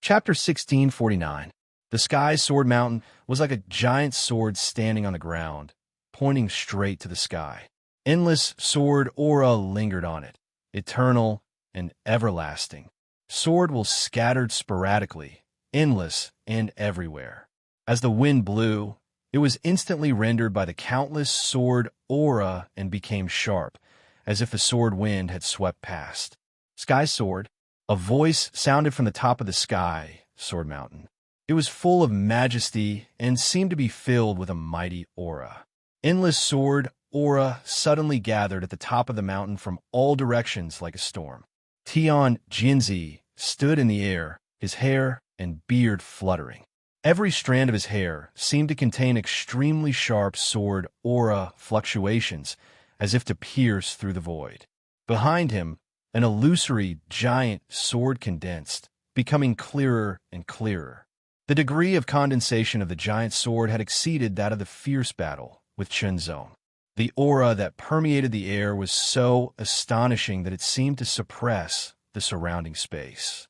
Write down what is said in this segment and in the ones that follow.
Chapter 1649. The Sky Sword Mountain was like a giant sword standing on the ground, pointing straight to the sky. Endless sword aura lingered on it, eternal and everlasting. Sword will scattered sporadically, endless and everywhere. As the wind blew, it was instantly rendered by the countless sword aura and became sharp, as if the sword wind had swept past. Sky Sword. A voice sounded from the top of the sky, Sword Mountain. It was full of majesty and seemed to be filled with a mighty aura. Endless sword aura suddenly gathered at the top of the mountain from all directions like a storm. Tian Jinzi stood in the air, his hair and beard fluttering. Every strand of his hair seemed to contain extremely sharp sword aura fluctuations, as if to pierce through the void. Behind him, an illusory giant sword condensed, becoming clearer and clearer. The degree of condensation of the giant sword had exceeded that of the fierce battle with Chunzong. The aura that permeated the air was so astonishing that it seemed to suppress the surrounding space.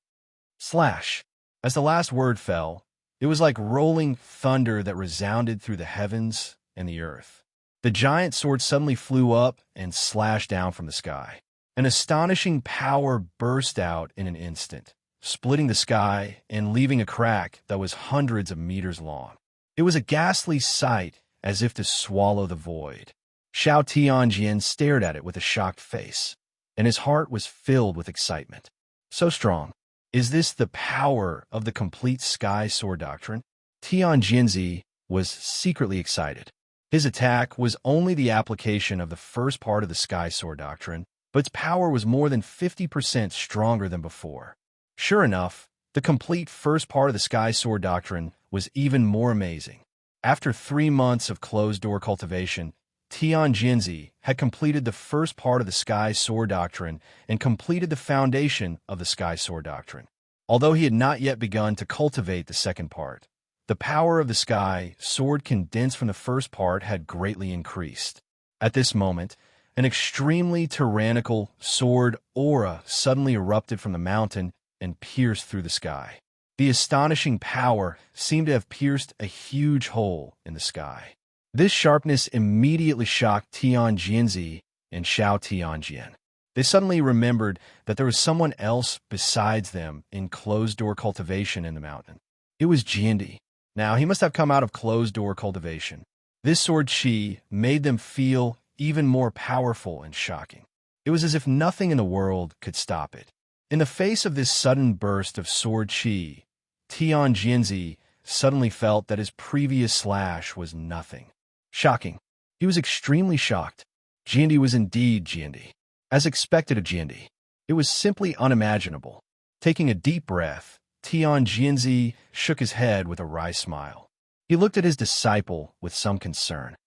Slash. As the last word fell, it was like rolling thunder that resounded through the heavens and the earth. The giant sword suddenly flew up and slashed down from the sky. An astonishing power burst out in an instant, splitting the sky and leaving a crack that was hundreds of meters long. It was a ghastly sight, as if to swallow the void. Xiao Tianjian stared at it with a shocked face, and his heart was filled with excitement. So strong. Is this the power of the complete Sky Sword Doctrine? Tianjinzi was secretly excited. His attack was only the application of the first part of the Sky Sword Doctrine, but its power was more than 50% stronger than before. Sure enough, the complete first part of the Sky Sword Doctrine was even more amazing. After 3 months of closed-door cultivation, Tianjinzi had completed the first part of the Sky Sword Doctrine and completed the foundation of the Sky Sword Doctrine. Although he had not yet begun to cultivate the second part, the power of the Sky Sword condensed from the first part had greatly increased. At this moment, an extremely tyrannical sword aura suddenly erupted from the mountain and pierced through the sky. The astonishing power seemed to have pierced a huge hole in the sky. This sharpness immediately shocked Tianjinzi and Xiao Tianjian. They suddenly remembered that there was someone else besides them in closed-door cultivation in the mountain. It was Jiandi. Now, he must have come out of closed-door cultivation. This sword chi made them feel even more powerful and shocking. It was as if nothing in the world could stop it. In the face of this sudden burst of sword chi, Tianjinzi suddenly felt that his previous slash was nothing. Shocking. He was extremely shocked. Jiandi was indeed Jiandi. As expected of Jiandi, it was simply unimaginable. Taking a deep breath, Tianjinzi shook his head with a wry smile. He looked at his disciple with some concern.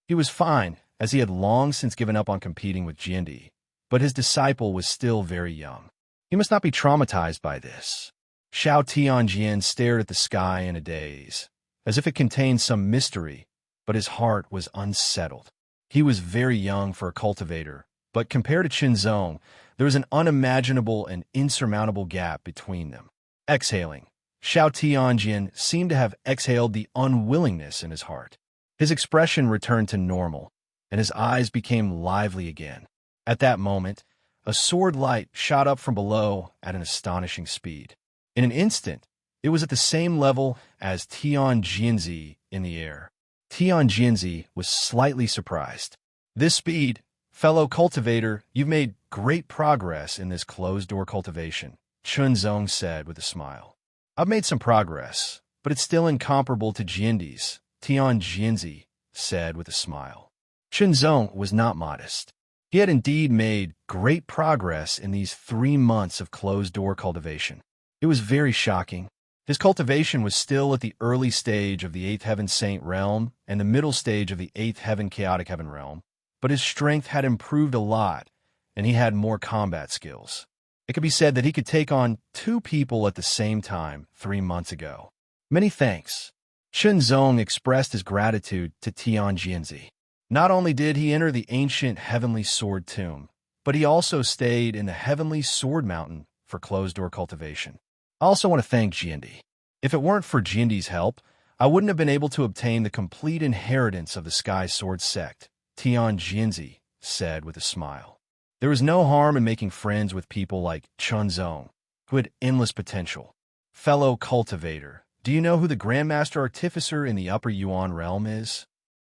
He was fine, as he had long since given up on competing with Jiandi, but his disciple was still very young. He must not be traumatized by this. Xiao Tianjian stared at the sky in a daze, as if it contained some mystery, but his heart was unsettled. He was very young for a cultivator, but compared to Qinzong, there was an unimaginable and insurmountable gap between them. Exhaling, Xiao Tianjian seemed to have exhaled the unwillingness in his heart. His expression returned to normal, and his eyes became lively again. At that moment, a sword light shot up from below at an astonishing speed. In an instant, it was at the same level as Tianjinzi in the air. Tianjinzi was slightly surprised. This speed, fellow cultivator, you've made great progress in this closed-door cultivation, Chunzong said with a smile. I've made some progress, but it's still incomparable to Jiandi's, Tianjinzi said with a smile. Chunzong was not modest. He had indeed made great progress in these 3 months of closed-door cultivation. It was very shocking. His cultivation was still at the early stage of the 8th Heaven Saint realm and the middle stage of the 8th Heaven Chaotic Heaven realm, but his strength had improved a lot, and he had more combat skills. It could be said that he could take on 2 people at the same time 3 months ago. Many thanks. Chunzong expressed his gratitude to Tianjinzi. Not only did he enter the ancient Heavenly Sword Tomb, but he also stayed in the Heavenly Sword Mountain for closed-door cultivation. I also want to thank Jindy. If it weren't for Jindy's help, I wouldn't have been able to obtain the complete inheritance of the Sky Sword sect, Tian Jinzi said with a smile. There was no harm in making friends with people like Chunzong, who had endless potential. Fellow cultivator, do you know who the Grandmaster Artificer in the Upper Yuan realm is?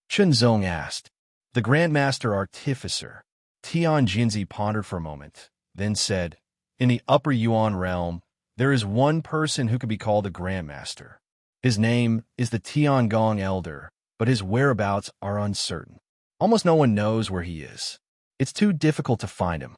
Chunzong asked. The Grandmaster Artificer. Tian Jinzi pondered for a moment, then said, in the Upper Yuan realm, there is one person who could be called a Grandmaster. His name is the Tiangong Elder, but his whereabouts are uncertain. Almost no one knows where he is. It's too difficult to find him.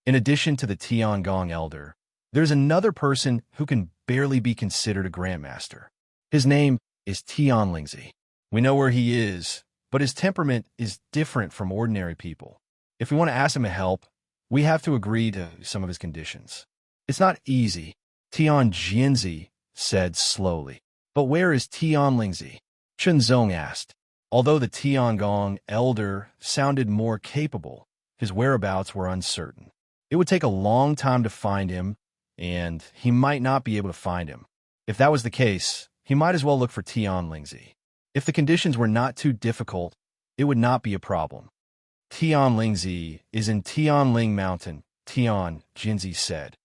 In addition to the Tiangong Elder, there's another person who can barely be considered a Grandmaster. His name is Tianlingzi. We know where he is, but his temperament is different from ordinary people. If we want to ask him to help, we have to agree to some of his conditions. It's not easy, Tian Jinzi said slowly. But where is Tianlingzi? Chunzong asked. Although the Tiangong Elder sounded more capable, his whereabouts were uncertain. It would take a long time to find him, and he might not be able to find him. If that was the case, he might as well look for Tianlingzi. If the conditions were not too difficult, it would not be a problem. Tianlingzi is in Tianling Mountain, Tian Jinzi said.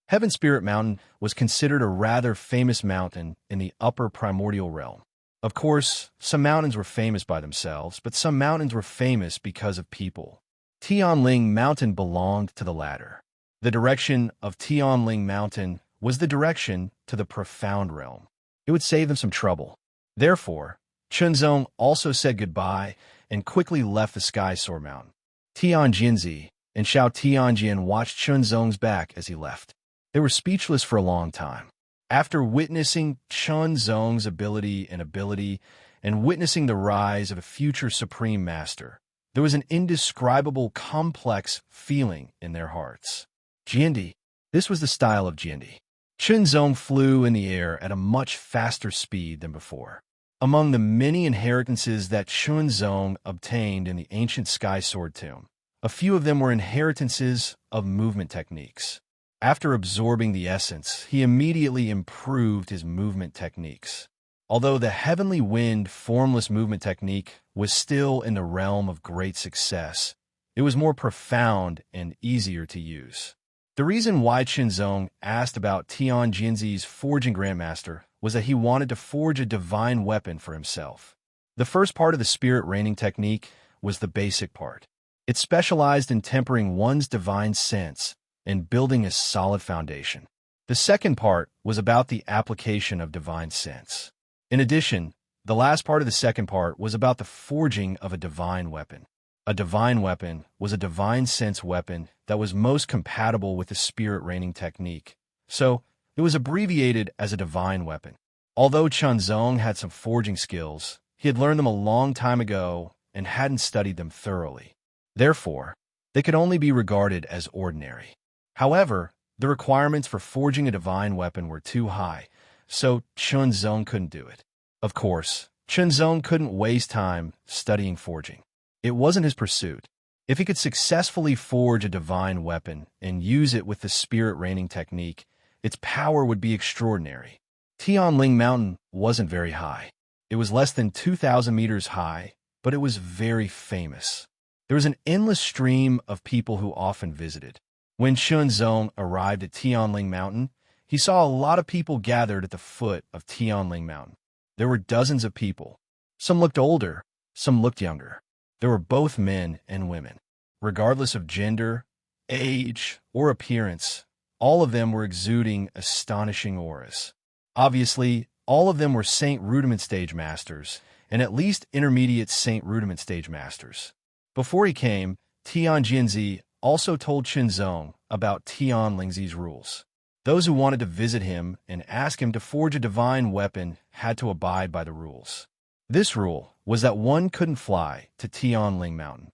Heaven Spirit Mountain was considered a rather famous mountain in the upper primordial realm. Of course, some mountains were famous by themselves, but some mountains were famous because of people. Tianling Mountain belonged to the latter. The direction of Tianling Mountain was the direction to the profound realm. It would save them some trouble. Therefore, Chunzong also said goodbye and quickly left the Sky Sword Mountain. Tian Jinzi and Xiao Tianjian watched Chunzong's back as he left. They were speechless for a long time. After witnessing Chunzong's ability and witnessing the rise of a future Supreme Master, there was an indescribable, complex feeling in their hearts. Jindy. This was the style of Jindy. Chunzong flew in the air at a much faster speed than before. Among the many inheritances that Chunzong obtained in the ancient Sky Sword tomb, a few of them were inheritances of movement techniques. After absorbing the essence, he immediately improved his movement techniques. Although the Heavenly Wind formless movement technique was still in the realm of great success, it was more profound and easier to use. The reason why Chunzong asked about Tian Jinzi's forging Grandmaster was that he wanted to forge a divine weapon for himself. The first part of the spirit raining technique was the basic part. It specialized in tempering one's divine sense and building a solid foundation. The second part was about the application of divine sense. In addition, the last part of the second part was about the forging of a divine weapon. A divine weapon was a divine sense weapon that was most compatible with the spirit raining technique, so it was abbreviated as a divine weapon. Although Chunzong had some forging skills, he had learned them a long time ago and hadn't studied them thoroughly. Therefore, they could only be regarded as ordinary. However, the requirements for forging a divine weapon were too high, so Chunzong couldn't do it. Of course, Chunzong couldn't waste time studying forging. It wasn't his pursuit. If he could successfully forge a divine weapon and use it with the spirit raining technique, its power would be extraordinary. Tianling Mountain wasn't very high. It was less than 2,000 meters high, but it was very famous. There was an endless stream of people who often visited. When Chunzong arrived at Tianling Mountain, he saw a lot of people gathered at the foot of Tianling Mountain. There were dozens of people. Some looked older, some looked younger. There were both men and women. Regardless of gender, age, or appearance, all of them were exuding astonishing auras. Obviously, all of them were Saint Rudiment Stage Masters, and at least intermediate Saint Rudiment Stage Masters. Before he came, Tian Jinzi also told Chunzong about Tianlingzi's rules. Those who wanted to visit him and ask him to forge a divine weapon had to abide by the rules. This rule was that one couldn't fly to Tianling Mountain.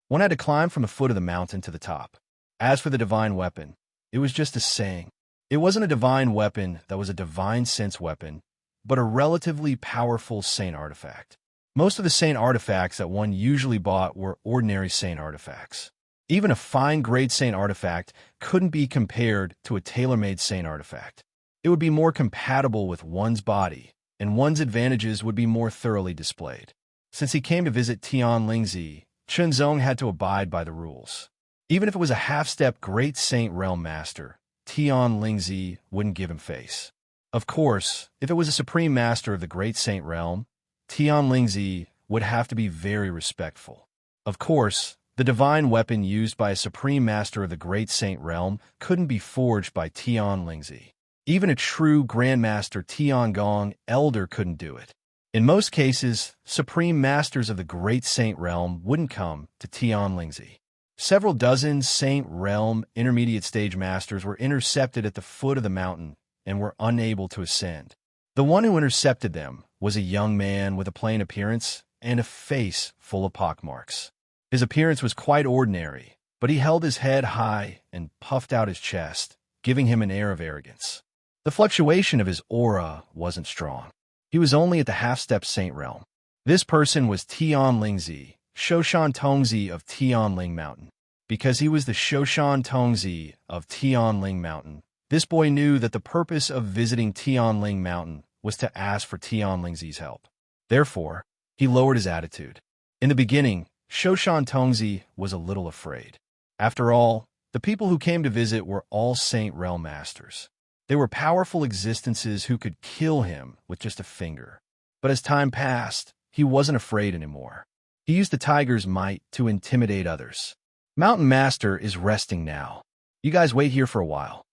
One had to climb from the foot of the mountain to the top. As for the divine weapon, it was just a saying. It wasn't a divine weapon that was a divine sense weapon, but a relatively powerful saint artifact. Most of the saint artifacts that one usually bought were ordinary saint artifacts. Even a fine grade saint artifact couldn't be compared to a tailor-made saint artifact. It would be more compatible with one's body, and one's advantages would be more thoroughly displayed. Since he came to visit Tian Lingzi, Chunzong had to abide by the rules. Even if it was a half-step great saint realm master, Tian Lingzi wouldn't give him face. Of course, if it was a supreme master of the great saint realm, Tian Lingzi would have to be very respectful. Of course, the divine weapon used by a supreme master of the great saint realm couldn't be forged by Tian Lingzi. Even a true grandmaster Tiangong Elder couldn't do it. In most cases, supreme masters of the great saint realm wouldn't come to Tian Lingzi. Several dozen saint realm intermediate stage masters were intercepted at the foot of the mountain and were unable to ascend. The one who intercepted them was a young man with a plain appearance and a face full of pockmarks. His appearance was quite ordinary, but he held his head high and puffed out his chest, giving him an air of arrogance. The fluctuation of his aura wasn't strong. He was only at the half-step saint realm. This person was Tian Lingzi, Shoshan Tongzi of Tianling Mountain. Because he was the Shoshan Tongzi of Tianling Mountain, this boy knew that the purpose of visiting Tianling Mountain was to ask for Tian Lingzi's help. Therefore, he lowered his attitude. In the beginning, Shoshan Tongzi was a little afraid. After all, the people who came to visit were all Saint Realm Masters. They were powerful existences who could kill him with just a finger. But as time passed, he wasn't afraid anymore. He used the tiger's might to intimidate others. Mountain Master is resting now. You guys wait here for a while.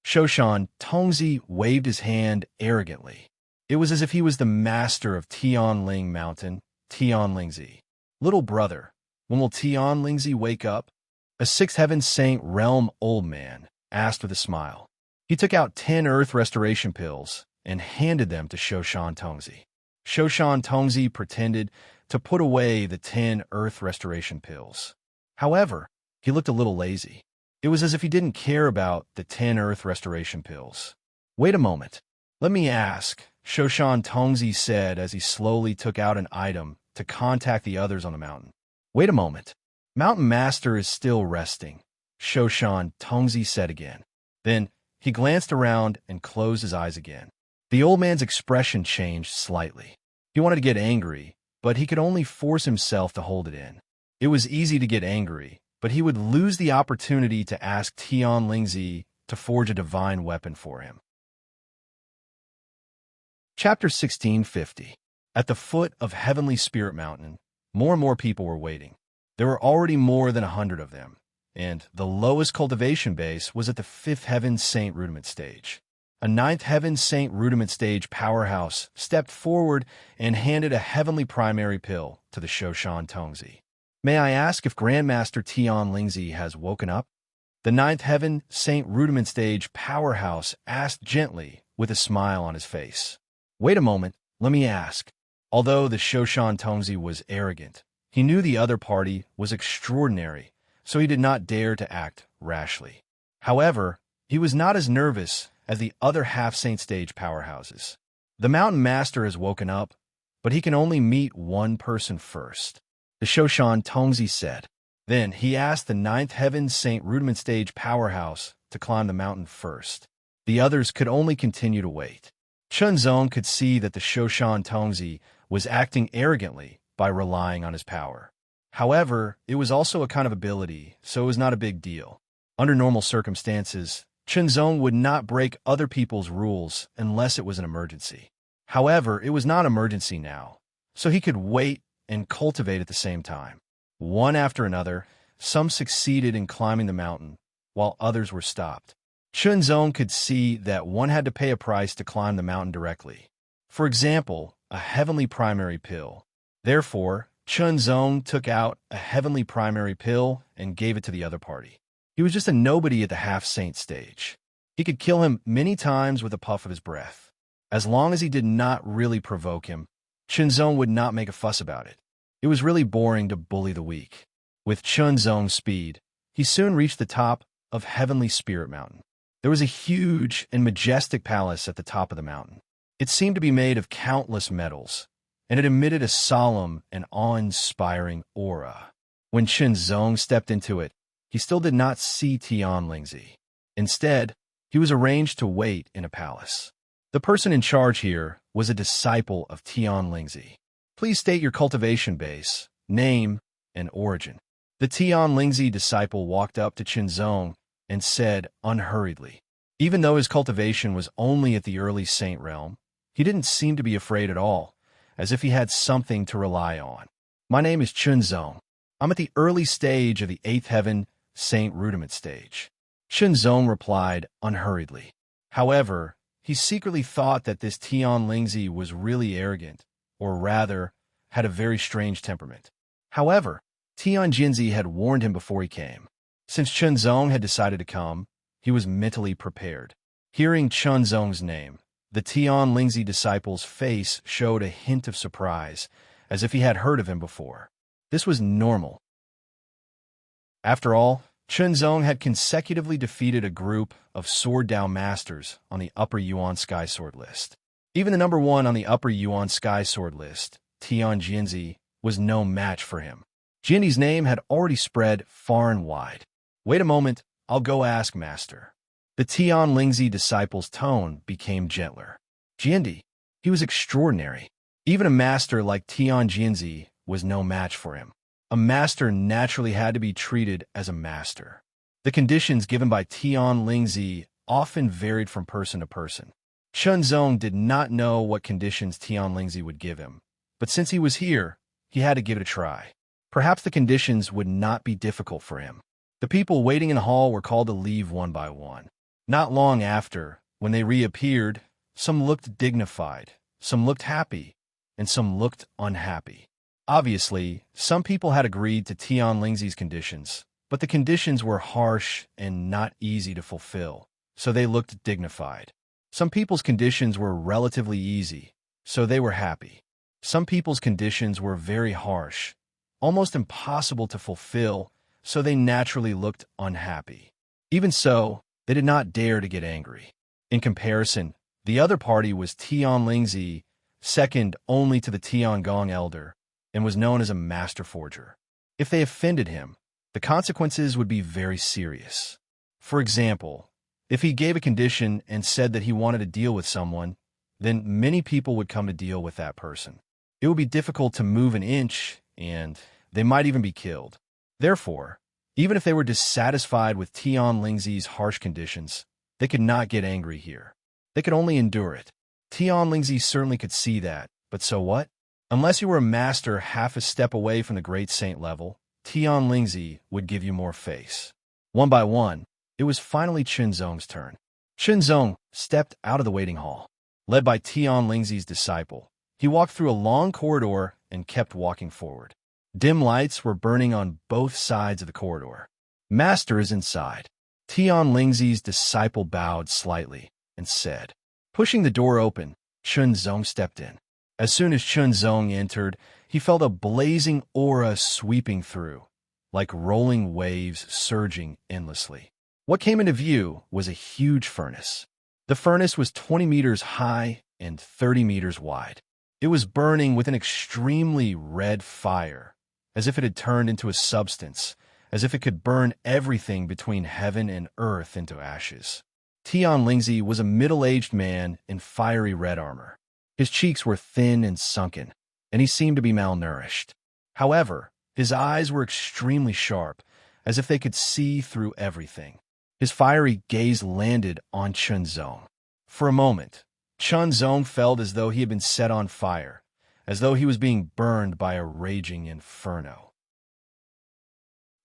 Shoshan Tongzi waved his hand arrogantly. It was as if he was the master of Tianling Mountain, Tian Lingzi. Little brother, when will Tian Lingzi wake up? A sixth heaven saint realm old man asked with a smile. He took out 10 earth restoration pills and handed them to Shoshan Tongzi. Shoshan Tongzi pretended to put away the 10 earth restoration pills. However, he looked a little lazy. It was as if he didn't care about the 10 earth restoration pills. Wait a moment. Let me ask, Shoshan Tongzi said as he slowly took out an item to contact the others on the mountain. Wait a moment. Mountain Master is still resting, Shoshan Tongzi said again. Then he glanced around and closed his eyes again. The old man's expression changed slightly. He wanted to get angry, but he could only force himself to hold it in. It was easy to get angry, but he would lose the opportunity to ask Tian Lingzi to forge a divine weapon for him. Chapter 1650. At the foot of Heavenly Spirit Mountain, more and more people were waiting. There were already more than 100 of them, and the lowest cultivation base was at the 5th Heaven Saint Rudiment stage. A 9th Heaven Saint Rudiment stage powerhouse stepped forward and handed a heavenly primary pill to the Shoshan Tongzi. May I ask if Grandmaster Tian Lingzi has woken up? The 9th Heaven Saint Rudiment stage powerhouse asked gently with a smile on his face. Wait a moment, let me ask. Although the Shoshan Tongzi was arrogant, he knew the other party was extraordinary, so he did not dare to act rashly. However, he was not as nervous as the other half-saint stage powerhouses. The Mountain Master has woken up, but he can only meet one person first, the Shoshan Tongzi said. Then he asked the 9th Heaven Saint Rudiment stage powerhouse to climb the mountain first. The others could only continue to wait. Chunzong could see that the Shoshan Tongzi was acting arrogantly by relying on his power. However, it was also a kind of ability, so it was not a big deal. Under normal circumstances, Chunzong would not break other people's rules unless it was an emergency. However, it was not an emergency now, so he could wait and cultivate at the same time. One after another, some succeeded in climbing the mountain, while others were stopped. Chunzong could see that one had to pay a price to climb the mountain directly. For example, a heavenly primary pill. Therefore, Chunzong took out a heavenly primary pill and gave it to the other party. He was just a nobody at the half-saint stage. He could kill him many times with a puff of his breath. As long as he did not really provoke him, Chunzong would not make a fuss about it. It was really boring to bully the weak. With Chunzong's speed, he soon reached the top of Heavenly Spirit Mountain. There was a huge and majestic palace at the top of the mountain. It seemed to be made of countless metals, and it emitted a solemn and awe-inspiring aura. When Chunzong stepped into it, he still did not see Tian Lingzi. Instead, he was arranged to wait in a palace. The person in charge here was a disciple of Tian Lingzi. Please state your cultivation base, name, and origin. The Tian Lingzi disciple walked up to Qinzong and said unhurriedly. Even though his cultivation was only at the early saint realm, he didn't seem to be afraid at all, as if he had something to rely on. My name is Qinzong. I'm at the early stage of the 8th heaven, saint rudiment stage. Qinzong replied unhurriedly. However, he secretly thought that this Tian Lingzi was really arrogant, or rather, had a very strange temperament. However, Tian Jinzi had warned him before he came. Since Qinzong had decided to come, he was mentally prepared. Hearing Qinzong's name, the Tian Lingzi disciple's face showed a hint of surprise, as if he had heard of him before. This was normal. After all, Qinzong had consecutively defeated a group of Sword Dao masters on the Upper Yuan Sky Sword list. Even the number 1 on the Upper Yuan Sky Sword list, Tian Jinzi, was no match for him. Jindi's name had already spread far and wide. Wait a moment, I'll go ask Master. The Tian Lingzi disciple's tone became gentler. Jindi, he was extraordinary. Even a master like Tian Jinzi was no match for him. A master naturally had to be treated as a master. The conditions given by Tian Lingzi often varied from person to person. Qinzong did not know what conditions Tian Lingzi would give him, but since he was here, he had to give it a try. Perhaps the conditions would not be difficult for him. The people waiting in the hall were called to leave one by one. Not long after, when they reappeared, some looked dignified, some looked happy, and some looked unhappy. Obviously, some people had agreed to Tian Lingzi's conditions, but the conditions were harsh and not easy to fulfill, so they looked dignified. Some people's conditions were relatively easy, so they were happy. Some people's conditions were very harsh, almost impossible to fulfill, so they naturally looked unhappy. Even so, they did not dare to get angry. In comparison, the other party was Tian Lingzi, second only to the Tiangong elder, and was known as a master forger. If they offended him, the consequences would be very serious. For example, if he gave a condition and said that he wanted to deal with someone, then many people would come to deal with that person. It would be difficult to move an inch, and they might even be killed. Therefore, even if they were dissatisfied with Tian Lingzi's harsh conditions, they could not get angry here. They could only endure it. Tian Lingzi certainly could see that, but so what? Unless you were a master half a step away from the great saint level, Tian Lingzi would give you more face. One by one, it was finally Qinzong's turn. Qinzong stepped out of the waiting hall. Led by Tian Lingzi's disciple, he walked through a long corridor and kept walking forward. Dim lights were burning on both sides of the corridor. Master is inside. Tian Lingzi's disciple bowed slightly and said. Pushing the door open, Qinzong stepped in. As soon as Qinzong entered, he felt a blazing aura sweeping through, like rolling waves surging endlessly. What came into view was a huge furnace. The furnace was 20 meters high and 30 meters wide. It was burning with an extremely red fire, as if it had turned into a substance, as if it could burn everything between heaven and earth into ashes. Tian Lingzi was a middle-aged man in fiery red armor. His cheeks were thin and sunken, and he seemed to be malnourished. However, his eyes were extremely sharp, as if they could see through everything. His fiery gaze landed on Qinzong. For a moment, Qinzong felt as though he had been set on fire, as though he was being burned by a raging inferno.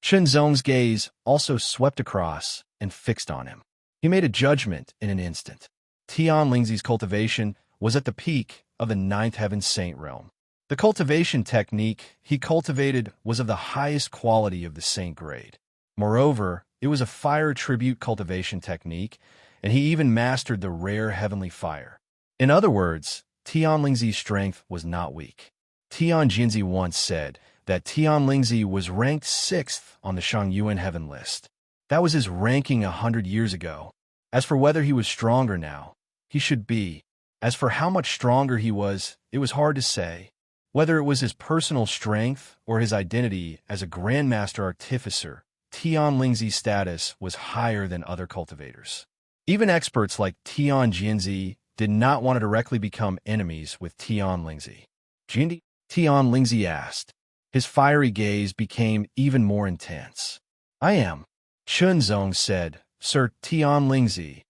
Qinzong's gaze also swept across and fixed on him. He made a judgment in an instant. Tian Lingzi's cultivation was at the peak of the 9th heaven saint realm. The cultivation technique he cultivated was of the highest quality of the saint grade. Moreover, it was a fire tribute cultivation technique, and he even mastered the rare heavenly fire. In other words, Tian Lingzi's strength was not weak. Tian Jinzi once said that Tian Lingzi was ranked 6th on the Shangyuan heaven list. That was his ranking 100 years ago. As for whether he was stronger now, he should be. As for how much stronger he was, it was hard to say. Whether it was his personal strength or his identity as a Grandmaster Artificer, Tian Lingzi's status was higher than other cultivators. Even experts like Tian Jianzi did not want to directly become enemies with Tian Lingzi. Jianzi? Tian Lingzi asked. His fiery gaze became even more intense. I am. Chunzong said, Sir Tian Lingzi,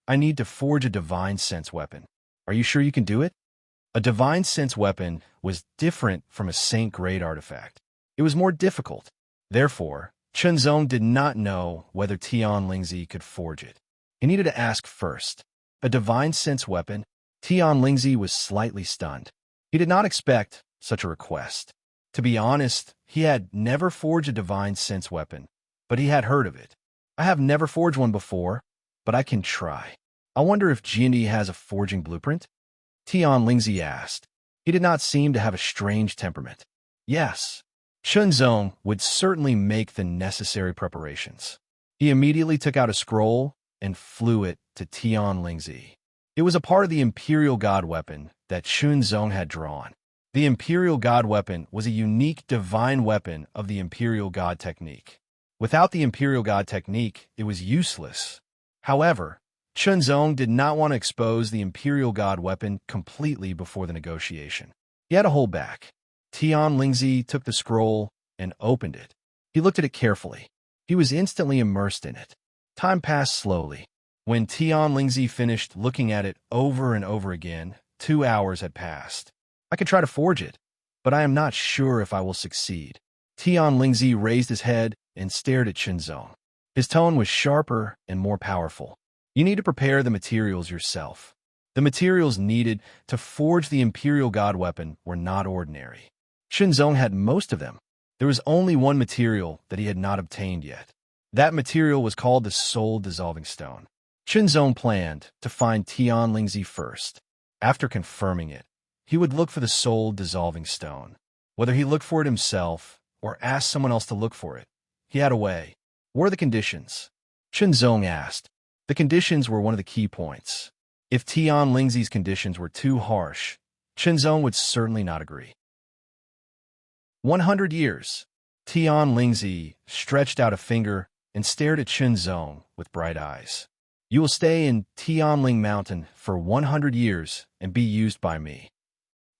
I need to forge a divine sense weapon. Are you sure you can do it? A divine sense weapon was different from a saint-grade artifact. It was more difficult. Therefore, Chunzong did not know whether Tian Lingzi could forge it. He needed to ask first. A divine sense weapon? Tian Lingzi was slightly stunned. He did not expect such a request. To be honest, he had never forged a divine sense weapon, but he had heard of it. I have never forged one before, but I can try. I wonder if Jiandi has a forging blueprint? Tian Lingzi asked. He did not seem to have a strange temperament. Yes. Chunzong would certainly make the necessary preparations. He immediately took out a scroll and flew it to Tian Lingzi. It was a part of the Imperial God weapon that Chunzong had drawn. The Imperial God weapon was a unique divine weapon of the Imperial God technique. Without the Imperial God technique, it was useless. However, Chunzong did not want to expose the Imperial God weapon completely before the negotiation. He had to hold back. Tian Lingzi took the scroll and opened it. He looked at it carefully. He was instantly immersed in it. Time passed slowly. When Tian Lingzi finished looking at it over and over again, 2 hours had passed. I could try to forge it, but I am not sure if I will succeed. Tian Lingzi raised his head and stared at Chunzong. His tone was sharper and more powerful. You need to prepare the materials yourself. The materials needed to forge the Imperial God weapon were not ordinary. Chunzong had most of them. There was only one material that he had not obtained yet. That material was called the soul-dissolving stone. Chunzong planned to find Tian Lingzi first. After confirming it, he would look for the soul-dissolving stone. Whether he looked for it himself or asked someone else to look for it, he had a way. What are the conditions? Chunzong asked. The conditions were one of the key points. If Tian Lingzi's conditions were too harsh, Chunzong would certainly not agree. 100 years. Tian Lingzi stretched out a finger and stared at Chunzong with bright eyes. You will stay in Tianling Mountain for 100 years and be used by me.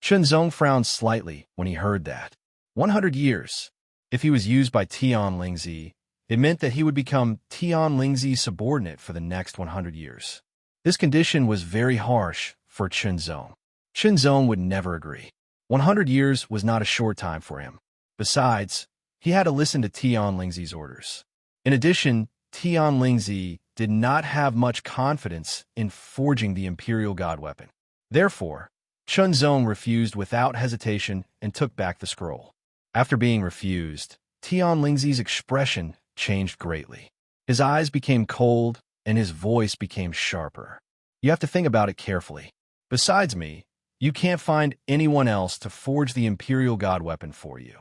Chunzong frowned slightly when he heard that. 100 years. If he was used by Tian Lingzi, it meant that he would become Tian Lingzi's subordinate for the next 100 years. This condition was very harsh for Chunzong. Chunzong would never agree. 100 years was not a short time for him. Besides, he had to listen to Tian Lingzi's orders. In addition, Tian Lingzi did not have much confidence in forging the Imperial God weapon. Therefore, Chunzong refused without hesitation and took back the scroll. After being refused, Tian Lingzi's expression changed greatly. His eyes became cold and his voice became sharper. You have to think about it carefully. Besides me, you can't find anyone else to forge the Imperial God weapon for you.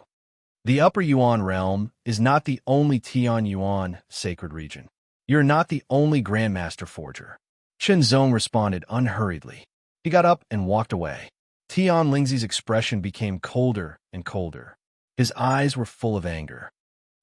The Upper Yuan realm is not the only Tian Yuan sacred region. You're not the only Grandmaster Forger. Chunzong responded unhurriedly. He got up and walked away. Tian Lingzi's expression became colder and colder. His eyes were full of anger.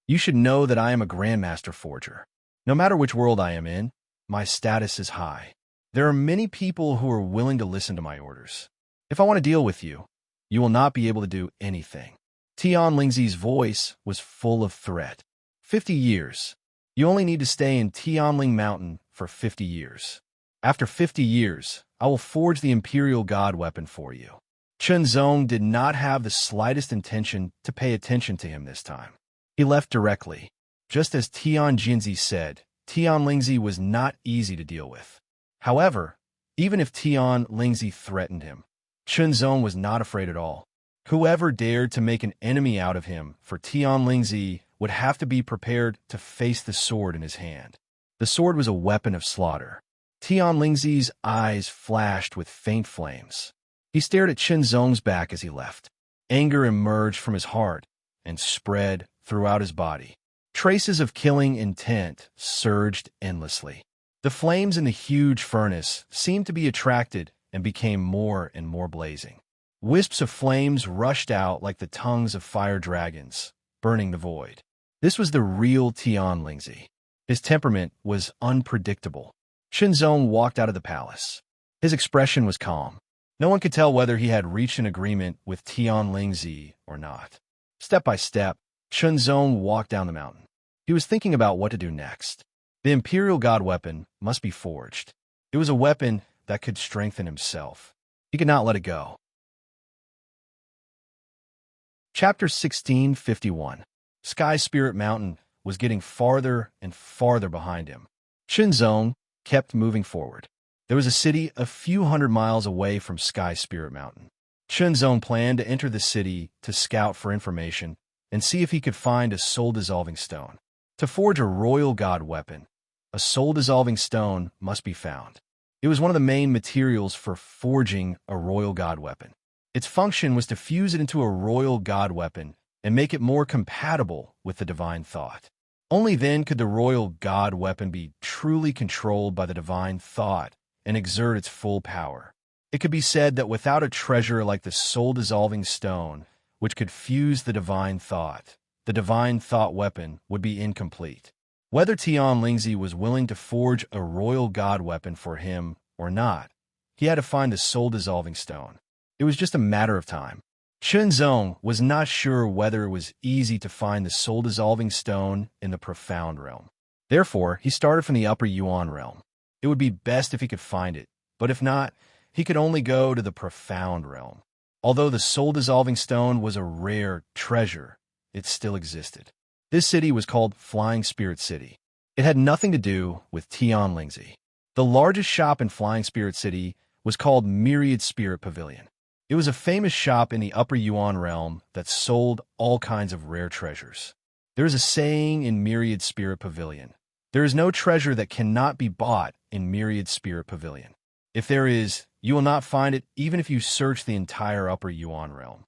You should know that I am a Grandmaster Forger. No matter which world I am in, my status is high. There are many people who are willing to listen to my orders. If I want to deal with you, you will not be able to do anything. Tian Lingzi's voice was full of threat. 50 years. You only need to stay in Tianling Mountain for 50 years. After 50 years, I will forge the Imperial God weapon for you. Chunzong did not have the slightest intention to pay attention to him this time. He left directly. Just as Tian Jinzi said, Tian Lingzi was not easy to deal with. However, even if Tian Lingzi threatened him, Chunzong was not afraid at all. Whoever dared to make an enemy out of him for Tian Lingzi would have to be prepared to face the sword in his hand. The sword was a weapon of slaughter. Tian Lingzi's eyes flashed with faint flames. He stared at Chunzong's back as he left. Anger emerged from his heart and spread throughout his body. Traces of killing intent surged endlessly. The flames in the huge furnace seemed to be attracted and became more and more blazing. Wisps of flames rushed out like the tongues of fire dragons, burning the void. This was the real Tian Lingzi. His temperament was unpredictable. Shenzong walked out of the palace. His expression was calm. No one could tell whether he had reached an agreement with Tian Lingzi or not. Step by step, Shenzong walked down the mountain. He was thinking about what to do next. The imperial god weapon must be forged. It was a weapon that could strengthen himself. He could not let it go. Chapter 1651. Sky Spirit Mountain was getting farther and farther behind him. Shenzong kept moving forward. There was a city a few hundred miles away from Sky Spirit Mountain. Shenzong planned to enter the city to scout for information and see if he could find a soul-dissolving stone. To forge a royal god weapon, a soul-dissolving stone must be found. It was one of the main materials for forging a royal god weapon. Its function was to fuse it into a royal god weapon and make it more compatible with the divine thought. Only then could the royal god weapon be truly controlled by the divine thought and exert its full power. It could be said that without a treasure like the soul-dissolving stone, which could fuse the divine thought weapon would be incomplete. Whether Tian Lingzi was willing to forge a royal god weapon for him or not, he had to find the soul-dissolving stone. It was just a matter of time. Shenzong was not sure whether it was easy to find the soul-dissolving stone in the profound realm. Therefore, he started from the upper Yuan realm. It would be best if he could find it, but if not, he could only go to the profound realm. Although the soul-dissolving stone was a rare treasure, it still existed. This city was called Flying Spirit City. It had nothing to do with Tian Lingzi. The largest shop in Flying Spirit City was called Myriad Spirit Pavilion. It was a famous shop in the upper Yuan realm that sold all kinds of rare treasures. There is a saying in Myriad Spirit Pavilion: there is no treasure that cannot be bought in Myriad Spirit Pavilion. If there is, you will not find it even if you search the entire upper Yuan realm.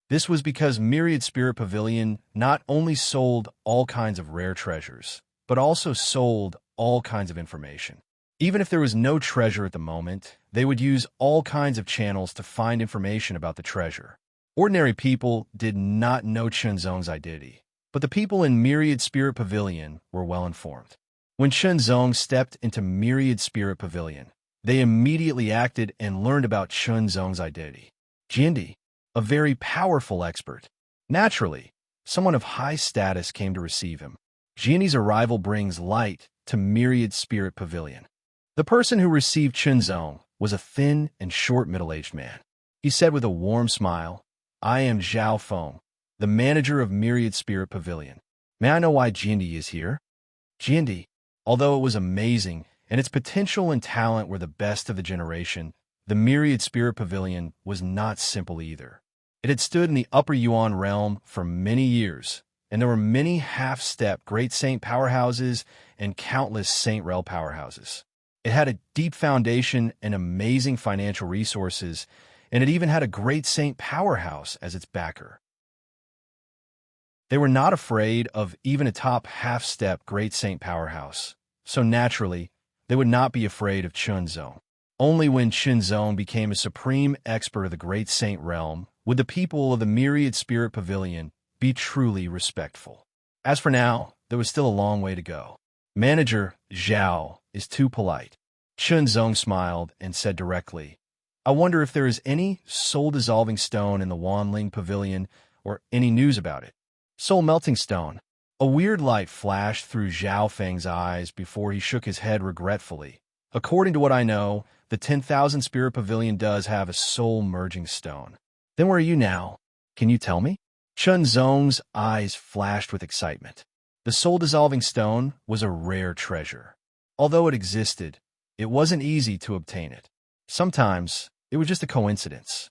This was because Myriad Spirit Pavilion not only sold all kinds of rare treasures, but also sold all kinds of information. Even if there was no treasure at the moment, they would use all kinds of channels to find information about the treasure. Ordinary people did not know Shenzong's identity, but the people in Myriad Spirit Pavilion were well informed. When Shenzong stepped into Myriad Spirit Pavilion, they immediately acted and learned about Shenzong's identity. Jindy, a very powerful expert. Naturally, someone of high status came to receive him. Jindy's arrival brings light to Myriad Spirit Pavilion. The person who received Shenzong was a thin and short middle-aged man. He said with a warm smile, "I am Zhao Feng, the manager of Myriad Spirit Pavilion. May I know why Jindy is here?" Jindy, although it was amazing and its potential and talent were the best of the generation, the Myriad Spirit Pavilion was not simple either. It had stood in the upper Yuan realm for many years, and there were many half-step Great Saint powerhouses and countless Saint Rel powerhouses. It had a deep foundation and amazing financial resources, and it even had a Great Saint powerhouse as its backer. They were not afraid of even a top half-step Great Saint powerhouse, so naturally, they would not be afraid of Shenzong. Only when Shenzong became a supreme expert of the Great Saint realm would the people of the Myriad Spirit Pavilion be truly respectful. As for now, there was still a long way to go. Manager Zhao is too polite. Shenzong smiled and said directly, "I wonder if there is any soul-dissolving stone in the Wanling Pavilion or any news about it." Soul-melting stone. A weird light flashed through Zhao Feng's eyes before he shook his head regretfully. According to what I know, the 10,000 Spirit Pavilion does have a soul-merging stone. Then where are you now? Can you tell me? Shenzong's eyes flashed with excitement. The soul-dissolving stone was a rare treasure. Although it existed, it wasn't easy to obtain it. Sometimes, it was just a coincidence.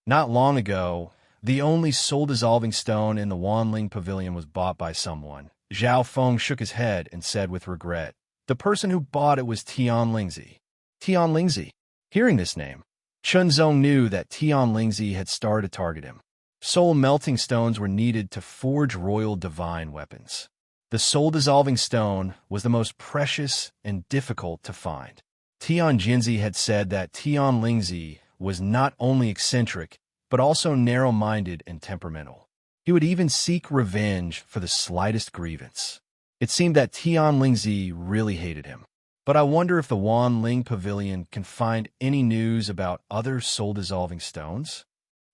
Not long ago, the only soul-dissolving stone in the Wanling Pavilion was bought by someone. Zhao Feng shook his head and said with regret, "The person who bought it was Tian Lingzi." Tian Lingzi. Hearing this name, Shenzong knew that Tian Lingzi had started to target him. Soul-melting stones were needed to forge royal divine weapons. The soul-dissolving stone was the most precious and difficult to find. Tian Jinzi had said that Tian Lingzi was not only eccentric, but also narrow-minded and temperamental. He would even seek revenge for the slightest grievance. It seemed that Tian Lingzi really hated him. But I wonder if the Wanling Pavilion can find any news about other soul-dissolving stones?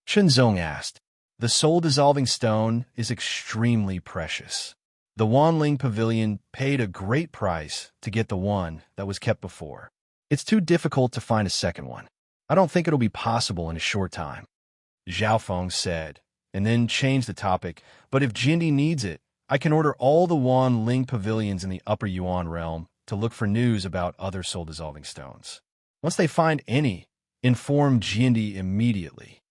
Shenzong asked. The soul-dissolving stone is extremely precious. The Wanling Pavilion paid a great price to get the one that was kept before. It's too difficult to find a second one. I don't think it'll be possible in a short time, Zhao Feng said, and then changed the topic. But if Jindy needs it, I can order all the Wanling Pavilions in the Upper Yuan realm to look for news about other soul-dissolving stones. Once they find any, inform Jindy immediately.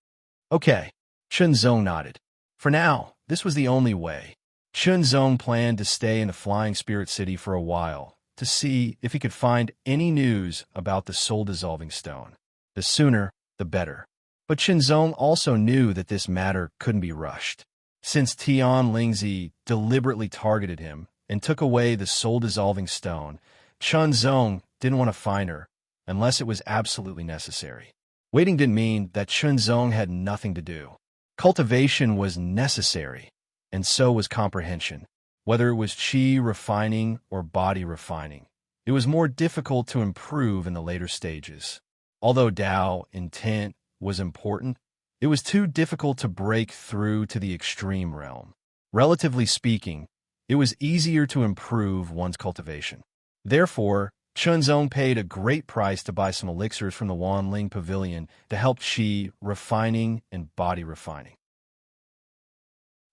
Okay, Shenzong nodded. For now, this was the only way. Shenzong planned to stay in the Flying Spirit City for a while to see if he could find any news about the soul-dissolving stone. The sooner, the better. But Shenzong also knew that this matter couldn't be rushed. Since Tian Lingzi deliberately targeted him and took away the soul-dissolving stone, Shenzong didn't want to find her unless it was absolutely necessary. Waiting didn't mean that Shenzong had nothing to do. Cultivation was necessary, and so was comprehension. Whether it was qi refining or body refining, it was more difficult to improve in the later stages. Although Dao, intent, was important, it was too difficult to break through to the extreme realm. Relatively speaking, it was easier to improve one's cultivation. Therefore, Shenzong paid a great price to buy some elixirs from the Wanling Pavilion to help qi refining and body refining.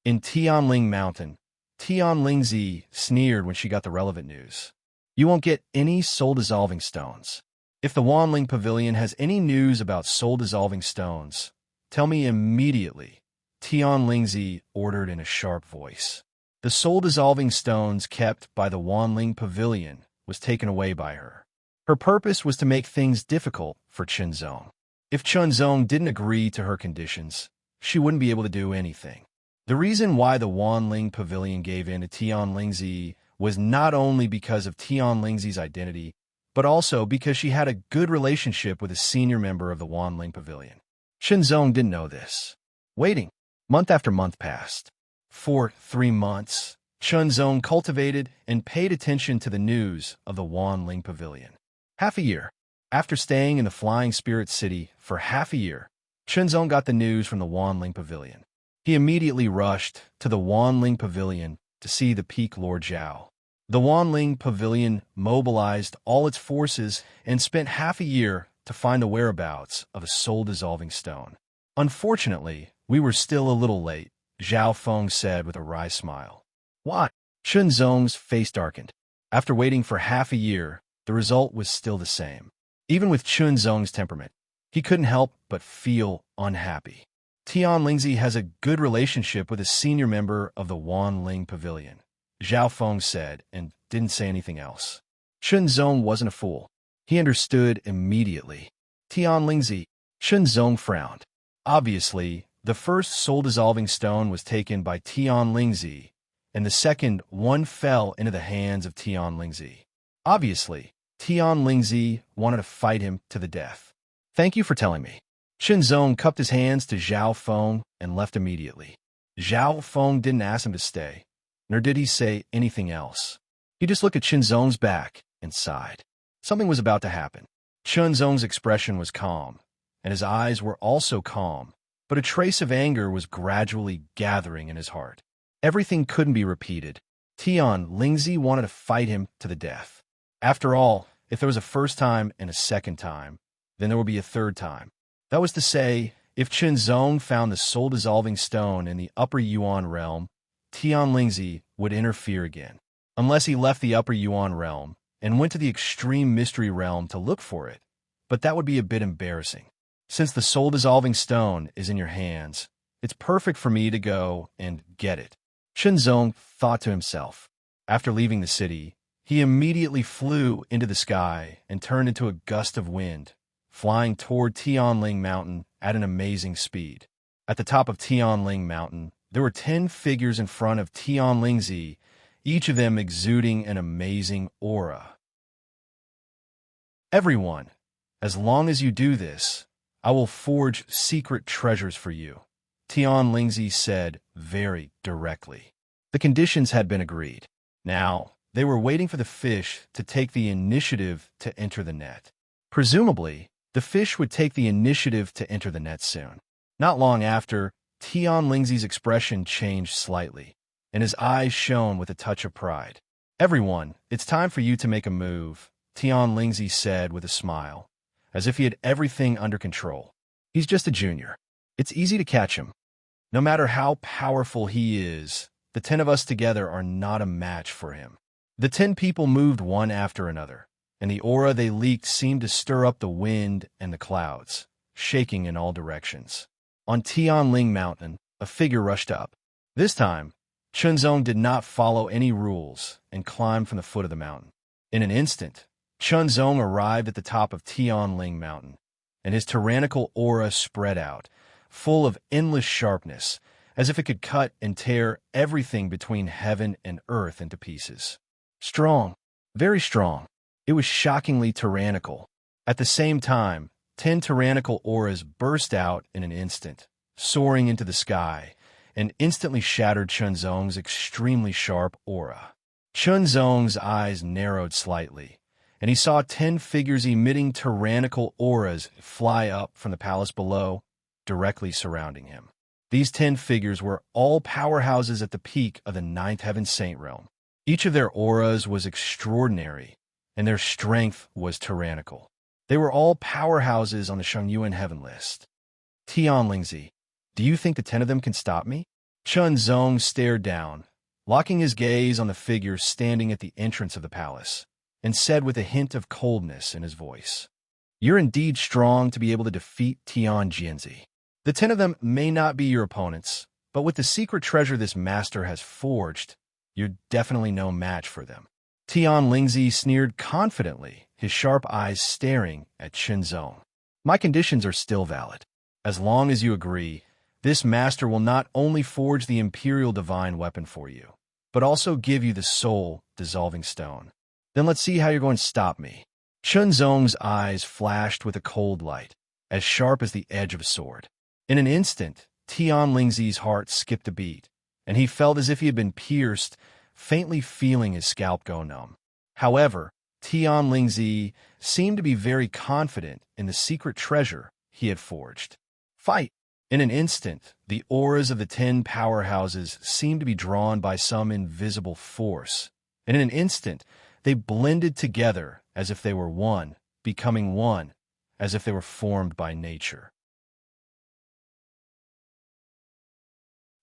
In Tianling Mountain, Tian Lingzi sneered when she got the relevant news. You won't get any soul-dissolving stones. If the Wanling Pavilion has any news about soul-dissolving stones, tell me immediately, Tian Lingzi ordered in a sharp voice. The soul-dissolving stones kept by the Wanling Pavilion was taken away by her. Her purpose was to make things difficult for Shenzong. If Shenzong didn't agree to her conditions, she wouldn't be able to do anything. The reason why the Wanling Pavilion gave in to Tian Lingzi was not only because of Tian Lingzi's identity, but also because she had a good relationship with a senior member of the Wanling Pavilion. Shenzong didn't know this. Waiting. Month after month passed. For 3 months, Shenzong cultivated and paid attention to the news of the Wanling Pavilion. Half a year. After staying in the Flying Spirit City for half a year, Shenzong got the news from the Wanling Pavilion. He immediately rushed to the Wanling Pavilion to see the Peak Lord Zhao. The Wanling Pavilion mobilized all its forces and spent half a year to find the whereabouts of a soul-dissolving stone. Unfortunately, we were still a little late, Zhao Feng said with a wry smile. Why? Shenzong's face darkened. After waiting for half a year, the result was still the same. Even with Shenzong's temperament, he couldn't help but feel unhappy. Tian Lingzi has a good relationship with a senior member of the Wanling Pavilion, Zhao Feng said, and didn't say anything else. Shenzong wasn't a fool. He understood immediately. Tian Lingzi. Shenzong frowned. Obviously, the first soul-dissolving stone was taken by Tian Lingzi, and the second one fell into the hands of Tian Lingzi. Obviously, Tian Lingzi wanted to fight him to the death. Thank you for telling me. Shenzong cupped his hands to Zhao Feng and left immediately. Zhao Feng didn't ask him to stay, nor did he say anything else. He just looked at Shenzong's back and sighed. Something was about to happen. Shenzong's expression was calm, and his eyes were also calm, but a trace of anger was gradually gathering in his heart. Everything couldn't be repeated. Tian Lingzi wanted to fight him to the death. After all, if there was a first time and a second time, then there would be a third time. That was to say, if Shenzong found the soul-dissolving stone in the Upper Yuan realm, Tian Lingzi would interfere again, unless he left the Upper Yuan realm and went to the extreme mystery realm to look for it. But that would be a bit embarrassing. Since the soul-dissolving stone is in your hands, it's perfect for me to go and get it, Shenzong thought to himself. After leaving the city, he immediately flew into the sky and turned into a gust of wind, flying toward Tianling Mountain at an amazing speed. At the top of Tianling Mountain, there were 10 figures in front of Tian Lingzi, each of them exuding an amazing aura. Everyone, as long as you do this, I will forge secret treasures for you, Tian Lingzi said very directly. The conditions had been agreed. Now, they were waiting for the fish to take the initiative to enter the net. Presumably, the fish would take the initiative to enter the net soon. Not long after, Tian Lingzi's expression changed slightly, and his eyes shone with a touch of pride. "Everyone, it's time for you to make a move," Tian Lingzi said with a smile, as if he had everything under control. "He's just a junior. It's easy to catch him. No matter how powerful he is, the 10 of us together are not a match for him." The 10 people moved one after another, and the aura they leaked seemed to stir up the wind and the clouds, shaking in all directions. On Tianling Mountain, a figure rushed up. This time, Chunzong did not follow any rules and climbed from the foot of the mountain. In an instant, Chunzong arrived at the top of Tianling Mountain, and his tyrannical aura spread out, full of endless sharpness, as if it could cut and tear everything between heaven and earth into pieces. Strong, very strong. It was shockingly tyrannical. At the same time, 10 tyrannical auras burst out in an instant, soaring into the sky, and instantly shattered Chunzong's extremely sharp aura. Chunzong's eyes narrowed slightly, and he saw 10 figures emitting tyrannical auras fly up from the palace below, directly surrounding him. These 10 figures were all powerhouses at the peak of the 9th Heaven Saint realm. Each of their auras was extraordinary, and their strength was tyrannical. They were all powerhouses on the Shangyuan Heaven list. Tian Lingzi, do you think the 10 of them can stop me? Chunzong stared down, locking his gaze on the figure standing at the entrance of the palace, and said with a hint of coldness in his voice, "You're indeed strong to be able to defeat Tian Jianzi. The 10 of them may not be your opponents, but with the secret treasure this master has forged, you're definitely no match for them." Tian Lingzi sneered confidently, his sharp eyes staring at Chunzong. "My conditions are still valid. As long as you agree, this master will not only forge the imperial divine weapon for you, but also give you the soul-dissolving stone. Then let's see how you're going to stop me." Chunzong's eyes flashed with a cold light, as sharp as the edge of a sword. In an instant, Tian Lingzi's heart skipped a beat, and he felt as if he had been pierced, faintly feeling his scalp go numb. However, Tian Lingzi seemed to be very confident in the secret treasure he had forged. "Fight!" In an instant, the auras of the 10 powerhouses seemed to be drawn by some invisible force, and in an instant, they blended together as if they were one, becoming one, as if they were formed by nature.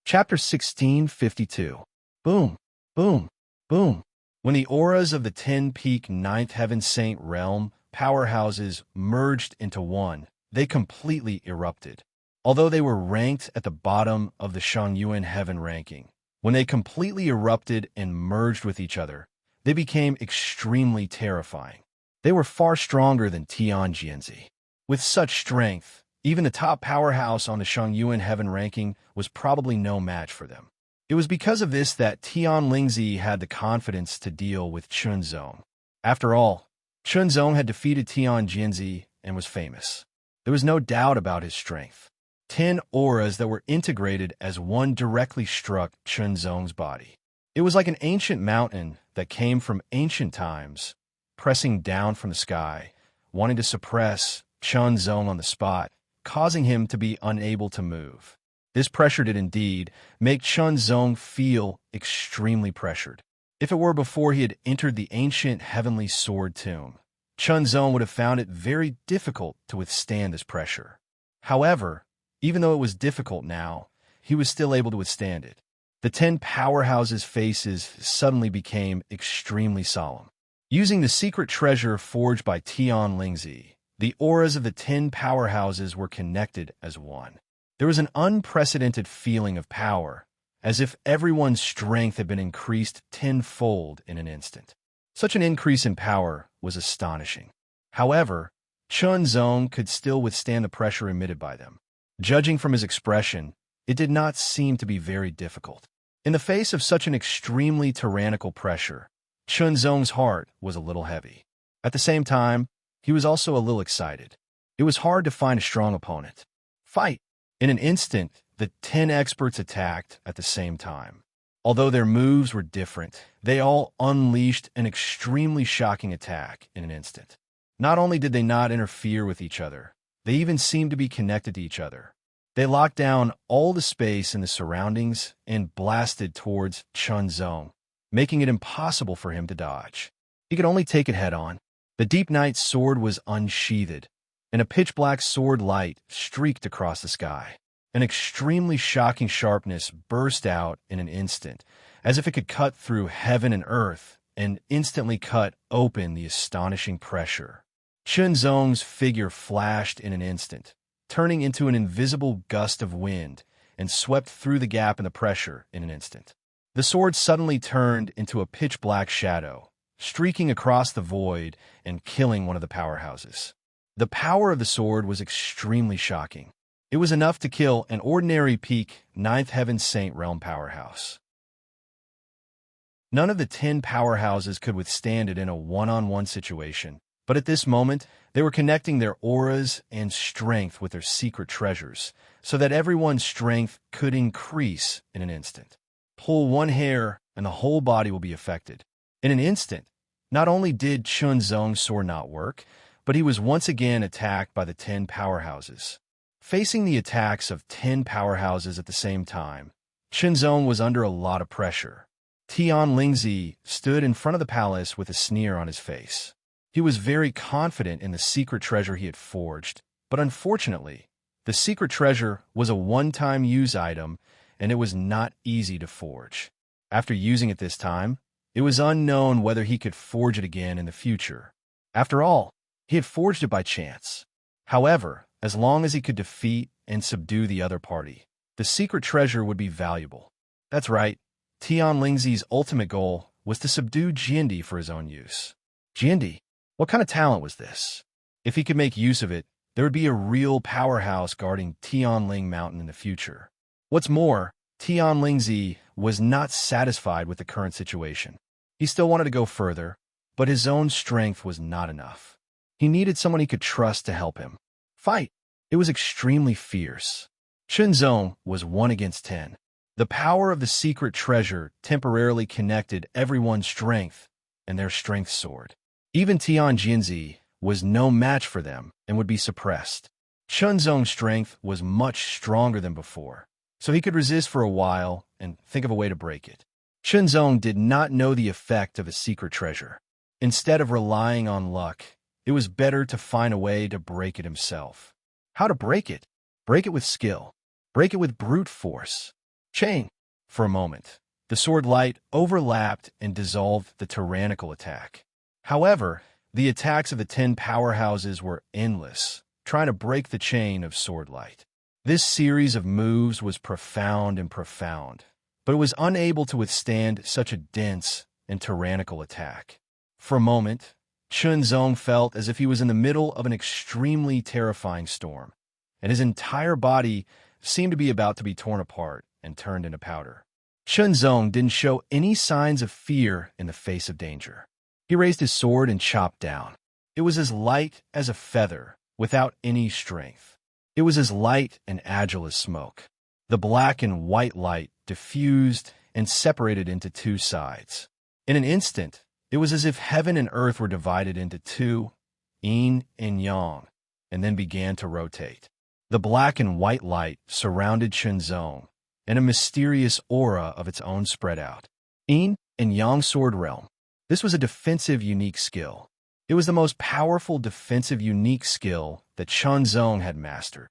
Chapter 1652. Boom, boom, boom. When the auras of the 10-peak 9th Heaven Saint realm powerhouses merged into one, they completely erupted. Although they were ranked at the bottom of the Shangyuan Heaven ranking, when they completely erupted and merged with each other, they became extremely terrifying. They were far stronger than Tian Jianzi. With such strength, even the top powerhouse on the Shangyuan Heaven ranking was probably no match for them. It was because of this that Tian Lingzi had the confidence to deal with Chunzong. After all, Chunzong had defeated Tian Jianzi and was famous. There was no doubt about his strength. 10 auras that were integrated as one directly struck Chunzong's body. It was like an ancient mountain that came from ancient times, pressing down from the sky, wanting to suppress Chunzong on the spot, causing him to be unable to move. This pressure did indeed make Chunzong feel extremely pressured. If it were before he had entered the ancient heavenly sword tomb, Chunzong would have found it very difficult to withstand this pressure. However, even though it was difficult now, he was still able to withstand it. The 10 powerhouses' faces suddenly became extremely solemn. Using the secret treasure forged by Tian Lingzi, the auras of the 10 powerhouses were connected as one. There was an unprecedented feeling of power, as if everyone's strength had been increased tenfold in an instant. Such an increase in power was astonishing. However, Chunzong could still withstand the pressure emitted by them. Judging from his expression, it did not seem to be very difficult. In the face of such an extremely tyrannical pressure, Chunzong's heart was a little heavy. At the same time, he was also a little excited. It was hard to find a strong opponent. "Fight!" In an instant, The 10 experts attacked at the same time. Although their moves were different, they all unleashed an extremely shocking attack in an instant. Not only did they not interfere with each other, they even seemed to be connected to each other. They locked down all the space in the surroundings and blasted towards Chunzong, making it impossible for him to dodge. He could only take it head-on. The Deep Knight's sword was unsheathed, and a pitch-black sword light streaked across the sky. An extremely shocking sharpness burst out in an instant, as if it could cut through heaven and earth and instantly cut open the astonishing pressure. Chunzong's figure flashed in an instant, turning into an invisible gust of wind, and swept through the gap in the pressure in an instant. The sword suddenly turned into a pitch-black shadow, streaking across the void and killing one of the powerhouses. The power of the sword was extremely shocking. It was enough to kill an ordinary peak Ninth Heaven Saint Realm powerhouse. None of the 10 powerhouses could withstand it in a one-on-one situation, but at this moment, they were connecting their auras and strength with their secret treasures, so that everyone's strength could increase in an instant. Pull one hair, and the whole body will be affected. In an instant, not only did Chunzong's sword not work, but he was once again attacked by the 10 powerhouses. Facing the attacks of 10 powerhouses at the same time, Chunzong was under a lot of pressure. Tian Lingzi stood in front of the palace with a sneer on his face. He was very confident in the secret treasure he had forged, but unfortunately, the secret treasure was a one-time use item, and it was not easy to forge. After using it this time, it was unknown whether he could forge it again in the future. After all, he had forged it by chance. However, as long as he could defeat and subdue the other party, the secret treasure would be valuable. That's right, Tian Lingzi's ultimate goal was to subdue Jiandi for his own use. Jiandi? What kind of talent was this? If he could make use of it, there would be a real powerhouse guarding Tianling Mountain in the future. What's more, Tian Lingzi was not satisfied with the current situation. He still wanted to go further, but his own strength was not enough. He needed someone he could trust to help him. Fight! It was extremely fierce. Chunzong was 1 against 10. The power of the secret treasure temporarily connected everyone's strength and their strength soared. Even Tian Jinzi was no match for them and would be suppressed. Chunzong's strength was much stronger than before, so he could resist for a while and think of a way to break it. Chunzong did not know the effect of a secret treasure. Instead of relying on luck, it was better to find a way to break it himself. How to break it? Break it with skill. Break it with brute force. Chain. For a moment, the sword light overlapped and dissolved the tyrannical attack. However, the attacks of the 10 powerhouses were endless, trying to break the chain of sword light. This series of moves was profound, but it was unable to withstand such a dense and tyrannical attack. For a moment, Chunzong felt as if he was in the middle of an extremely terrifying storm, and his entire body seemed to be about to be torn apart and turned into powder. Chunzong didn't show any signs of fear in the face of danger. He raised his sword and chopped down. It was as light as a feather, without any strength. It was as light and agile as smoke. The black and white light diffused and separated into 2 sides. In an instant, it was as if heaven and earth were divided into 2, yin and yang, and then began to rotate. The black and white light surrounded Chunzong, and a mysterious aura of its own spread out. Yin and yang sword realm. This was a defensive unique skill. It was the most powerful defensive unique skill that Chunzong had mastered.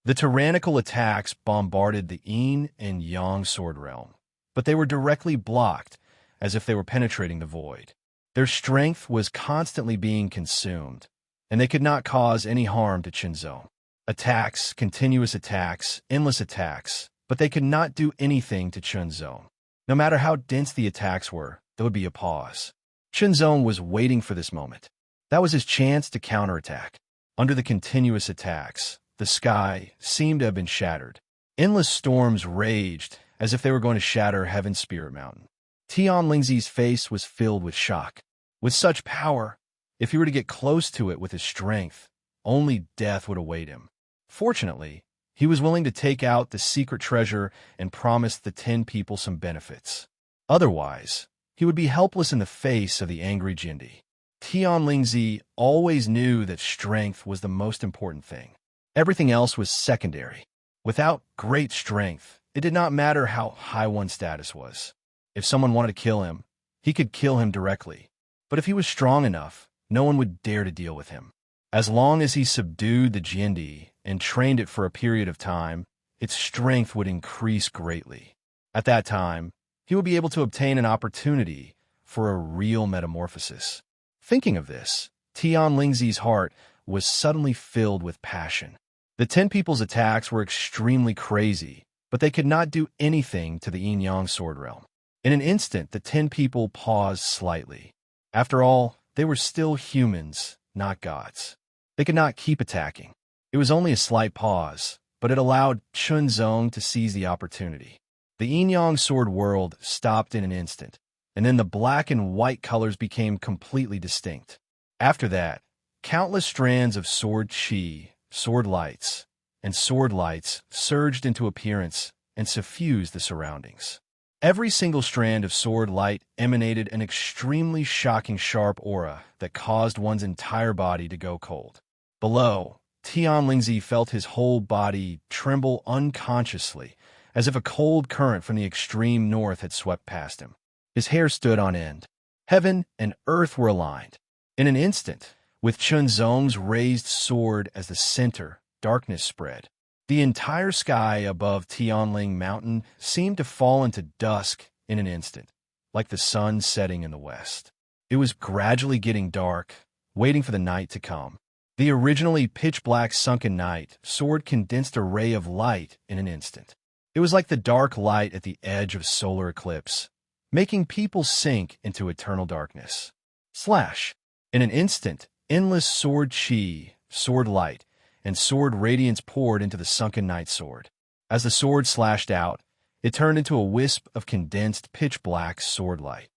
The tyrannical attacks bombarded the yin and yang sword realm, but they were directly blocked, as if they were penetrating the void. Their strength was constantly being consumed, and they could not cause any harm to Chunzong. Attacks, continuous attacks, endless attacks, but they could not do anything to Chunzong. No matter how dense the attacks were, there would be a pause. Chunzong was waiting for this moment. That was his chance to counterattack. Under the continuous attacks, the sky seemed to have been shattered. Endless storms raged as if they were going to shatter Heaven's Spirit Mountain. Tian Lingzi's face was filled with shock. With such power, if he were to get close to it with his strength, only death would await him. Fortunately, He was willing to take out the secret treasure and promised the 10 people some benefits. Otherwise, he would be helpless in the face of the angry Jindy. Tian Lingzi always knew that strength was the most important thing. Everything else was secondary. Without great strength, it did not matter how high one's status was. If someone wanted to kill him, he could kill him directly. But if he was strong enough, no one would dare to deal with him. As long as he subdued the Jindy and trained it for a period of time, its strength would increase greatly. At that time, he would be able to obtain an opportunity for a real metamorphosis. Thinking of this, Tian Lingzi's heart was suddenly filled with passion. The 10 people's attacks were extremely crazy, but they could not do anything to the yin-yang sword realm. In an instant, the 10 people paused slightly. After all, they were still humans, not gods. They could not keep attacking. It was only a slight pause, but it allowed Chunzong to seize the opportunity. The yin-yang sword world stopped in an instant, and then the black and white colors became completely distinct. After that, countless strands of sword chi, sword lights, and sword lights surged into appearance and suffused the surroundings. Every single strand of sword light emanated an extremely shocking sharp aura that caused one's entire body to go cold. Below, Tian Lingzi felt his whole body tremble unconsciously, as if a cold current from the extreme north had swept past him. His hair stood on end. Heaven and earth were aligned. In an instant, with Chunzong's raised sword as the center, darkness spread. The entire sky above Tianling Mountain seemed to fall into dusk in an instant, like the sun setting in the west. It was gradually getting dark, waiting for the night to come. The originally pitch-black sunken night sword condensed a ray of light in an instant. It was like the dark light at the edge of solar eclipse, making people sink into eternal darkness. Slash! In an instant, endless sword chi, sword light, and sword radiance poured into the sunken night sword. As the sword slashed out, it turned into a wisp of condensed pitch-black sword light.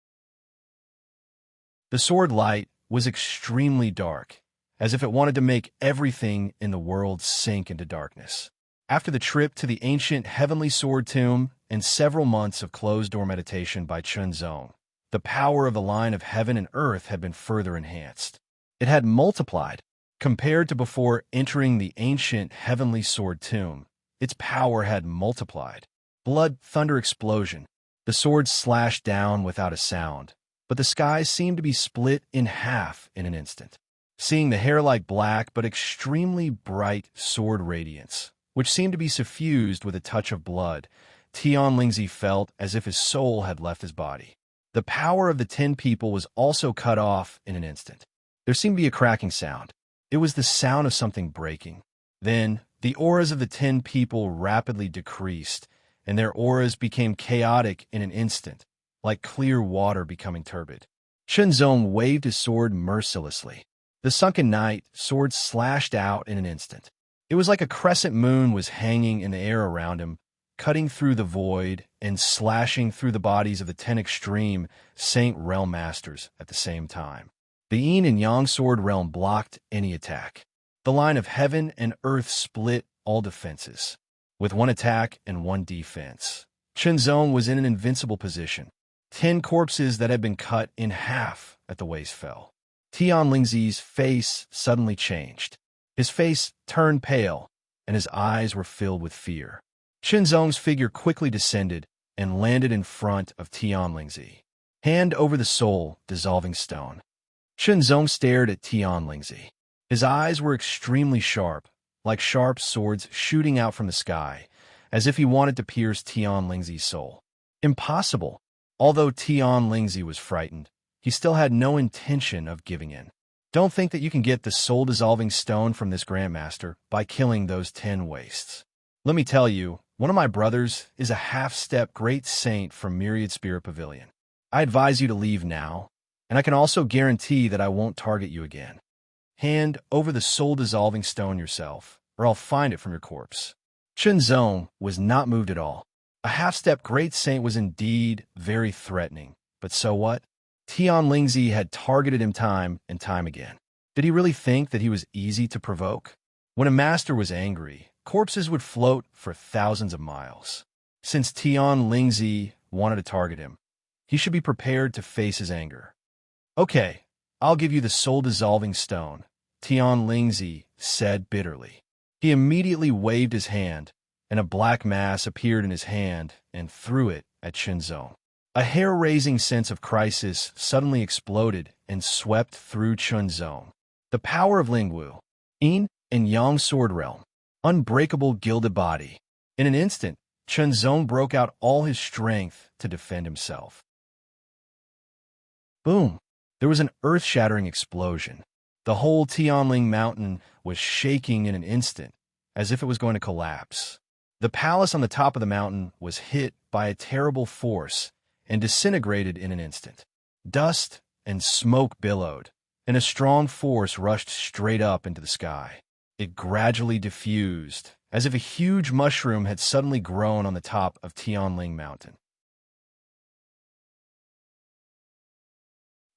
The sword light was extremely dark, as if it wanted to make everything in the world sink into darkness. After the trip to the ancient heavenly sword tomb and several months of closed-door meditation by Chunzong, the power of the line of heaven and earth had been further enhanced. It had multiplied. Compared to before entering the ancient heavenly sword tomb, its power had multiplied. Blood, thunder, explosion. The sword slashed down without a sound, but the sky seemed to be split in half in an instant. Seeing the hair-like black but extremely bright sword radiance, which seemed to be suffused with a touch of blood, Tian Lingzi felt as if his soul had left his body. The power of the 10 people was also cut off in an instant. There seemed to be a cracking sound. It was the sound of something breaking. Then, the auras of the 10 people rapidly decreased, and their auras became chaotic in an instant, like clear water becoming turbid. Chunzong waved his sword mercilessly. The sunken night sword slashed out in an instant. It was like a crescent moon was hanging in the air around him, cutting through the void and slashing through the bodies of the 10 extreme Saint Realm Masters at the same time. The yin and yang sword realm blocked any attack. The line of heaven and earth split all defenses. With one attack and one defense, Chunzong was in an invincible position. 10 corpses that had been cut in half at the waist fell. Tian Lingzi's face suddenly changed. His face turned pale, and his eyes were filled with fear. Chunzong's figure quickly descended and landed in front of Tian Lingzi. Hand over the soul, dissolving stone. Chunzong stared at Tian Lingzi. His eyes were extremely sharp, like sharp swords shooting out from the sky, as if he wanted to pierce Tian Lingzi's soul. Impossible! Although Tian Lingzi was frightened, he still had no intention of giving in. Don't think that you can get the soul-dissolving stone from this Grandmaster by killing those 10 wastes. Let me tell you, one of my brothers is a half-step great saint from Myriad Spirit Pavilion. I advise you to leave now, and I can also guarantee that I won't target you again. Hand over the soul-dissolving stone yourself, or I'll find it from your corpse. Chunzong was not moved at all. A half-step great saint was indeed very threatening, but so what? Tian Lingzi had targeted him time and time again. Did he really think that he was easy to provoke? When a master was angry, corpses would float for thousands of miles. Since Tian Lingzi wanted to target him, he should be prepared to face his anger. "Okay, I'll give you the soul-dissolving stone," Tian Lingzi said bitterly. He immediately waved his hand, and a black mass appeared in his hand and threw it at Chunzong. A hair-raising sense of crisis suddenly exploded and swept through Chunzong. The power of Lingwu, Yin and Yang sword realm, unbreakable gilded body. In an instant, Chunzong broke out all his strength to defend himself. Boom! There was an earth-shattering explosion. The whole Tianling mountain was shaking in an instant, as if it was going to collapse. The palace on the top of the mountain was hit by a terrible force and disintegrated in an instant. Dust and smoke billowed, and a strong force rushed straight up into the sky. It gradually diffused, as if a huge mushroom had suddenly grown on the top of Tianling Mountain.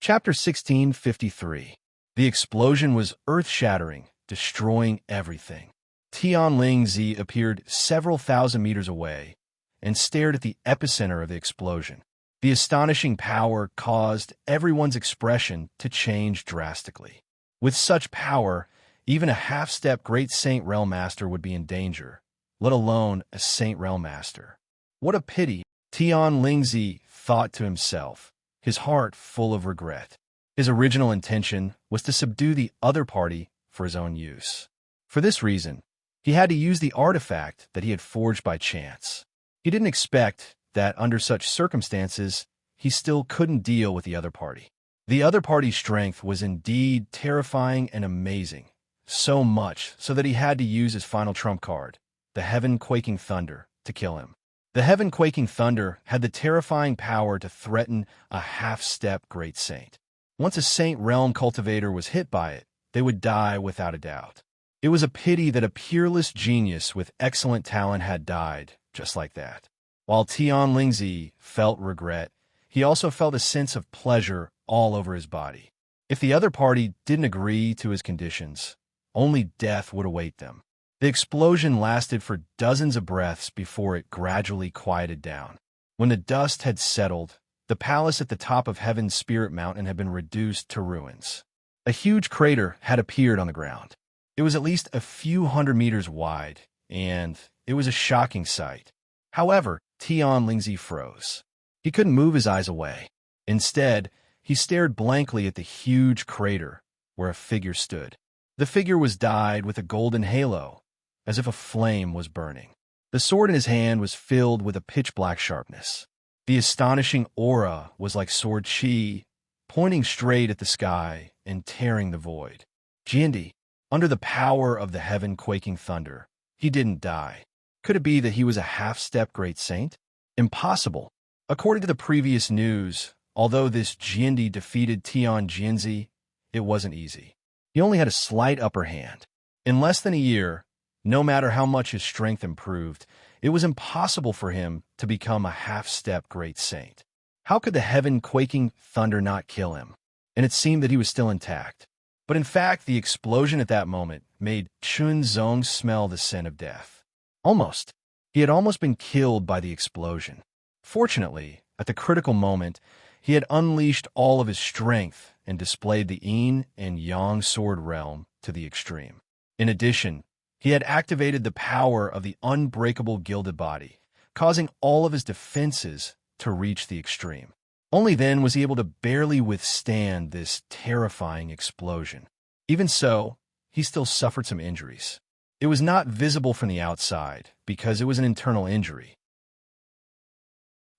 Chapter 1653. The explosion was earth-shattering, destroying everything. Tianling Zi appeared several thousand meters away and stared at the epicenter of the explosion. The astonishing power caused everyone's expression to change drastically. With such power, even a half-step Great Saint Realm Master would be in danger, let alone a Saint Realm Master. What a pity, Tian Lingzi thought to himself, his heart full of regret. His original intention was to subdue the other party for his own use. For this reason, he had to use the artifact that he had forged by chance. He didn't expect that under such circumstances, he still couldn't deal with the other party. The other party's strength was indeed terrifying and amazing, so much so that he had to use his final trump card, the Heaven-Quaking Thunder, to kill him. The Heaven-Quaking Thunder had the terrifying power to threaten a half-step Great Saint. Once a Saint Realm cultivator was hit by it, they would die without a doubt. It was a pity that a peerless genius with excellent talent had died just like that. While Tian Lingzi felt regret, he also felt a sense of pleasure all over his body. If the other party didn't agree to his conditions, only death would await them. The explosion lasted for dozens of breaths before it gradually quieted down. When the dust had settled, the palace at the top of Heaven's Spirit Mountain had been reduced to ruins. A huge crater had appeared on the ground. It was at least a few hundred meters wide, and it was a shocking sight. However, Tian Lingzi froze. He couldn't move his eyes away. Instead, he stared blankly at the huge crater where a figure stood. The figure was dyed with a golden halo, as if a flame was burning. The sword in his hand was filled with a pitch-black sharpness. The astonishing aura was like sword chi, pointing straight at the sky and tearing the void. Jiandi, under the power of the Heaven-Quaking Thunder, he didn't die. Could it be that he was a half-step Great Saint? Impossible. According to the previous news, although this Jiandi defeated Tian Jianzi, it wasn't easy. He only had a slight upper hand. In less than a year, no matter how much his strength improved, it was impossible for him to become a half-step Great Saint. How could the Heaven-Quaking Thunder not kill him? And it seemed that he was still intact. But in fact, the explosion at that moment made Chunzong smell the scent of death. Almost. He had almost been killed by the explosion. Fortunately, at the critical moment, he had unleashed all of his strength and displayed the Yin and Yang sword realm to the extreme. In addition, he had activated the power of the unbreakable gilded body, causing all of his defenses to reach the extreme. Only then was he able to barely withstand this terrifying explosion. Even so, he still suffered some injuries. It was not visible from the outside because it was an internal injury.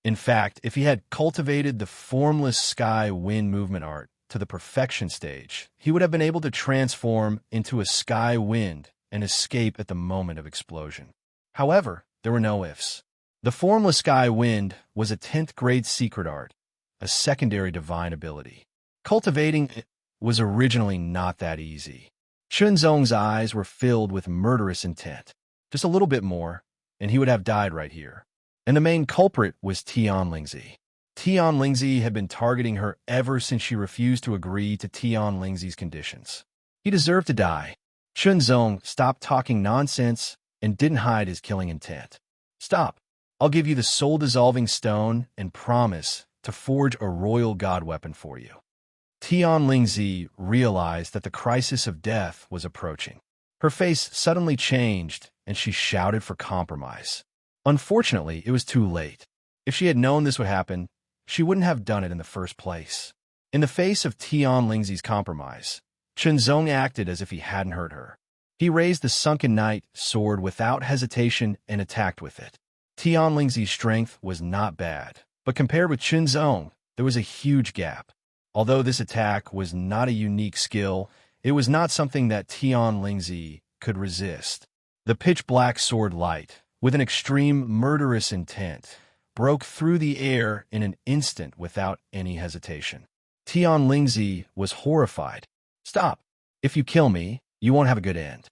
In fact, if he had cultivated the formless sky wind movement art to the perfection stage, he would have been able to transform into a sky wind and escape at the moment of explosion. However, there were no ifs. The formless sky wind was a 10th grade secret art, a secondary divine ability. Cultivating it was originally not that easy. Chunzong's eyes were filled with murderous intent. Just a little bit more, and he would have died right here. And the main culprit was Tian Lingzi. Tian Lingzi had been targeting her ever since she refused to agree to Tian Lingzi's conditions. He deserved to die. Chunzong stopped talking nonsense and didn't hide his killing intent. Stop. I'll give you the soul-dissolving stone and promise to forge a royal god weapon for you. Tian Lingzi realized that the crisis of death was approaching. Her face suddenly changed, and she shouted for compromise. Unfortunately, it was too late. If she had known this would happen, she wouldn't have done it in the first place. In the face of Tian Lingzi's compromise, Chunzong acted as if he hadn't heard her. He raised the sunken knight sword without hesitation and attacked with it. Tian Lingzi's strength was not bad, but compared with Chunzong, there was a huge gap. Although this attack was not a unique skill, it was not something that Tian Lingzi could resist. The pitch-black sword light, with an extreme murderous intent, broke through the air in an instant without any hesitation. Tian Lingzi was horrified. Stop. If you kill me, you won't have a good end.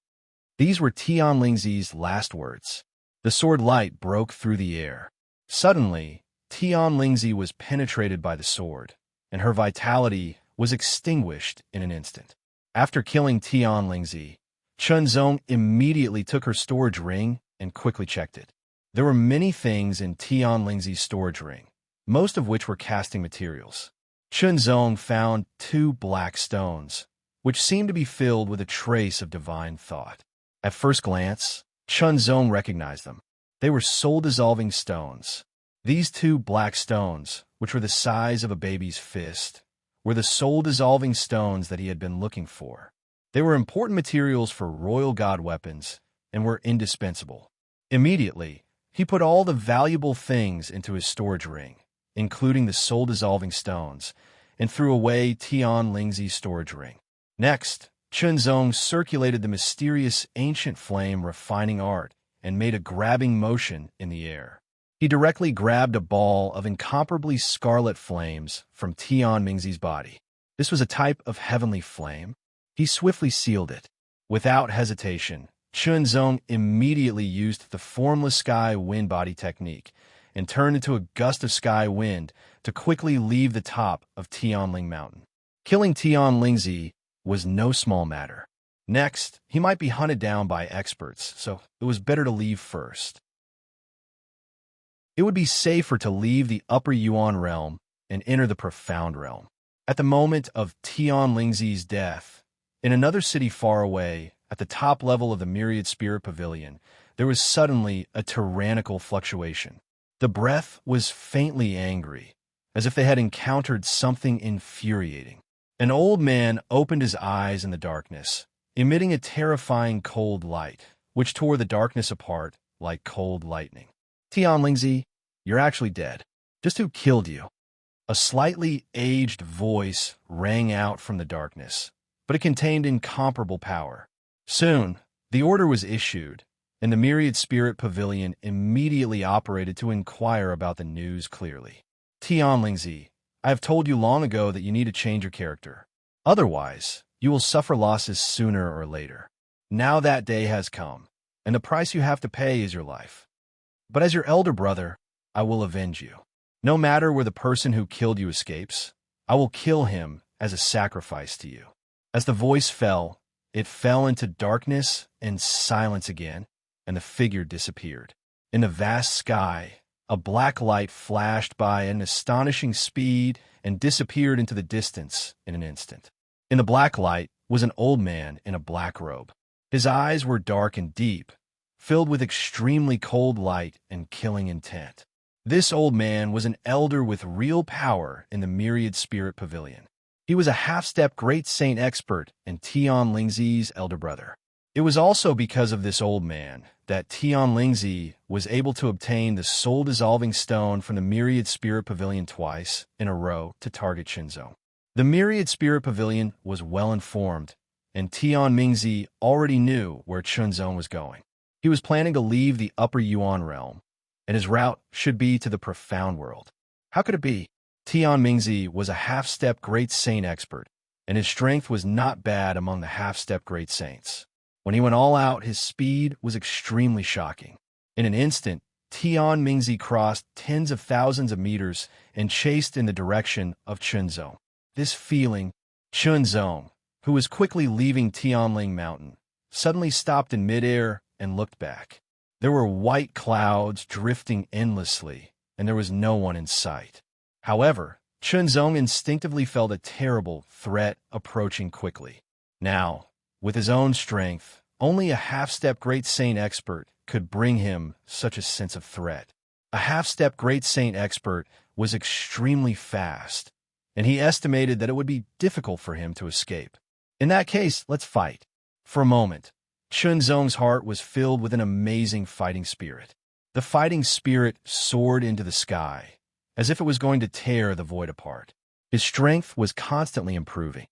These were Tian Lingzi's last words. The sword light broke through the air. Suddenly, Tian Lingzi was penetrated by the sword, and her vitality was extinguished in an instant. After killing Tian Lingzi, Chunzong immediately took her storage ring and quickly checked it. There were many things in Tian Lingzi's storage ring, most of which were casting materials. Chunzong found 2 black stones, which seemed to be filled with a trace of divine thought. At first glance, Chunzong recognized them. They were soul-dissolving stones. These 2 black stones, which were the size of a baby's fist, were the soul-dissolving stones that he had been looking for. They were important materials for royal god weapons and were indispensable. Immediately, he put all the valuable things into his storage ring, including the soul-dissolving stones, and threw away Tian Lingzi's storage ring. Next, Chunzong circulated the mysterious ancient flame refining art and made a grabbing motion in the air. He directly grabbed a ball of incomparably scarlet flames from Tian Lingzi's body. This was a type of heavenly flame. He swiftly sealed it. Without hesitation, Chunzong immediately used the formless sky wind body technique and turned into a gust of sky wind to quickly leave the top of Tianling Mountain. Killing Tian Lingzi was no small matter. Next, he might be hunted down by experts, so it was better to leave first. It would be safer to leave the Upper Yuan realm and enter the Profound realm. At the moment of Tian Lingzi's death, in another city far away, at the top level of the Myriad Spirit Pavilion, there was suddenly a tyrannical fluctuation. The breath was faintly angry, as if they had encountered something infuriating. An old man opened his eyes in the darkness, emitting a terrifying cold light, which tore the darkness apart like cold lightning. Tian Lingzi, you're actually dead. Just who killed you? A slightly aged voice rang out from the darkness, but it contained incomparable power. Soon, the order was issued, and the Myriad Spirit Pavilion immediately operated to inquire about the news clearly. Tian Lingzi, I have told you long ago that you need to change your character. Otherwise, you will suffer losses sooner or later. Now that day has come, and the price you have to pay is your life. But as your elder brother, I will avenge you. No matter where the person who killed you escapes, I will kill him as a sacrifice to you. As the voice fell, it fell into darkness and silence again, and the figure disappeared. In the vast sky, a black light flashed by at an astonishing speed and disappeared into the distance in an instant. In the black light was an old man in a black robe. His eyes were dark and deep, filled with extremely cold light and killing intent. This old man was an elder with real power in the Myriad Spirit Pavilion. He was a half-step great saint expert and Tian Lingzi's elder brother. It was also because of this old man that Tian Lingzi was able to obtain the soul-dissolving stone from the Myriad Spirit Pavilion twice in a row to target Chunzong. The Myriad Spirit Pavilion was well informed, and Tian Lingzi already knew where Chunzong was going. He was planning to leave the Upper Yuan realm, and his route should be to the Profound world. How could it be? Tian Lingzi was a half-step great saint expert, and his strength was not bad among the half-step great saints. When he went all out, his speed was extremely shocking. In an instant, Tian Lingzi crossed tens of thousands of meters and chased in the direction of Chunzong. This feeling, Chunzong, who was quickly leaving Tianling Mountain, suddenly stopped in midair and looked back. There were white clouds drifting endlessly, and there was no one in sight. However, Chunzong instinctively felt a terrible threat approaching quickly. Now, with his own strength, only a half-step Great Saint expert could bring him such a sense of threat. A half-step Great Saint expert was extremely fast, and he estimated that it would be difficult for him to escape. In that case, let's fight. For a moment, Chunzong's heart was filled with an amazing fighting spirit. The fighting spirit soared into the sky, as if it was going to tear the void apart. His strength was constantly improving.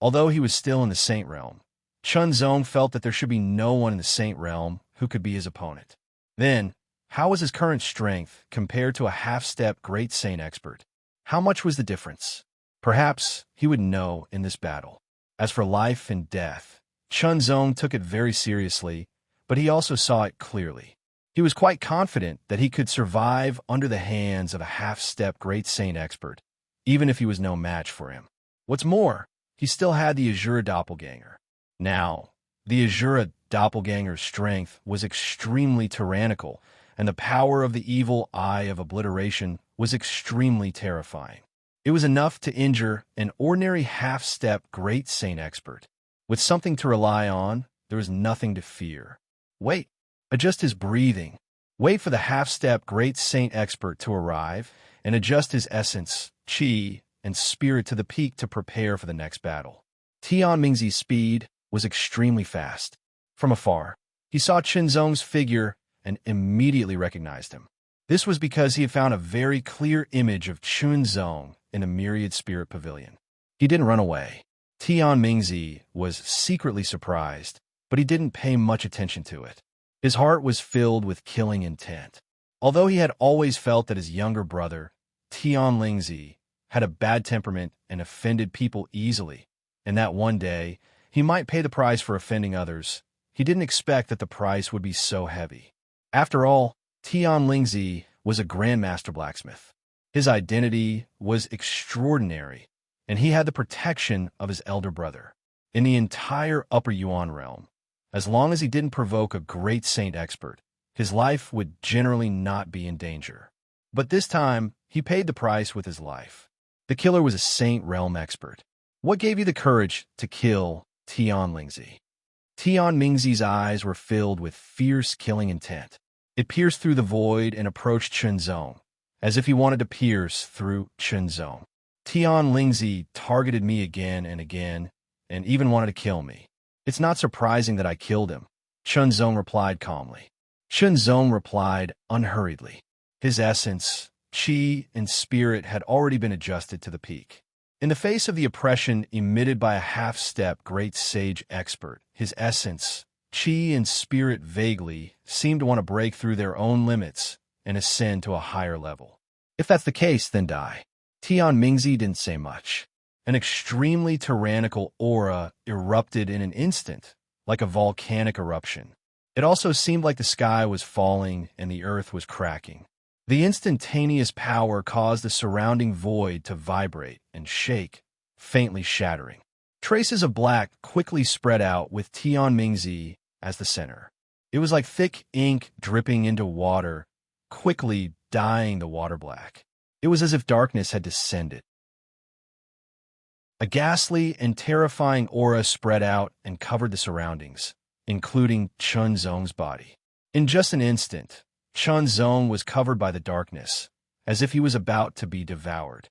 Although he was still in the Saint Realm, Chunzong felt that there should be no one in the Saint Realm who could be his opponent. Then, how was his current strength compared to a half-step Great Saint expert? How much was the difference? Perhaps he would know in this battle. As for life and death, Chunzong took it very seriously, but he also saw it clearly. He was quite confident that he could survive under the hands of a half-step Great Saint expert, even if he was no match for him. What's more, he still had the Azura doppelganger. Now, the Azura doppelganger's strength was extremely tyrannical, and the power of the evil eye of obliteration was extremely terrifying. It was enough to injure an ordinary half-step Great Saint expert. With something to rely on, there was nothing to fear. Wait, adjust his breathing. Wait for the half-step Great Saint expert to arrive, and adjust his essence, chi, and spirit to the peak to prepare for the next battle. Tian Mingzi's speed was extremely fast. From afar, he saw Chunzong's figure and immediately recognized him. This was because he had found a very clear image of Chunzong in a myriad spirit pavilion. He didn't run away. Tian Mingzi was secretly surprised, but he didn't pay much attention to it. His heart was filled with killing intent. Although he had always felt that his younger brother, Tian Lingzi, had a bad temperament and offended people easily, and that one day he might pay the price for offending others, he didn't expect that the price would be so heavy. After all, Tian Lingzi was a grandmaster blacksmith. His identity was extraordinary, and he had the protection of his elder brother. In the entire Upper Yuan realm, as long as he didn't provoke a Great Saint expert, his life would generally not be in danger. But this time, he paid the price with his life. The killer was a Saint Realm expert. What gave you the courage to kill Tian Lingzi? Tian Mingzi's eyes were filled with fierce killing intent. It pierced through the void and approached Chunzong, as if he wanted to pierce through Chunzong. Tian Lingzi targeted me again and again, and even wanted to kill me. It's not surprising that I killed him, Chunzong replied calmly. Chunzong replied unhurriedly. His essence, chi, and spirit had already been adjusted to the peak. In the face of the oppression emitted by a half-step Great Sage expert, his essence, chi, and spirit vaguely seemed to want to break through their own limits and ascend to a higher level. If that's the case, then die. Tian Mingzi didn't say much. An extremely tyrannical aura erupted in an instant, like a volcanic eruption. It also seemed like the sky was falling and the earth was cracking. The instantaneous power caused the surrounding void to vibrate and shake, faintly shattering. Traces of black quickly spread out with Tian Mingzi as the center. It was like thick ink dripping into water, quickly dyeing the water black. It was as if darkness had descended. A ghastly and terrifying aura spread out and covered the surroundings, including Chunzong's body. In just an instant, Chunzong was covered by the darkness, as if he was about to be devoured.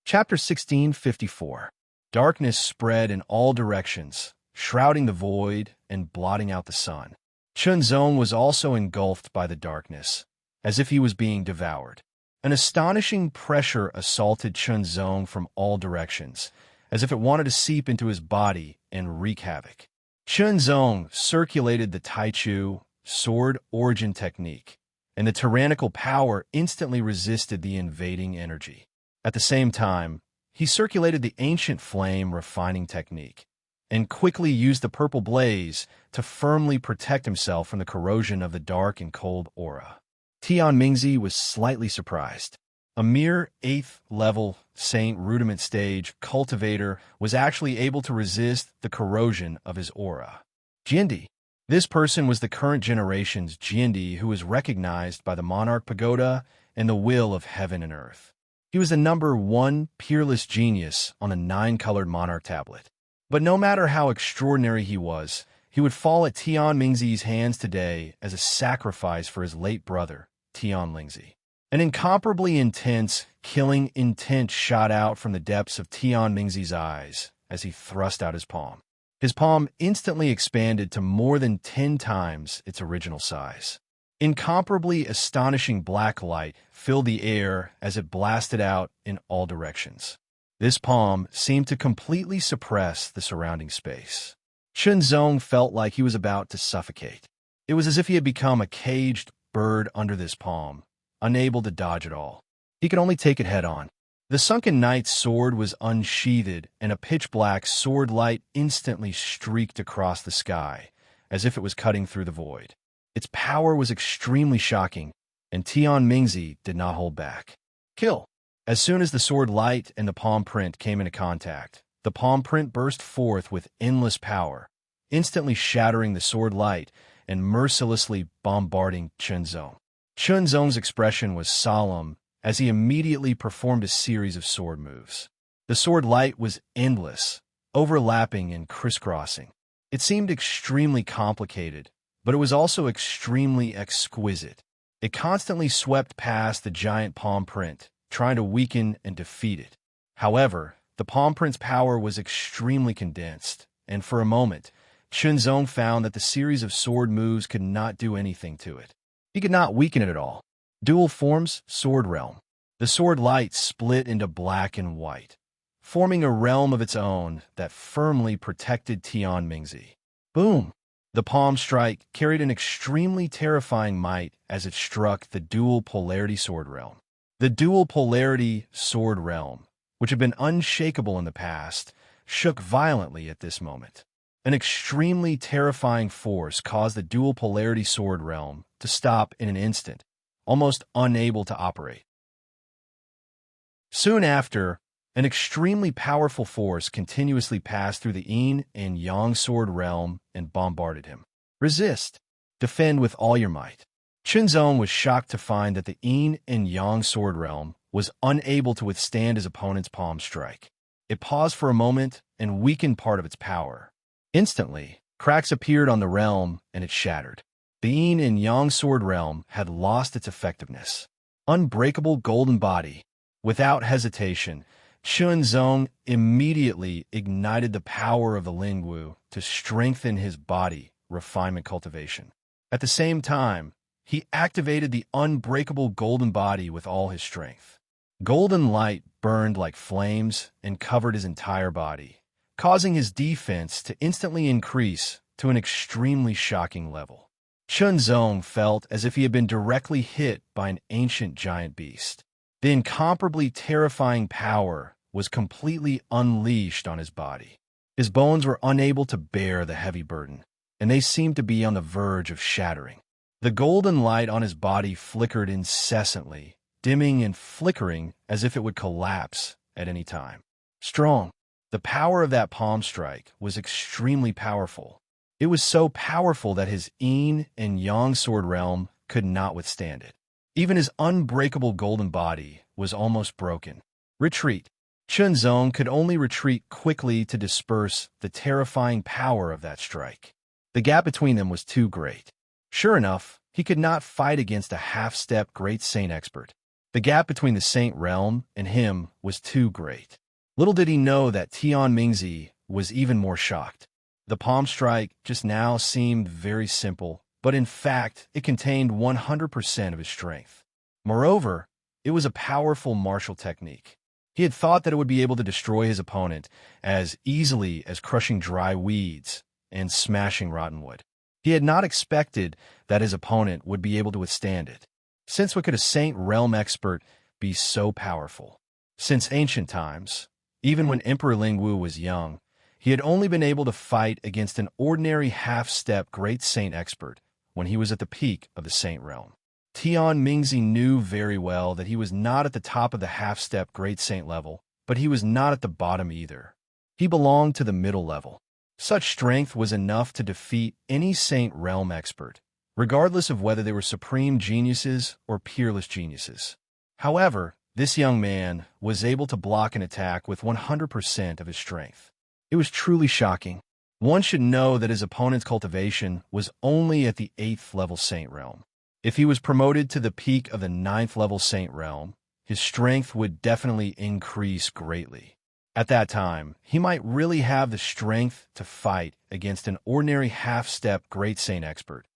Chapter 1654. Darkness spread in all directions, shrouding the void and blotting out the sun. Chunzong was also engulfed by the darkness, as if he was being devoured. An astonishing pressure assaulted Chunzong from all directions, as if it wanted to seep into his body and wreak havoc. Chunzong circulated the Taichu sword origin technique, and the tyrannical power instantly resisted the invading energy. At the same time, he circulated the ancient flame refining technique, and quickly used the purple blaze to firmly protect himself from the corrosion of the dark and cold aura. Tian Mingzi was slightly surprised. A mere 8th level Saint Rudiment stage cultivator was actually able to resist the corrosion of his aura. Jindy. This person was the current generation's Jindy who was recognized by the Monarch Pagoda and the will of heaven and earth. He was the number 1 peerless genius on a 9-colored Monarch tablet. But no matter how extraordinary he would fall at Tian Mingzi's hands today as a sacrifice for his late brother, Tian Lingzi. An incomparably intense, killing intent shot out from the depths of Tian Mingzi's eyes as he thrust out his palm. His palm instantly expanded to more than 10 times its original size. Incomparably astonishing black light filled the air as it blasted out in all directions. This palm seemed to completely suppress the surrounding space. Shenzong felt like he was about to suffocate. It was as if he had become a caged bird under this palm, unable to dodge at all. He could only take it head-on. The sunken knight's sword was unsheathed, and a pitch-black sword light instantly streaked across the sky, as if it was cutting through the void. Its power was extremely shocking, and Tian Mingzi did not hold back. Kill! As soon as the sword light and the palm print came into contact, the palm print burst forth with endless power, instantly shattering the sword light and mercilessly bombarding Shenzong. Shenzong's expression was solemn as he immediately performed a series of sword moves. The sword light was endless, overlapping and crisscrossing. It seemed extremely complicated, but it was also extremely exquisite. It constantly swept past the giant palm print, trying to weaken and defeat it. However, the palm print's power was extremely condensed, and for a moment, Shenzong found that the series of sword moves could not do anything to it. He could not weaken it at all. Dual forms, sword realm. The sword light split into black and white, forming a realm of its own that firmly protected Tian Mingzi. Boom! The palm strike carried an extremely terrifying might as it struck the dual polarity sword realm. The dual polarity sword realm, which had been unshakable in the past, shook violently at this moment. An extremely terrifying force caused the dual polarity sword realm to stop in an instant, almost unable to operate. Soon after, an extremely powerful force continuously passed through the yin and yang sword realm and bombarded him. Resist. Defend with all your might. Shenzong was shocked to find that the yin and yang sword realm was unable to withstand his opponent's palm strike. It paused for a moment and weakened part of its power. Instantly, cracks appeared on the realm and it shattered. The yin and yang sword realm had lost its effectiveness. Unbreakable golden body. Without hesitation, Shenzong immediately ignited the power of the Lingwu to strengthen his body refinement cultivation. At the same time, he activated the unbreakable golden body with all his strength. Golden light burned like flames and covered his entire body, causing his defense to instantly increase to an extremely shocking level. Shenzong felt as if he had been directly hit by an ancient giant beast. The incomparably terrifying power was completely unleashed on his body. His bones were unable to bear the heavy burden, and they seemed to be on the verge of shattering. The golden light on his body flickered incessantly, dimming and flickering as if it would collapse at any time. Strong. The power of that palm strike was extremely powerful. It was so powerful that his yin and yang sword realm could not withstand it. Even his unbreakable golden body was almost broken. Retreat. Shenzong could only retreat quickly to disperse the terrifying power of that strike. The gap between them was too great. Sure enough, he could not fight against a half-step great saint expert. The gap between the saint realm and him was too great. Little did he know that Tian Mingzi was even more shocked. The palm strike just now seemed very simple, but in fact, it contained 100% of his strength. Moreover, it was a powerful martial technique. He had thought that it would be able to destroy his opponent as easily as crushing dry weeds and smashing rotten wood. He had not expected that his opponent would be able to withstand it. Since what could a Saint Realm expert be so powerful? Since ancient times, even when Emperor Lingwu was young, he had only been able to fight against an ordinary half-step great saint expert when he was at the peak of the Saint Realm. Tian Mingzi knew very well that he was not at the top of the half-step great saint level, but he was not at the bottom either. He belonged to the middle level. Such strength was enough to defeat any saint realm expert, regardless of whether they were supreme geniuses or peerless geniuses. However, this young man was able to block an attack with 100% of his strength. It was truly shocking. One should know that his opponent's cultivation was only at the 8th level saint realm. If he was promoted to the peak of the 9th level saint realm, his strength would definitely increase greatly. At that time, he might really have the strength to fight against an ordinary half-step great saint expert.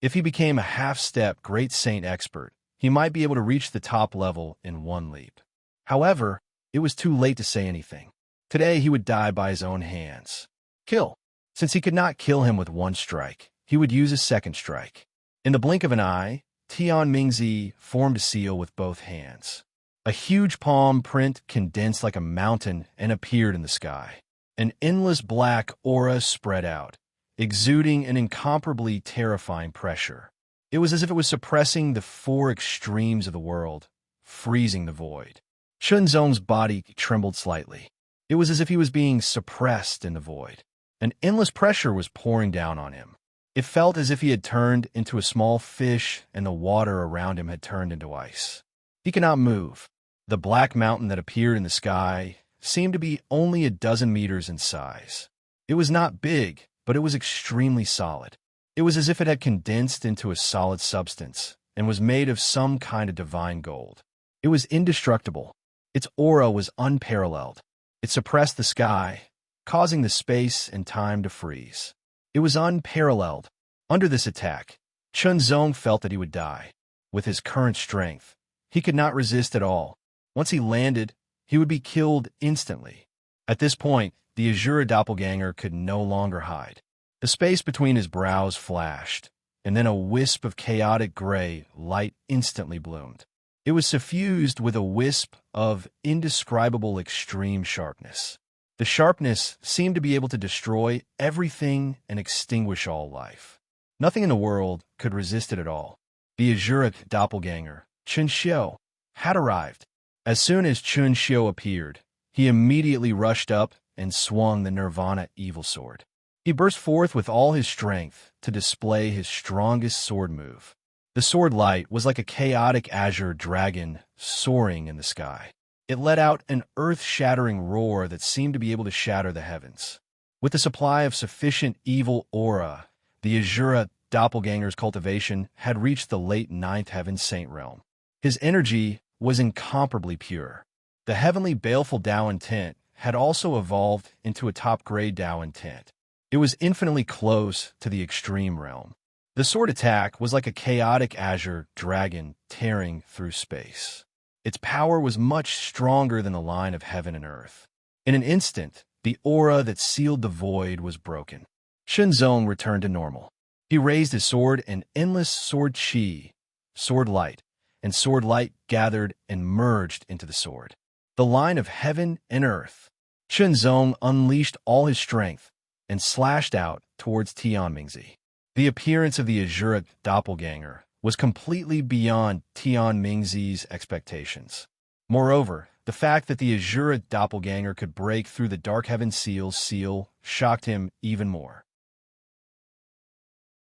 If he became a half-step great saint expert, he might be able to reach the top level in one leap. However, it was too late to say anything. Today he would die by his own hands. Kill. Since he could not kill him with one strike, he would use a second strike. In the blink of an eye, Tian Mingzi formed a seal with both hands. A huge palm print condensed like a mountain and appeared in the sky. An endless black aura spread out, exuding an incomparably terrifying pressure. It was as if it was suppressing the 4 extremes of the world, freezing the void. Chunzong's body trembled slightly. It was as if he was being suppressed in the void. An endless pressure was pouring down on him. It felt as if he had turned into a small fish and the water around him had turned into ice. He could not move. The black mountain that appeared in the sky seemed to be only a dozen meters in size. It was not big, but it was extremely solid. It was as if it had condensed into a solid substance and was made of some kind of divine gold. It was indestructible. Its aura was unparalleled. It suppressed the sky, causing the space and time to freeze. It was unparalleled. Under this attack, Chunzong felt that he would die. With his current strength, he could not resist at all. Once he landed, he would be killed instantly. At this point, the Azura doppelganger could no longer hide. The space between his brows flashed, and then a wisp of chaotic gray light instantly bloomed. It was suffused with a wisp of indescribable extreme sharpness. The sharpness seemed to be able to destroy everything and extinguish all life. Nothing in the world could resist it at all. The Azura doppelganger, Chun Xiu, had arrived. As soon as Chun Xiu appeared, he immediately rushed up and swung the Nirvana evil sword. He burst forth with all his strength to display his strongest sword move. The sword light was like a chaotic azure dragon soaring in the sky. It let out an earth-shattering roar that seemed to be able to shatter the heavens. With a supply of sufficient evil aura, the Azura doppelganger's cultivation had reached the late 9th heaven saint realm. His energy was incomparably pure. The heavenly baleful Tao intent had also evolved into a top-grade Tao intent. It was infinitely close to the extreme realm. The sword attack was like a chaotic azure dragon tearing through space. Its power was much stronger than the line of heaven and earth. In an instant, the aura that sealed the void was broken. Shenzong returned to normal. He raised his sword and endless sword chi, sword light, and sword light gathered and merged into the sword. The line of heaven and earth. Shenzong unleashed all his strength and slashed out towards Tian Mingzi. The appearance of the Azura doppelganger was completely beyond Tian Mingzi's expectations. Moreover, the fact that the Azura doppelganger could break through the Dark Heaven Seal's seal shocked him even more.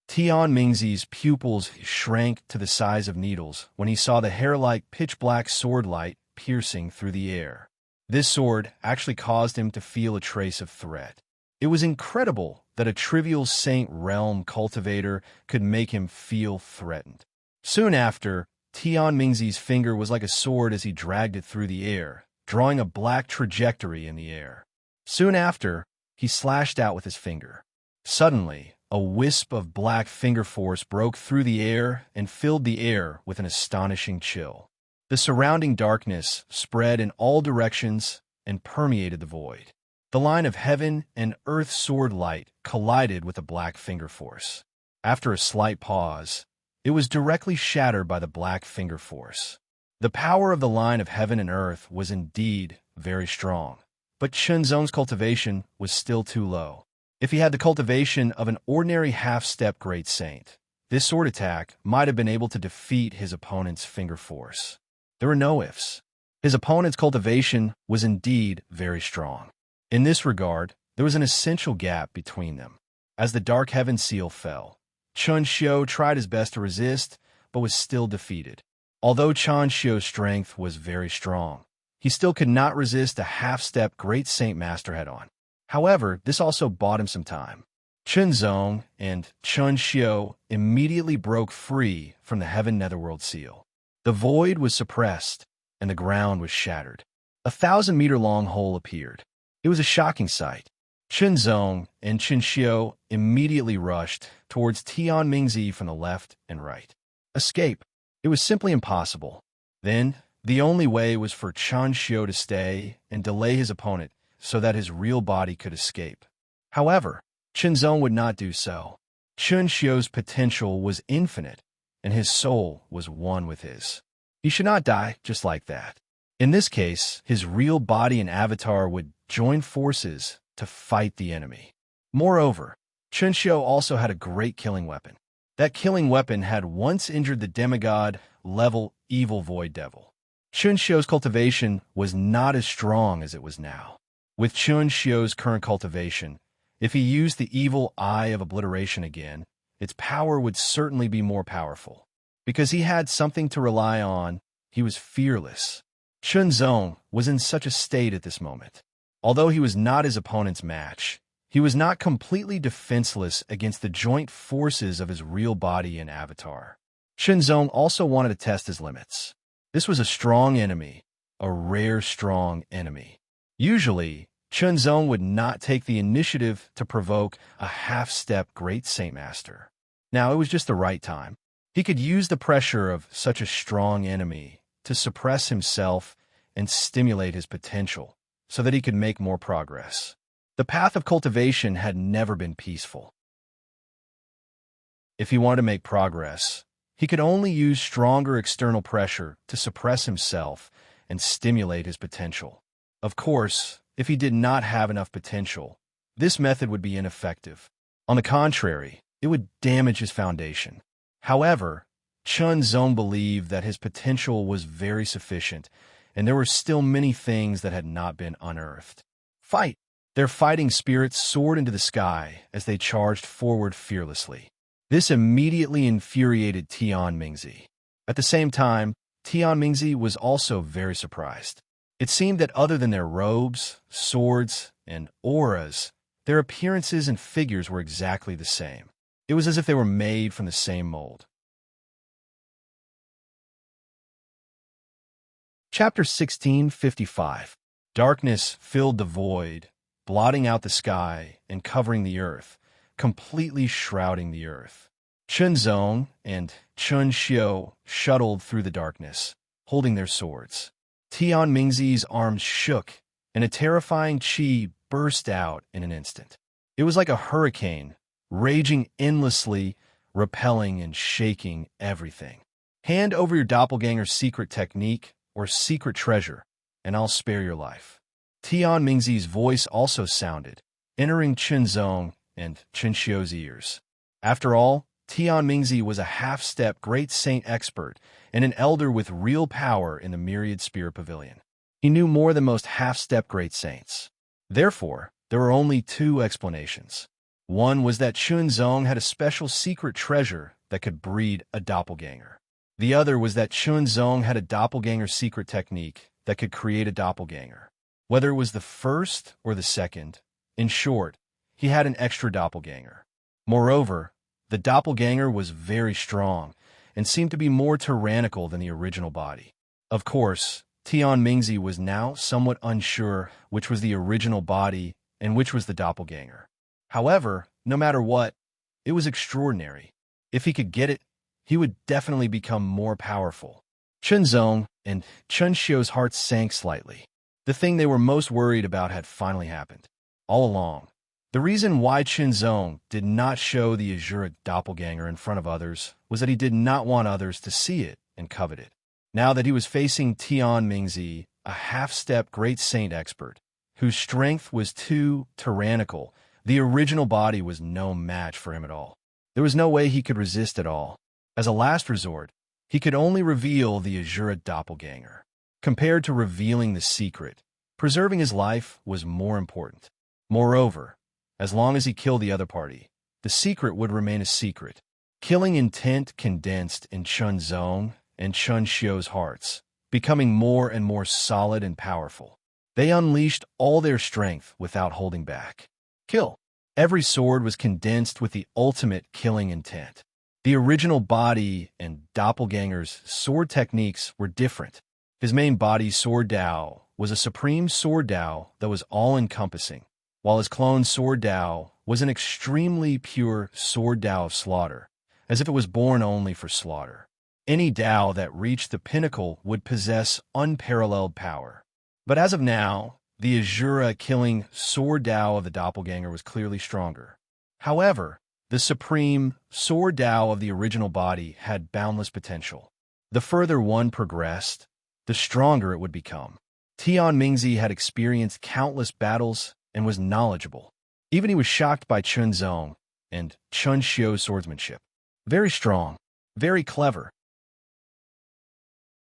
Tian Mingzi's pupils shrank to the size of needles when he saw the hair-like pitch-black sword light piercing through the air. This sword actually caused him to feel a trace of threat. It was incredible that a trivial Saint Realm cultivator could make him feel threatened. Soon after, Tian Mingzi's finger was like a sword as he dragged it through the air, drawing a black trajectory in the air. Soon after, he slashed out with his finger. Suddenly, a wisp of black finger force broke through the air and filled the air with an astonishing chill. The surrounding darkness spread in all directions and permeated the void. The line of heaven and earth sword light collided with the black finger force. After a slight pause, it was directly shattered by the black finger force. The power of the line of heaven and earth was indeed very strong, but Shenzong's cultivation was still too low. If he had the cultivation of an ordinary half-step great saint, This sword attack might have been able to defeat his opponent's finger force. There were no ifs. His opponent's cultivation was indeed very strong. In this regard, there was an essential gap between them. As the Dark Heaven seal fell, Chun Xiu tried his best to resist, but was still defeated. Although Chun Xiu's strength was very strong, he still could not resist a half-step Great Saint Master head-on. However, this also bought him some time. Chun Zong and Chun Xiu immediately broke free from the Heaven Netherworld seal. The void was suppressed, and the ground was shattered. A 1,000-meter-long hole appeared. It was a shocking sight. Chun Zong and Chun Xiu immediately rushed towards Tian Mingzi from the left and right. Escape. It was simply impossible. Then, the only way was for Chun Xiu to stay and delay his opponent so that his real body could escape. However, Chun Zong would not do so. Chun Xiu's potential was infinite, and his soul was one with his. He should not die just like that. In this case, his real body and avatar would join forces to fight the enemy. Moreover, Chun Xiu also had a great killing weapon. That killing weapon had once injured the demigod-level evil void devil. Chun Xiu's cultivation was not as strong as it was now. With Chun Xiu's current cultivation, if he used the evil eye of obliteration again, its power would certainly be more powerful. Because he had something to rely on, he was fearless. Chun Zong was in such a state at this moment. Although he was not his opponent's match, he was not completely defenseless against the joint forces of his real body and avatar. Chun Zong also wanted to test his limits. This was a strong enemy, a rare strong enemy. Usually, Chun Zong would not take the initiative to provoke a half-step Great Saint Master. Now, it was just the right time. He could use the pressure of such a strong enemy to suppress himself and stimulate his potential so that he could make more progress. The path of cultivation had never been peaceful. If he wanted to make progress, he could only use stronger external pressure to suppress himself and stimulate his potential. Of course, if he did not have enough potential, this method would be ineffective. On the contrary, it would damage his foundation. However, Chun Zong believed that his potential was very sufficient, and there were still many things that had not been unearthed. Fight! Their fighting spirits soared into the sky as they charged forward fearlessly. This immediately infuriated Tian Mingzi. At the same time, Tian Mingzi was also very surprised. It seemed that other than their robes, swords, and auras, their appearances and figures were exactly the same. It was as if they were made from the same mold. Chapter 1655. Darkness filled the void, blotting out the sky and covering the earth, completely shrouding the earth. Chun Zong and Chun Xiu shuttled through the darkness, holding their swords. Tian Mingzi's arms shook, and a terrifying qi burst out in an instant. It was like a hurricane, raging endlessly, repelling and shaking everything. Hand over your doppelganger's secret technique or secret treasure, and I'll spare your life. Tian Mingzi's voice also sounded, entering Chun Zong and Chun Xiu's ears. After all, Tian Mingzi was a half-step great saint expert and an elder with real power in the Myriad Spirit Pavilion. He knew more than most half-step great saints. Therefore, there were only two explanations. One was that Chun Zong had a special secret treasure that could breed a doppelganger. The other was that Chun Zong had a doppelganger secret technique that could create a doppelganger. Whether it was the first or the second, in short, he had an extra doppelganger. Moreover, the doppelganger was very strong and seemed to be more tyrannical than the original body. Of course, Tian Mingzi was now somewhat unsure which was the original body and which was the doppelganger. However, no matter what, it was extraordinary. If he could get it, he would definitely become more powerful. Chun Zong and Chun Xiu's hearts sank slightly. The thing they were most worried about had finally happened. All along, the reason why Chun Zong did not show the Azuric doppelganger in front of others was that he did not want others to see it and covet it. Now that he was facing Tian Mingzi, a half-step great saint expert, whose strength was too tyrannical, the original body was no match for him at all. There was no way he could resist at all. As a last resort, he could only reveal the Azura doppelganger. Compared to revealing the secret, preserving his life was more important. Moreover, as long as he killed the other party, the secret would remain a secret. Killing intent condensed in Chunzong and Chunxio's hearts, becoming more and more solid and powerful. They unleashed all their strength without holding back. Kill. Every sword was condensed with the ultimate killing intent. The original body and doppelganger's sword techniques were different. His main body sword Dao was a supreme sword Dao that was all-encompassing, while his clone sword Dao was an extremely pure sword Dao of slaughter, as if it was born only for slaughter. Any Dao that reached the pinnacle would possess unparalleled power. But as of now, the Azura killing sword Dao of the doppelganger was clearly stronger. However, the supreme sword Dao of the original body had boundless potential. The further one progressed, the stronger it would become. Tian Mingzi had experienced countless battles and was knowledgeable. Even he was shocked by Chunzong and Chunxio's swordsmanship. Very strong, very clever.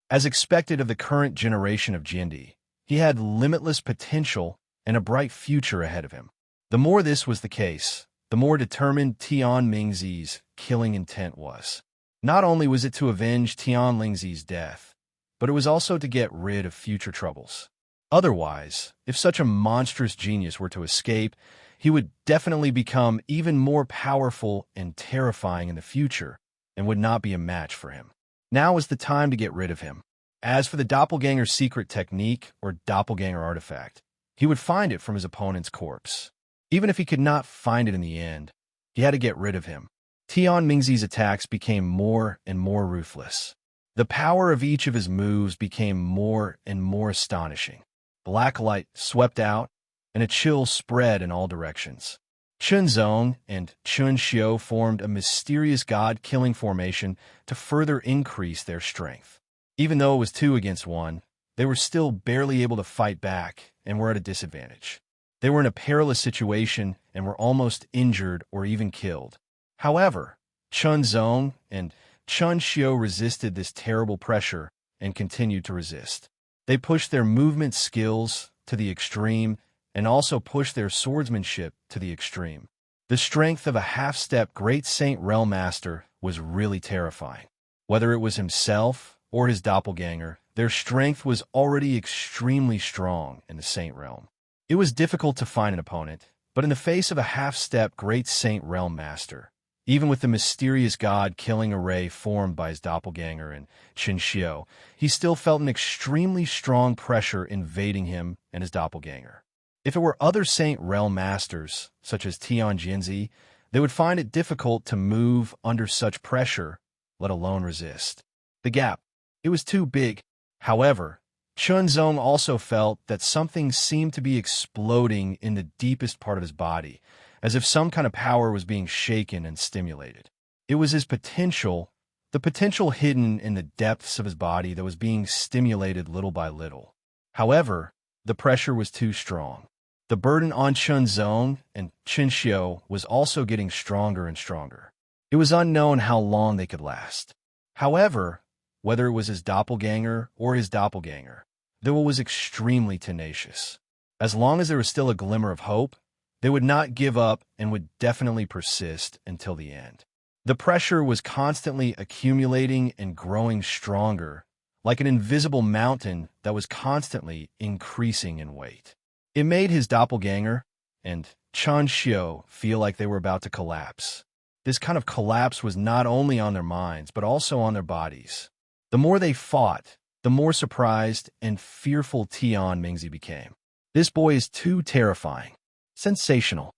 As expected of the current generation of Jindi, he had limitless potential and a bright future ahead of him. The more this was the case, the more determined Tian Mingzi's killing intent was. Not only was it to avenge Tian Lingzi's death, but it was also to get rid of future troubles. Otherwise, if such a monstrous genius were to escape, he would definitely become even more powerful and terrifying in the future and would not be a match for him. Now was the time to get rid of him. As for the doppelganger's secret technique or doppelganger artifact, he would find it from his opponent's corpse. Even if he could not find it in the end, he had to get rid of him. Tian Mingzi's attacks became more and more ruthless. The power of each of his moves became more and more astonishing. Black light swept out, and a chill spread in all directions. Chunzong and Chunxio formed a mysterious god-killing formation to further increase their strength. Even though it was 2 against 1, they were still barely able to fight back and were at a disadvantage. They were in a perilous situation and were almost injured or even killed. However, Chunzong and Chunxio resisted this terrible pressure and continued to resist. They pushed their movement skills to the extreme and also pushed their swordsmanship to the extreme. The strength of a half-step Great Saint Realm Master was really terrifying. Whether it was himself or his doppelganger, their strength was already extremely strong in the Saint Realm. It was difficult to find an opponent, but in the face of a half-step Great Saint Realm Master, even with the mysterious god-killing array formed by his doppelganger and Chunxio, he still felt an extremely strong pressure invading him and his doppelganger. If it were other Saint Realm Masters, such as Tian Jinzi, they would find it difficult to move under such pressure, let alone resist. The gap, it was too big. However, Chunzong also felt that something seemed to be exploding in the deepest part of his body, as if some kind of power was being shaken and stimulated. It was his potential, the potential hidden in the depths of his body that was being stimulated little by little. However, the pressure was too strong. The burden on Chunzong and Chunxio was also getting stronger and stronger. It was unknown how long they could last. However, whether it was his doppelganger or his doppelganger, the will was extremely tenacious. As long as there was still a glimmer of hope, they would not give up and would definitely persist until the end. The pressure was constantly accumulating and growing stronger, like an invisible mountain that was constantly increasing in weight. It made his doppelganger and Chunxio feel like they were about to collapse. This kind of collapse was not only on their minds, but also on their bodies. The more they fought, the more surprised and fearful Tian Mingzi became. This boy is too terrifying. Sensational.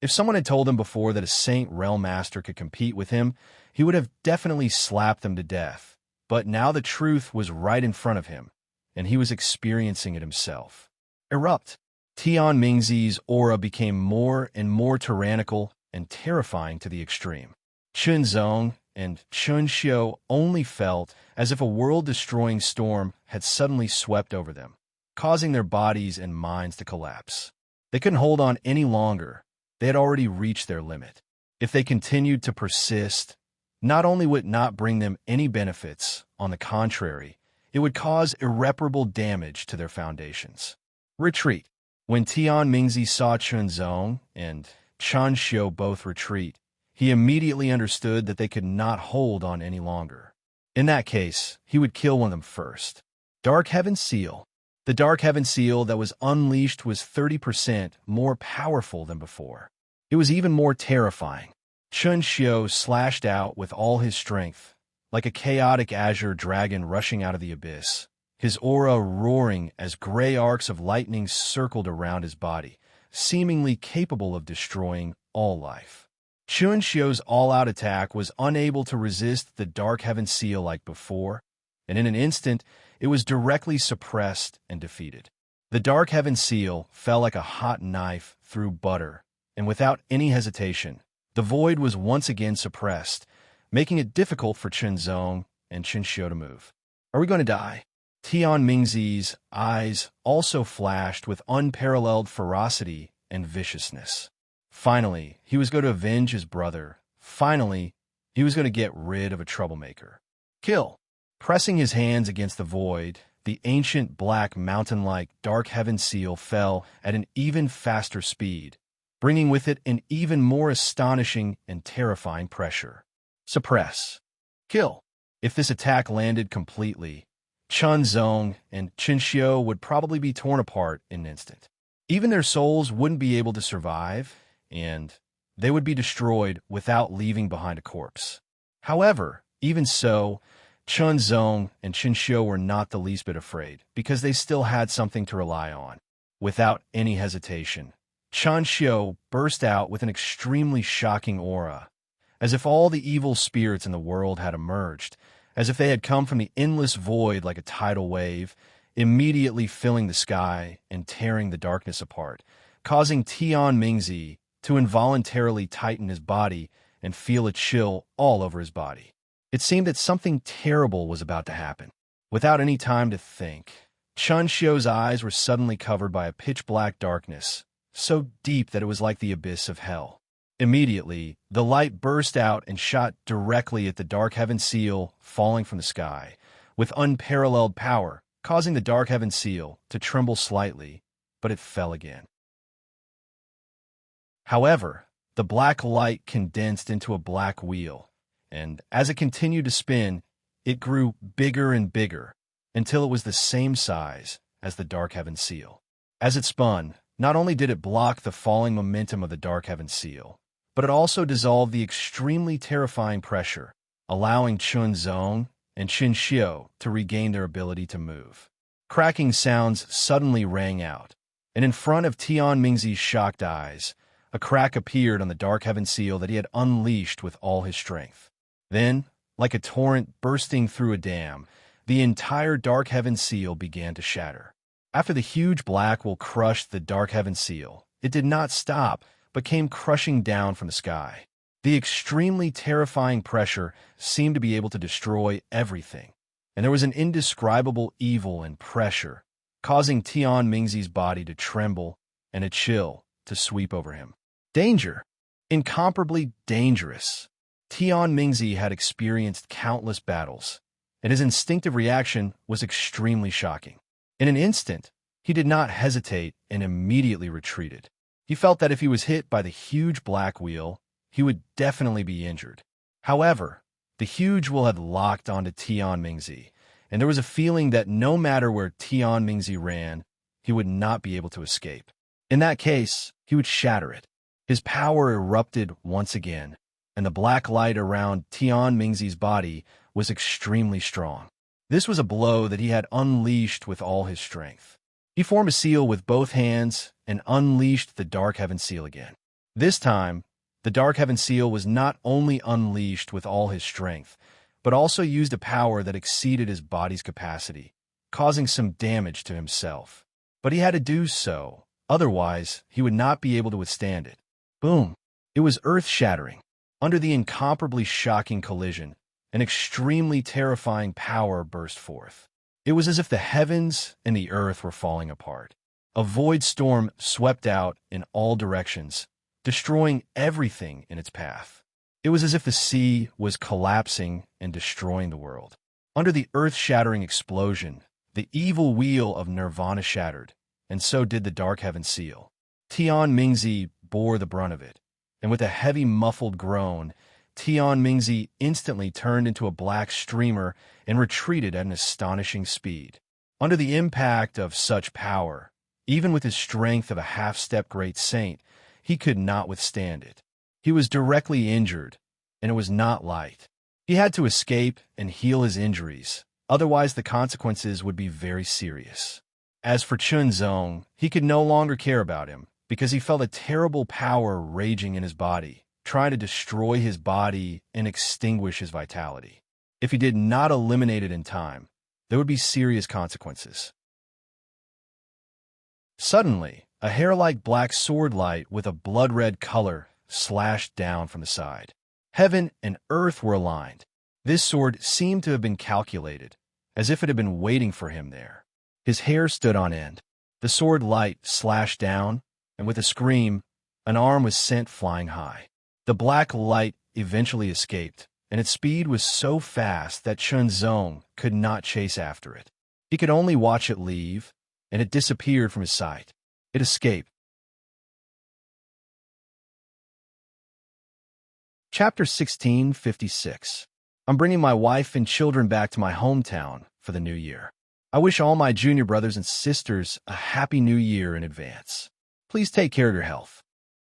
If someone had told him before that a Saint Realm Master could compete with him, he would have definitely slapped them to death. But now the truth was right in front of him, and he was experiencing it himself. Erupt. Tian Mingzi's aura became more and more tyrannical and terrifying to the extreme. Chunzong and Chunxio only felt as if a world-destroying storm had suddenly swept over them, causing their bodies and minds to collapse. They couldn't hold on any longer, they had already reached their limit. If they continued to persist, not only would it not bring them any benefits, on the contrary, it would cause irreparable damage to their foundations. Retreat. When Tian Mingzi saw Chunzong and Chen Xiu both retreat, he immediately understood that they could not hold on any longer. In that case, he would kill one of them first. Dark Heaven Seal. The Dark Heaven Seal that was unleashed was 30% more powerful than before. It was even more terrifying. Chun Xiu slashed out with all his strength, like a chaotic azure dragon rushing out of the abyss, his aura roaring as gray arcs of lightning circled around his body, seemingly capable of destroying all life. Chun Xiu's all-out attack was unable to resist the Dark Heaven Seal like before, and in an instant, it was directly suppressed and defeated. The Dark Heaven Seal fell like a hot knife through butter, and without any hesitation, the void was once again suppressed, making it difficult for Chunzong and Chen Xiu to move. Are we going to die? Tian Mingzi's eyes also flashed with unparalleled ferocity and viciousness. Finally, he was going to avenge his brother. Finally, he was going to get rid of a troublemaker. Kill! Pressing his hands against the void, the ancient black mountain-like Dark Heaven Seal fell at an even faster speed, bringing with it an even more astonishing and terrifying pressure. Suppress. Kill. If this attack landed completely, Chunzong and Chen Xiu would probably be torn apart in an instant. Even their souls wouldn't be able to survive, and they would be destroyed without leaving behind a corpse. However, even so, Chunzong and Chen Xiu were not the least bit afraid, because they still had something to rely on. Without any hesitation, Chen Xiu burst out with an extremely shocking aura, as if all the evil spirits in the world had emerged, as if they had come from the endless void like a tidal wave, immediately filling the sky and tearing the darkness apart, causing Tian Mingzi to involuntarily tighten his body and feel a chill all over his body. It seemed that something terrible was about to happen. Without any time to think, Chen Xiu's eyes were suddenly covered by a pitch-black darkness, so deep that it was like the abyss of hell. Immediately, the light burst out and shot directly at the Dark Heaven Seal falling from the sky, with unparalleled power, causing the Dark Heaven Seal to tremble slightly, but it fell again. However, the black light condensed into a black wheel, and as it continued to spin, it grew bigger and bigger, until it was the same size as the Dark Heaven Seal. As it spun, not only did it block the falling momentum of the Dark Heaven Seal, but it also dissolved the extremely terrifying pressure, allowing Chunzong and Chen Xiu to regain their ability to move. Cracking sounds suddenly rang out, and in front of Tian Mingzi's shocked eyes, a crack appeared on the Dark Heaven Seal that he had unleashed with all his strength. Then, like a torrent bursting through a dam, the entire Dark Heaven Seal began to shatter. After the huge black will crushed the Dark Heaven Seal, it did not stop, but came crushing down from the sky. The extremely terrifying pressure seemed to be able to destroy everything, and there was an indescribable evil and pressure, causing Tian Mingzi's body to tremble and a chill to sweep over him. Danger! Incomparably dangerous. Tian Mingzi had experienced countless battles, and his instinctive reaction was extremely shocking. In an instant, he did not hesitate and immediately retreated. He felt that if he was hit by the huge black wheel, he would definitely be injured. However, the huge wheel had locked onto Tian Mingzi, and there was a feeling that no matter where Tian Mingzi ran, he would not be able to escape. In that case, he would shatter it. His power erupted once again, and the black light around Tian Mingzi's body was extremely strong. This was a blow that he had unleashed with all his strength. He formed a seal with both hands and unleashed the Dark Heaven Seal again. This time, the Dark Heaven Seal was not only unleashed with all his strength, but also used a power that exceeded his body's capacity, causing some damage to himself. But he had to do so, otherwise he would not be able to withstand it. Boom! It was earth-shattering. Under the incomparably shocking collision, an extremely terrifying power burst forth. It was as if the heavens and the earth were falling apart. A void storm swept out in all directions, destroying everything in its path. It was as if the sea was collapsing and destroying the world. Under the earth-shattering explosion, the evil wheel of Nirvana shattered, and so did the Dark Heaven seal. Tian Mingzi bore the brunt of it, and with a heavy muffled groan, Tian Mingzi instantly turned into a black streamer and retreated at an astonishing speed. Under the impact of such power, even with his strength of a half-step great saint, he could not withstand it. He was directly injured, and it was not light. He had to escape and heal his injuries, otherwise the consequences would be very serious. As for Chunzong, he could no longer care about him, because he felt a terrible power raging in his body, trying to destroy his body and extinguish his vitality. If he did not eliminate it in time, there would be serious consequences. Suddenly, a hair-like black sword light with a blood-red color slashed down from the side. Heaven and earth were aligned. This sword seemed to have been calculated, as if it had been waiting for him there. His hair stood on end. The sword light slashed down, and with a scream, an arm was sent flying high. The black light eventually escaped, and its speed was so fast that Chunzong could not chase after it. He could only watch it leave, and it disappeared from his sight. It escaped. Chapter 1656. I'm bringing my wife and children back to my hometown for the new year. I wish all my junior brothers and sisters a happy new year in advance. Please take care of your health.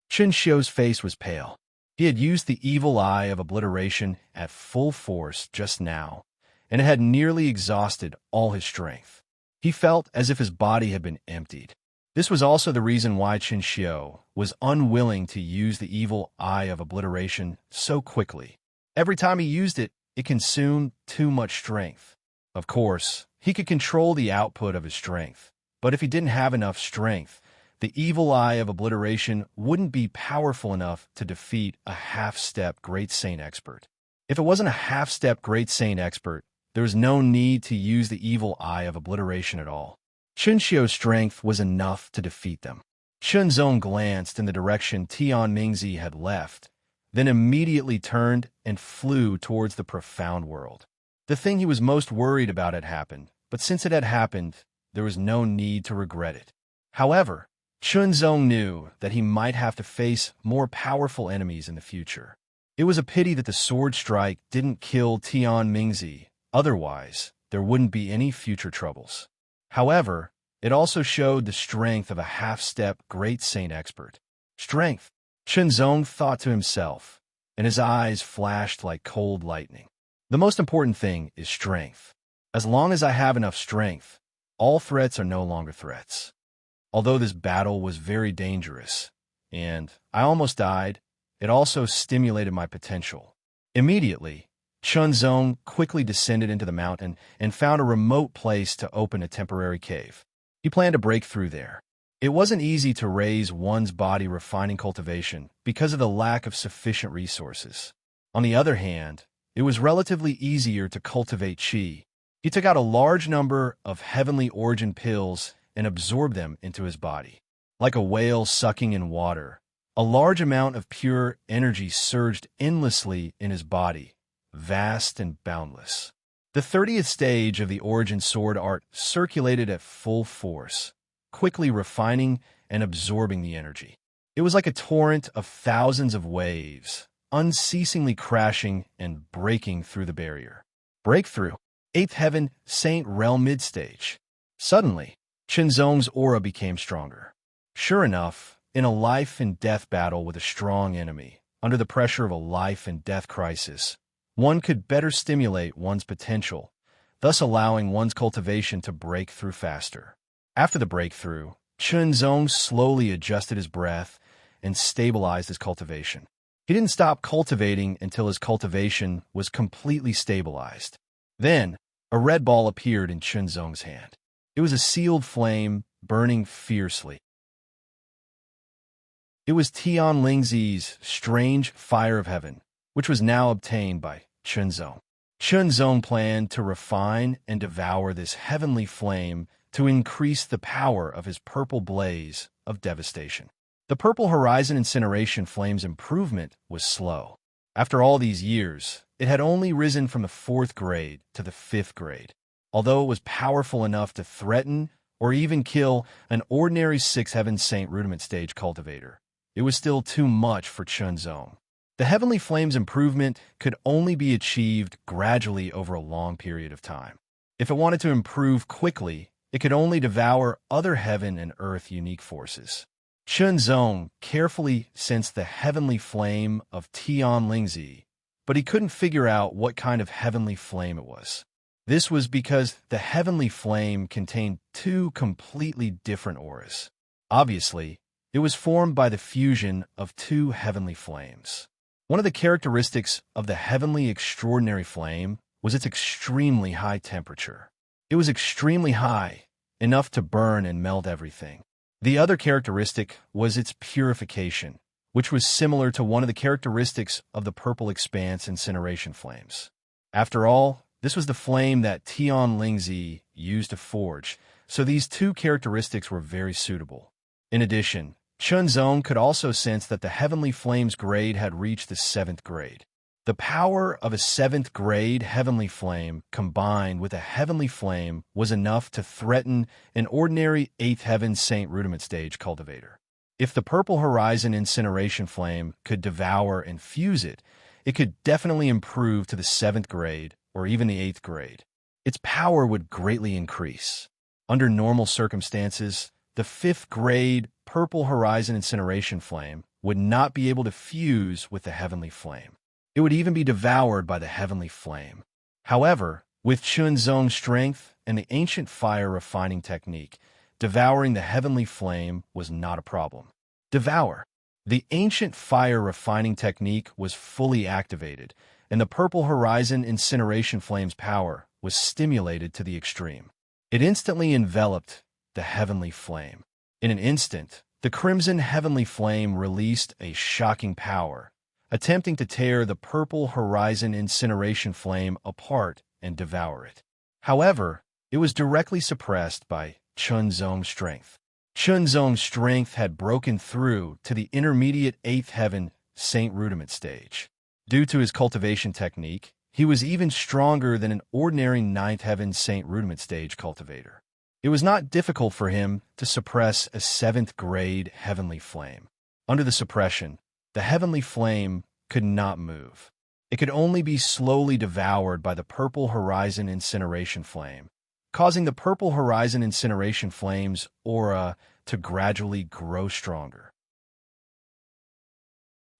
Chun Xiu's face was pale. He had used the evil eye of obliteration at full force just now, and it had nearly exhausted all his strength. He felt as if his body had been emptied. This was also the reason why Chun Xiu was unwilling to use the evil eye of obliteration so quickly. Every time he used it, it consumed too much strength. Of course, he could control the output of his strength, but if he didn't have enough strength, the evil eye of obliteration wouldn't be powerful enough to defeat a half-step Great Saint expert. If it wasn't a half-step Great Saint expert, there was no need to use the evil eye of obliteration at all. Chun Xiu's strength was enough to defeat them. Chunzong glanced in the direction Tian Mingzi had left, then immediately turned and flew towards the profound world. The thing he was most worried about had happened, but since it had happened, there was no need to regret it. However, Chunzong knew that he might have to face more powerful enemies in the future. It was a pity that the sword strike didn't kill Tian Mingzi, otherwise there wouldn't be any future troubles. However, it also showed the strength of a half-step Great Saint expert. Strength, Chunzong thought to himself, and his eyes flashed like cold lightning. The most important thing is strength. As long as I have enough strength, all threats are no longer threats. Although this battle was very dangerous, and I almost died, it also stimulated my potential. Immediately, Chunzong quickly descended into the mountain and found a remote place to open a temporary cave. He planned to break through there. It wasn't easy to raise one's body refining cultivation because of the lack of sufficient resources. On the other hand, it was relatively easier to cultivate qi. He took out a large number of heavenly origin pills and absorbed them into his body. Like a whale sucking in water, a large amount of pure energy surged endlessly in his body, vast and boundless. The 30th stage of the origin sword art circulated at full force, quickly refining and absorbing the energy. It was like a torrent of thousands of waves, unceasingly crashing and breaking through the barrier. Breakthrough. 8th Heaven, Saint Realm Midstage. Suddenly, Chunzong's aura became stronger. Sure enough, in a life-and-death battle with a strong enemy, under the pressure of a life-and-death crisis, one could better stimulate one's potential, thus allowing one's cultivation to break through faster. After the breakthrough, Chunzong slowly adjusted his breath and stabilized his cultivation. He didn't stop cultivating until his cultivation was completely stabilized. Then, a red ball appeared in Chunzong's hand. It was a sealed flame, burning fiercely. It was Tian Lingzi's strange fire of heaven, which was now obtained by Chunzong. Chunzong planned to refine and devour this heavenly flame to increase the power of his purple blaze of devastation. The Purple Horizon Incineration Flame's improvement was slow. After all these years, it had only risen from the 4th grade to the 5th grade. Although it was powerful enough to threaten or even kill an ordinary 6th Heaven Saint Rudiment Stage cultivator, it was still too much for Chunzong. The Heavenly Flame's improvement could only be achieved gradually over a long period of time. If it wanted to improve quickly, it could only devour other heaven and earth unique forces. Chunzong carefully sensed the heavenly flame of Tian Lingzi, but he couldn't figure out what kind of heavenly flame it was. This was because the heavenly flame contained 2 completely different auras. Obviously, it was formed by the fusion of 2 heavenly flames. One of the characteristics of the heavenly extraordinary flame was its extremely high temperature. It was extremely high, enough to burn and melt everything. The other characteristic was its purification, which was similar to one of the characteristics of the Purple Expanse incineration flames. After all, this was the flame that Tian Lingzi used to forge, so these 2 characteristics were very suitable. In addition, Chunzong could also sense that the heavenly flame's grade had reached the 7th grade. The power of a 7th grade heavenly flame combined with a heavenly flame was enough to threaten an ordinary 8th Heaven Saint Rudiment Stage cultivator. If the Purple Horizon Incineration Flame could devour and fuse it, it could definitely improve to the 7th grade or even the 8th grade. Its power would greatly increase. Under normal circumstances, the 5th grade Purple Horizon Incineration Flame would not be able to fuse with the heavenly flame. It would even be devoured by the heavenly flame. However, with Chunzong's strength and the ancient fire refining technique, devouring the heavenly flame was not a problem. Devour. The ancient fire refining technique was fully activated, and the Purple Horizon Incineration Flame's power was stimulated to the extreme. It instantly enveloped the heavenly flame. In an instant, the Crimson Heavenly Flame released a shocking power, attempting to tear the Purple Horizon Incineration Flame apart and devour it. However, it was directly suppressed by Chunzong's strength. Chunzong's strength had broken through to the intermediate 8th Heaven Saint Rudiment Stage. Due to his cultivation technique, he was even stronger than an ordinary 9th Heaven Saint Rudiment Stage cultivator. It was not difficult for him to suppress a 7th grade heavenly flame. Under the suppression, the heavenly flame could not move. It could only be slowly devoured by the Purple Horizon Incineration Flame, causing the Purple Horizon Incineration Flame's aura to gradually grow stronger.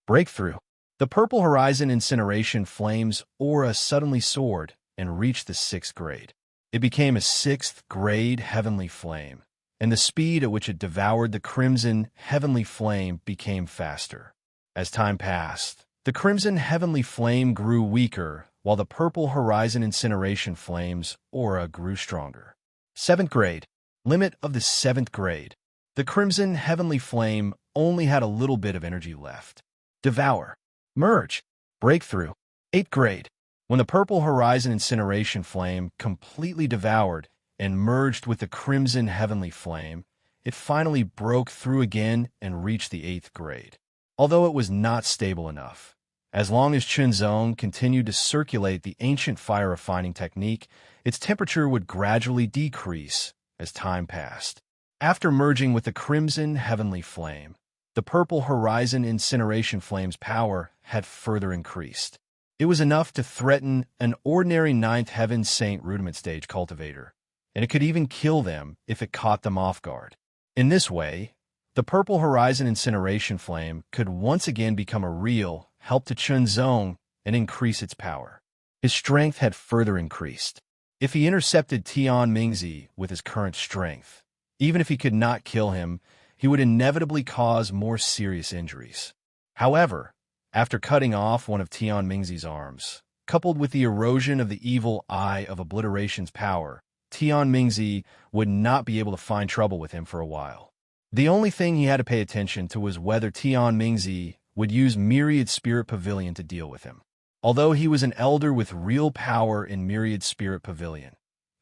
Breakthrough. The Purple Horizon Incineration Flame's aura suddenly soared and reached the 6th grade. It became a 6th grade heavenly flame, and the speed at which it devoured the Crimson Heavenly Flame became faster. As time passed, the Crimson Heavenly Flame grew weaker, while the Purple Horizon Incineration Flame's aura grew stronger. 7th grade. Limit of the 7th grade. The Crimson Heavenly Flame only had a little bit of energy left. Devour. Merge. Breakthrough. 8th grade. When the Purple Horizon Incineration Flame completely devoured and merged with the Crimson Heavenly Flame, it finally broke through again and reached the 8th grade. Although it was not stable enough, as long as Chunzong continued to circulate the ancient fire refining technique, its temperature would gradually decrease as time passed. After merging with the Crimson Heavenly Flame, the Purple Horizon Incineration Flame's power had further increased. It was enough to threaten an ordinary 9th Heaven Saint Rudiment Stage cultivator, and it could even kill them if it caught them off guard. In this way, the Purple Horizon Incineration Flame could once again become a real help to Chunzong and increase its power. His strength had further increased. If he intercepted Tian Mingzi with his current strength, even if he could not kill him, he would inevitably cause more serious injuries. However, after cutting off one of Tian Mingzi's arms, coupled with the erosion of the evil Eye of Obliteration's power, Tian Mingzi would not be able to find trouble with him for a while. The only thing he had to pay attention to was whether Tian Mingzi would use Myriad Spirit Pavilion to deal with him. Although he was an elder with real power in Myriad Spirit Pavilion,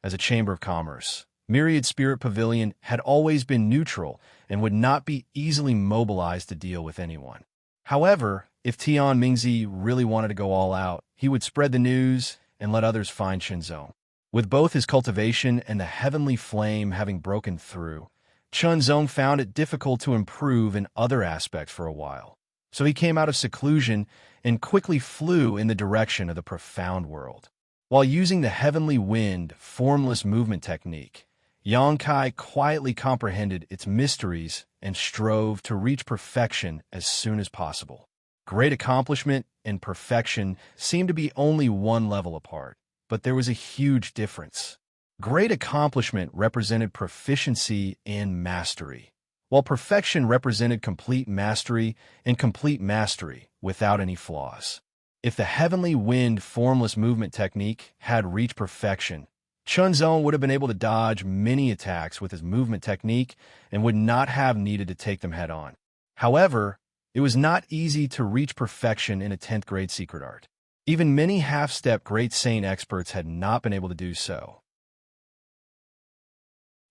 as a Chamber of Commerce, Myriad Spirit Pavilion had always been neutral and would not be easily mobilized to deal with anyone. However, if Tian Mingzi really wanted to go all out, he would spread the news and let others find Chunzong. With both his cultivation and the heavenly flame having broken through, Chunzong found it difficult to improve in other aspects for a while. So he came out of seclusion and quickly flew in the direction of the profound world. While using the heavenly wind formless movement technique, Yang Kai quietly comprehended its mysteries and strove to reach perfection as soon as possible. Great accomplishment and perfection seemed to be only one level apart, but there was a huge difference. Great accomplishment represented proficiency and mastery, while perfection represented complete mastery and complete mastery without any flaws. If the heavenly wind formless movement technique had reached perfection, Chunzong would have been able to dodge many attacks with his movement technique and would not have needed to take them head-on. However, it was not easy to reach perfection in a 10th grade secret art. Even many half-step Great Saint experts had not been able to do so.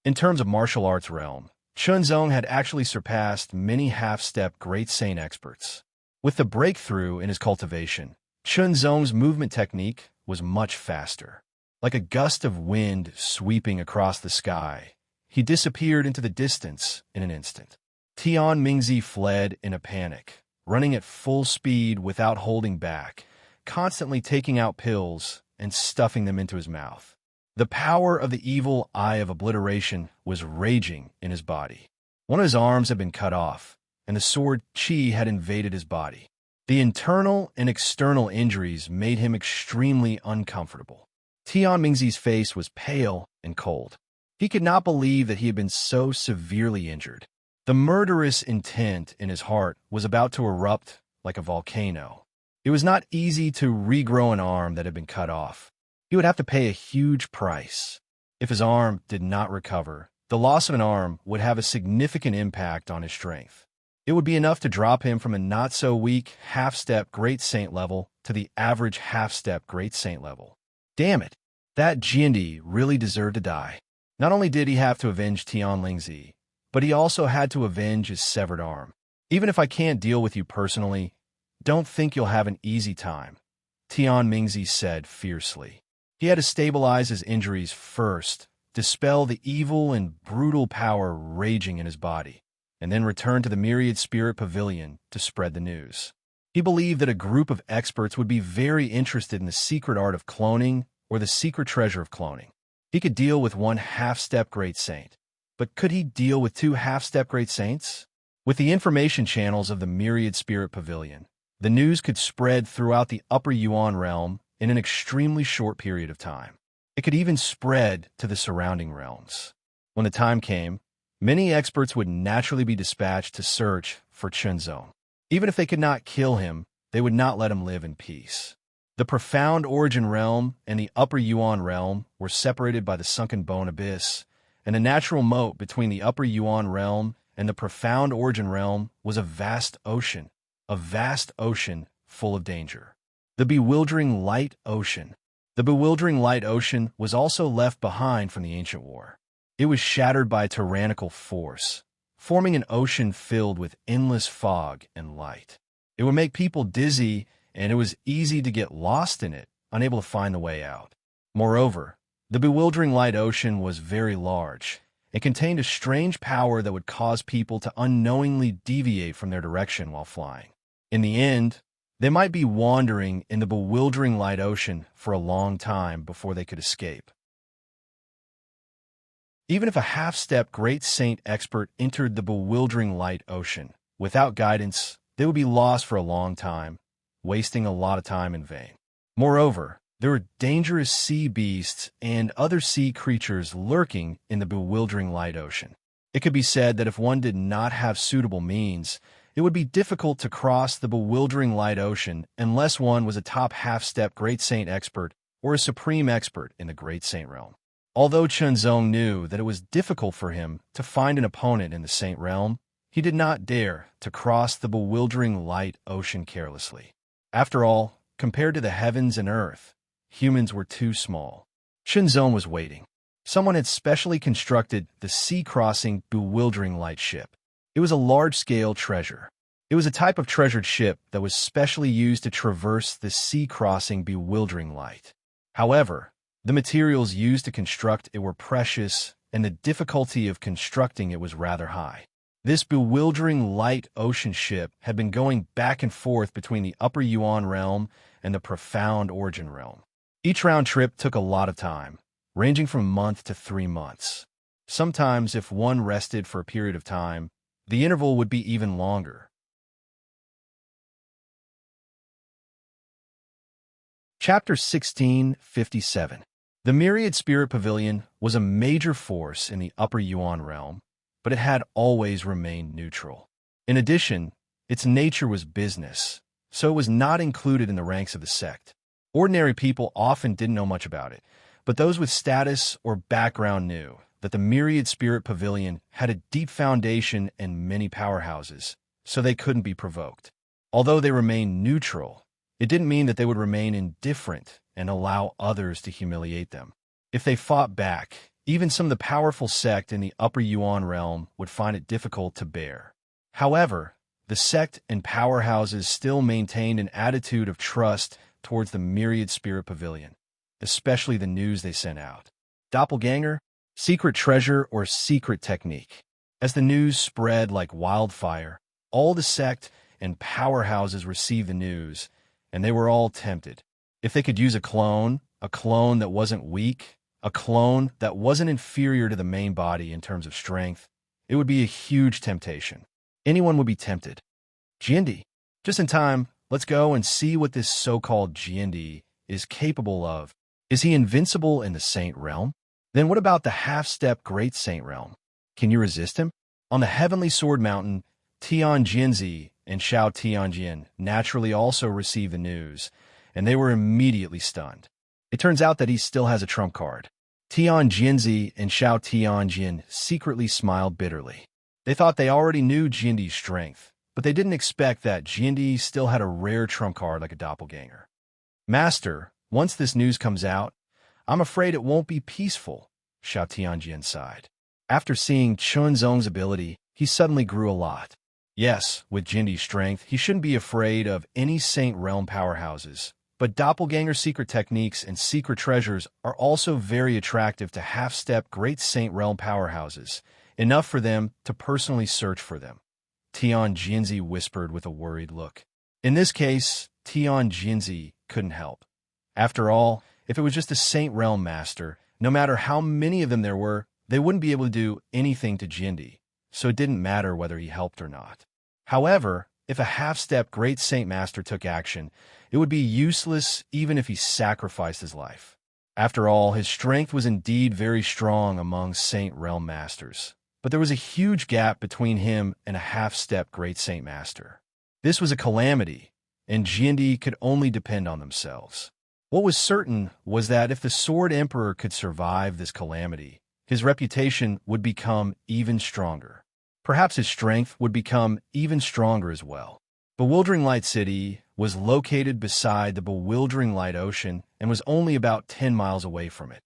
In terms of martial arts realm, Chunzong had actually surpassed many half-step Great Saint experts. With the breakthrough in his cultivation, Chunzong's movement technique was much faster. Like a gust of wind sweeping across the sky, he disappeared into the distance in an instant. Tian Mingzi fled in a panic, running at full speed without holding back, constantly taking out pills and stuffing them into his mouth. The power of the evil eye of obliteration was raging in his body. One of his arms had been cut off, and the sword Qi had invaded his body. The internal and external injuries made him extremely uncomfortable. Tian Mingzi's face was pale and cold. He could not believe that he had been so severely injured. The murderous intent in his heart was about to erupt like a volcano. It was not easy to regrow an arm that had been cut off. He would have to pay a huge price. If his arm did not recover, the loss of an arm would have a significant impact on his strength. It would be enough to drop him from a not-so-weak half-step Great Saint level to the average half-step Great Saint level. Damn it, that Jiandi really deserved to die. Not only did he have to avenge Tian Mingzi, but he also had to avenge his severed arm. Even if I can't deal with you personally, don't think you'll have an easy time, Tian Mingzi said fiercely. He had to stabilize his injuries first, dispel the evil and brutal power raging in his body, and then return to the Myriad Spirit Pavilion to spread the news. He believed that a group of experts would be very interested in the secret art of cloning or the secret treasure of cloning. He could deal with one half-step Great Saint, but could he deal with two half-step Great Saints? With the information channels of the Myriad Spirit Pavilion, the news could spread throughout the Upper Yuan realm in an extremely short period of time. It could even spread to the surrounding realms. When the time came, many experts would naturally be dispatched to search for Chunzong. Even if they could not kill him, they would not let him live in peace. The profound origin realm and the upper Yuan realm were separated by the sunken bone abyss, and the natural moat between the upper Yuan realm and the profound origin realm was a vast ocean full of danger. The bewildering light ocean. The bewildering light ocean was also left behind from the ancient war. It was shattered by tyrannical force, forming an ocean filled with endless fog and light. It would make people dizzy, and it was easy to get lost in it, unable to find the way out. Moreover, the bewildering light ocean was very large and contained a strange power that would cause people to unknowingly deviate from their direction while flying. In the end, they might be wandering in the bewildering light ocean for a long time before they could escape. Even if a half-step Great Saint expert entered the bewildering light ocean, without guidance, they would be lost for a long time, wasting a lot of time in vain. Moreover, there were dangerous sea beasts and other sea creatures lurking in the bewildering light ocean. It could be said that if one did not have suitable means, it would be difficult to cross the bewildering light ocean unless one was a top half-step Great Saint expert or a supreme expert in the Great Saint realm. Although Chunzong knew that it was difficult for him to find an opponent in the Saint realm, he did not dare to cross the bewildering light ocean carelessly. After all, compared to the heavens and earth, humans were too small. Chunzong was waiting. Someone had specially constructed the sea-crossing bewildering light ship. It was a large-scale treasure. It was a type of treasured ship that was specially used to traverse the sea-crossing bewildering light. However, the materials used to construct it were precious, and the difficulty of constructing it was rather high. This bewildering light ocean ship had been going back and forth between the Upper Yuan realm and the profound Origin realm. Each round trip took a lot of time, ranging from a month to 3 months. Sometimes, if one rested for a period of time, the interval would be even longer. Chapter 1657. The Myriad Spirit Pavilion was a major force in the Upper Yuan realm, but it had always remained neutral. In addition, its nature was business, so it was not included in the ranks of the sect. Ordinary people often didn't know much about it, but those with status or background knew that the Myriad Spirit Pavilion had a deep foundation and many powerhouses, so they couldn't be provoked. Although they remained neutral, it didn't mean that they would remain indifferent and allow others to humiliate them. If they fought back, even some of the powerful sect in the Upper Yuan realm would find it difficult to bear. However, the sect and powerhouses still maintained an attitude of trust towards the Myriad Spirit Pavilion, especially the news they sent out. Doppelganger, secret treasure, or secret technique. As the news spread like wildfire, all the sect and powerhouses received the news, and they were all tempted. If they could use a clone that wasn't weak, a clone that wasn't inferior to the main body in terms of strength, it would be a huge temptation. Anyone would be tempted. Jindi. Just in time, let's go and see what this so-called Jindi is capable of. Is he invincible in the Saint Realm? Then what about the half-step Great Saint Realm? Can you resist him? On the Heavenly Sword Mountain, Tian Jinzi and Xiao Tianjin naturally also received the news, and they were immediately stunned. It turns out that he still has a trump card. Tian Jinzi and Xiao Tianjin secretly smiled bitterly. They thought they already knew Jindi's strength, but they didn't expect that Jindi still had a rare trump card like a doppelganger. Master, once this news comes out, I'm afraid it won't be peaceful, Xiao Tianjin sighed. After seeing Chunzong's ability, he suddenly grew a lot. Yes, with Jindi's strength, he shouldn't be afraid of any Saint Realm powerhouses, but doppelganger secret techniques and secret treasures are also very attractive to half-step Great Saint Realm powerhouses, enough for them to personally search for them. Tian Jinzi whispered with a worried look. In this case, Tian Jinzi couldn't help. After all, if it was just a Saint Realm master, no matter how many of them there were, they wouldn't be able to do anything to Jindi, so it didn't matter whether he helped or not. However, if a half-step Great Saint Master took action, it would be useless even if he sacrificed his life. After all, his strength was indeed very strong among Saint Realm Masters, but there was a huge gap between him and a half-step Great Saint Master. This was a calamity, and Jindi could only depend on themselves. What was certain was that if the Sword Emperor could survive this calamity, his reputation would become even stronger. Perhaps his strength would become even stronger as well. Bewildering Light City was located beside the Bewildering Light Ocean and was only about 10 miles away from it.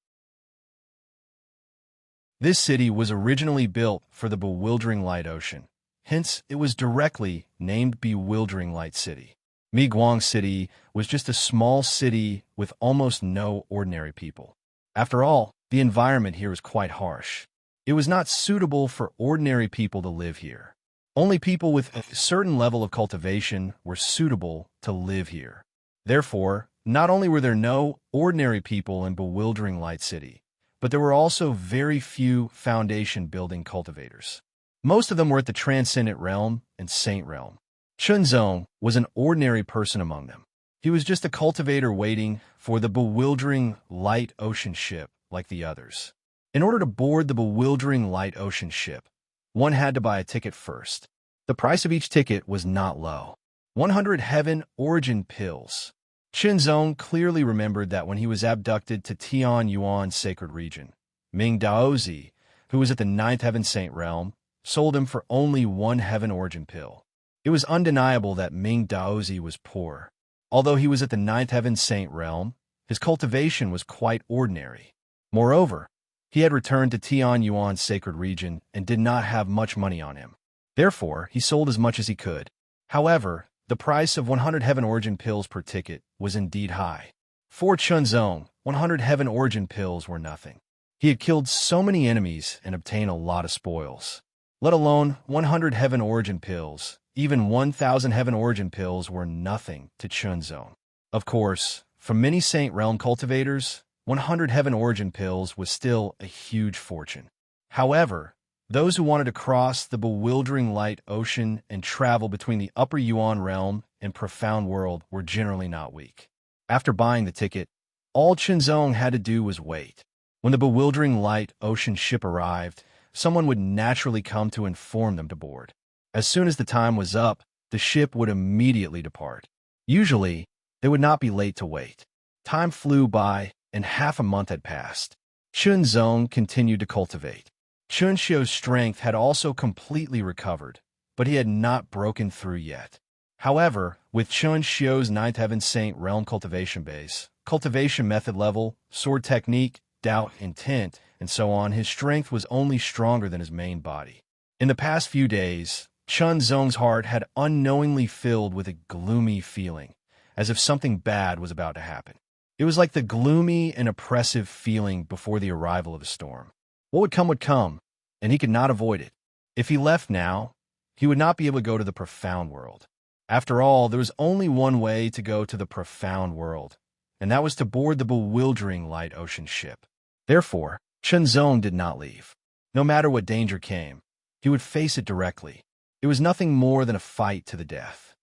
This city was originally built for the Bewildering Light Ocean, hence it was directly named Bewildering Light City. Miguang City was just a small city with almost no ordinary people. After all, the environment here was quite harsh. It was not suitable for ordinary people to live here. Only people with a certain level of cultivation were suitable to live here. Therefore, not only were there no ordinary people in Bewildering Light City, but there were also very few foundation-building cultivators. Most of them were at the Transcendent Realm and Saint Realm. Chunzong was an ordinary person among them. He was just a cultivator waiting for the Bewildering Light Ocean ship like the others. In order to board the Bewildering Light Ocean ship, one had to buy a ticket first. The price of each ticket was not low. 100 Heaven Origin Pills. Chunzong clearly remembered that when he was abducted to Tian Yuan Sacred Region, Ming Daozi, who was at the 9th Heaven Saint Realm, sold him for only 1 Heaven Origin Pill. It was undeniable that Ming Daozi was poor. Although he was at the 9th Heaven Saint Realm, his cultivation was quite ordinary. Moreover, He had returned to Tian Yuan's sacred region and did not have much money on him. Therefore, he sold as much as he could. However, the price of 100 Heaven Origin pills per ticket was indeed high. For Chunzong, 100 Heaven Origin pills were nothing. He had killed so many enemies and obtained a lot of spoils. Let alone 100 Heaven Origin pills, even 1,000 Heaven Origin pills were nothing to Chunzong. Of course, for many Saint Realm cultivators, 100 Heaven Origin pills was still a huge fortune. However, those who wanted to cross the bewildering light ocean and travel between the Upper Yuan realm and Profound World were generally not weak. After buying the ticket, all Chunzong had to do was wait. When the bewildering light ocean ship arrived, someone would naturally come to inform them to board. As soon as the time was up, the ship would immediately depart. Usually, they would not be late to wait. Time flew by, and half a month had passed. Chunzong continued to cultivate. Chunxiu's strength had also completely recovered, but he had not broken through yet. However, with Chunxiu's 9th Heaven Saint Realm cultivation base, cultivation method level, sword technique, doubt, intent, and so on, his strength was only stronger than his main body. In the past few days, Chunzong's heart had unknowingly filled with a gloomy feeling, as if something bad was about to happen. It was like the gloomy and oppressive feeling before the arrival of a storm. What would come, and he could not avoid it. If he left now, he would not be able to go to the Profound World. After all, there was only one way to go to the Profound World, and that was to board the bewildering light ocean ship. Therefore, Chunzong did not leave. No matter what danger came, he would face it directly. It was nothing more than a fight to the death.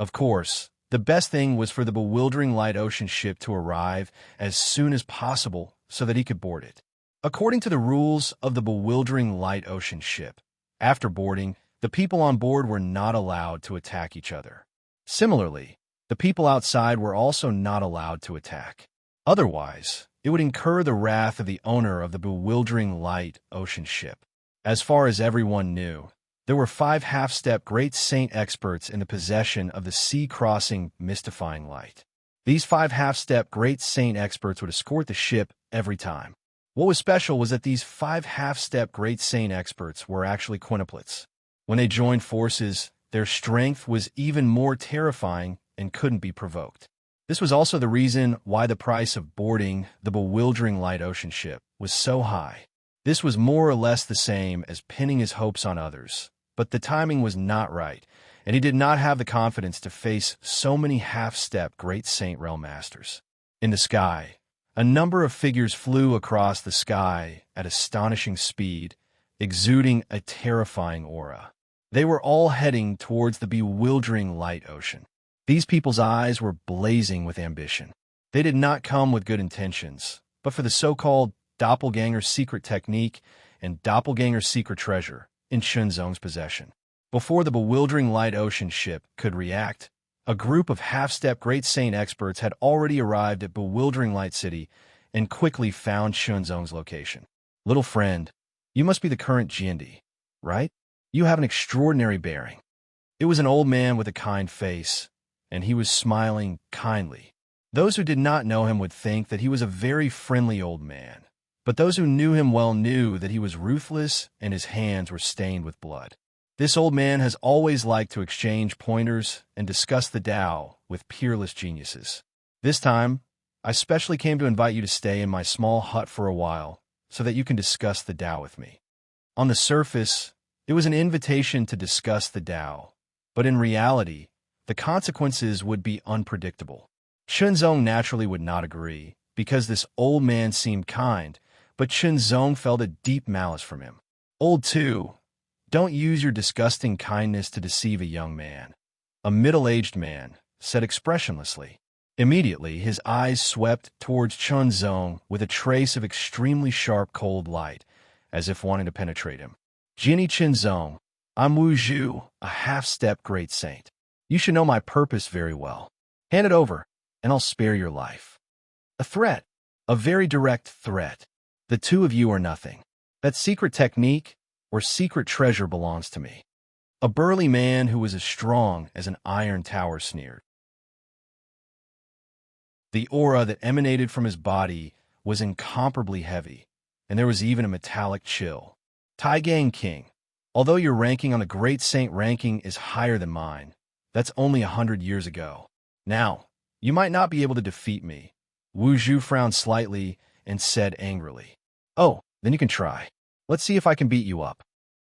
Of course, the best thing was for the bewildering light ocean ship to arrive as soon as possible so that he could board it. According to the rules of the bewildering light ocean ship, after boarding, the people on board were not allowed to attack each other. Similarly, the people outside were also not allowed to attack. Otherwise, it would incur the wrath of the owner of the bewildering light ocean ship. As far as everyone knew, there were 5 half-step great saint experts in the possession of the sea-crossing mystifying light. These 5 half-step great saint experts would escort the ship every time. What was special was that these 5 half-step great saint experts were actually quintuplets. When they joined forces, their strength was even more terrifying and couldn't be provoked. This was also the reason why the price of boarding the bewildering light ocean ship was so high. This was more or less the same as pinning his hopes on others, but the timing was not right, and he did not have the confidence to face so many half-step great Saint Realm Masters. In the sky, a number of figures flew across the sky at astonishing speed, exuding a terrifying aura. They were all heading towards the bewildering light ocean. These people's eyes were blazing with ambition. They did not come with good intentions, but for the so-called doppelganger secret technique and doppelganger secret treasure in Chunzong's possession. Before the bewildering light ocean ship could react, a group of half-step great saint experts had already arrived at bewildering light city and quickly found Chunzong's location. Little friend, you must be the current Jindi, right? You have an extraordinary bearing. It was an old man with a kind face, and he was smiling kindly. Those who did not know him would think that he was a very friendly old man, but those who knew him well knew that he was ruthless and his hands were stained with blood. This old man has always liked to exchange pointers and discuss the Tao with peerless geniuses. This time, I specially came to invite you to stay in my small hut for a while so that you can discuss the Tao with me. On the surface, it was an invitation to discuss the Tao, but in reality, the consequences would be unpredictable. Chunzong naturally would not agree, because this old man seemed kind, but Chunzong felt a deep malice from him. Old too, don't use your disgusting kindness to deceive a young man. A middle-aged man said expressionlessly. Immediately, his eyes swept towards Chunzong with a trace of extremely sharp cold light, as if wanting to penetrate him. Jinni Chunzong, I'm Wu Zhu, a half-step great saint. You should know my purpose very well. Hand it over, and I'll spare your life. A threat. A very direct threat. The two of you are nothing. That secret technique or secret treasure belongs to me. A burly man who was as strong as an iron tower sneered. The aura that emanated from his body was incomparably heavy, and there was even a metallic chill. Taigang King, although your ranking on the Great Saint ranking is higher than mine, that's only 100 years ago. Now, you might not be able to defeat me. Wu Zhu frowned slightly and said angrily. Oh, then you can try. Let's see if I can beat you up.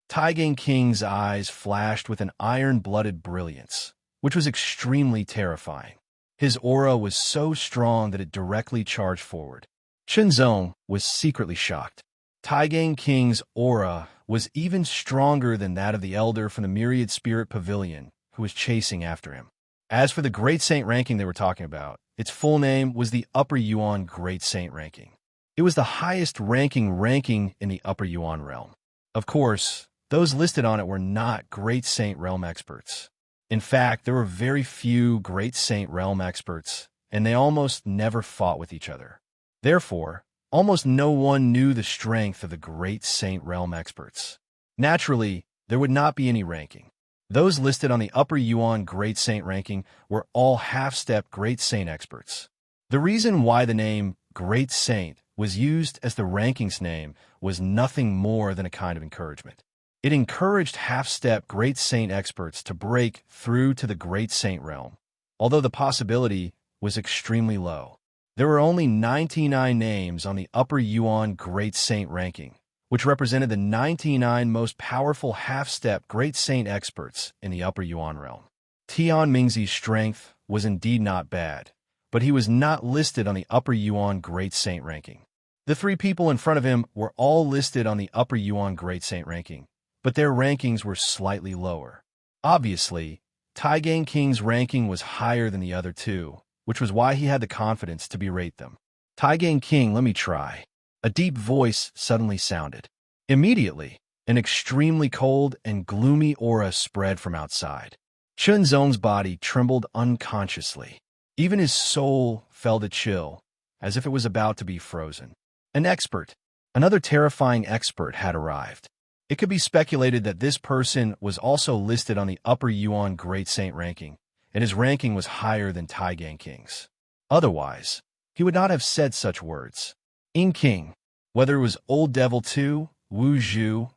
Taigang King's eyes flashed with an iron-blooded brilliance, which was extremely terrifying. His aura was so strong that it directly charged forward. Shenzong was secretly shocked. Taigang King's aura was even stronger than that of the elder from the Myriad Spirit Pavilion, who was chasing after him. As for the Great Saint ranking they were talking about, its full name was the Upper Yuan Great Saint ranking. It was the highest ranking in the Upper Yuan realm. Of course, those listed on it were not Great Saint realm experts. In fact, there were very few Great Saint realm experts, and they almost never fought with each other. Therefore, almost no one knew the strength of the Great Saint realm experts. Naturally, there would not be any ranking. Those listed on the Upper Yuan Great Saint ranking were all half-step Great Saint experts. The reason why the name Great Saint was used as the rankings name was nothing more than a kind of encouragement. It encouraged half-step Great Saint experts to break through to the Great Saint realm, although the possibility was extremely low. There were only 99 names on the Upper Yuan Great Saint ranking, which represented the 99 most powerful half-step Great Saint experts in the Upper Yuan realm. Tian Mingzi's strength was indeed not bad, but he was not listed on the Upper Yuan Great Saint ranking. The three people in front of him were all listed on the Upper Yuan Great Saint ranking, but their rankings were slightly lower. Obviously, Taigang King's ranking was higher than the other two, which was why he had the confidence to berate them. Taigang King, let me try. A deep voice suddenly sounded. Immediately, an extremely cold and gloomy aura spread from outside. Chunzong's body trembled unconsciously. Even his soul felt a chill, as if it was about to be frozen. An expert, another terrifying expert, had arrived. It could be speculated that this person was also listed on the Upper Yuan Great Saint ranking, and his ranking was higher than Taigang King's. Otherwise, he would not have said such words. In King, whether it was Old Devil 2, Wu Zhu,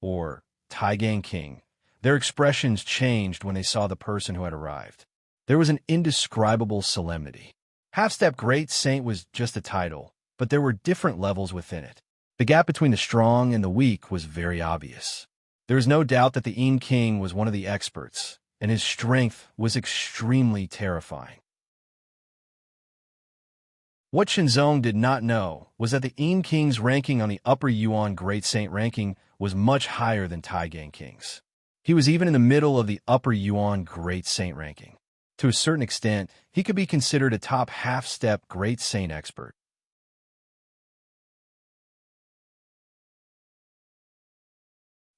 or Taigang King, their expressions changed when they saw the person who had arrived. There was an indescribable solemnity. Half-Step Great Saint was just a title, but there were different levels within it. The gap between the strong and the weak was very obvious. There is no doubt that the In King was one of the experts, and his strength was extremely terrifying. What Shenzong did not know was that the In King's ranking on the Upper Yuan Great Saint ranking was much higher than Taigang King's. He was even in the middle of the Upper Yuan Great Saint ranking. To a certain extent, he could be considered a top half-step Great Saint expert.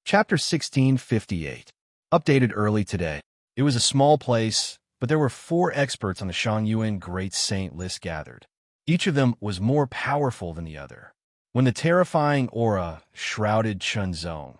Chapter 1658. Updated early today. It was a small place, but there were 4 experts on the Shangyuan Great Saint list gathered. Each of them was more powerful than the other. When the terrifying aura shrouded Chunzong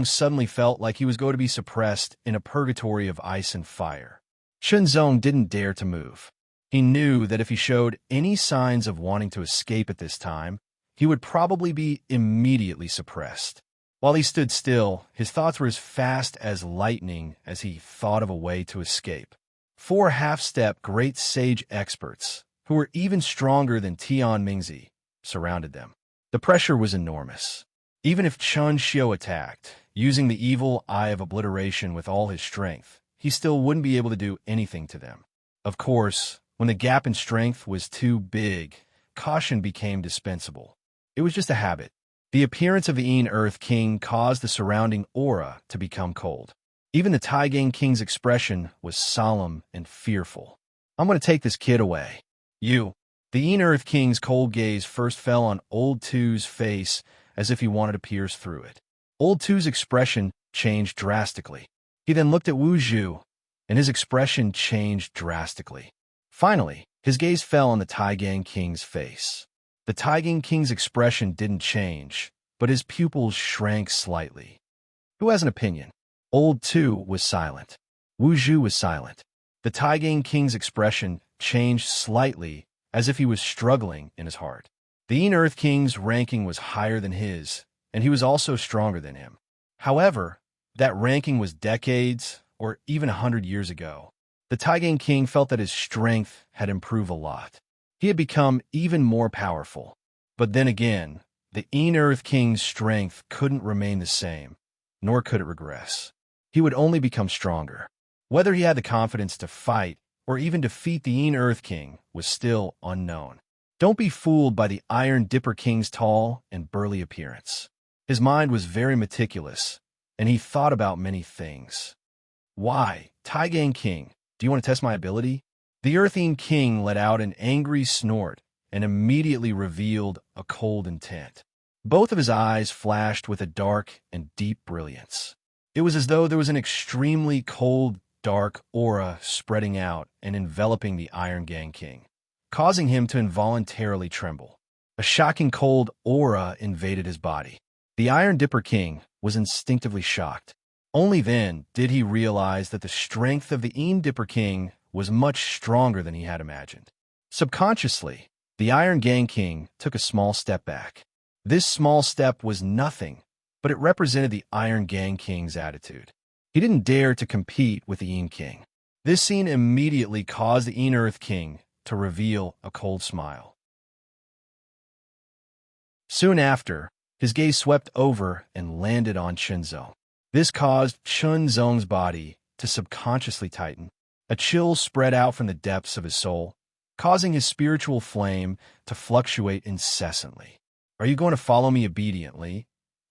suddenly felt like he was going to be suppressed in a purgatory of ice and fire. Chunzong didn't dare to move. He knew that if he showed any signs of wanting to escape at this time, he would probably be immediately suppressed. While he stood still, his thoughts were as fast as lightning as he thought of a way to escape. 4 half-step great sage experts, who were even stronger than Tian Mingzi, surrounded them. The pressure was enormous. Even if Chun Xiu attacked, using the evil eye of obliteration with all his strength, he still wouldn't be able to do anything to them. Of course, when the gap in strength was too big, caution became dispensable. It was just a habit. The appearance of the In Earth King caused the surrounding aura to become cold. Even the Taigang King's expression was solemn and fearful. I'm going to take this kid away. You. The In Earth King's cold gaze first fell on Old Two's face as if he wanted to pierce through it. Old Two's expression changed drastically. He then looked at Wu Zhu, and his expression changed drastically. Finally, his gaze fell on the Taigang King's face. The Taigang King's expression didn't change, but his pupils shrank slightly. Who has an opinion? Old Two was silent. Wu Zhu was silent. The Taigang King's expression changed slightly, as if he was struggling in his heart. The Earth King's ranking was higher than his, and he was also stronger than him. However, that ranking was decades or even 100 years ago. The Taigan King felt that his strength had improved a lot. He had become even more powerful. But then again, the Earth King's strength couldn't remain the same, nor could it regress. He would only become stronger. Whether he had the confidence to fight or even defeat the Earth King was still unknown. Don't be fooled by the Iron Dipper King's tall and burly appearance. His mind was very meticulous, and he thought about many things. Why, Taigan King, do you want to test my ability? The Earthing King let out an angry snort and immediately revealed a cold intent. Both of his eyes flashed with a dark and deep brilliance. It was as though there was an extremely cold, dark aura spreading out and enveloping the Iron Gang King, causing him to involuntarily tremble. A shocking cold aura invaded his body. The Iron Dipper King was instinctively shocked. Only then did he realize that the strength of the Iron Dipper King was much stronger than he had imagined. Subconsciously, the Iron Gang King took a small step back. This small step was nothing, but it represented the Iron Gang King's attitude. He didn't dare to compete with the Iron King. This scene immediately caused the Earth King to reveal a cold smile. Soon after, his gaze swept over and landed on Chunzong. This caused Chunzong's body to subconsciously tighten. A chill spread out from the depths of his soul, causing his spiritual flame to fluctuate incessantly. Are you going to follow me obediently?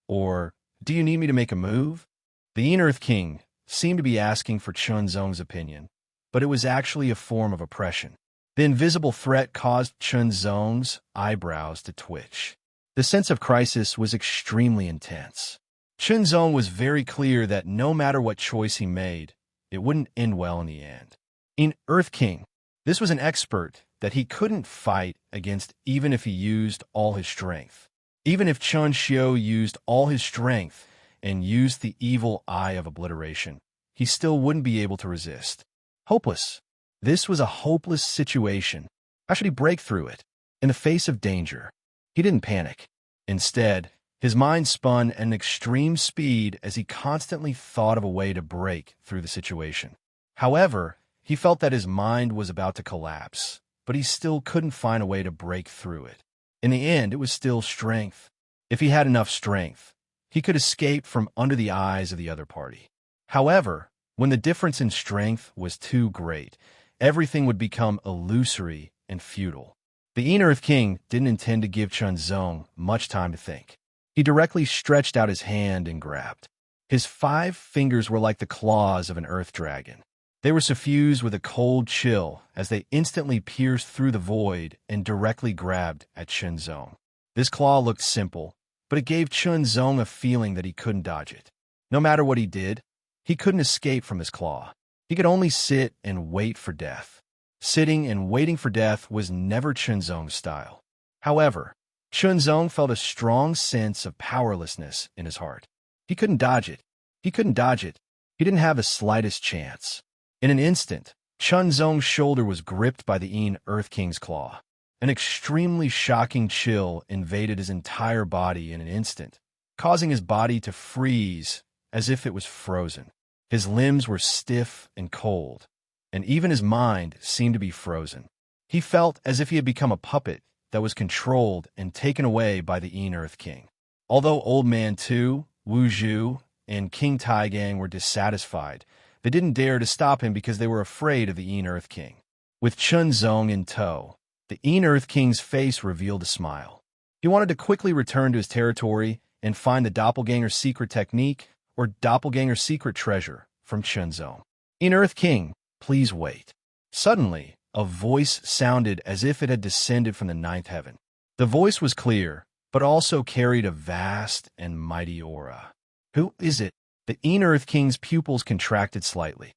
Or do you need me to make a move? The Earth King seemed to be asking for Chunzong's opinion, but it was actually a form of oppression. The invisible threat caused Chunzong's eyebrows to twitch. The sense of crisis was extremely intense. Chunzong was very clear that no matter what choice he made, it wouldn't end well in the end. In Earth King, this was an expert that he couldn't fight against even if he used all his strength. Even if Chun Xiu used all his strength and used the evil eye of obliteration, he still wouldn't be able to resist. Hopeless. This was a hopeless situation. How should he break through it? In the face of danger, he didn't panic. Instead, his mind spun at an extreme speed as he constantly thought of a way to break through the situation. However, he felt that his mind was about to collapse, but he still couldn't find a way to break through it. In the end, it was still strength. If he had enough strength, he could escape from under the eyes of the other party. However, when the difference in strength was too great, everything would become illusory and futile. The Earth King didn't intend to give Chunzong much time to think. He directly stretched out his hand and grabbed. His 5 fingers were like the claws of an earth dragon. They were suffused with a cold chill as they instantly pierced through the void and directly grabbed at Chunzong. This claw looked simple, but it gave Chunzong a feeling that he couldn't dodge it. No matter what he did, he couldn't escape from his claw. He could only sit and wait for death. Sitting and waiting for death was never Chunzong's style. However, Chunzong felt a strong sense of powerlessness in his heart. He couldn't dodge it. He couldn't dodge it. He didn't have the slightest chance. In an instant, Chunzong's shoulder was gripped by the Earth King's claw. An extremely shocking chill invaded his entire body in an instant, causing his body to freeze as if it was frozen. His limbs were stiff and cold, and even his mind seemed to be frozen. He felt as if he had become a puppet that was controlled and taken away by the Earth King. Although Old Man Tu, Wu Zhu, and King Taigang were dissatisfied, they didn't dare to stop him because they were afraid of the Earth King. With Chunzong in tow, the Earth King's face revealed a smile. He wanted to quickly return to his territory and find the doppelganger secret technique or doppelganger secret treasure from Chunzong. Earth King, please wait. Suddenly, a voice sounded as if it had descended from the 9th heaven. The voice was clear, but also carried a vast and mighty aura. Who is it? The Earth King's pupils contracted slightly.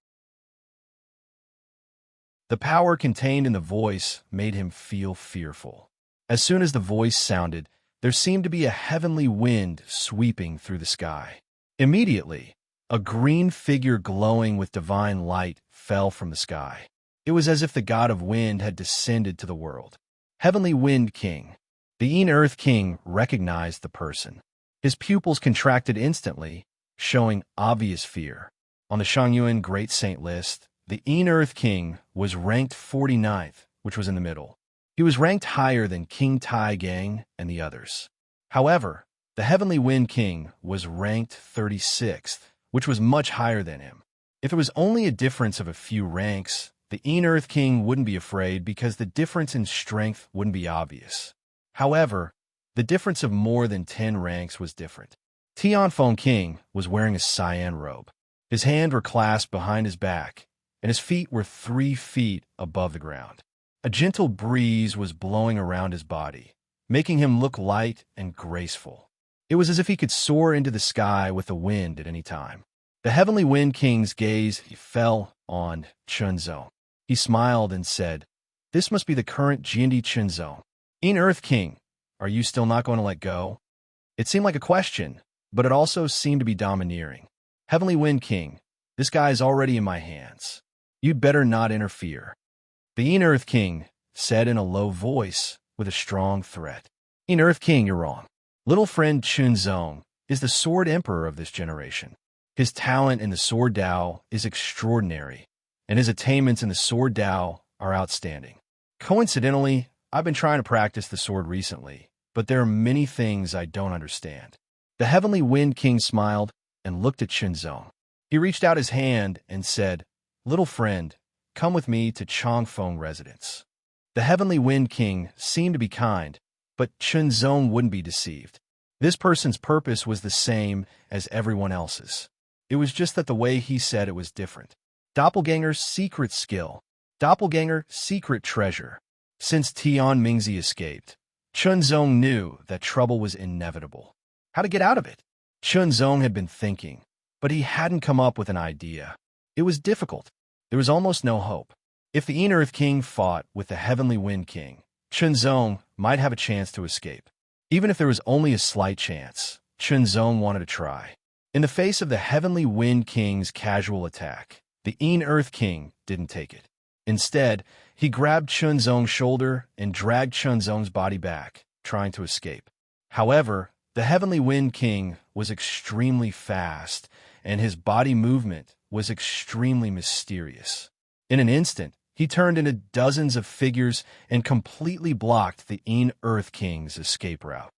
The power contained in the voice made him feel fearful. As soon as the voice sounded, there seemed to be a heavenly wind sweeping through the sky. Immediately, a green figure glowing with divine light fell from the sky. It was as if the god of wind had descended to the world. Heavenly Wind King. The Een Earth King recognized the person. His pupils contracted instantly, showing obvious fear. On the Shangyuan Great Saint list, the Een Earth King was ranked 49th, which was in the middle. He was ranked higher than King Tai Gang and the others. However, the Heavenly Wind King was ranked 36th, which was much higher than him. If it was only a difference of a few ranks, the Een Earth King wouldn't be afraid because the difference in strength wouldn't be obvious. However, the difference of more than 10 ranks was different. Tianfeng King was wearing a cyan robe. His hands were clasped behind his back, and his feet were 3 feet above the ground. A gentle breeze was blowing around his body, making him look light and graceful. It was as if he could soar into the sky with the wind at any time. The Heavenly Wind King's gaze fell on Chunzong. He smiled and said, "This must be the current Jindy Chunzong. Een Earth King, are you still not going to let go?" It seemed like a question, but it also seemed to be domineering. "Heavenly Wind King, this guy is already in my hands. You'd better not interfere." The Een Earth King said in a low voice with a strong threat. "Een Earth King, you're wrong. Little friend Chunzong is the Sword Emperor of this generation. His talent in the Sword Dao is extraordinary, and his attainments in the Sword Dao are outstanding. Coincidentally, I've been trying to practice the sword recently, but there are many things I don't understand." The Heavenly Wind King smiled and looked at Chunzong. He reached out his hand and said, "Little friend, come with me to Chongfeng residence." The Heavenly Wind King seemed to be kind, but Chunzong wouldn't be deceived. This person's purpose was the same as everyone else's. It was just that the way he said it was different. Doppelganger's secret skill. Doppelganger secret treasure. Since Tian Mingzi escaped, Chunzong knew that trouble was inevitable. How to get out of it? Chunzong had been thinking, but he hadn't come up with an idea. It was difficult. There was almost no hope. If the Een Earth King fought with the Heavenly Wind King, Chunzong might have a chance to escape. Even if there was only a slight chance, Chunzong wanted to try. In the face of the Heavenly Wind King's casual attack, the Een Earth King didn't take it. Instead, he grabbed Chunzong's shoulder and dragged Chunzong's body back, trying to escape. However, the Heavenly Wind King was extremely fast, and his body movement was extremely mysterious. In an instant, he turned into dozens of figures and completely blocked the Een Earth King's escape route.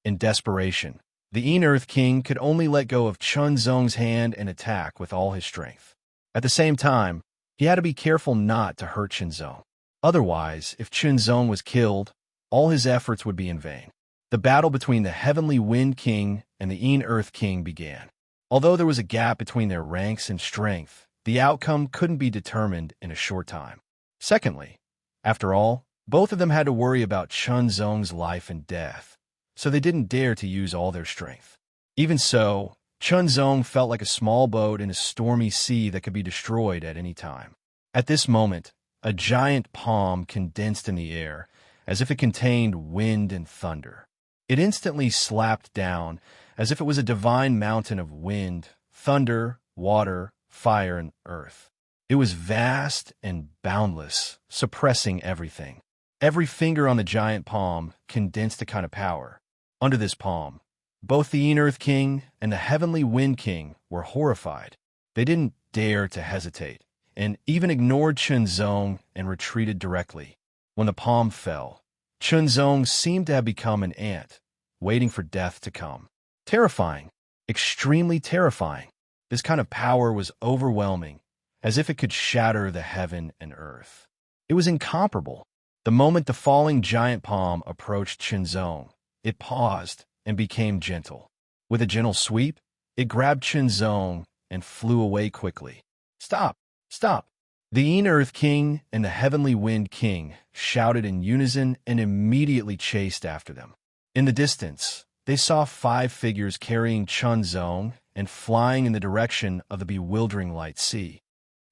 In desperation, the Een Earth King could only let go of Chunzong's hand and attack with all his strength. At the same time, he had to be careful not to hurt Chunzong. Otherwise, if Chunzong was killed, all his efforts would be in vain. The battle between the Heavenly Wind King and the Een Earth King began. Although there was a gap between their ranks and strength, the outcome couldn't be determined in a short time. Secondly, after all, both of them had to worry about Chunzong's life and death, so they didn't dare to use all their strength. Even so, Chunzong felt like a small boat in a stormy sea that could be destroyed at any time. At this moment, a giant palm condensed in the air, as if it contained wind and thunder. It instantly slapped down, as if it was a divine mountain of wind, thunder, water, fire, and earth. It was vast and boundless, suppressing everything. Every finger on the giant palm condensed a kind of power. Under this palm, both the Een Earth King and the Heavenly Wind King were horrified. They didn't dare to hesitate, and even ignored Chunzong and retreated directly. When the palm fell, Chunzong seemed to have become an ant, waiting for death to come. Terrifying, extremely terrifying. This kind of power was overwhelming, as if it could shatter the heaven and earth. It was incomparable. The moment the falling giant palm approached Chunzong, it paused and became gentle. With a gentle sweep, it grabbed Chunzong and flew away quickly. "Stop! Stop!" The Een Earth King and the Heavenly Wind King shouted in unison and immediately chased after them. In the distance, they saw 5 figures carrying Chunzong and flying in the direction of the Bewildering Light Sea.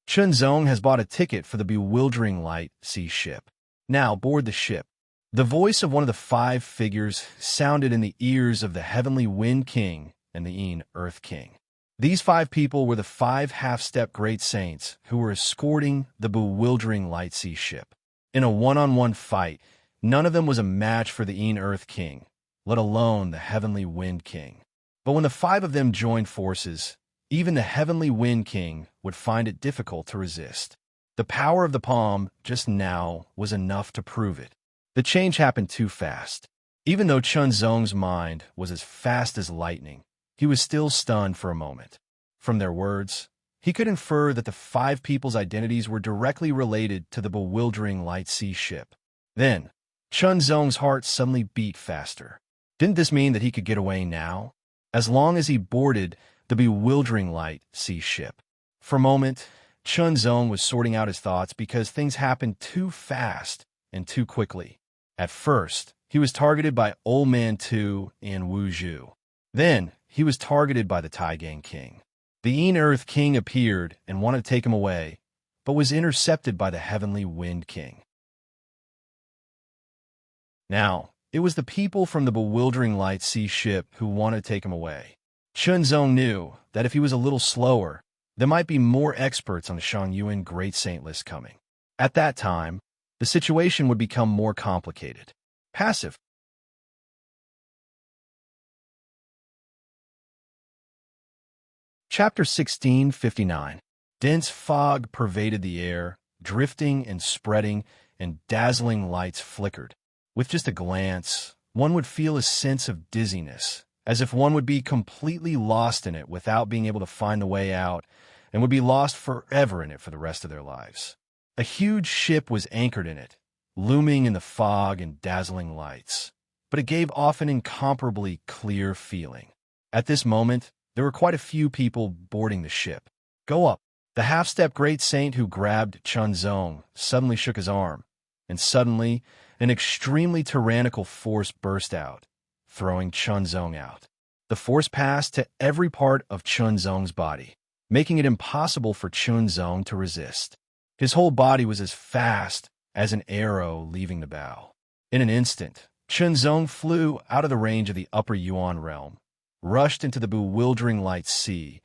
Chunzong has bought a ticket for the Bewildering Light Sea ship. Now board the ship. The voice of one of the 5 figures sounded in the ears of the Heavenly Wind King and the Een Earth King. These 5 people were the 5 half-step great saints who were escorting the Bewildering Light Sea ship. In a one-on-one fight, None of them was a match for the Earth King, let alone the Heavenly Wind King. But when the 5 of them joined forces, even the Heavenly Wind King would find it difficult to resist. The power of the palm just now was enough to prove it. The change happened too fast. Even though Chunzong's mind was as fast as lightning, he was still stunned for a moment. From their words, he could infer that the 5 people's identities were directly related to the bewildering light sea ship. Then, Chunzong's heart suddenly beat faster. Didn't this mean that he could get away now? As long as he boarded the bewildering light sea ship. For a moment, Chunzong was sorting out his thoughts because things happened too fast and too quickly. At first, he was targeted by Old Man Tu and Wu Zhu. Then, he was targeted by the Taigang King. The Earth King appeared and wanted to take him away, but was intercepted by the Heavenly Wind King. Now, it was the people from the bewildering light sea ship who wanted to take him away. Chunzong knew that if he was a little slower, there might be more experts on the Shangyuan Great Saint list coming. At that time, the situation would become more complicated. Passive. Chapter 1659. Dense fog pervaded the air, drifting and spreading, and dazzling lights flickered. With just a glance, one would feel a sense of dizziness, as if one would be completely lost in it without being able to find the way out, and would be lost forever in it for the rest of their lives. A huge ship was anchored in it, looming in the fog and dazzling lights, but it gave off an incomparably clear feeling. At this moment, there were quite a few people boarding the ship. Go up. The half-step great saint who grabbed Chunzong suddenly shook his arm, and suddenly, an extremely tyrannical force burst out, throwing Chunzong out. The force passed to every part of Chunzong's body, making it impossible for Chunzong to resist. His whole body was as fast as an arrow leaving the bow. In an instant, Chunzong flew out of the range of the Upper Yuan realm, rushed into the bewildering light sea,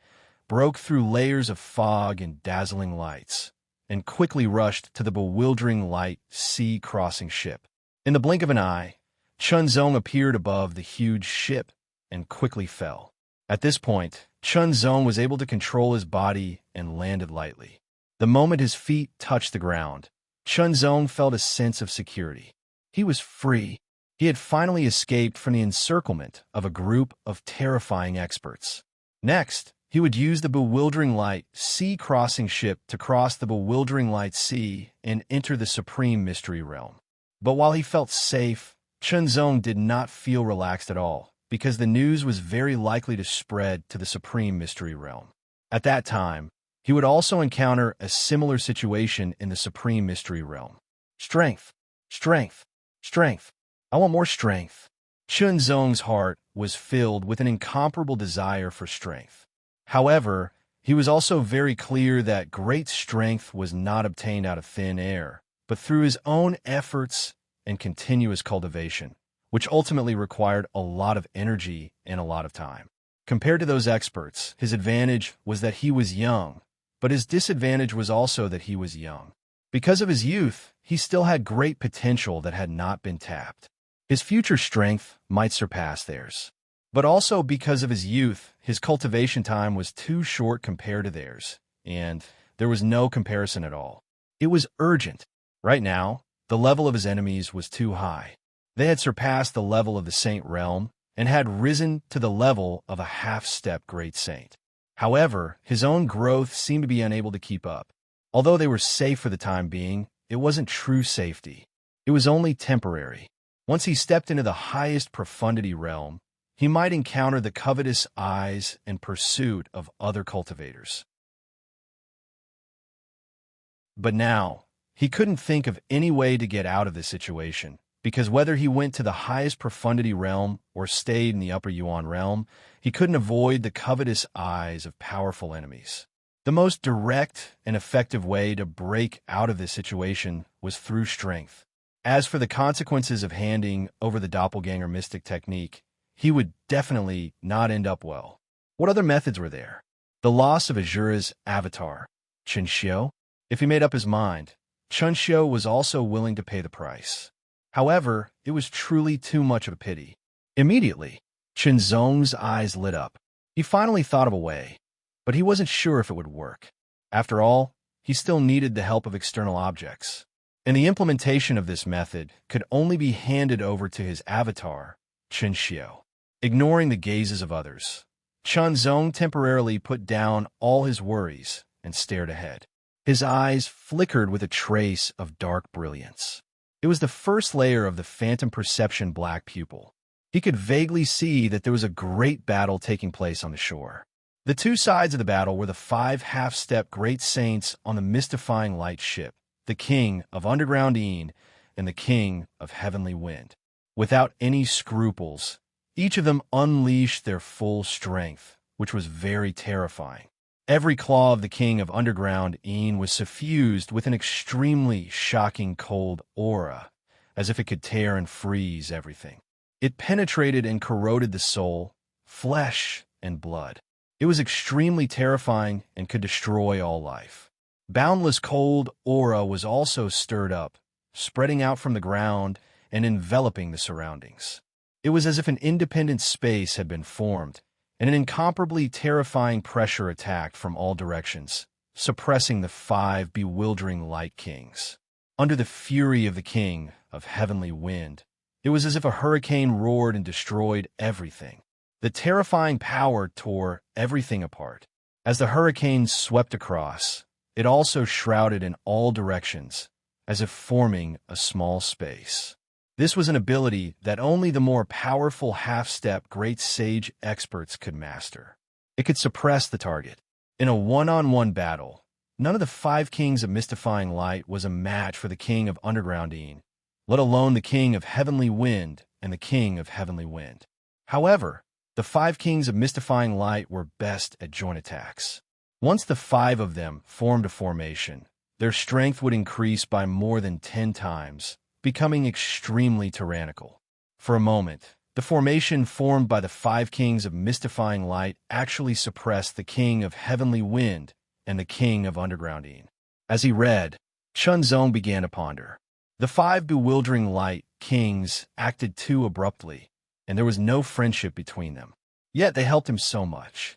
broke through layers of fog and dazzling lights, and quickly rushed to the bewildering light sea crossing ship. In the blink of an eye, Chunzong appeared above the huge ship and quickly fell. At this point, Chunzong was able to control his body and landed lightly. The moment his feet touched the ground, Chunzong felt a sense of security. He was free. He had finally escaped from the encirclement of a group of terrifying experts. Next, he would use the bewildering light sea-crossing ship to cross the bewildering light sea and enter the supreme mystery realm. But while he felt safe, Chunzong did not feel relaxed at all, because the news was very likely to spread to the supreme mystery realm. At that time, he would also encounter a similar situation in the supreme mystery realm. Strength, strength, strength. I want more strength. Chunzong's heart was filled with an incomparable desire for strength. However, he was also very clear that great strength was not obtained out of thin air, but through his own efforts and continuous cultivation, which ultimately required a lot of energy and a lot of time. Compared to those experts, his advantage was that he was young, but his disadvantage was also that he was young. Because of his youth, he still had great potential that had not been tapped. His future strength might surpass theirs. But also because of his youth, his cultivation time was too short compared to theirs, and there was no comparison at all. It was urgent. Right now, the level of his enemies was too high. They had surpassed the level of the Saint Realm and had risen to the level of a half-step great saint. However, his own growth seemed to be unable to keep up. Although they were safe for the time being, it wasn't true safety. It was only temporary. Once he stepped into the highest profundity realm, he might encounter the covetous eyes and pursuit of other cultivators. But now, he couldn't think of any way to get out of this situation, because whether he went to the highest profundity realm or stayed in the Upper Yuan realm, he couldn't avoid the covetous eyes of powerful enemies. The most direct and effective way to break out of this situation was through strength. As for the consequences of handing over the doppelganger mystic technique, he would definitely not end up well. What other methods were there? The loss of Azura's avatar, Chunxiu? If he made up his mind, Chunxiu was also willing to pay the price. However, it was truly too much of a pity. Immediately, Chinzong's eyes lit up. He finally thought of a way, but he wasn't sure if it would work. After all, he still needed the help of external objects. And the implementation of this method could only be handed over to his avatar, Chinxiu. Ignoring the gazes of others, Chinzong temporarily put down all his worries and stared ahead. His eyes flickered with a trace of dark brilliance. It was the first layer of the phantom perception black pupil. He could vaguely see that there was a great battle taking place on the shore. The two sides of the battle were the 5 half-step great saints on the mystifying light ship, the king of underground Een and the king of heavenly wind. Without any scruples, each of them unleashed their full strength, which was very terrifying. Every claw of the king of underground Een was suffused with an extremely shocking cold aura, as if it could tear and freeze everything. It penetrated and corroded the soul, flesh, and blood. It was extremely terrifying and could destroy all life. Boundless cold aura was also stirred up, spreading out from the ground and enveloping the surroundings. It was as if an independent space had been formed, and an incomparably terrifying pressure attacked from all directions, suppressing the 5 bewildering light kings. Under the fury of the king of heavenly wind, it was as if a hurricane roared and destroyed everything. The terrifying power tore everything apart. As the hurricane swept across, it also shrouded in all directions, as if forming a small space. This was an ability that only the more powerful half-step great sage experts could master. It could suppress the target. In a one-on-one battle, none of the 5 kings of mystifying light was a match for the king of underground Een, let alone the king of heavenly wind and the king of heavenly wind. However, the 5 kings of mystifying light were best at joint attacks. Once the 5 of them formed a formation, their strength would increase by more than 10 times, becoming extremely tyrannical. For a moment, the formation formed by the 5 kings of mystifying light actually suppressed the king of heavenly wind and the king of underground Een. As he read, Chinzong began to ponder. The 5 bewildering light kings acted too abruptly, and there was no friendship between them. Yet they helped him so much.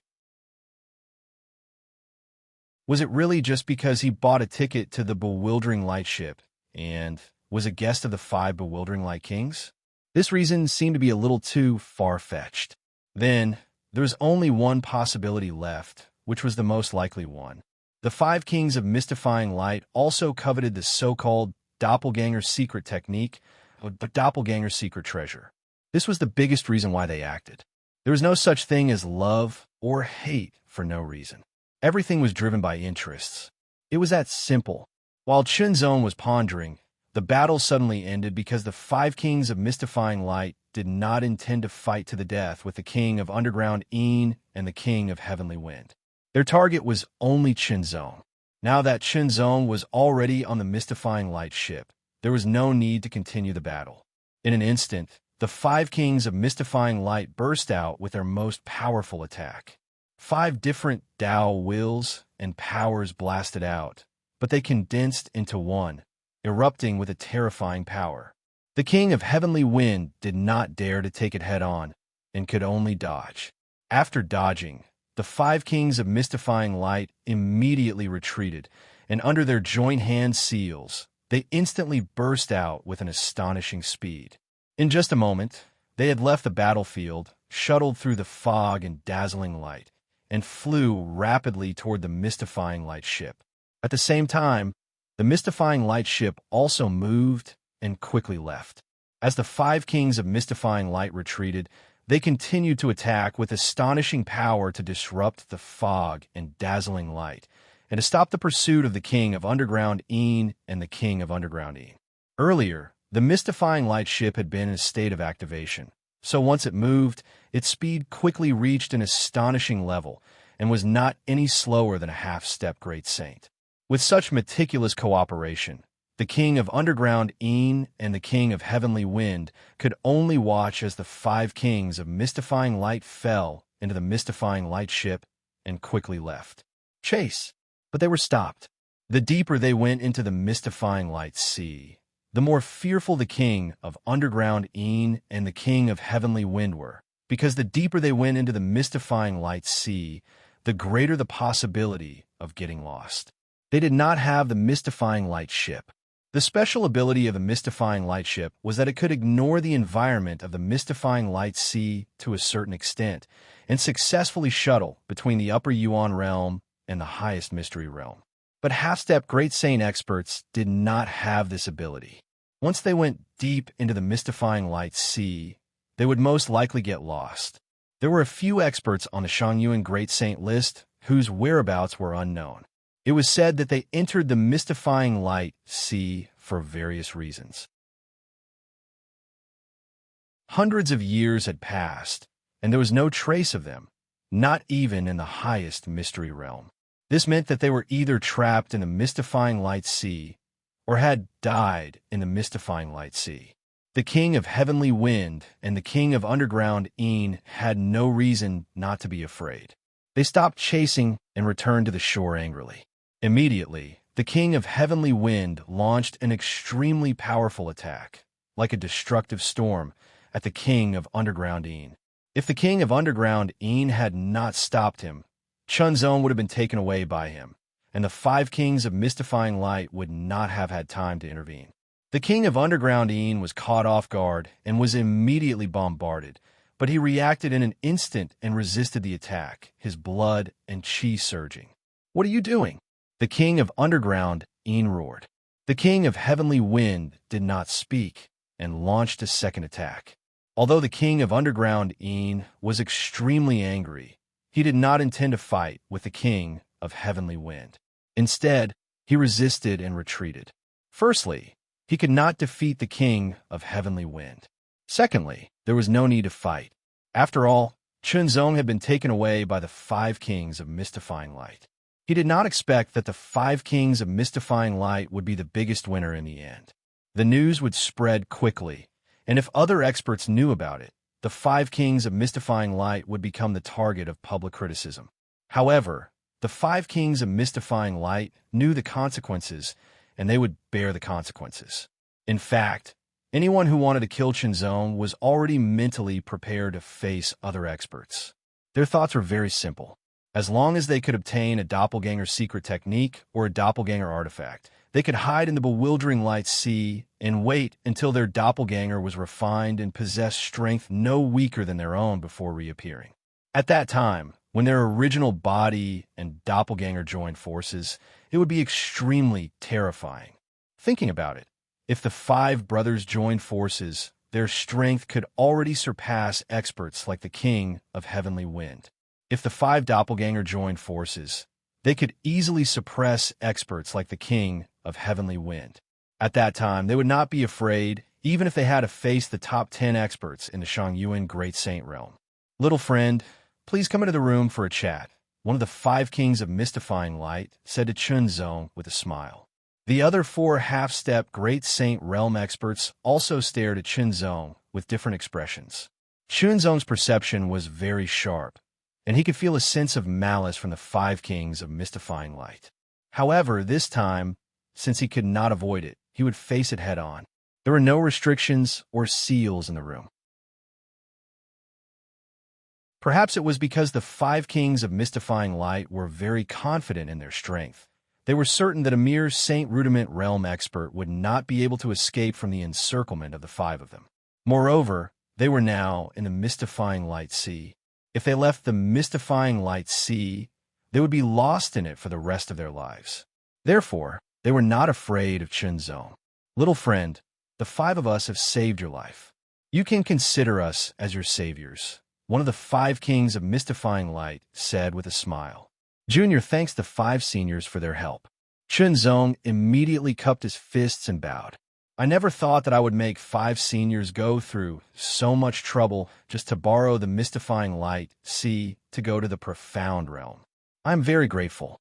Was it really just because he bought a ticket to the bewildering light ship and was a guest of the 5 bewildering light kings? This reason seemed to be a little too far-fetched. Then, there was only one possibility left, which was the most likely one. The 5 kings of mystifying light also coveted the so-called doppelganger secret technique, the doppelganger secret treasure. This was the biggest reason why they acted. There was no such thing as love or hate for no reason. Everything was driven by interests. It was that simple. While Chinzong was pondering, the battle suddenly ended because the 5 kings of mystifying light did not intend to fight to the death with the king of underground Een and the king of heavenly wind. Their target was only Chinzong. Now that Chinzong was already on the mystifying light ship, there was no need to continue the battle. In an instant, the 5 kings of mystifying light burst out with their most powerful attack. 5 different Dao wills and powers blasted out, but they condensed into one, erupting with a terrifying power. The king of heavenly wind did not dare to take it head-on, and could only dodge. After dodging, the 5 kings of mystifying light immediately retreated, and under their joint hand seals, they instantly burst out with an astonishing speed. In just a moment, they had left the battlefield, shuttled through the fog and dazzling light, and flew rapidly toward the mystifying light ship. At the same time, the mystifying light ship also moved and quickly left. As the 5 kings of mystifying light retreated, they continued to attack with astonishing power to disrupt the fog and dazzling light, and to stop the pursuit of the king of underground Een and the king of underground Een. Earlier, the mystifying light ship had been in a state of activation, so once it moved, its speed quickly reached an astonishing level and was not any slower than a half-step great saint. With such meticulous cooperation, the king of underground Een and the king of heavenly wind could only watch as the 5 kings of mystifying light fell into the mystifying light ship and quickly left. Chase, but they were stopped. The deeper they went into the mystifying light sea, the more fearful the king of underground Een and the king of heavenly wind were, because the deeper they went into the mystifying light sea, the greater the possibility of getting lost. They did not have the mystifying light ship. The special ability of the mystifying light ship was that it could ignore the environment of the mystifying light sea to a certain extent and successfully shuttle between the upper Yuan realm and the highest mystery realm. But half-step Great Saint experts did not have this ability. Once they went deep into the mystifying light sea, they would most likely get lost. There were a few experts on the Shangyuan Great Saint list whose whereabouts were unknown. It was said that they entered the mystifying light sea for various reasons. Hundreds of years had passed, and there was no trace of them, not even in the highest mystery realm. This meant that they were either trapped in the mystifying light sea or had died in the mystifying light sea. The king of heavenly wind and the king of underground Een had no reason not to be afraid. They stopped chasing and returned to the shore angrily. Immediately, the king of heavenly wind launched an extremely powerful attack, like a destructive storm, at the king of underground Een. If the king of underground Een had not stopped him, Chunzong would have been taken away by him, and the 5 kings of mystifying light would not have had time to intervene. The king of underground Een was caught off guard and was immediately bombarded, but he reacted in an instant and resisted the attack, his blood and chi surging. "What are you doing?" The king of underground Een roared. The king of heavenly wind did not speak and launched a second attack. Although the king of underground Een was extremely angry, he did not intend to fight with the king of heavenly wind. Instead, he resisted and retreated. Firstly, he could not defeat the king of heavenly wind. Secondly, there was no need to fight. After all, Chunzong had been taken away by the 5 kings of mystifying light. He did not expect that the 5 kings of mystifying light would be the biggest winner in the end. The news would spread quickly, and if other experts knew about it, the 5 kings of mystifying light would become the target of public criticism. However, the 5 kings of mystifying light knew the consequences, and they would bear the consequences. In fact, anyone who wanted to kill Chunzong was already mentally prepared to face other experts. Their thoughts were very simple. As long as they could obtain a doppelganger secret technique or a doppelganger artifact, they could hide in the bewildering light sea and wait until their doppelganger was refined and possessed strength no weaker than their own before reappearing. At that time, when their original body and doppelganger joined forces, it would be extremely terrifying. Thinking about it, if the 5 brothers joined forces, their strength could already surpass experts like the king of heavenly wind. If the 5 doppelganger joined forces, they could easily suppress experts like the king of heavenly wind. At that time, they would not be afraid, even if they had to face the top 10 experts in the Shangyuan Great Saint realm. "Little friend, please come into the room for a chat," one of the 5 kings of mystifying light said to Chunzong with a smile. The other 4 half-step Great Saint realm experts also stared at Chunzong with different expressions. Chunzong's perception was very sharp, and he could feel a sense of malice from the 5 kings of mystifying light. However, this time, since he could not avoid it, he would face it head-on. There were no restrictions or seals in the room. Perhaps it was because the 5 kings of mystifying light were very confident in their strength. They were certain that a mere Saint Rudiment realm expert would not be able to escape from the encirclement of the 5 of them. Moreover, they were now in the mystifying light sea. If they left the mystifying light sea, they would be lost in it for the rest of their lives. Therefore, they were not afraid of Chunzong. "Little friend, the 5 of us have saved your life. You can consider us as your saviors," one of the 5 kings of mystifying light said with a smile. Junior thanks the 5 seniors for their help. Chunzong immediately cupped his fists and bowed. "I never thought that I would make 5 seniors go through so much trouble just to borrow the mystifying light sea to go to the profound realm. I am very grateful."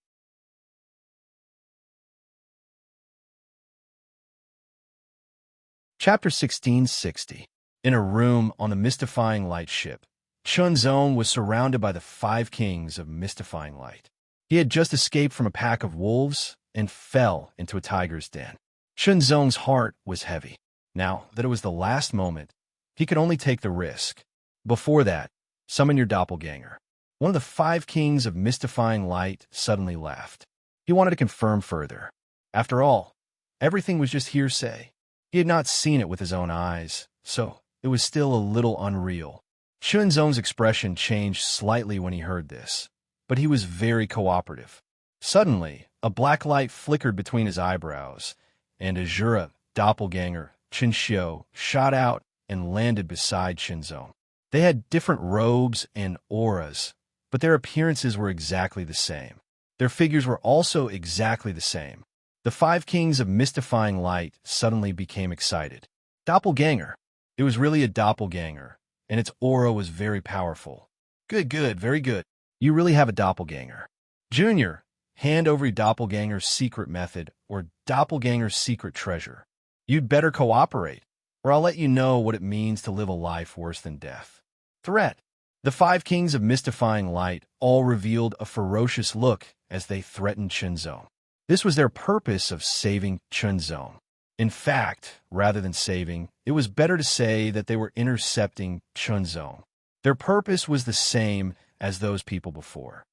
Chapter 1660. In a room on the mystifying light ship, Chunzong was surrounded by the 5 kings of mystifying light. He had just escaped from a pack of wolves and fell into a tiger's den. Chunzong's heart was heavy. Now that it was the last moment, he could only take the risk. Before that, summon your doppelganger. One of the 5 kings of mystifying light suddenly laughed. He wanted to confirm further. After all, everything was just hearsay. He had not seen it with his own eyes, so it was still a little unreal. Chunzong's expression changed slightly when he heard this, but he was very cooperative. Suddenly, a black light flickered between his eyebrows, and Azura, doppelganger, Chinxiu, shot out and landed beside Chunzong. They had different robes and auras, but their appearances were exactly the same. Their figures were also exactly the same. The 5 kings of mystifying light suddenly became excited. Doppelganger. It was really a doppelganger, and its aura was very powerful. Good, very good. You really have a doppelganger. Junior, hand over your doppelganger's secret method or doppelganger's secret treasure. You'd better cooperate, or I'll let you know what it means to live a life worse than death. Threat. The 5 kings of mystifying light all revealed a ferocious look as they threatened Chunzong. This was their purpose of saving Chunzong. In fact, rather than saving, it was better to say that they were intercepting Chunzong. Their purpose was the same as those people before.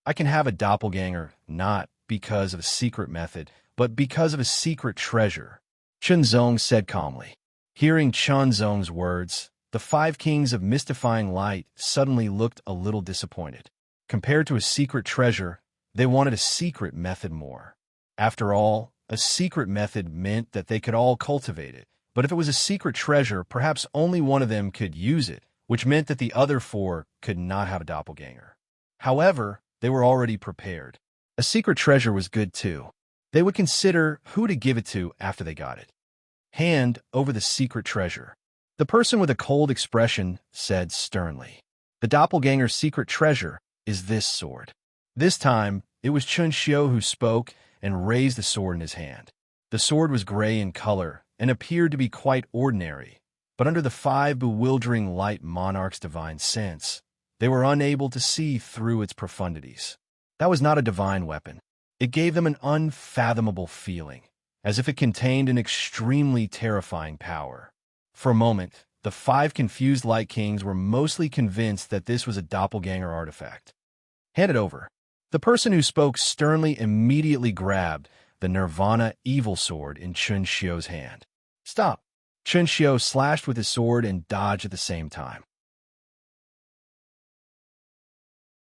I can have a doppelganger not because of a secret method, but because of a secret treasure, Chunzong said calmly. Hearing Chunzong's words, the 5 kings of mystifying light suddenly looked a little disappointed. Compared to a secret treasure, they wanted a secret method more. After all, a secret method meant that they could all cultivate it. But if it was a secret treasure, perhaps only one of them could use it, which meant that the other 4 could not have a doppelganger. However, they were already prepared. A secret treasure was good too. They would consider who to give it to after they got it. Hand over the secret treasure. The person with a cold expression said sternly. The doppelganger's secret treasure is this sword. This time, it was Chunxiu who spoke and raised the sword in his hand. The sword was gray in color and appeared to be quite ordinary, but under the 5 bewildering light monarchs' divine sense, they were unable to see through its profundities. That was not a divine weapon. It gave them an unfathomable feeling, as if it contained an extremely terrifying power. For a moment, the 5 confused Light Kings were mostly convinced that this was a doppelganger artifact. Hand it over. The person who spoke sternly immediately grabbed the Nirvana evil sword in Chunxiu's hand. Stop! Chunxiu slashed with his sword and dodged at the same time.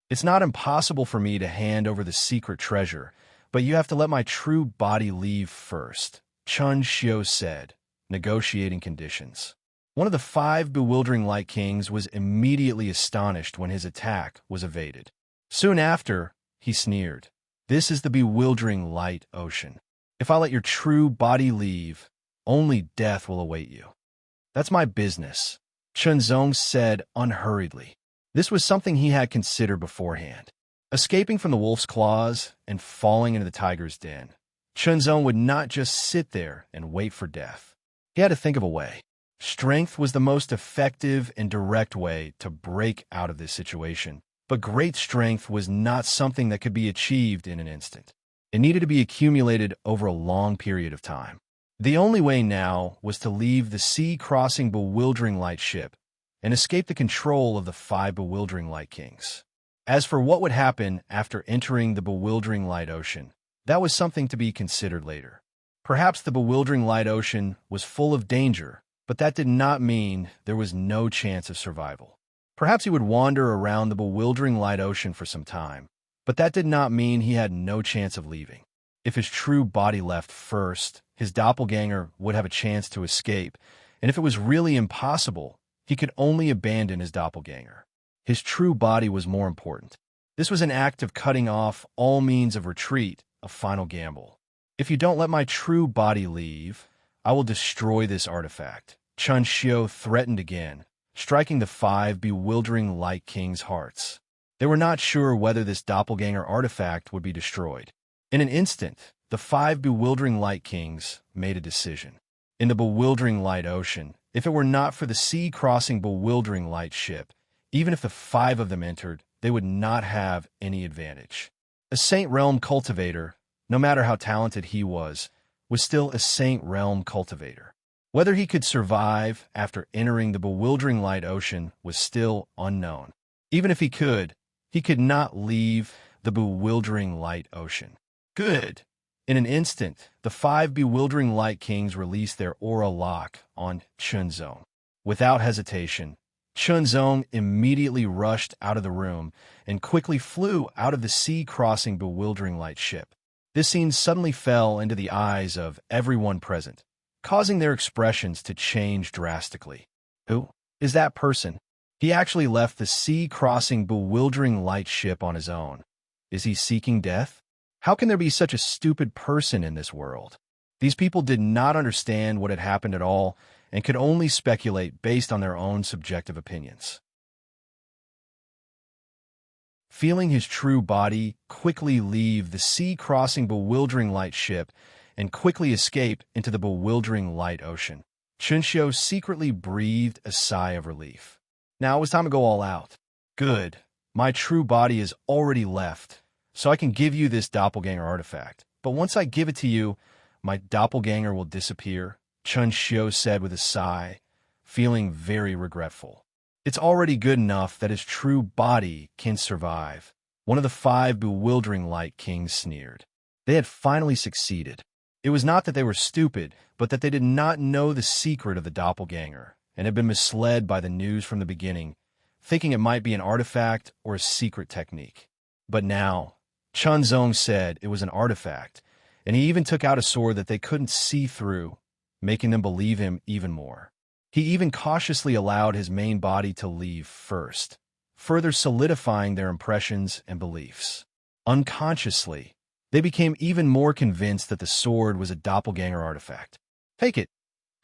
It's not impossible for me to hand over the secret treasure, but you have to let my true body leave first, Chunxiu said, negotiating conditions. One of the 5 bewildering Light Kings was immediately astonished when his attack was evaded. Soon after, he sneered. This is the bewildering light ocean. If I let your true body leave, only death will await you. That's my business, Chunzong said unhurriedly. This was something he had considered beforehand. Escaping from the wolf's claws and falling into the tiger's den, Chunzong would not just sit there and wait for death. He had to think of a way. Strength was the most effective and direct way to break out of this situation. But great strength was not something that could be achieved in an instant. It needed to be accumulated over a long period of time. The only way now was to leave the sea-crossing bewildering light ship and escape the control of the 5 bewildering Light Kings. As for what would happen after entering the bewildering light ocean, that was something to be considered later. Perhaps the bewildering light ocean was full of danger, but that did not mean there was no chance of survival. Perhaps he would wander around the bewildering light ocean for some time, but that did not mean he had no chance of leaving. If his true body left first, his doppelganger would have a chance to escape, and if it was really impossible, he could only abandon his doppelganger. His true body was more important. This was an act of cutting off all means of retreat, a final gamble. If you don't let my true body leave, I will destroy this artifact, Chunxiu threatened again, striking the 5 bewildering Light Kings' hearts. They were not sure whether this doppelganger artifact would be destroyed. In an instant, the 5 bewildering Light Kings made a decision. In the bewildering light ocean, if it were not for the sea-crossing bewildering light ship, even if the 5 of them entered, they would not have any advantage. A Saint Realm cultivator, no matter how talented he was was still a Saint Realm cultivator. Whether he could survive after entering the bewildering light ocean was still unknown. Even if he could not leave the bewildering light ocean. Good. In an instant, the 5 bewildering light kings released their aura lock on Chunzong. Without hesitation, Chunzong immediately rushed out of the room and quickly flew out of the sea-crossing bewildering light ship. This scene suddenly fell into the eyes of everyone present, causing their expressions to change drastically. Who is that person? He actually left the sea-crossing bewildering light ship on his own. Is he seeking death? How can there be such a stupid person in this world? These people did not understand what had happened at all and could only speculate based on their own subjective opinions. Feeling his true body quickly leave the sea-crossing bewildering light ship and quickly escape into the bewildering light ocean, Chunxiu secretly breathed a sigh of relief. Now it was time to go all out. Good. My true body is already left, so I can give you this doppelganger artifact. But once I give it to you, my doppelganger will disappear, Chunxiu said with a sigh, feeling very regretful. It's already good enough that his true body can survive. One of the 5 bewildering light kings sneered. They had finally succeeded. It was not that they were stupid, but that they did not know the secret of the doppelganger and had been misled by the news from the beginning, thinking it might be an artifact or a secret technique. But now, Chunzong said it was an artifact, and he even took out a sword that they couldn't see through, making them believe him even more. He even cautiously allowed his main body to leave first, further solidifying their impressions and beliefs. Unconsciously, they became even more convinced that the sword was a doppelganger artifact. Take it,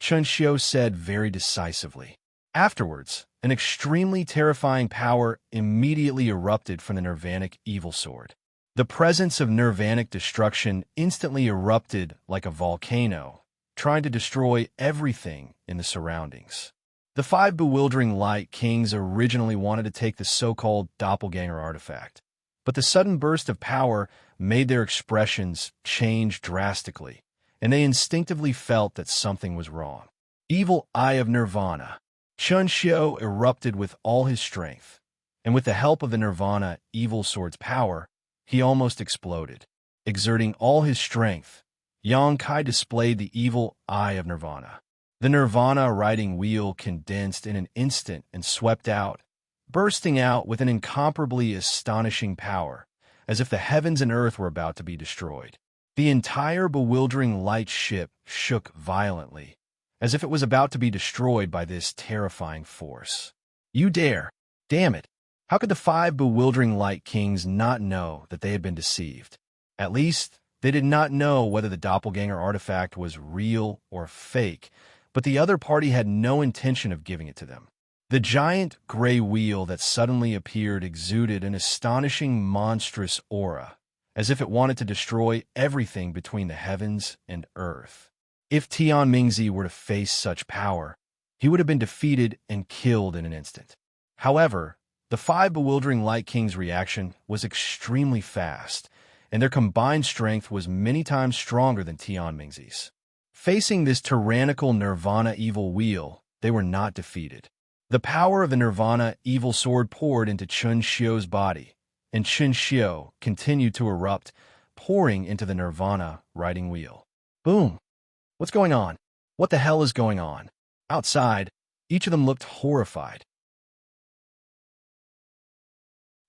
Chunxiu said very decisively. Afterwards, an extremely terrifying power immediately erupted from the Nirvanic evil sword. The presence of Nirvanic destruction instantly erupted like a volcano, trying to destroy everything in the surroundings. The 5 bewildering light kings originally wanted to take the so-called doppelganger artifact, but the sudden burst of power made their expressions change drastically, and they instinctively felt that something was wrong. Evil Eye of Nirvana. Chunxiu erupted with all his strength, and with the help of the Nirvana evil sword's power, he almost exploded. Exerting all his strength, Yang Kai displayed the evil Eye of Nirvana. The Nirvana riding wheel condensed in an instant and swept out, bursting out with an incomparably astonishing power, as if the heavens and earth were about to be destroyed. The entire bewildering light ship shook violently, as if it was about to be destroyed by this terrifying force. You dare! Damn it! How could the 5 bewildering light kings not know that they had been deceived? At least, they did not know whether the doppelganger artifact was real or fake, but the other party had no intention of giving it to them. The giant gray wheel that suddenly appeared exuded an astonishing monstrous aura, as if it wanted to destroy everything between the heavens and earth. If Tian Mingzi were to face such power, he would have been defeated and killed in an instant. However, the 5 bewildering light kings' reaction was extremely fast, and their combined strength was many times stronger than Tian Mingzi's. Facing this tyrannical Nirvana evil wheel, they were not defeated. The power of the Nirvana evil sword poured into Chunxiu's body, and Chunxiu continued to erupt, pouring into the Nirvana riding wheel. Boom! What's going on? What the hell is going on? Outside, each of them looked horrified.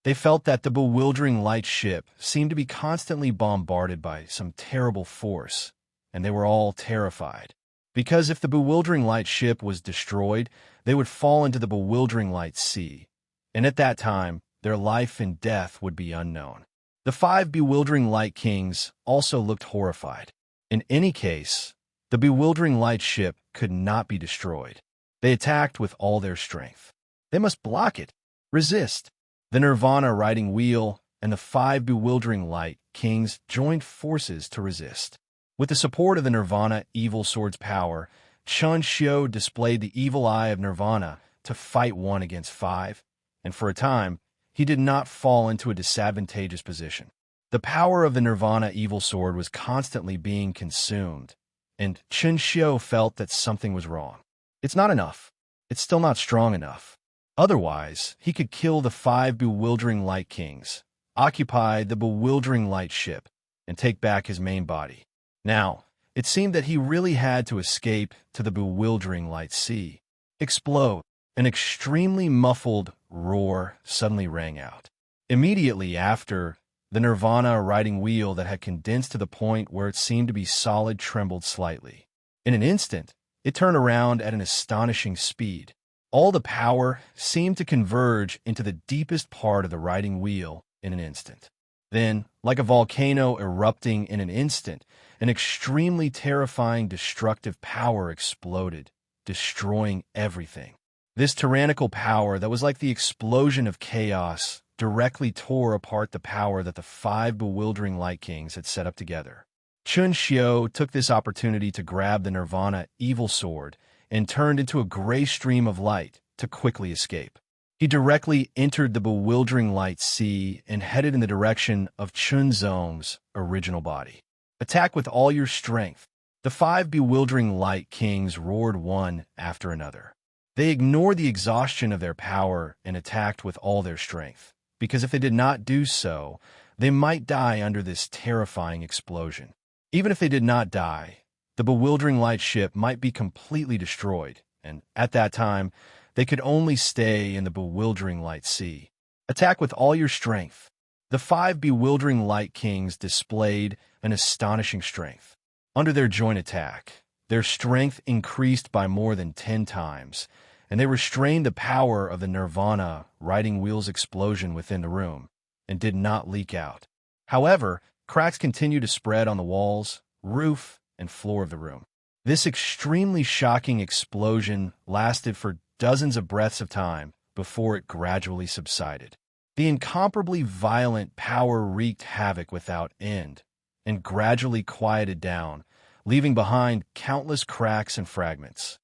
They felt that the bewildering light ship seemed to be constantly bombarded by some terrible force, and they were all terrified. Because if the bewildering light ship was destroyed, they would fall into the bewildering light sea, and at that time, their life and death would be unknown. The 5 bewildering light kings also looked horrified. In any case, the bewildering light ship could not be destroyed. They attacked with all their strength. They must block it, resist. The Nirvana riding wheel and the 5 bewildering light kings joined forces to resist. With the support of the Nirvana evil sword's power, Chunxiu displayed the evil eye of Nirvana to fight 1 against 5, and for a time, he did not fall into a disadvantageous position. The power of the Nirvana evil sword was constantly being consumed, and Chun Xiu felt that something was wrong. It's not enough. It's still not strong enough. Otherwise, he could kill the 5 bewildering light kings, occupy the bewildering light ship, and take back his main body. Now, it seemed that he really had to escape to the bewildering light sea. Explode. An extremely muffled roar suddenly rang out. Immediately after, the Nirvana riding wheel that had condensed to the point where it seemed to be solid trembled slightly. In an instant, it turned around at an astonishing speed. All the power seemed to converge into the deepest part of the riding wheel in an instant. Then, like a volcano erupting in an instant, an extremely terrifying destructive power exploded, destroying everything. This tyrannical power that was like the explosion of chaos directly tore apart the power that the 5 bewildering Light Kings had set up together. Chun Xiu took this opportunity to grab the Nirvana evil sword and turned into a gray stream of light to quickly escape. He directly entered the bewildering light sea and headed in the direction of Chun Zong's original body. Attack with all your strength. The 5 bewildering Light Kings roared one after another. They ignored the exhaustion of their power and attacked with all their strength, because if they did not do so, they might die under this terrifying explosion. Even if they did not die, the bewildering light ship might be completely destroyed, and at that time, they could only stay in the bewildering light sea. Attack with all your strength. The 5 bewildering Light Kings displayed an astonishing strength. Under their joint attack, their strength increased by more than 10 times, and they restrained the power of the Nirvana riding wheel's explosion within the room, and did not leak out. However, cracks continued to spread on the walls, roof, and floor of the room. This extremely shocking explosion lasted for dozens of breaths of time before it gradually subsided. The incomparably violent power wreaked havoc without end, and gradually quieted down, leaving behind countless cracks and fragments.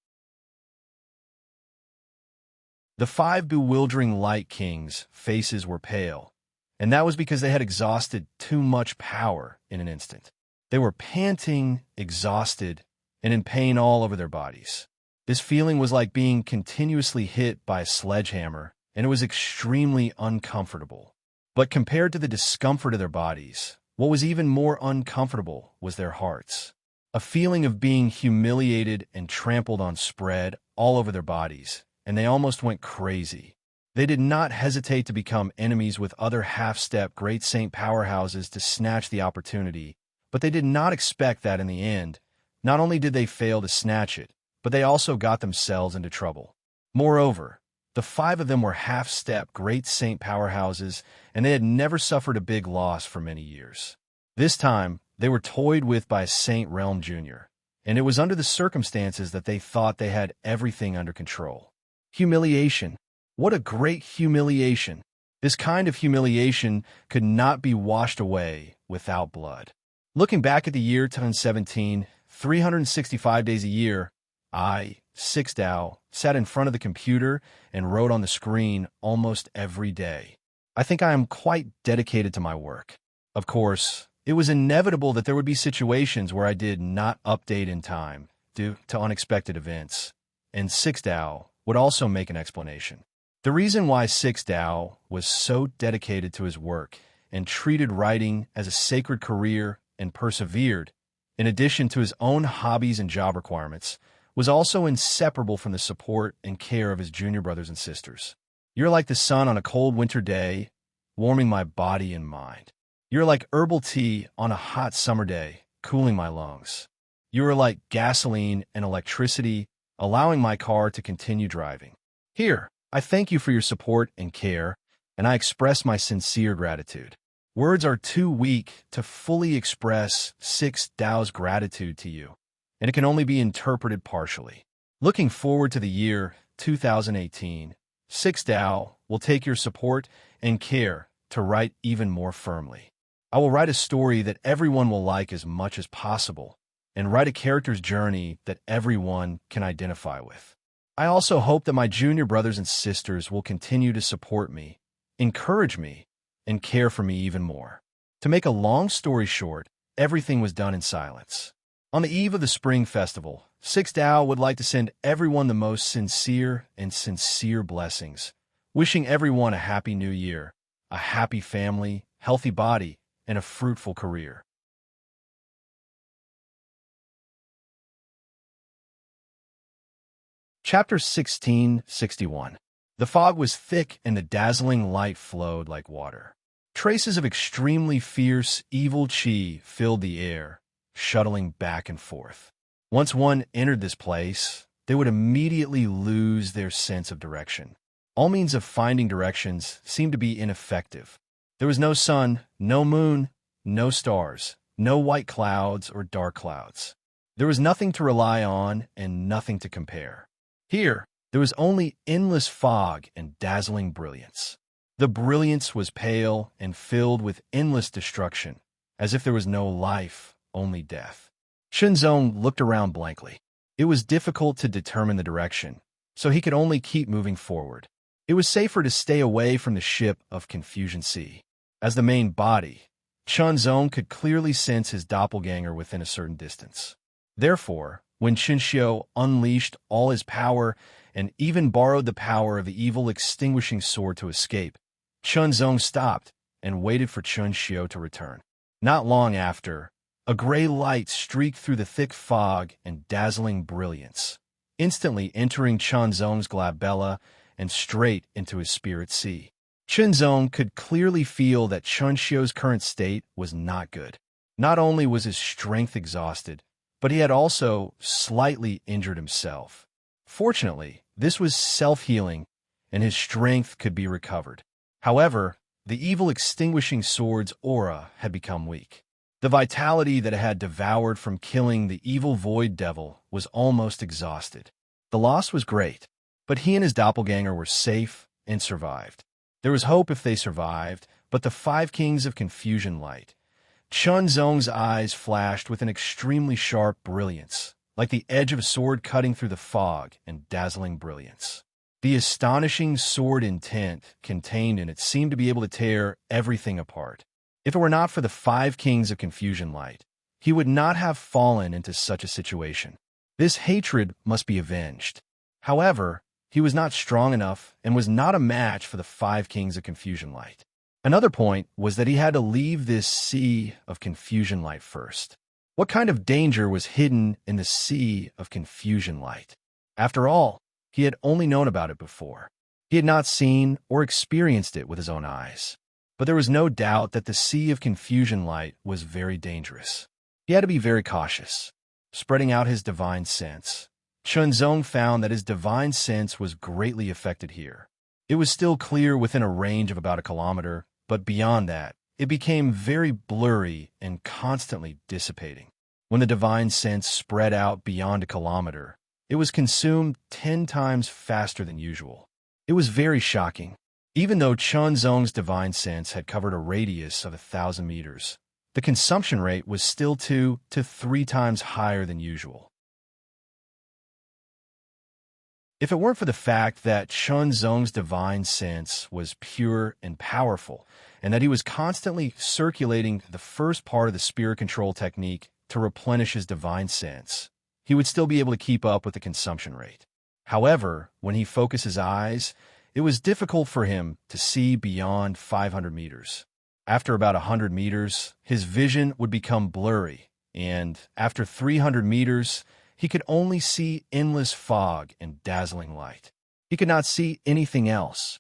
The 5 bewildering Light Kings' faces were pale, and that was because they had exhausted too much power in an instant. They were panting, exhausted, and in pain all over their bodies. This feeling was like being continuously hit by a sledgehammer, and it was extremely uncomfortable. But compared to the discomfort of their bodies, what was even more uncomfortable was their hearts. A feeling of being humiliated and trampled on spread all over their bodies, and they almost went crazy. They did not hesitate to become enemies with other half-step Great Saint powerhouses to snatch the opportunity, but they did not expect that in the end. Not only did they fail to snatch it, but they also got themselves into trouble. Moreover, the 5 of them were half-step Great Saint powerhouses, and they had never suffered a big loss for many years. This time, they were toyed with by Saint Realm Jr., and it was under the circumstances that they thought they had everything under control. Humiliation. What a great humiliation. This kind of humiliation could not be washed away without blood. Looking back at the year 2017, 365 days a year, I, Six Dao, sat in front of the computer and wrote on the screen almost every day. I think I am quite dedicated to my work. Of course, it was inevitable that there would be situations where I did not update in time due to unexpected events, and Six Dao would also make an explanation. The reason why Six Dao was so dedicated to his work and treated writing as a sacred career and persevered, in addition to his own hobbies and job requirements, was also inseparable from the support and care of his junior brothers and sisters. You're like the sun on a cold winter day, warming my body and mind. You're like herbal tea on a hot summer day, cooling my lungs. You are like gasoline and electricity, allowing my car to continue driving. Here, I thank you for your support and care, and I express my sincere gratitude. Words are too weak to fully express Six Dao's gratitude to you, and it can only be interpreted partially. Looking forward to the year 2018, Six Dao will take your support and care to write even more firmly. I will write a story that everyone will like as much as possible, and write a character's journey that everyone can identify with. I also hope that my junior brothers and sisters will continue to support me, encourage me, and care for me even more. To make a long story short, everything was done in silence. On the eve of the Spring Festival, Six Tao would like to send everyone the most sincere blessings, wishing everyone a happy new year, a happy family, healthy body, and a fruitful career. Chapter 1661. The fog was thick and the dazzling light flowed like water. Traces of extremely fierce, evil chi filled the air, shuttling back and forth. Once one entered this place, they would immediately lose their sense of direction. All means of finding directions seemed to be ineffective. There was no sun, no moon, no stars, no white clouds or dark clouds. There was nothing to rely on and nothing to compare. Here, there was only endless fog and dazzling brilliance. The brilliance was pale and filled with endless destruction, as if there was no life, only death. Shenzong looked around blankly. It was difficult to determine the direction, so he could only keep moving forward. It was safer to stay away from the ship of Confusion Sea. As the main body, Shenzong could clearly sense his doppelganger within a certain distance. Therefore, when Qinxiu unleashed all his power and even borrowed the power of the evil extinguishing sword to escape, Shenzong stopped and waited for Qinxiu to return. Not long after, a gray light streaked through the thick fog and dazzling brilliance, instantly entering Shenzong's glabella and straight into his spirit sea. Shenzong could clearly feel that Qinxiu's current state was not good. Not only was his strength exhausted, but he had also slightly injured himself. Fortunately, this was self-healing, and his strength could be recovered. However, the evil extinguishing sword's aura had become weak. The vitality that it had devoured from killing the evil void devil was almost exhausted. The loss was great, but he and his doppelganger were safe and survived. There was hope if they survived, but the five kings of confusion light. Shenzong's eyes flashed with an extremely sharp brilliance, like the edge of a sword cutting through the fog and dazzling brilliance. The astonishing sword intent contained in it seemed to be able to tear everything apart. If it were not for the five kings of confusion light, he would not have fallen into such a situation. This hatred must be avenged. However, he was not strong enough and was not a match for the five kings of confusion light. Another point was that he had to leave this sea of confusion light first. What kind of danger was hidden in the sea of confusion light? After all, he had only known about it before. He had not seen or experienced it with his own eyes. But there was no doubt that the sea of confusion light was very dangerous. He had to be very cautious. Spreading out his divine sense, Shenzong found that his divine sense was greatly affected here. It was still clear within a range of about a kilometer, but beyond that, it became very blurry and constantly dissipating. When the divine sense spread out beyond a kilometer, it was consumed 10 times faster than usual. It was very shocking. Even though Shenzong's divine sense had covered a radius of 1,000 meters, the consumption rate was still 2 to 3 times higher than usual. If it weren't for the fact that Shenzong's divine sense was pure and powerful, and that he was constantly circulating the first part of the spirit control technique to replenish his divine sense, he would still be able to keep up with the consumption rate. However, when he focused his eyes, it was difficult for him to see beyond 500 meters. After about 100 meters, his vision would become blurry, and after 300 meters, he could only see endless fog and dazzling light. He could not see anything else.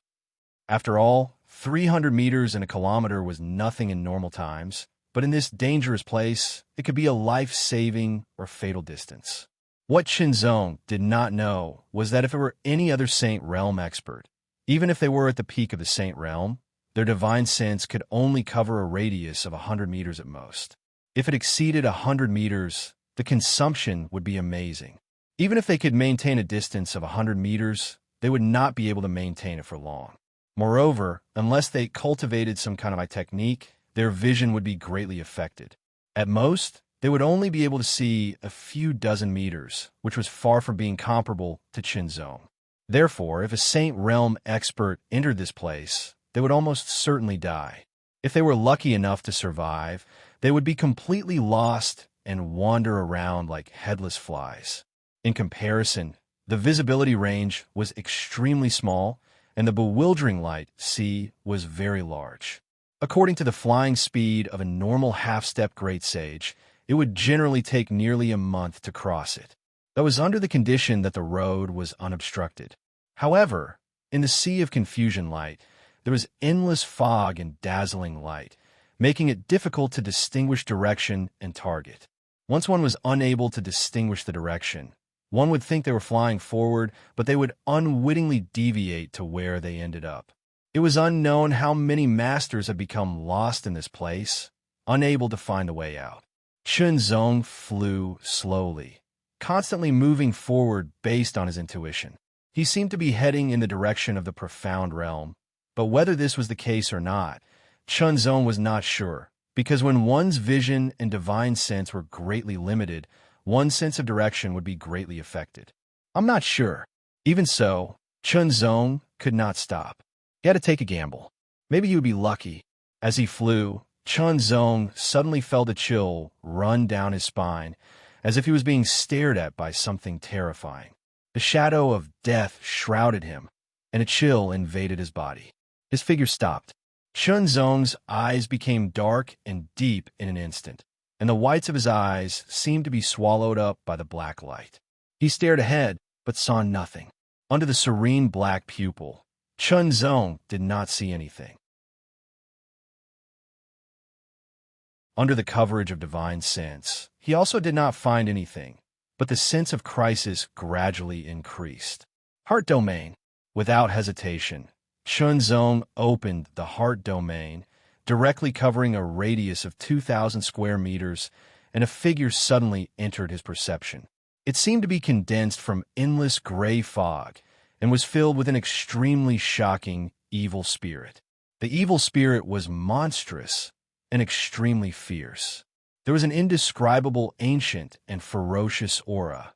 After all, 300 meters in a kilometer was nothing in normal times, but in this dangerous place, it could be a life-saving or fatal distance. What Shenzong did not know was that if it were any other Saint Realm expert, even if they were at the peak of the Saint Realm, their divine sense could only cover a radius of 100 meters at most. If it exceeded 100 meters, the consumption would be amazing. Even if they could maintain a distance of 100 meters, they would not be able to maintain it for long. Moreover, unless they cultivated some kind of a technique, their vision would be greatly affected. At most, they would only be able to see a few dozen meters, which was far from being comparable to Qinzhong. Therefore, if a Saint Realm expert entered this place, they would almost certainly die. If they were lucky enough to survive, they would be completely lost and wander around like headless flies. In comparison, the visibility range was extremely small, and the bewildering light, sea, was very large. According to the flying speed of a normal half-step great sage, it would generally take nearly a month to cross it. That was under the condition that the road was unobstructed. However, in the sea of confusion light, there was endless fog and dazzling light, making it difficult to distinguish direction and target. Once one was unable to distinguish the direction, one would think they were flying forward, but they would unwittingly deviate to where they ended up. It was unknown how many masters had become lost in this place, unable to find a way out. Chunzong flew slowly, constantly moving forward based on his intuition. He seemed to be heading in the direction of the profound realm, but whether this was the case or not, Chunzong was not sure, because when one's vision and divine sense were greatly limited, one's sense of direction would be greatly affected. I'm not sure. Even so, Chunzong could not stop. He had to take a gamble. Maybe he would be lucky. As he flew, Chunzong suddenly felt a chill run down his spine, as if he was being stared at by something terrifying. The shadow of death shrouded him, and a chill invaded his body. His figure stopped. Chunzong's eyes became dark and deep in an instant, and the whites of his eyes seemed to be swallowed up by the black light. He stared ahead, but saw nothing. Under the serene black pupil, Chunzong did not see anything. Under the coverage of divine sense, he also did not find anything, but the sense of crisis gradually increased. Heart domain. Without hesitation, Chunzong opened the heart domain, directly covering a radius of 2,000 square meters, and a figure suddenly entered his perception. It seemed to be condensed from endless gray fog and was filled with an extremely shocking evil spirit. The evil spirit was monstrous and extremely fierce. There was an indescribable ancient and ferocious aura,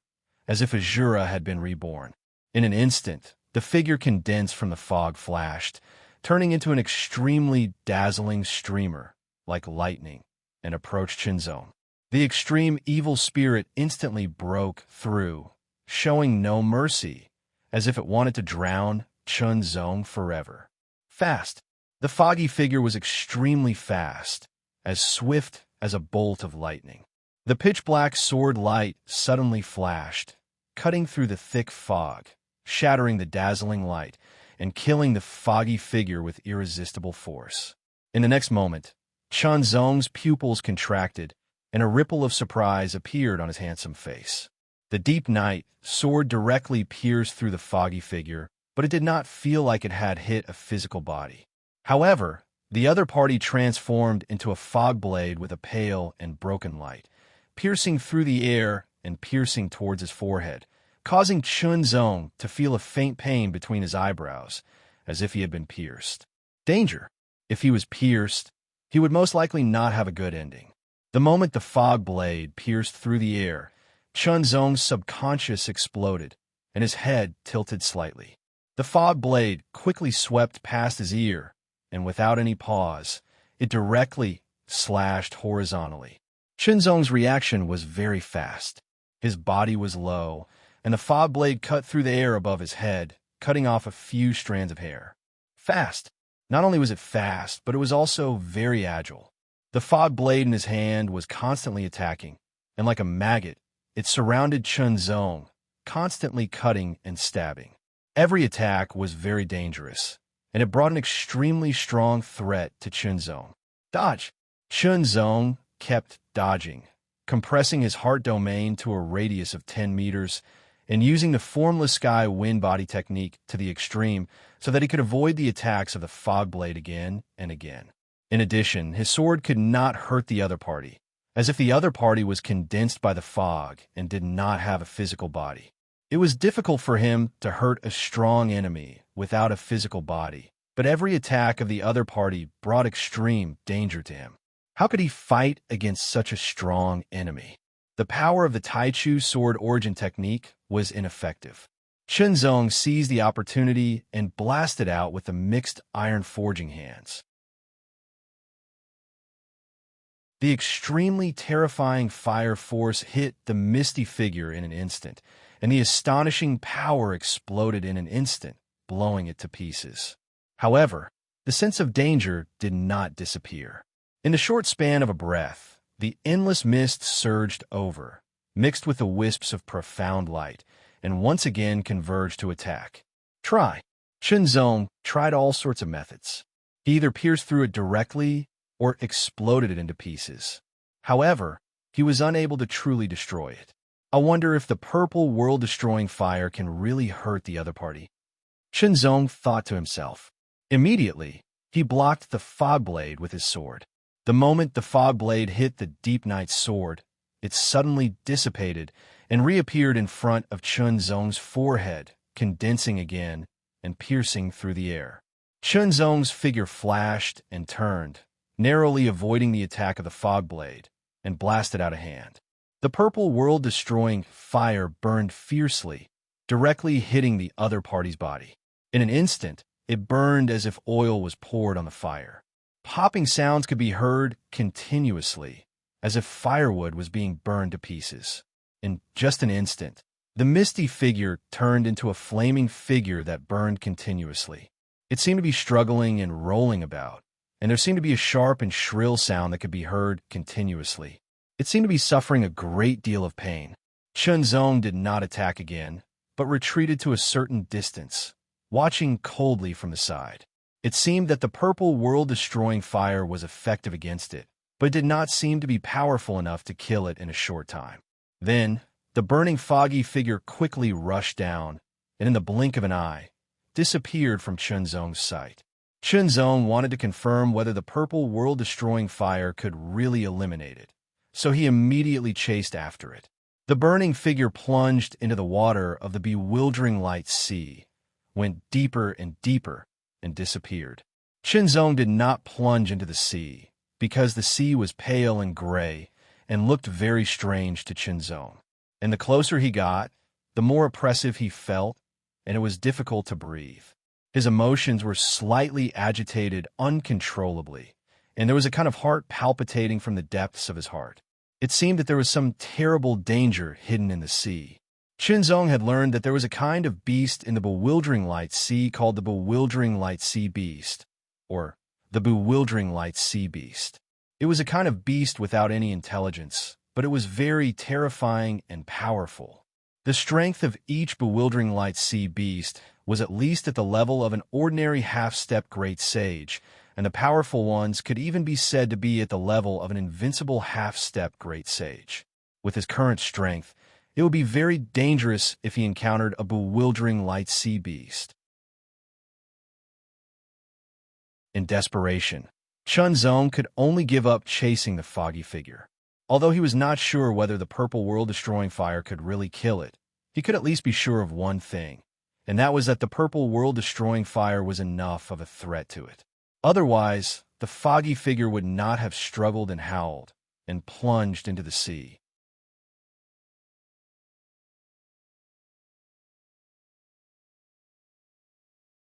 as if Azura had been reborn. In an instant, the figure condensed from the fog flashed, turning into an extremely dazzling streamer, like lightning, and approached Chunzong. The extreme evil spirit instantly broke through, showing no mercy, as if it wanted to drown Chunzong forever. Fast. The foggy figure was extremely fast, as swift as a bolt of lightning. The pitch-black sword light suddenly flashed, cutting through the thick fog, shattering the dazzling light, and killing the foggy figure with irresistible force. In the next moment, Chunzong's pupils contracted, and a ripple of surprise appeared on his handsome face. The deep night soared directly pierced through the foggy figure, but it did not feel like it had hit a physical body. However, the other party transformed into a fog blade with a pale and broken light, piercing through the air and piercing towards his forehead, causing Chunzong to feel a faint pain between his eyebrows, as if he had been pierced. Danger! If he was pierced, he would most likely not have a good ending. The moment the fog blade pierced through the air, Chunzong's subconscious exploded, and his head tilted slightly. The fog blade quickly swept past his ear, and without any pause, it directly slashed horizontally. Chunzong's reaction was very fast. His body was low, and the fog blade cut through the air above his head, cutting off a few strands of hair. Fast. Not only was it fast, but it was also very agile. The fog blade in his hand was constantly attacking, and like a maggot, it surrounded Chunzong, constantly cutting and stabbing. Every attack was very dangerous, and it brought an extremely strong threat to Chunzong. Dodge! Chunzong kept dodging, compressing his heart domain to a radius of 10 meters, and using the formless sky wind body technique to the extreme so that he could avoid the attacks of the fog blade again and again. In addition, his sword could not hurt the other party, as if the other party was condensed by the fog and did not have a physical body. It was difficult for him to hurt a strong enemy without a physical body, but every attack of the other party brought extreme danger to him. How could he fight against such a strong enemy? The power of the Taichu sword origin technique was ineffective. Chunzong seized the opportunity and blasted out with the mixed iron forging hands. The extremely terrifying fire force hit the misty figure in an instant, and the astonishing power exploded in an instant, blowing it to pieces. However, the sense of danger did not disappear. In the short span of a breath, the endless mist surged over, mixed with the wisps of profound light, and once again converged to attack. Chunzong tried all sorts of methods. He either pierced through it directly or exploded it into pieces. However, he was unable to truly destroy it. I wonder if the purple world-destroying fire can really hurt the other party. Chunzong thought to himself. Immediately, he blocked the fog blade with his sword. The moment the fog blade hit the Deep Knight's sword, it suddenly dissipated and reappeared in front of Chunzong's forehead, condensing again and piercing through the air. Chunzong's figure flashed and turned, narrowly avoiding the attack of the fog blade, and blasted out of hand. The purple world-destroying fire burned fiercely, directly hitting the other party's body. In an instant, it burned as if oil was poured on the fire. Popping sounds could be heard continuously, as if firewood was being burned to pieces. In just an instant, the misty figure turned into a flaming figure that burned continuously. It seemed to be struggling and rolling about, and there seemed to be a sharp and shrill sound that could be heard continuously. It seemed to be suffering a great deal of pain. Chunzong did not attack again, but retreated to a certain distance, watching coldly from the side. It seemed that the purple world-destroying fire was effective against it, but did not seem to be powerful enough to kill it in a short time. Then, the burning foggy figure quickly rushed down, and in the blink of an eye, disappeared from Chunzong's sight. Chunzong wanted to confirm whether the purple world-destroying fire could really eliminate it, so he immediately chased after it. The burning figure plunged into the water of the bewildering light sea, went deeper and deeper, and disappeared. Chunzong did not plunge into the sea, because the sea was pale and gray and looked very strange to Chunzong. And the closer he got, the more oppressive he felt, and it was difficult to breathe. His emotions were slightly agitated uncontrollably, and there was a kind of heart palpitating from the depths of his heart. It seemed that there was some terrible danger hidden in the sea. Chunzong had learned that there was a kind of beast in the bewildering light sea called the bewildering light sea beast, or the bewildering light sea beast. It was a kind of beast without any intelligence, but it was very terrifying and powerful. The strength of each bewildering light sea beast was at least at the level of an ordinary half-step great sage, and the powerful ones could even be said to be at the level of an invincible half-step great sage. With his current strength, it would be very dangerous if he encountered a bewildering light sea beast. In desperation, Chunzong could only give up chasing the foggy figure. Although he was not sure whether the purple world-destroying fire could really kill it, he could at least be sure of one thing, and that was that the purple world-destroying fire was enough of a threat to it. Otherwise, the foggy figure would not have struggled and howled and plunged into the sea.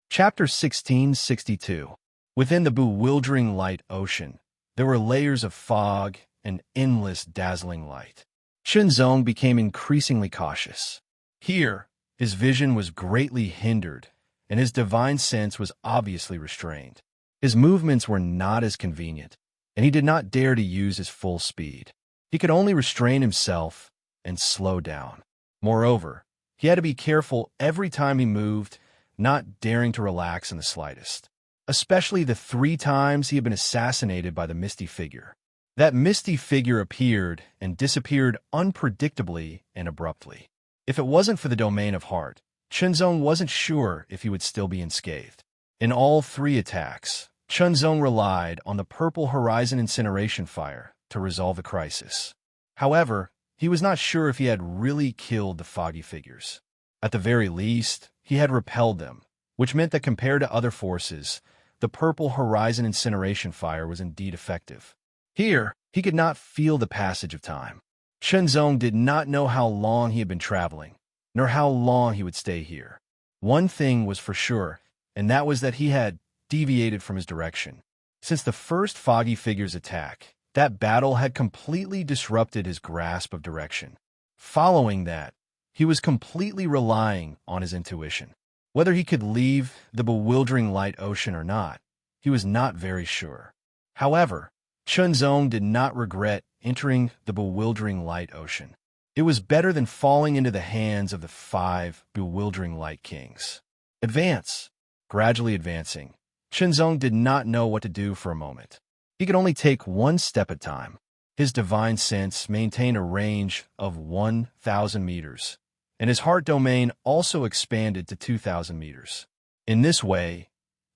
Chapter 1662. Within the bewildering light ocean, there were layers of fog and endless dazzling light. Chunzong became increasingly cautious. Here, his vision was greatly hindered, and his divine sense was obviously restrained. His movements were not as convenient, and he did not dare to use his full speed. He could only restrain himself and slow down. Moreover, he had to be careful every time he moved, not daring to relax in the slightest. Especially the 3 times he had been assassinated by the misty figure. That misty figure appeared and disappeared unpredictably and abruptly. If it wasn't for the domain of heart, Chunzong wasn't sure if he would still be unscathed. In all 3 attacks, Chunzong relied on the purple horizon incineration fire to resolve the crisis. However, he was not sure if he had really killed the foggy figures. At the very least, he had repelled them, which meant that compared to other forces, the purple horizon incineration fire was indeed effective. Here, he could not feel the passage of time. Chunzong did not know how long he had been traveling, nor how long he would stay here. One thing was for sure, and that was that he had deviated from his direction. Since the first foggy figure's attack, That battle had completely disrupted his grasp of direction. Following that, he was completely relying on his intuition. Whether he could leave the bewildering light ocean or not, he was not very sure. However, Chunzong did not regret entering the bewildering light ocean. It was better than falling into the hands of the 5 bewildering light kings. Advance. Gradually advancing, Chunzong did not know what to do for a moment. He could only take one step at a time. His divine sense maintained a range of 1,000 meters, and his heart domain also expanded to 2,000 meters. In this way,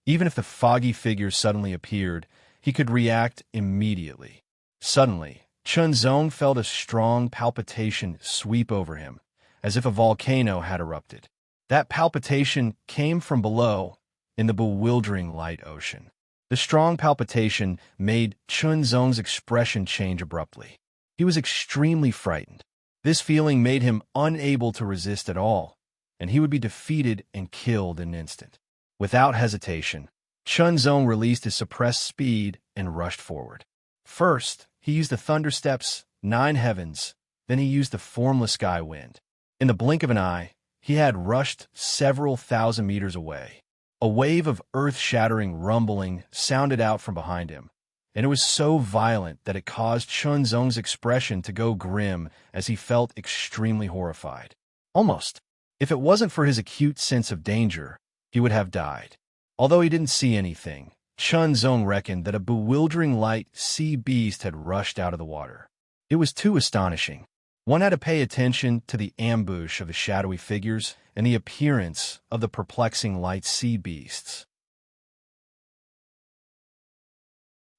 even if the foggy figure suddenly appeared, he could react immediately. Suddenly, Chunzong felt a strong palpitation sweep over him, as if a volcano had erupted. That palpitation came from below, in the bewildering light ocean. The strong palpitation made Chunzong's expression change abruptly. He was extremely frightened. This feeling made him unable to resist at all, and he would be defeated and killed in an instant. Without hesitation, Chunzong released his suppressed speed and rushed forward. First, he used the thunder steps, 9 heavens, then he used the formless sky wind. In the blink of an eye, he had rushed several thousand meters away. A wave of earth-shattering rumbling sounded out from behind him, and it was so violent that it caused Chunzong's expression to go grim as he felt extremely horrified. Almost. If it wasn't for his acute sense of danger, he would have died. Although he didn't see anything, Chunzong reckoned that a bewildering light sea beast had rushed out of the water. It was too astonishing. One had to pay attention to the ambush of the shadowy figures and the appearance of the perplexing light sea beasts.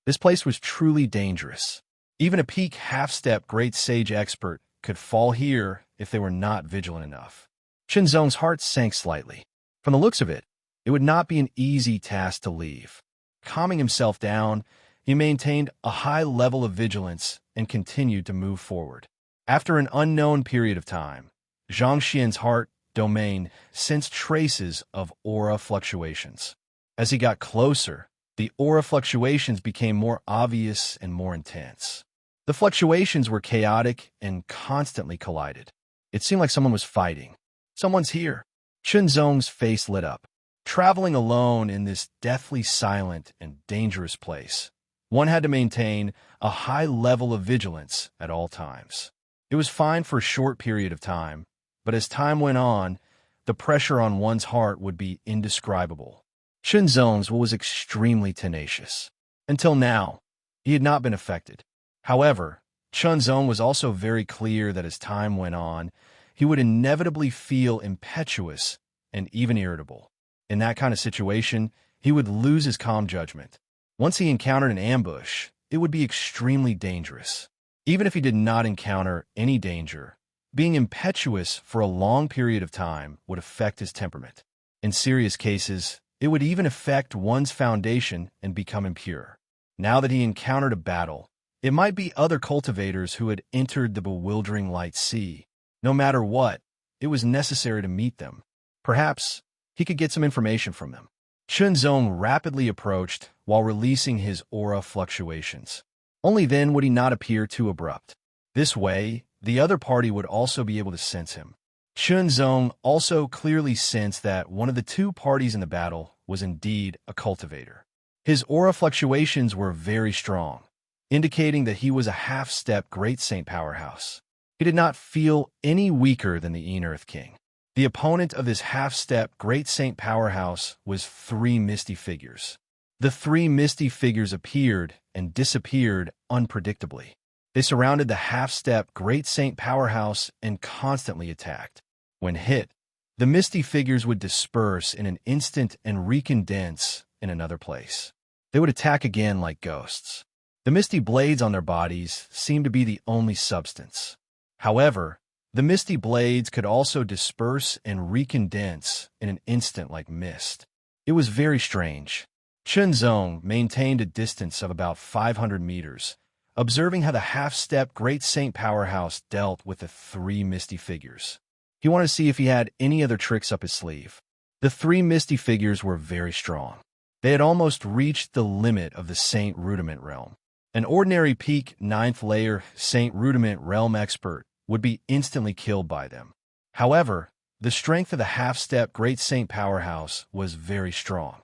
This place was truly dangerous. Even a peak half-step great sage expert could fall here if they were not vigilant enough. Chunzong's heart sank slightly. From the looks of it, it would not be an easy task to leave. Calming himself down, he maintained a high level of vigilance and continued to move forward. After an unknown period of time, Zhang Xian's heart domain sensed traces of aura fluctuations. As he got closer, the aura fluctuations became more obvious and more intense. The fluctuations were chaotic and constantly collided. It seemed like someone was fighting. Someone's here. Chunzong's face lit up. Traveling alone in this deathly silent and dangerous place, one had to maintain a high level of vigilance at all times. It was fine for a short period of time, but as time went on, the pressure on one's heart would be indescribable. Chunzong's was extremely tenacious. Until now, he had not been affected. However, Chunzong was also very clear that as time went on, he would inevitably feel impetuous and even irritable. In that kind of situation, he would lose his calm judgment. Once he encountered an ambush, it would be extremely dangerous. Even if he did not encounter any danger, being impetuous for a long period of time would affect his temperament. In serious cases, it would even affect one's foundation and become impure. Now that he encountered a battle, it might be other cultivators who had entered the bewildering light sea. No matter what, it was necessary to meet them. Perhaps he could get some information from them. Chunzong rapidly approached while releasing his aura fluctuations. Only then would he not appear too abrupt. This way, the other party would also be able to sense him. Chunzong also clearly sensed that one of the two parties in the battle was indeed a cultivator. His aura fluctuations were very strong, indicating that he was a half-step Great Saint powerhouse. He did not feel any weaker than the Earth King. The opponent of this half-step Great Saint powerhouse was 3 misty figures. The 3 misty figures appeared and disappeared unpredictably. They surrounded the half-step Great Saint powerhouse and constantly attacked. When hit, the misty figures would disperse in an instant and recondense in another place. They would attack again like ghosts. The misty blades on their bodies seemed to be the only substance. However, the misty blades could also disperse and recondense in an instant like mist. It was very strange. Chunzong maintained a distance of about 500 meters, observing how the half-step Great Saint powerhouse dealt with the 3 misty figures. He wanted to see if he had any other tricks up his sleeve. The 3 misty figures were very strong. They had almost reached the limit of the Saint Rudiment realm. An ordinary peak 9th layer Saint Rudiment realm expert would be instantly killed by them. However, the strength of the half-step Great Saint powerhouse was very strong.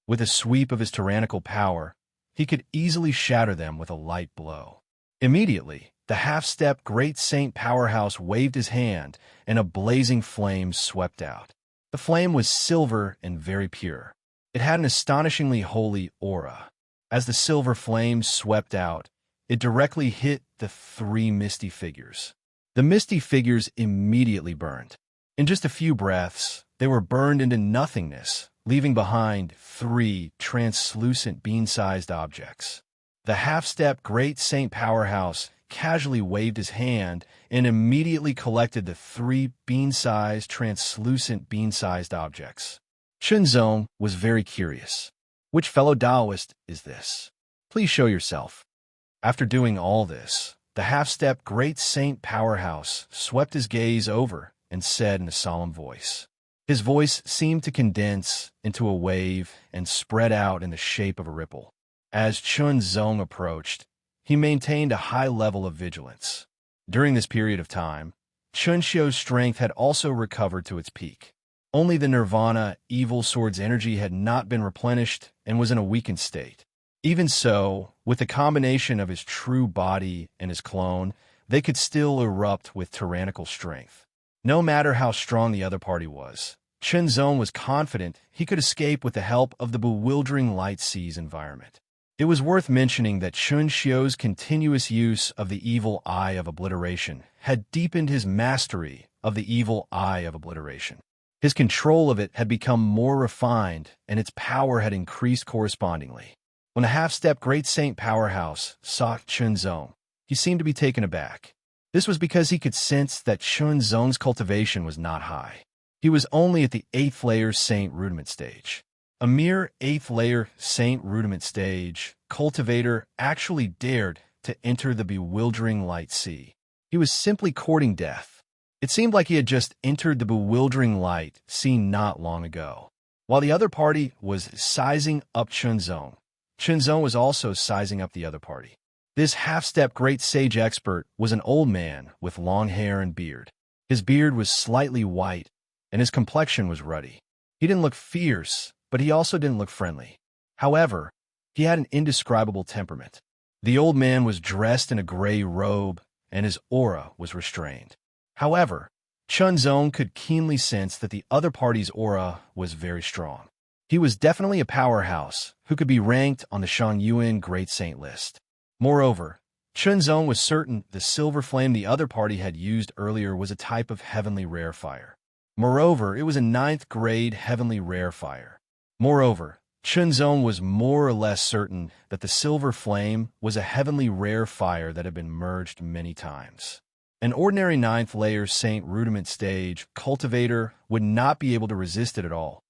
With a sweep of his tyrannical power, he could easily shatter them with a light blow. Immediately, the half-step Great Saint powerhouse waved his hand, and a blazing flame swept out. The flame was silver and very pure. It had an astonishingly holy aura. As the silver flame swept out, it directly hit the 3 misty figures. The misty figures immediately burned. In just a few breaths, they were burned into nothingness, leaving behind 3 translucent bean-sized objects. The half-step Great Saint powerhouse casually waved his hand and immediately collected the 3 translucent bean-sized objects. Chunzong was very curious. Which fellow Taoist is this? Please show yourself. After doing all this, the half-step Great Saint powerhouse swept his gaze over and said in a solemn voice. His voice seemed to condense into a wave and spread out in the shape of a ripple. As Chunzong approached, he maintained a high level of vigilance. During this period of time, Chunxio's strength had also recovered to its peak. Only the Nirvana evil sword's energy had not been replenished and was in a weakened state. Even so, with the combination of his true body and his clone, they could still erupt with tyrannical strength. No matter how strong the other party was, Chunzong was confident he could escape with the help of the bewildering light seas environment. It was worth mentioning that Chunxio's continuous use of the evil eye of obliteration had deepened his mastery of the evil eye of obliteration. His control of it had become more refined, and its power had increased correspondingly. When the half-step Great Saint powerhouse saw Chunzong, he seemed to be taken aback. This was because he could sense that Chunzong's cultivation was not high. He was only at the 8th layer Saint Rudiment stage. A mere 8th layer Saint Rudiment stage cultivator actually dared to enter the bewildering light sea. He was simply courting death. It seemed like he had just entered the bewildering light seen not long ago. While the other party was sizing up Chunzong, Chunzong was also sizing up the other party. This half-step great sage expert was an old man with long hair and beard. His beard was slightly white, and his complexion was ruddy. He didn't look fierce, but he also didn't look friendly. However, he had an indescribable temperament. The old man was dressed in a gray robe, and his aura was restrained. However, Chunzong could keenly sense that the other party's aura was very strong. He was definitely a powerhouse who could be ranked on the Shangyuan Great Saint list. Moreover, Chunzong was certain the silver flame the other party had used earlier was a type of heavenly rare fire. Moreover, it was a 9th grade heavenly rare fire. Moreover, Chunzong was more or less certain that the silver flame was a heavenly rare fire that had been merged many times. An ordinary 9th layer Saint Rudiment stage cultivator would not be able to resist it at all.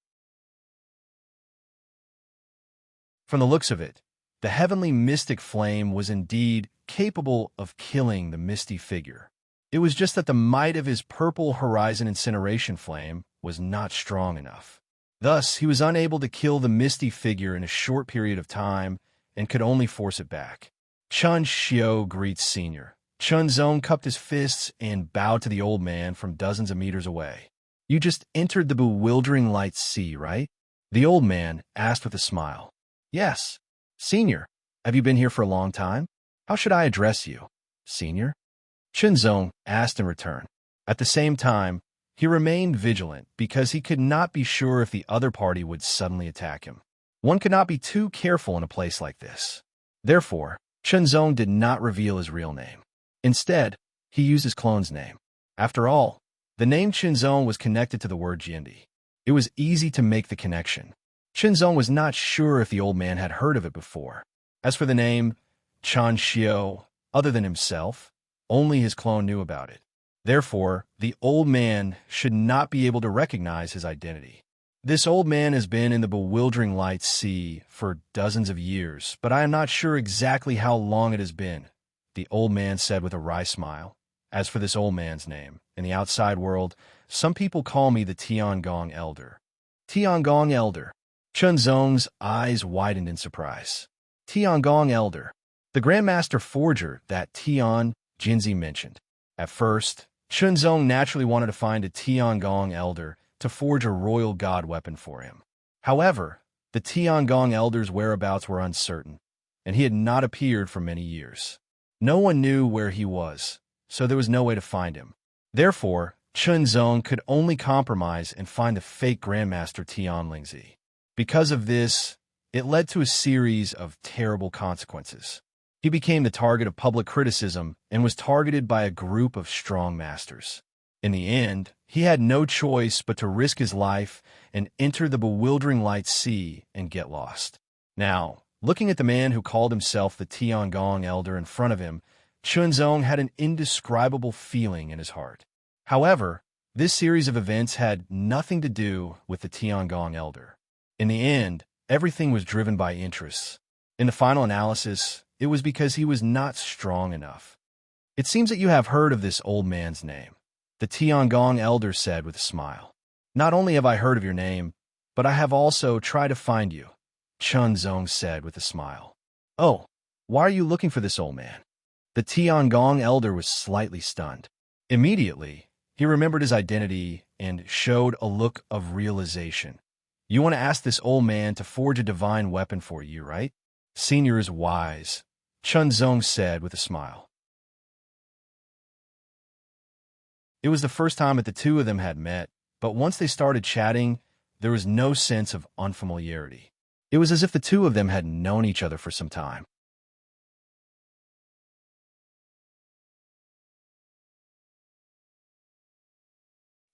From the looks of it, the heavenly mystic flame was indeed capable of killing the misty figure. It was just that the might of his purple horizon incineration flame was not strong enough. Thus, he was unable to kill the misty figure in a short period of time and could only force it back. Chun Xiao greets Senior. Chunzong cupped his fists and bowed to the old man from dozens of meters away. "You just entered the bewildering light sea, right?" The old man asked with a smile. "Yes. Senior, have you been here for a long time? How should I address you? Senior?" Chunzong asked in return. At the same time, he remained vigilant because he could not be sure if the other party would suddenly attack him. One could not be too careful in a place like this. Therefore, Chunzong did not reveal his real name. Instead, he used his clone's name. After all, the name Chunzong was connected to the word Jiandi. It was easy to make the connection. Chunzong was not sure if the old man had heard of it before. As for the name Chan Xiao, other than himself, only his clone knew about it. Therefore, the old man should not be able to recognize his identity. "This old man has been in the bewildering light sea for dozens of years, but I am not sure exactly how long it has been," the old man said with a wry smile. "As for this old man's name, in the outside world, some people call me the Tiangong Elder." Tiangong Elder. Chunzong's eyes widened in surprise. Tiangong Elder, the Grandmaster Forger that Tian Jinzi mentioned. At first, Chunzong naturally wanted to find a Tiangong Elder to forge a royal god weapon for him. However, the Tiangong Elder's whereabouts were uncertain, and he had not appeared for many years. No one knew where he was, so there was no way to find him. Therefore, Chunzong could only compromise and find the fake Grandmaster Tian Lingzi. Because of this, it led to a series of terrible consequences. He became the target of public criticism and was targeted by a group of strong masters. In the end, he had no choice but to risk his life and enter the bewildering light sea and get lost. Now, looking at the man who called himself the Tiangong Elder in front of him, Chunzong had an indescribable feeling in his heart. However, this series of events had nothing to do with the Tiangong Elder. In the end, everything was driven by interests. In the final analysis, it was because he was not strong enough. It seems that you have heard of this old man's name, the Tiangong Elder said with a smile. Not only have I heard of your name, but I have also tried to find you, Chunzong said with a smile. Oh, why are you looking for this old man? The Tiangong Elder was slightly stunned. Immediately, he remembered his identity and showed a look of realization. You want to ask this old man to forge a divine weapon for you, right? Senior is wise, Chunzong said with a smile. It was the first time that the two of them had met, but once they started chatting, there was no sense of unfamiliarity. It was as if the two of them had known each other for some time.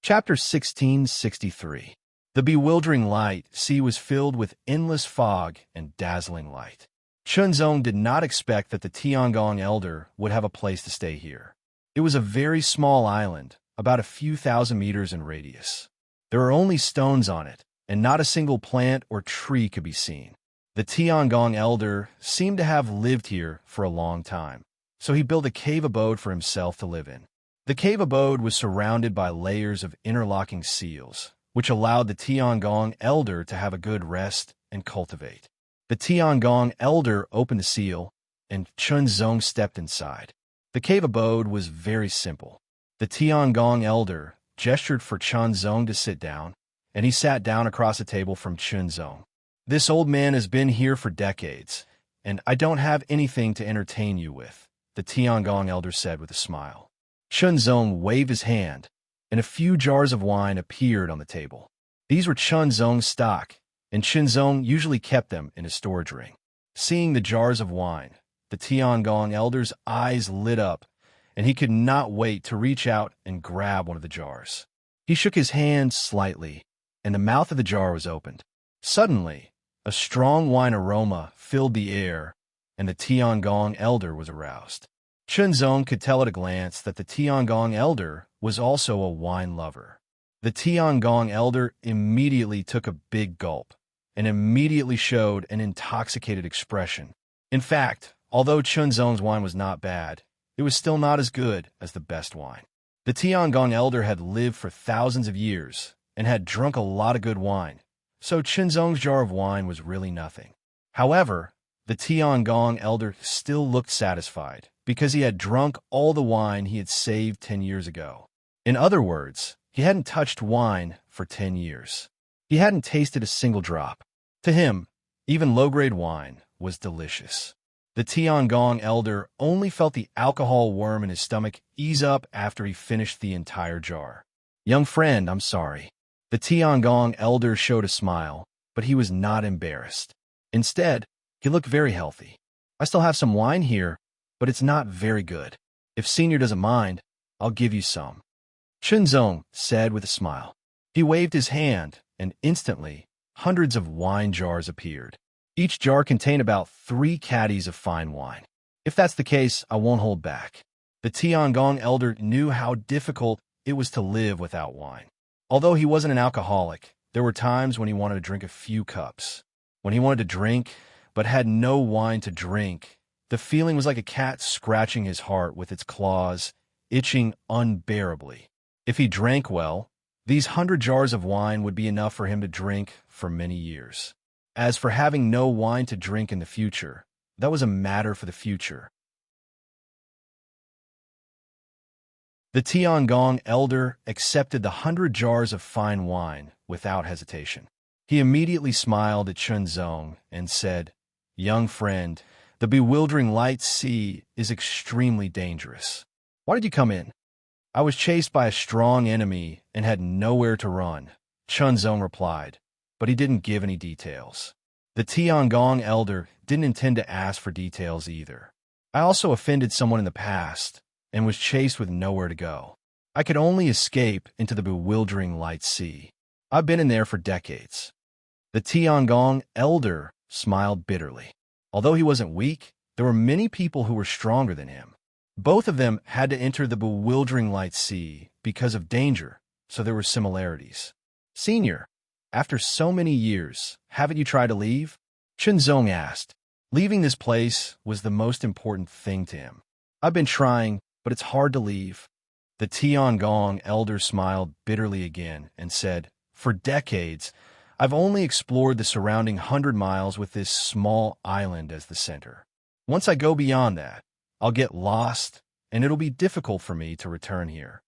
Chapter 1663. The bewildering light sea was filled with endless fog and dazzling light. Chunzong did not expect that the Tiangong Elder would have a place to stay here. It was a very small island, about a few thousand meters in radius. There were only stones on it, and not a single plant or tree could be seen. The Tiangong Elder seemed to have lived here for a long time, so he built a cave abode for himself to live in. The cave abode was surrounded by layers of interlocking seals, which allowed the Tiangong Elder to have a good rest and cultivate. The Tiangong Elder opened the seal, and Chunzong stepped inside. The cave abode was very simple. The Tiangong Elder gestured for Chunzong to sit down, and he sat down across the table from Chunzong. This old man has been here for decades, and I don't have anything to entertain you with, the Tiangong Elder said with a smile. Chunzong waved his hand, and a few jars of wine appeared on the table. These were Chunzong's stock, and Chunzong usually kept them in his storage ring. Seeing the jars of wine, the Tiangong Elder's eyes lit up, and he could not wait to reach out and grab one of the jars. He shook his hand slightly, and the mouth of the jar was opened. Suddenly, a strong wine aroma filled the air, and the Tiangong Elder was aroused. Chunzong could tell at a glance that the Tiangong Elder was also a wine lover. The Tiangong Elder immediately took a big gulp, and immediately showed an intoxicated expression. In fact, although Chunzong's wine was not bad, it was still not as good as the best wine. The Tiangong Elder had lived for thousands of years and had drunk a lot of good wine, so Chunzong's jar of wine was really nothing. However, the Tiangong Elder still looked satisfied because he had drunk all the wine he had saved 10 years ago. In other words, he hadn't touched wine for 10 years. He hadn't tasted a single drop. To him, even low-grade wine was delicious. The Tiangong Elder only felt the alcohol worm in his stomach ease up after he finished the entire jar. Young friend, I'm sorry. The Tiangong Elder showed a smile, but he was not embarrassed. Instead, he looked very healthy. I still have some wine here, but it's not very good. If Senior doesn't mind, I'll give you some. Chunzong said with a smile. He waved his hand, and instantly, hundreds of wine jars appeared. Each jar contained about 3 caddies of fine wine. If that's the case, I won't hold back. The Tiangong Elder knew how difficult it was to live without wine. Although he wasn't an alcoholic, there were times when he wanted to drink a few cups. When he wanted to drink, but had no wine to drink, the feeling was like a cat scratching his heart with its claws, itching unbearably. If he drank well, these 100 jars of wine would be enough for him to drink for many years. As for having no wine to drink in the future, that was a matter for the future. The Tiangong elder accepted the 100 jars of fine wine without hesitation. He immediately smiled at Chunzong and said, "Young friend, the bewildering light sea is extremely dangerous. Why did you come in?" "I was chased by a strong enemy and had nowhere to run," Chunzong replied, but he didn't give any details. The Tiangong elder didn't intend to ask for details either. "I also offended someone in the past and was chased with nowhere to go. I could only escape into the bewildering light sea. I've been in there for decades." The Tiangong elder smiled bitterly. Although he wasn't weak, there were many people who were stronger than him. Both of them had to enter the bewildering light sea because of danger, so there were similarities. "Senior, after so many years, haven't you tried to leave?" Chunzong asked. Leaving this place was the most important thing to him. "I've been trying, but it's hard to leave." The Tiangong elder smiled bitterly again and said, "For decades, I've only explored the surrounding 100 miles with this small island as the center. Once I go beyond that, I'll get lost, and it'll be difficult for me to return here."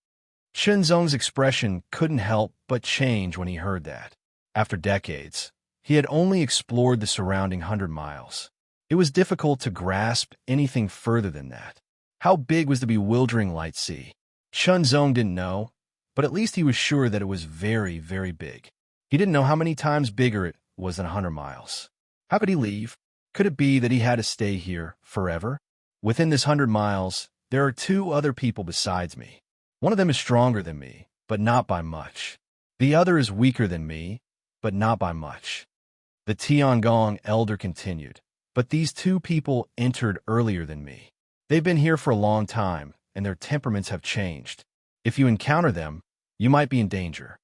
Chunzong's expression couldn't help but change when he heard that. After decades, he had only explored the surrounding 100 miles. It was difficult to grasp anything further than that. How big was the bewildering light sea? Chunzong didn't know, but at least he was sure that it was very, very big. He didn't know how many times bigger it was than 100 miles. How could he leave? Could it be that he had to stay here forever? Within this 100 miles, there are 2 other people besides me. One of them is stronger than me, but not by much. The other is weaker than me, but not by much. The Tiangong elder continued, "But these 2 people entered earlier than me. They've been here for a long time, and their temperaments have changed. If you encounter them, you might be in danger."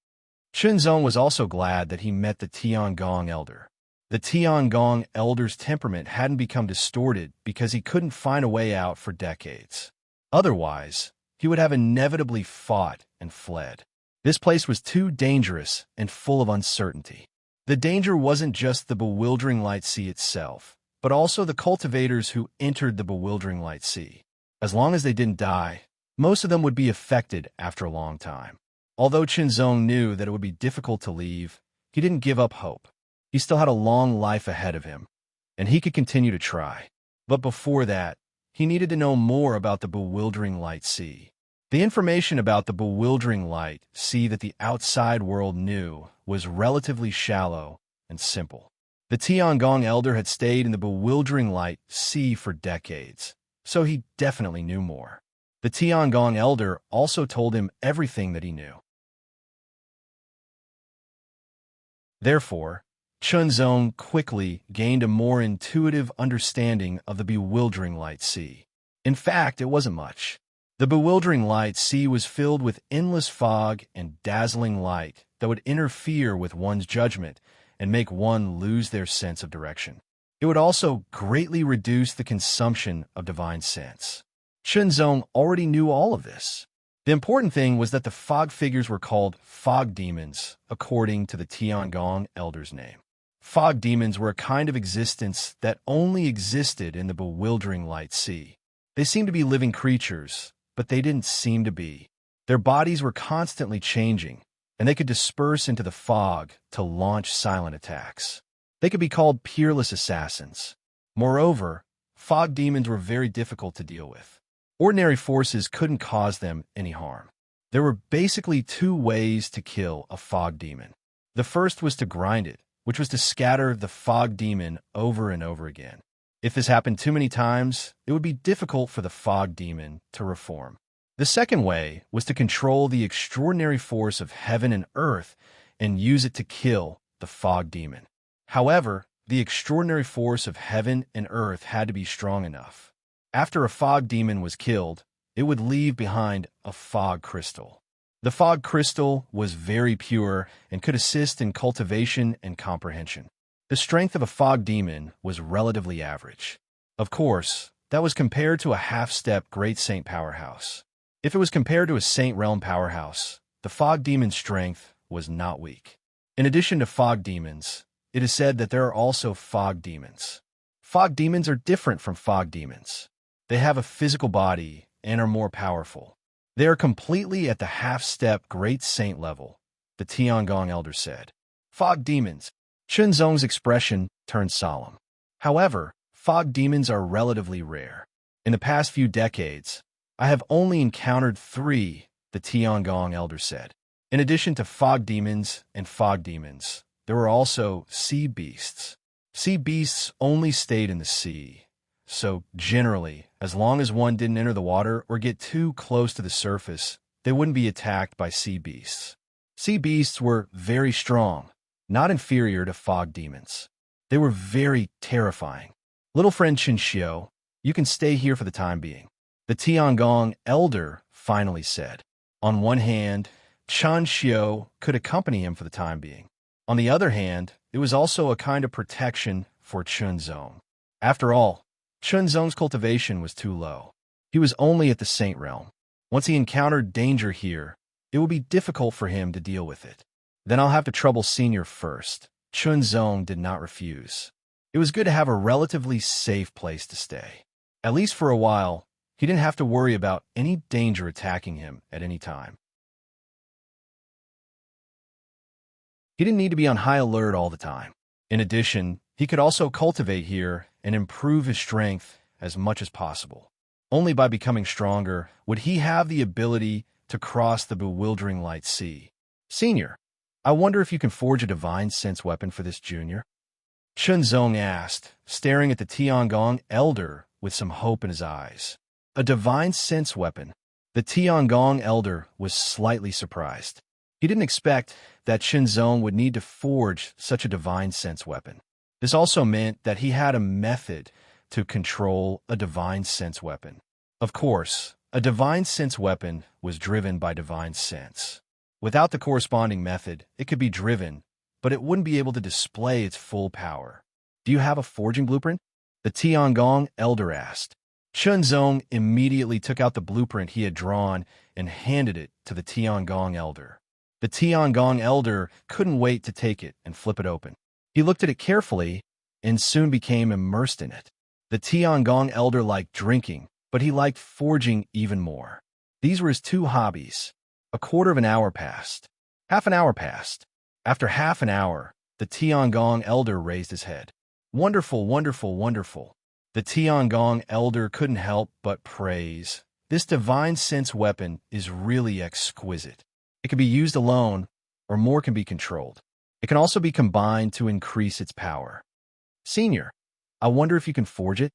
Chunzong was also glad that he met the Tiangong elder. The Tiangong elder's temperament hadn't become distorted because he couldn't find a way out for decades. Otherwise, he would have inevitably fought and fled. This place was too dangerous and full of uncertainty. The danger wasn't just the bewildering light sea itself, but also the cultivators who entered the bewildering light sea. As long as they didn't die, most of them would be affected after a long time. Although Chunzong knew that it would be difficult to leave, he didn't give up hope. He still had a long life ahead of him, and he could continue to try. But before that, he needed to know more about the bewildering light sea. The information about the bewildering light sea that the outside world knew was relatively shallow and simple. The Tiangong elder had stayed in the bewildering light sea for decades, so he definitely knew more. The Tiangong elder also told him everything that he knew. Therefore, Chunzong quickly gained a more intuitive understanding of the bewildering light sea. In fact, it wasn't much. The bewildering light sea was filled with endless fog and dazzling light that would interfere with one's judgment and make one lose their sense of direction. It would also greatly reduce the consumption of divine sense. Chunzong already knew all of this. The important thing was that the fog figures were called fog demons, according to the Tiangong elder's name. Fog demons were a kind of existence that only existed in the bewildering light sea. They seemed to be living creatures, but they didn't seem to be. Their bodies were constantly changing, and they could disperse into the fog to launch silent attacks. They could be called peerless assassins. Moreover, fog demons were very difficult to deal with. Ordinary forces couldn't cause them any harm. There were basically 2 ways to kill a fog demon. The first was to grind it, which was to scatter the fog demon over and over again. If this happened too many times, it would be difficult for the fog demon to reform. The second way was to control the extraordinary force of heaven and earth and use it to kill the fog demon. However, the extraordinary force of heaven and earth had to be strong enough. After a fog demon was killed, it would leave behind a fog crystal. The fog crystal was very pure and could assist in cultivation and comprehension. The strength of a fog demon was relatively average. Of course, that was compared to a half-step Great Saint powerhouse. If it was compared to a Saint Realm powerhouse, the fog demon's strength was not weak. In addition to fog demons, It is said that there are also fog demons. Fog demons are different from fog demons. They have a physical body and are more powerful. They are completely at the half-step great saint level, the Tiangong elder said. Fog demons. Chunzong's expression turned solemn. However, fog demons are relatively rare. In the past few decades, I have only encountered 3, the Tiangong elder said. In addition to fog demons and fog demons, there were also sea beasts. Sea beasts only stayed in the sea. So, generally, as long as one didn't enter the water or get too close to the surface, they wouldn't be attacked by sea beasts. Sea beasts were very strong, not inferior to fog demons. They were very terrifying. Little friend Qinxiu, you can stay here for the time being, the Tiangong elder finally said. On one hand, Qinxiu could accompany him for the time being. On the other hand, it was also a kind of protection for Chunzong. After all, Chunzong's cultivation was too low. He was only at the saint realm. Once he encountered danger here, it would be difficult for him to deal with it. Then I'll have to trouble Senior first. Chunzong did not refuse. It was good to have a relatively safe place to stay. At least for a while, he didn't have to worry about any danger attacking him at any time. He didn't need to be on high alert all the time. In addition, he could also cultivate here and improve his strength as much as possible. Only by becoming stronger would he have the ability to cross the bewildering light sea. Senior, I wonder if you can forge a divine sense weapon for this junior? Chunzong asked, staring at the Tiangong elder with some hope in his eyes. A divine sense weapon? The Tiangong elder was slightly surprised. He didn't expect that Chunzong would need to forge such a divine sense weapon. This also meant that he had a method to control a divine sense weapon. Of course, a divine sense weapon was driven by divine sense. Without the corresponding method, it could be driven, but it wouldn't be able to display its full power. Do you have a forging blueprint? The Tiangong elder asked. Chunzong immediately took out the blueprint he had drawn and handed it to the Tiangong elder. The Tiangong elder couldn't wait to take it and flip it open. He looked at it carefully and soon became immersed in it. The Tiangong elder liked drinking, but he liked forging even more. These were his 2 hobbies. A quarter of an hour passed. Half an hour passed. After half an hour, the Tiangong elder raised his head. Wonderful, wonderful, wonderful. The Tiangong elder couldn't help but praise. This divine sense weapon is really exquisite. It can be used alone, or more can be controlled. It can also be combined to increase its power. Senior, I wonder if you can forge it?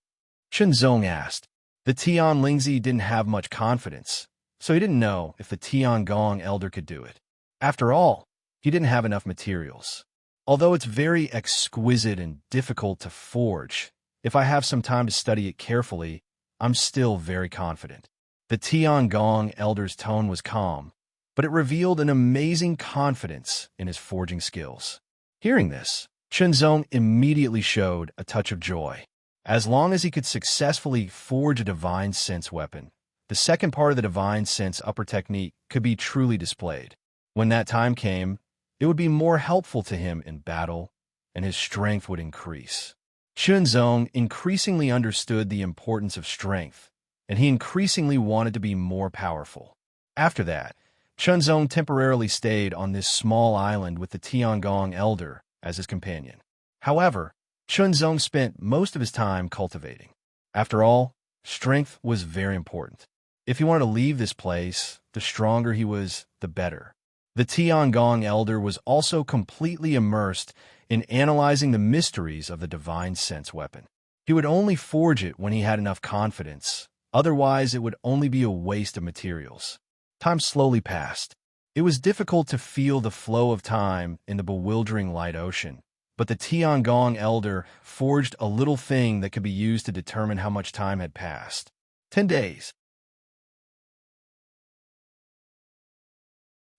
Chunzong asked. The Tian Lingzi didn't have much confidence, so he didn't know if the Tiangong elder could do it. After all, he didn't have enough materials. Although it's very exquisite and difficult to forge, if I have some time to study it carefully, I'm still very confident. The Tiangong elder's tone was calm, but it revealed an amazing confidence in his forging skills. Hearing this, Chunzong immediately showed a touch of joy. As long as he could successfully forge a divine sense weapon, the second part of the divine sense upper technique could be truly displayed. When that time came, it would be more helpful to him in battle, and his strength would increase. Chunzong increasingly understood the importance of strength, and he increasingly wanted to be more powerful. After that, Chunzong temporarily stayed on this small island with the Tiangong elder as his companion. However, Chunzong spent most of his time cultivating. After all, strength was very important. If he wanted to leave this place, the stronger he was, the better. The Tiangong elder was also completely immersed in analyzing the mysteries of the divine sense weapon. He would only forge it when he had enough confidence, otherwise it would only be a waste of materials. Time slowly passed. It was difficult to feel the flow of time in the bewildering light ocean, but the Tiangong elder forged a little thing that could be used to determine how much time had passed. 10 days.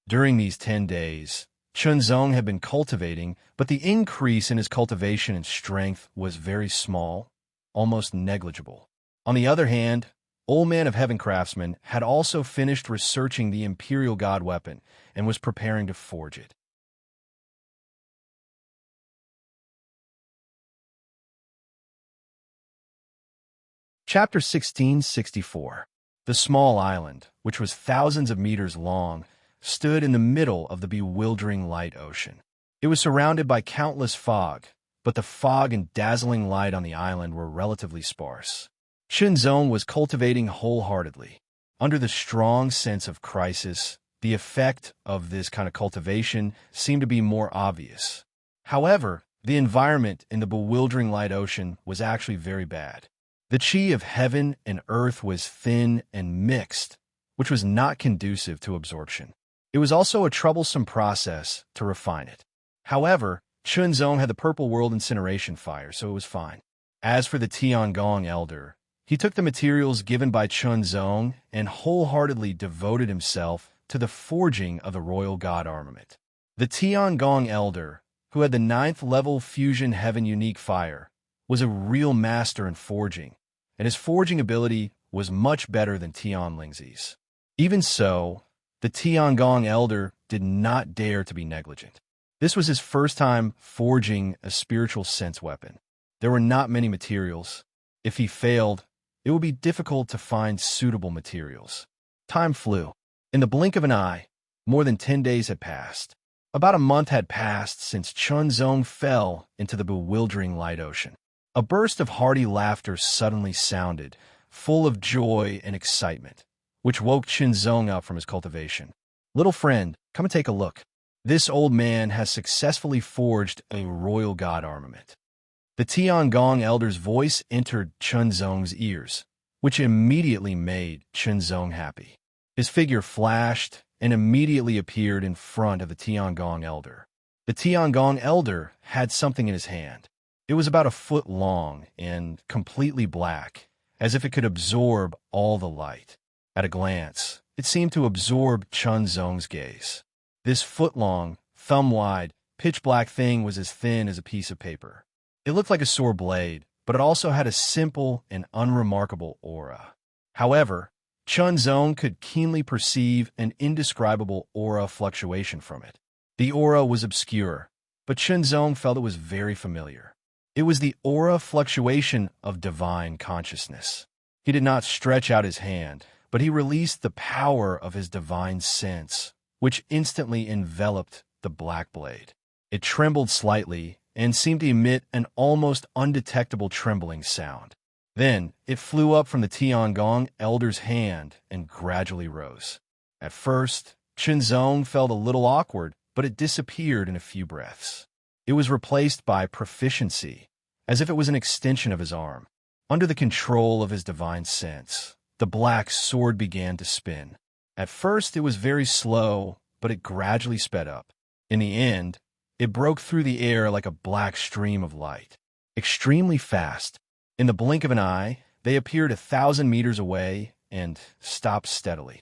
During these 10 days, Chunzong had been cultivating, but the increase in his cultivation and strength was very small, almost negligible. On the other hand, Old Man of Heaven Craftsman had also finished researching the Imperial God weapon and was preparing to forge it. Chapter 1664. The small island, which was thousands of meters long, stood in the middle of the bewildering light ocean. It was surrounded by countless fog, but the fog and dazzling light on the island were relatively sparse. Chunzong was cultivating wholeheartedly. Under the strong sense of crisis, the effect of this kind of cultivation seemed to be more obvious. However, the environment in the bewildering light ocean was actually very bad. The chi of heaven and earth was thin and mixed, which was not conducive to absorption. It was also a troublesome process to refine it. However, Chunzong had the Purple World incineration fire, so it was fine. As for the Tiangong elder, he took the materials given by Chunzong and wholeheartedly devoted himself to the forging of the royal god armament. The Tiangong elder, who had the 9th level fusion heaven unique fire, was a real master in forging, and his forging ability was much better than Tian Lingzi's. Even so, the Tiangong elder did not dare to be negligent. This was his first time forging a spiritual sense weapon. There were not many materials. If he failed, it would be difficult to find suitable materials. Time flew. In the blink of an eye, more than 10 days had passed. About a month had passed since Chunzong fell into the bewildering light ocean. A burst of hearty laughter suddenly sounded, full of joy and excitement, which woke Chunzong up from his cultivation. "Little friend, come and take a look. This old man has successfully forged a royal god armament." The Tiangong elder's voice entered Chunzong's ears, which immediately made Chunzong happy. His figure flashed and immediately appeared in front of the Tiangong elder. The Tiangong elder had something in his hand. It was about a foot long and completely black, as if it could absorb all the light. At a glance, it seemed to absorb Chunzong's gaze. This foot-long, thumb-wide, pitch-black thing was as thin as a piece of paper. It looked like a sword blade, but it also had a simple and unremarkable aura. However, Chunzong could keenly perceive an indescribable aura fluctuation from it. The aura was obscure, but Chunzong felt it was very familiar. It was the aura fluctuation of divine consciousness. He did not stretch out his hand, but he released the power of his divine sense, which instantly enveloped the black blade. It trembled slightly and seemed to emit an almost undetectable trembling sound. Then it flew up from the Tiangong elder's hand and gradually rose. At first, Chunzong felt a little awkward, but it disappeared in a few breaths. It was replaced by proficiency, as if it was an extension of his arm. Under the control of his divine sense, the black sword began to spin. At first, it was very slow, but it gradually sped up. In the end, it broke through the air like a black stream of light. Extremely fast. In the blink of an eye, they appeared 1,000 meters away and stopped steadily.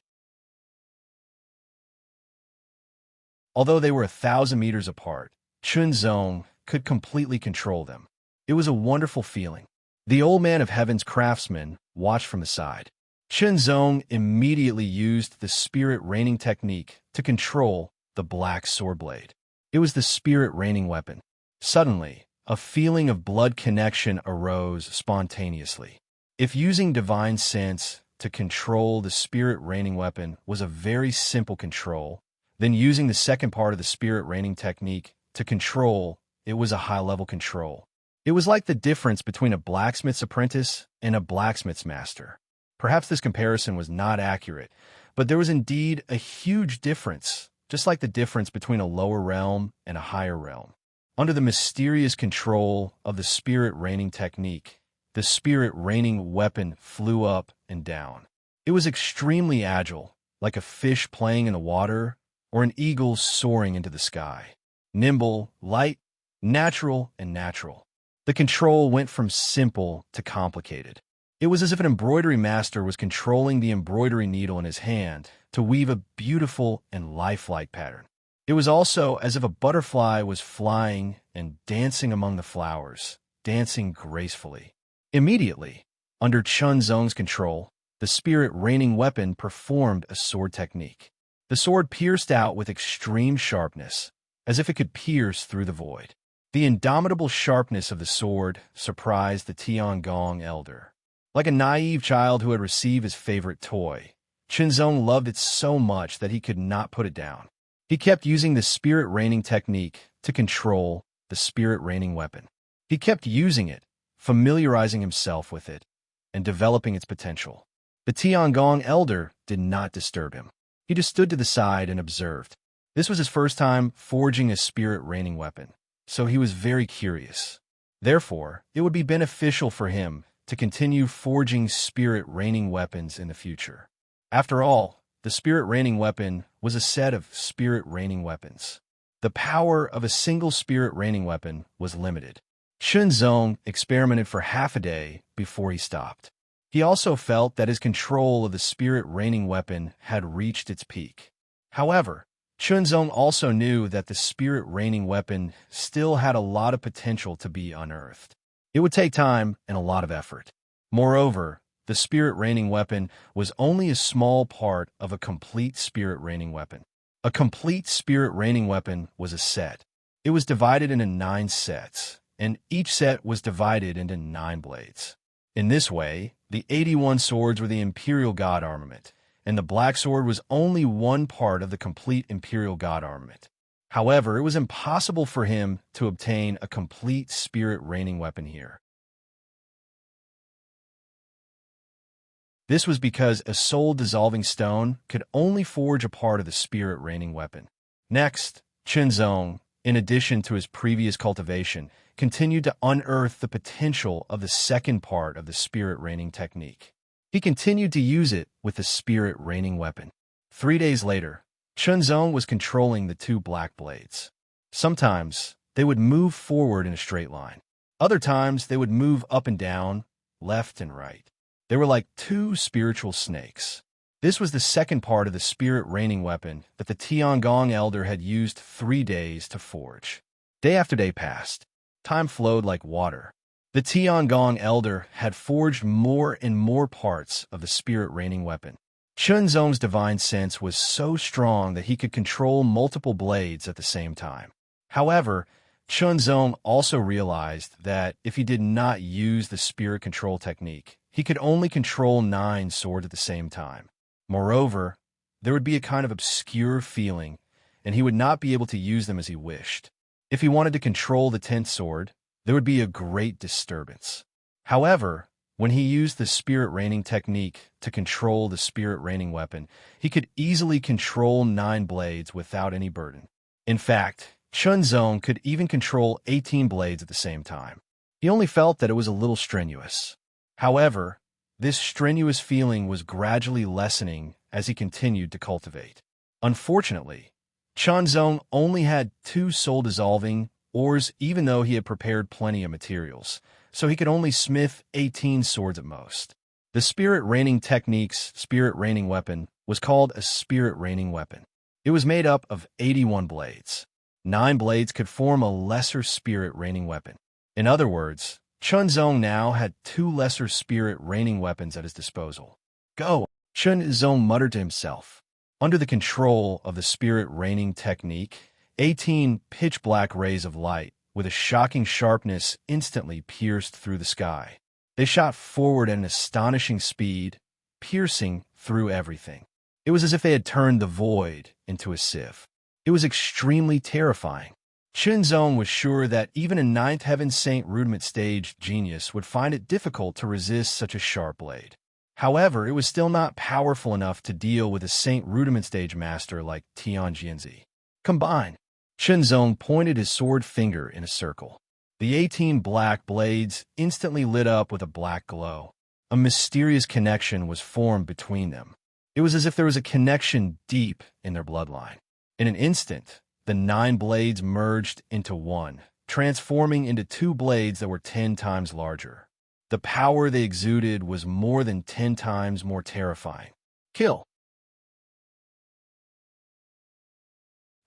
Although they were 1,000 meters apart, Chunzong could completely control them. It was a wonderful feeling. The old man of heaven's craftsman watched from the side. Chunzong immediately used the spirit raining technique to control the black sword blade. It was the spirit raining weapon. Suddenly, a feeling of blood connection arose spontaneously. If using divine sense to control the spirit raining weapon was a very simple control, then using the second part of the spirit raining technique to control, it was a high-level control. It was like the difference between a blacksmith's apprentice and a blacksmith's master. Perhaps this comparison was not accurate, but there was indeed a huge difference, just like the difference between a lower realm and a higher realm. Under the mysterious control of the spirit raining technique, the spirit raining weapon flew up and down. It was extremely agile, like a fish playing in the water or an eagle soaring into the sky. Nimble, light, natural, and natural. The control went from simple to complicated. It was as if an embroidery master was controlling the embroidery needle in his hand to weave a beautiful and lifelike pattern. It was also as if a butterfly was flying and dancing among the flowers, dancing gracefully. Immediately, under Chunzong's control, the spirit raining weapon performed a sword technique. The sword pierced out with extreme sharpness, as if it could pierce through the void. The indomitable sharpness of the sword surprised the Tiangong elder. Like a naive child who had received his favorite toy, Chinzong loved it so much that he could not put it down. He kept using the spirit raining technique to control the spirit raining weapon. He kept using it, familiarizing himself with it, and developing its potential. The Tiangong elder did not disturb him. He just stood to the side and observed. This was his first time forging a spirit raining weapon, so he was very curious. Therefore, it would be beneficial for him to continue forging spirit raining weapons in the future. After all, the spirit raining weapon was a set of spirit raining weapons. The power of a single spirit raining weapon was limited. Chinzong experimented for half a day before he stopped. He also felt that his control of the spirit raining weapon had reached its peak. However, Chinzong also knew that the spirit raining weapon still had a lot of potential to be unearthed. It would take time and a lot of effort. Moreover, the spirit raining weapon was only a small part of a complete spirit raining weapon. A complete spirit raining weapon was a set. It was divided into 9 sets, and each set was divided into 9 blades. In this way, the 81 swords were the Imperial God armament, and the Black Sword was only one part of the complete Imperial God armament. However, it was impossible for him to obtain a complete spirit raining weapon here. This was because a soul-dissolving stone could only forge a part of the spirit raining weapon. Next, Chinzong, in addition to his previous cultivation, continued to unearth the potential of the second part of the spirit raining technique. He continued to use it with the spirit raining weapon. 3 days later, Chinzong was controlling the 2 black blades. Sometimes, they would move forward in a straight line. Other times, they would move up and down, left and right. They were like 2 spiritual snakes. This was the second part of the spirit raining weapon that the Tiangong elder had used 3 days to forge. Day after day passed. Time flowed like water. The Tiangong elder had forged more and more parts of the spirit raining weapon. Chinzong's divine sense was so strong that he could control multiple blades at the same time. However, Chinzong also realized that if he did not use the spirit control technique, he could only control 9 swords at the same time. Moreover, there would be a kind of obscure feeling, and he would not be able to use them as he wished. If he wanted to control the 10th sword, there would be a great disturbance. However, when he used the spirit raining technique to control the spirit raining weapon, he could easily control 9 blades without any burden. In fact, Chinzong could even control 18 blades at the same time. He only felt that it was a little strenuous. However, this strenuous feeling was gradually lessening as he continued to cultivate. Unfortunately, Chinzong only had 2 soul-dissolving ores even though he had prepared plenty of materials, so he could only smith 18 swords at most. The spirit raining technique's spirit raining weapon was called a spirit raining weapon. It was made up of 81 blades. 9 blades could form a lesser spirit raining weapon. In other words, Chinzong now had 2 lesser spirit raining weapons at his disposal. Go! Chinzong muttered to himself. Under the control of the spirit raining technique, 18 pitch-black rays of light, with a shocking sharpness, instantly pierced through the sky. They shot forward at an astonishing speed, piercing through everything. It was as if they had turned the void into a sieve. It was extremely terrifying. Chinzong was sure that even a 9th Heaven Saint rudiment stage genius would find it difficult to resist such a sharp blade. However, it was still not powerful enough to deal with a Saint rudiment stage master like Tian Jianzi. Combine. Chinzong pointed his sword finger in a circle. The 18 black blades instantly lit up with a black glow. A mysterious connection was formed between them. It was as if there was a connection deep in their bloodline. In an instant, the 9 blades merged into one, transforming into 2 blades that were 10 times larger. The power they exuded was more than 10 times more terrifying. Kill!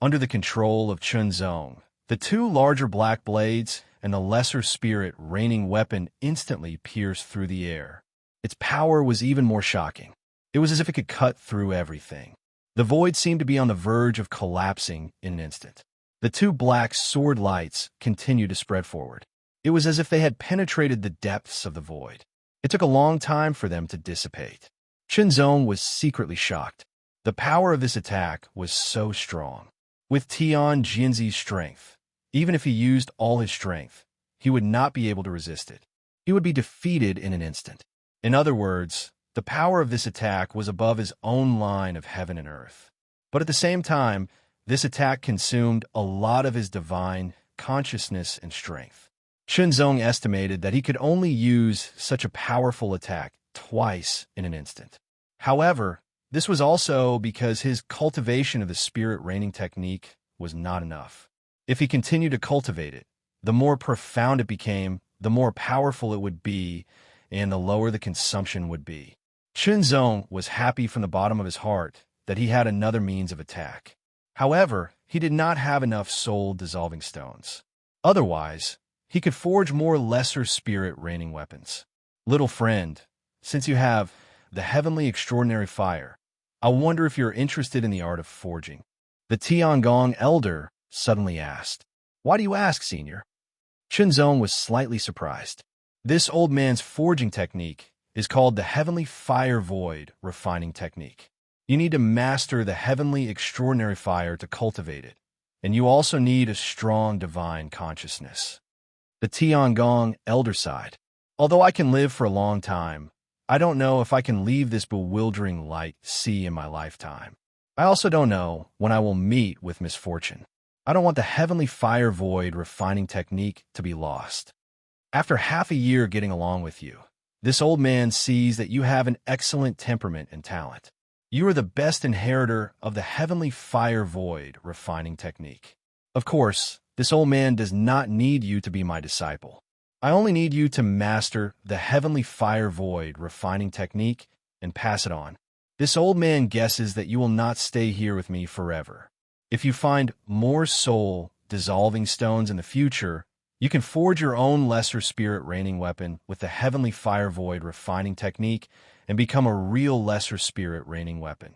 Under the control of Chinzong, the 2 larger black blades and the lesser spirit raining weapon instantly pierced through the air. Its power was even more shocking. It was as if it could cut through everything. The void seemed to be on the verge of collapsing in an instant. The 2 black sword lights continued to spread forward. It was as if they had penetrated the depths of the void. It took a long time for them to dissipate. Shenzong was secretly shocked. The power of this attack was so strong. With Tian Jianzi's strength, even if he used all his strength, he would not be able to resist it. He would be defeated in an instant. In other words, the power of this attack was above his own line of heaven and earth. But at the same time, this attack consumed a lot of his divine consciousness and strength. Shenzong estimated that he could only use such a powerful attack twice in an instant. However, this was also because his cultivation of the spirit reigning technique was not enough. If he continued to cultivate it, the more profound it became, the more powerful it would be, and the lower the consumption would be. Shenzong was happy from the bottom of his heart that he had another means of attack. However, he did not have enough soul-dissolving stones. Otherwise, he could forge more lesser spirit reigning weapons. Little friend, since you have the heavenly extraordinary fire, I wonder if you're interested in the art of forging. The Tiangong elder suddenly asked. Why do you ask, senior? Shenzong was slightly surprised. This old man's forging technique is called the heavenly fire void refining technique. You need to master the heavenly extraordinary fire to cultivate it, and you also need a strong divine consciousness. The Tiangong elder sighed. Although I can live for a long time, I don't know if I can leave this bewildering light sea in my lifetime. I also don't know when I will meet with misfortune. I don't want the heavenly fire void refining technique to be lost. After half a year getting along with you, this old man sees that you have an excellent temperament and talent. You are the best inheritor of the heavenly fire void refining technique. Of course, this old man does not need you to be my disciple. I only need you to master the heavenly fire void refining technique and pass it on. This old man guesses that you will not stay here with me forever. If you find more soul dissolving stones in the future, you can forge your own lesser spirit reigning weapon with the heavenly fire void refining technique and become a real lesser spirit reigning weapon.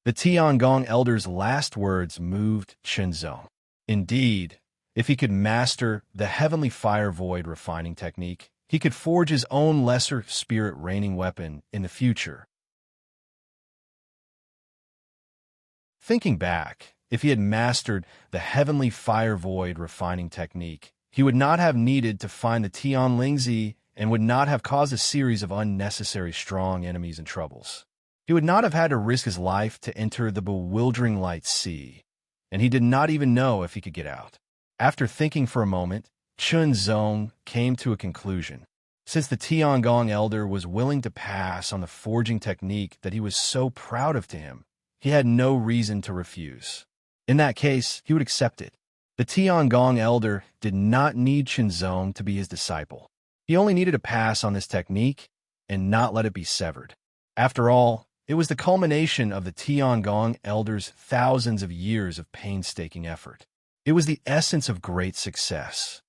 The Tiangong elder's last words moved Shenzong. Indeed, if he could master the heavenly fire void refining technique, he could forge his own lesser spirit reigning weapon in the future. Thinking back, if he had mastered the heavenly fire void refining technique, he would not have needed to find the Tian Lingzi and would not have caused a series of unnecessary strong enemies and troubles. He would not have had to risk his life to enter the bewildering light sea, and he did not even know if he could get out. After thinking for a moment, Shenzong came to a conclusion. Since the Tiangong elder was willing to pass on the forging technique that he was so proud of to him, he had no reason to refuse. In that case, he would accept it. The Tiangong elder did not need Shenzong to be his disciple. He only needed to pass on this technique and not let it be severed. After all, it was the culmination of the Tiangong elder's thousands of years of painstaking effort. It was the essence of great success.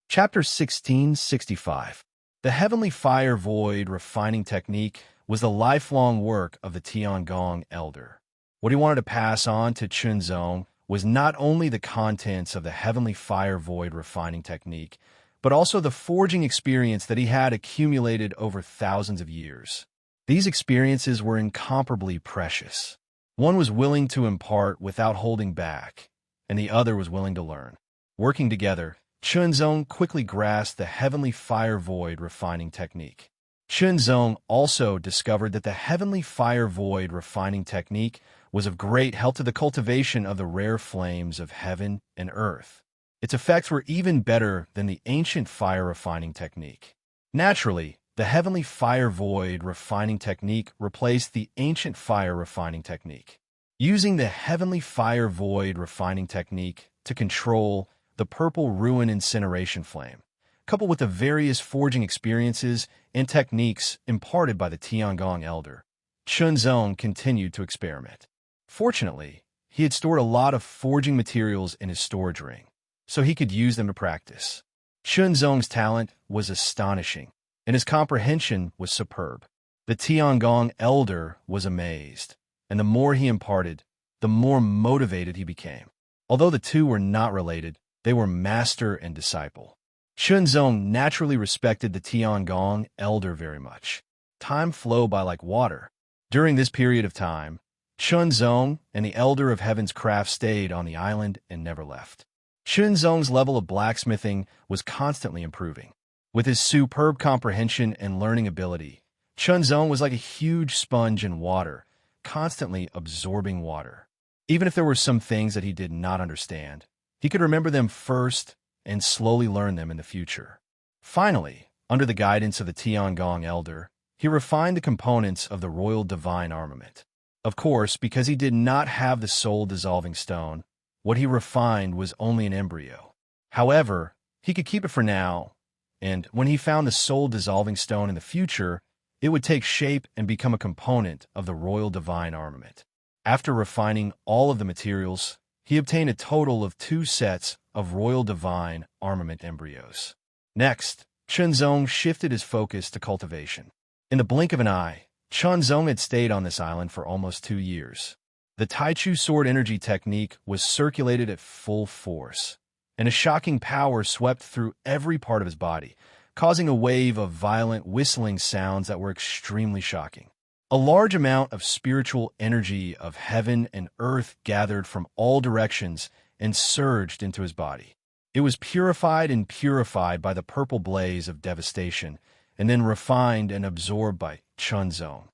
Chapter 1665. The heavenly fire void refining technique was the lifelong work of the Tiangong elder. What he wanted to pass on to Shenzong was not only the contents of the heavenly fire void refining technique, but also the forging experience that he had accumulated over thousands of years. These experiences were incomparably precious. One was willing to impart without holding back, and the other was willing to learn. Working together, Shenzong quickly grasped the heavenly fire void refining technique. Shenzong also discovered that the heavenly fire void refining technique was of great help to the cultivation of the rare flames of heaven and earth. Its effects were even better than the ancient fire refining technique. Naturally, the heavenly fire void refining technique replaced the ancient fire refining technique. Using the heavenly fire void refining technique to control the purple ruin incineration flame, coupled with the various forging experiences and techniques imparted by the Tiangong elder, Shenzong continued to experiment. Fortunately, he had stored a lot of forging materials in his storage ring, so he could use them to practice. Shenzong's talent was astonishing, and his comprehension was superb. The Tiangong elder was amazed, and the more he imparted, the more motivated he became. Although the two were not related, they were master and disciple. Chunzong naturally respected the Tiangong elder very much. Time flowed by like water. During this period of time, Chunzong and the Elder of Heaven's craft stayed on the island and never left. Chunzong's level of blacksmithing was constantly improving. With his superb comprehension and learning ability, Chunzong was like a huge sponge in water, constantly absorbing water. Even if there were some things that he did not understand, he could remember them first and slowly learn them in the future. Finally, under the guidance of the Tiangong Elder, he refined the components of the royal divine armament. Of course, because he did not have the soul-dissolving stone, what he refined was only an embryo. However, he could keep it for now, and when he found the soul-dissolving stone in the future, it would take shape and become a component of the royal divine armament. After refining all of the materials, he obtained a total of 2 sets of royal divine armament embryos. Next, Chunzong shifted his focus to cultivation. In the blink of an eye, Chunzong had stayed on this island for almost 2 years. The Taichu sword energy technique was circulated at full force, and a shocking power swept through every part of his body, causing a wave of violent whistling sounds that were extremely shocking. A large amount of spiritual energy of heaven and earth gathered from all directions and surged into his body. It was purified and purified by the purple blaze of devastation, and then refined and absorbed by Chunzong.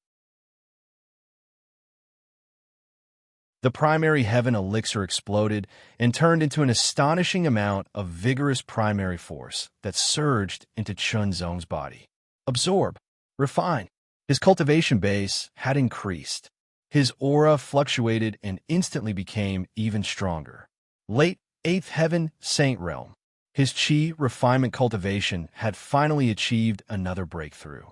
The primary heaven elixir exploded and turned into an astonishing amount of vigorous primary force that surged into Chunzong's body. Absorb. Refine. His cultivation base had increased. His aura fluctuated and instantly became even stronger. Late 8th Heaven Saint Realm. His chi refinement cultivation had finally achieved another breakthrough.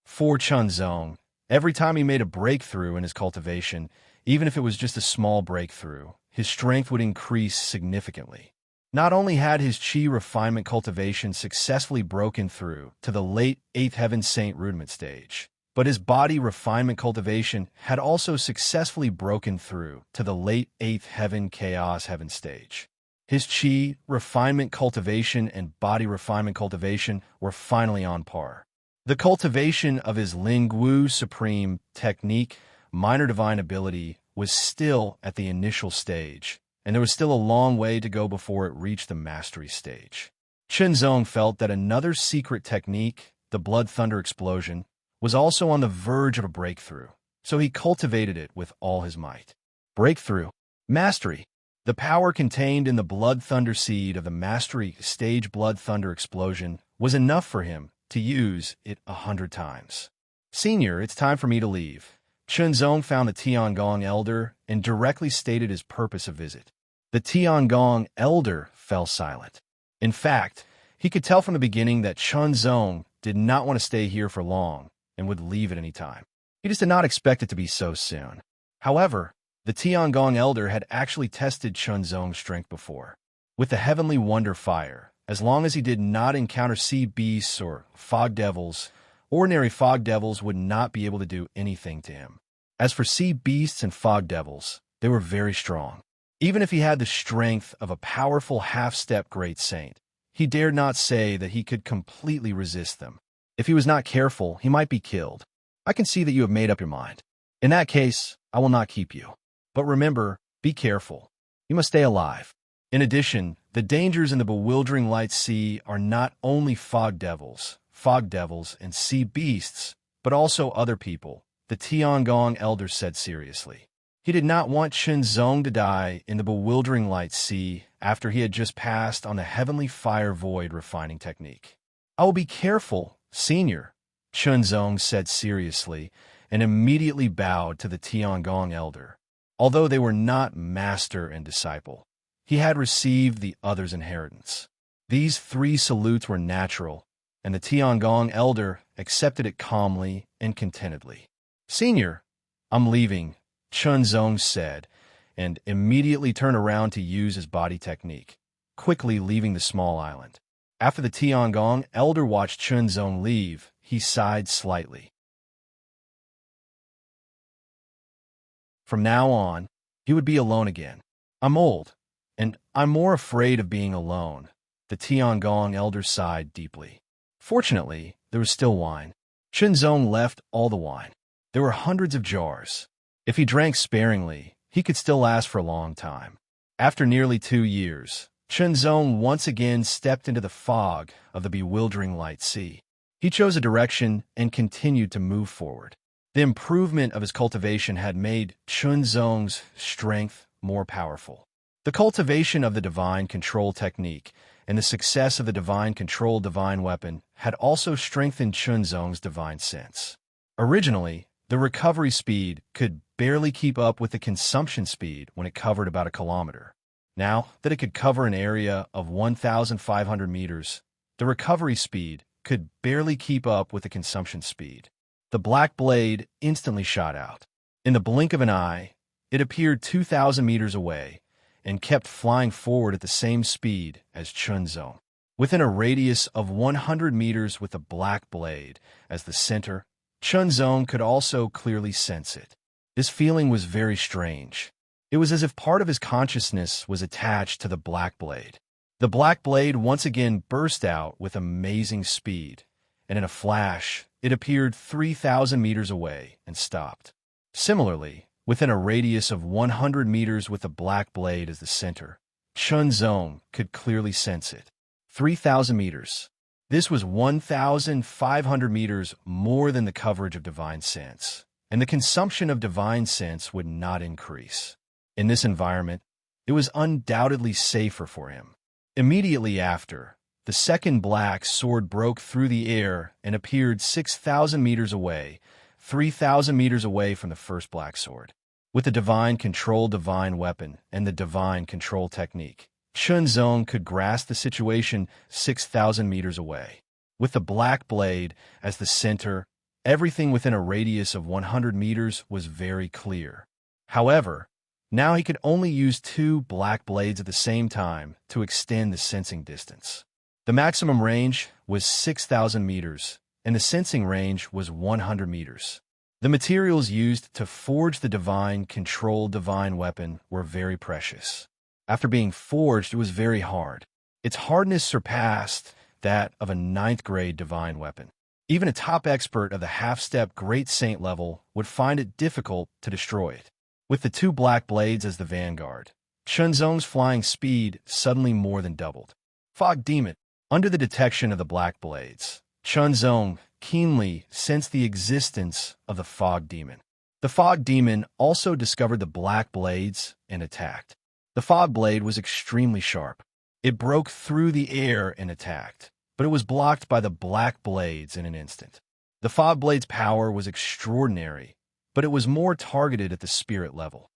For Chunzong, every time he made a breakthrough in his cultivation, even if it was just a small breakthrough, his strength would increase significantly. Not only had his chi refinement cultivation successfully broken through to the late 8th Heaven Saint rudiment stage, but his body refinement cultivation had also successfully broken through to the late 8th Heaven Chaos Heaven stage. His chi refinement cultivation and body refinement cultivation were finally on par. The cultivation of his Lingwu Supreme technique, minor divine ability, was still at the initial stage, and there was still a long way to go before it reached the mastery stage. Chunzong felt that another secret technique, the Blood Thunder Explosion, was also on the verge of a breakthrough, so he cultivated it with all his might. Breakthrough. Mastery. The power contained in the Blood Thunder seed of the mastery stage Blood Thunder Explosion was enough for him to use it 100 times. Senior, it's time for me to leave. Chunzong found the Tiangong Elder and directly stated his purpose of visit. The Tiangong Elder fell silent. In fact, he could tell from the beginning that Chunzong did not want to stay here for long and would leave at any time. He just did not expect it to be so soon. However, the Tiangong Elder had actually tested Chunzong's strength before. With the Heavenly Wonder Fire, as long as he did not encounter sea beasts or fog devils, ordinary fog devils would not be able to do anything to him. As for sea beasts and fog devils, they were very strong. Even if he had the strength of a powerful half-step great saint, he dared not say that he could completely resist them. If he was not careful, he might be killed. I can see that you have made up your mind. In that case, I will not keep you. But remember, be careful. You must stay alive. In addition, the dangers in the bewildering light sea are not only fog devils, and sea beasts, but also other people, the Tiangong Elder said seriously. He did not want Chunzong to die in the bewildering light sea after he had just passed on the heavenly fire void refining technique. I will be careful, Senior, Chunzong said seriously, and immediately bowed to the Tiangong Elder. Although they were not master and disciple, he had received the other's inheritance. These 3 salutes were natural, and the Tiangong Elder accepted it calmly and contentedly. Senior, I'm leaving, Chunzong said, and immediately turned around to use his body technique, quickly leaving the small island. After the Tiangong Elder watched Chunzong leave, he sighed slightly. From now on, he would be alone again. I'm old, And I'm more afraid of being alone. The Tiangong elder sighed deeply. Fortunately, there was still wine. Chunzong left all the wine. There were hundreds of jars. If he drank sparingly, he could still last for a long time. After nearly 2 years, Chunzong once again stepped into the fog of the bewildering light sea. He chose a direction and continued to move forward. The improvement of his cultivation had made Chunzong's strength more powerful. The cultivation of the divine control technique and the success of the divine control divine weapon had also strengthened Chunzong's divine sense. Originally, the recovery speed could barely keep up with the consumption speed when it covered about a kilometer. Now that it could cover an area of 1,500 meters, the recovery speed could barely keep up with the consumption speed. The black blade instantly shot out. In the blink of an eye, it appeared 2,000 meters away and kept flying forward at the same speed as Chunzong. Within a radius of 100 meters with the black blade as the center, Chunzong could also clearly sense it. This feeling was very strange. It was as if part of his consciousness was attached to the black blade. The black blade once again burst out with amazing speed, and in a flash, it appeared 3,000 meters away and stopped. Similarly, within a radius of 100 meters with the black blade as the center, Chunzong could clearly sense it. 3,000 meters. This was 1,500 meters more than the coverage of divine sense, and the consumption of divine sense would not increase. In this environment, it was undoubtedly safer for him. Immediately after, the second black sword broke through the air and appeared 6,000 meters away, 3,000 meters away from the first black sword. With the divine control divine weapon and the divine control technique, Chunzong could grasp the situation 6,000 meters away. With the black blade as the center, everything within a radius of 100 meters was very clear. However, now he could only use 2 black blades at the same time to extend the sensing distance. The maximum range was 6,000 meters, and the sensing range was 100 meters. The materials used to forge the divine control divine weapon were very precious. After being forged, it was very hard. Its hardness surpassed that of a 9th grade divine weapon. Even a top expert of the half-step great saint level would find it difficult to destroy it. With the 2 black blades as the vanguard, Chunzong's flying speed suddenly more than doubled. Fog Demon. Under the detection of the black blades, Chunzong keenly sensed the existence of the Fog Demon. The Fog Demon also discovered the black blades and attacked. The Fog Blade was extremely sharp. It broke through the air and attacked, but it was blocked by the black blades in an instant. The Fog Blade's power was extraordinary, but it was more targeted at the spirit level.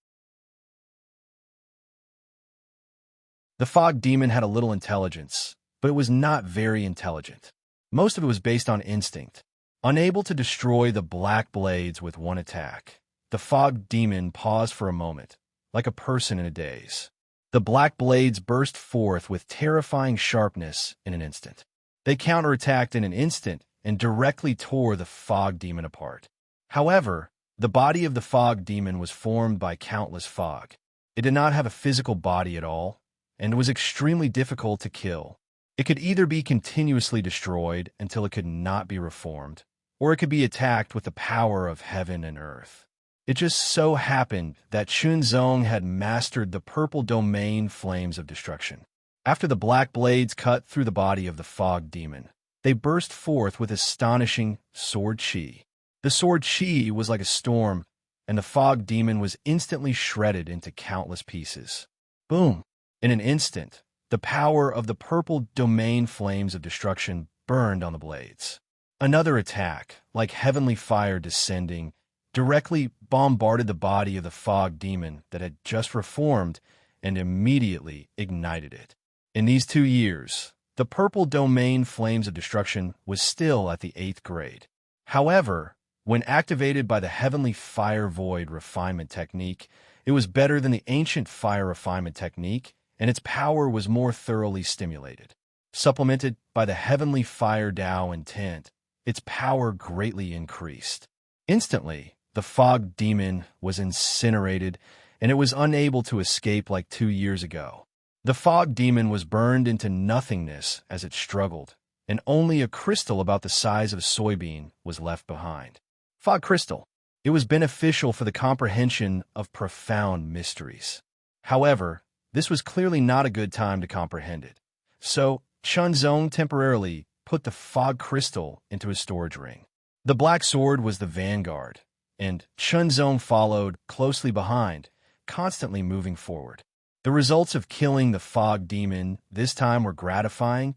The Fog Demon had a little intelligence, but it was not very intelligent. Most of it was based on instinct. Unable to destroy the black blades with one attack, the Fog Demon paused for a moment, like a person in a daze. The black blades burst forth with terrifying sharpness in an instant. They counterattacked in an instant and directly tore the Fog Demon apart. However, the body of the Fog Demon was formed by countless fog. It did not have a physical body at all, and was extremely difficult to kill. It could either be continuously destroyed until it could not be reformed, or it could be attacked with the power of heaven and earth. It just so happened that Chunzong had mastered the purple domain flames of destruction. After the black blades cut through the body of the Fog Demon, they burst forth with astonishing sword chi. The sword chi was like a storm, and the Fog Demon was instantly shredded into countless pieces. Boom! In an instant, the power of the purple domain flames of destruction burned on the blades. Another attack, like heavenly fire descending, directly bombarded the body of the Fog Demon that had just reformed and immediately ignited it. In these 2 years, the purple domain flames of destruction was still at the 8th grade. However, when activated by the heavenly fire void refinement technique, it was better than the ancient fire refinement technique, and its power was more thoroughly stimulated. Supplemented by the heavenly fire Tao intent, its power greatly increased. Instantly, the Fog Demon was incinerated, and it was unable to escape like 2 years ago. The fog demon was burned into nothingness as it struggled, and only a crystal about the size of a soybean was left behind. Fog crystal. It was beneficial for the comprehension of profound mysteries. However, this was clearly not a good time to comprehend it. So, Chunzong temporarily put the fog crystal into his storage ring. The black sword was the vanguard, and Chunzong followed closely behind, constantly moving forward. The results of killing the fog demon this time were gratifying,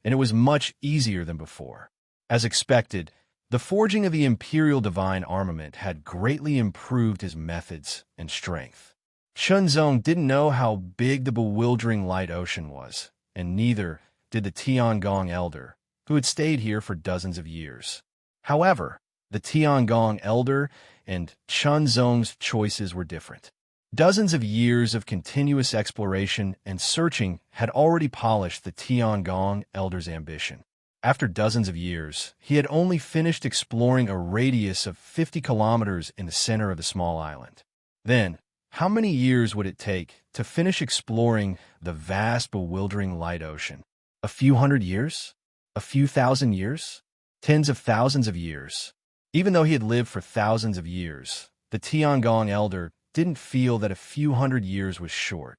and it was much easier than before. As expected, the forging of the Imperial Divine Armament had greatly improved his methods and strength. Chunzong didn't know how big the bewildering light ocean was, and neither did the Tiangong Elder, who had stayed here for dozens of years. However, the Tiangong Elder and Chunzong's choices were different. Dozens of years of continuous exploration and searching had already polished the Tiangong Elder's ambition. After dozens of years, he had only finished exploring a radius of 50 kilometers in the center of the small island. Then, how many years would it take to finish exploring the vast, bewildering light ocean? A few hundred years? A few thousand years? Tens of thousands of years? Even though he had lived for thousands of years, the Tiangong Elder didn't feel that a few hundred years was short.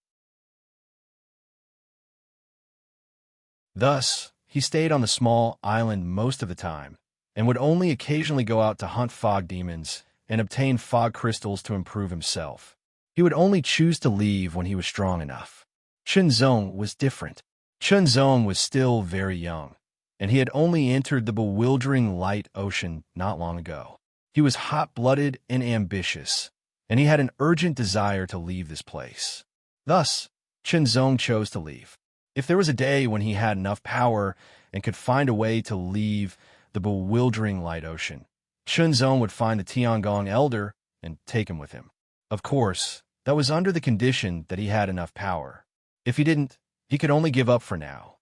Thus, he stayed on the small island most of the time, and would only occasionally go out to hunt fog demons and obtain fog crystals to improve himself. He would only choose to leave when he was strong enough. Chunzong was different. Chunzong was still very young, and he had only entered the bewildering light ocean not long ago. He was hot-blooded and ambitious, and he had an urgent desire to leave this place. Thus, Chunzong chose to leave. If there was a day when he had enough power and could find a way to leave the bewildering light ocean, Chunzong would find the Tiangong Elder and take him with him. Of course, that was under the condition that he had enough power. If he didn't, he could only give up for now.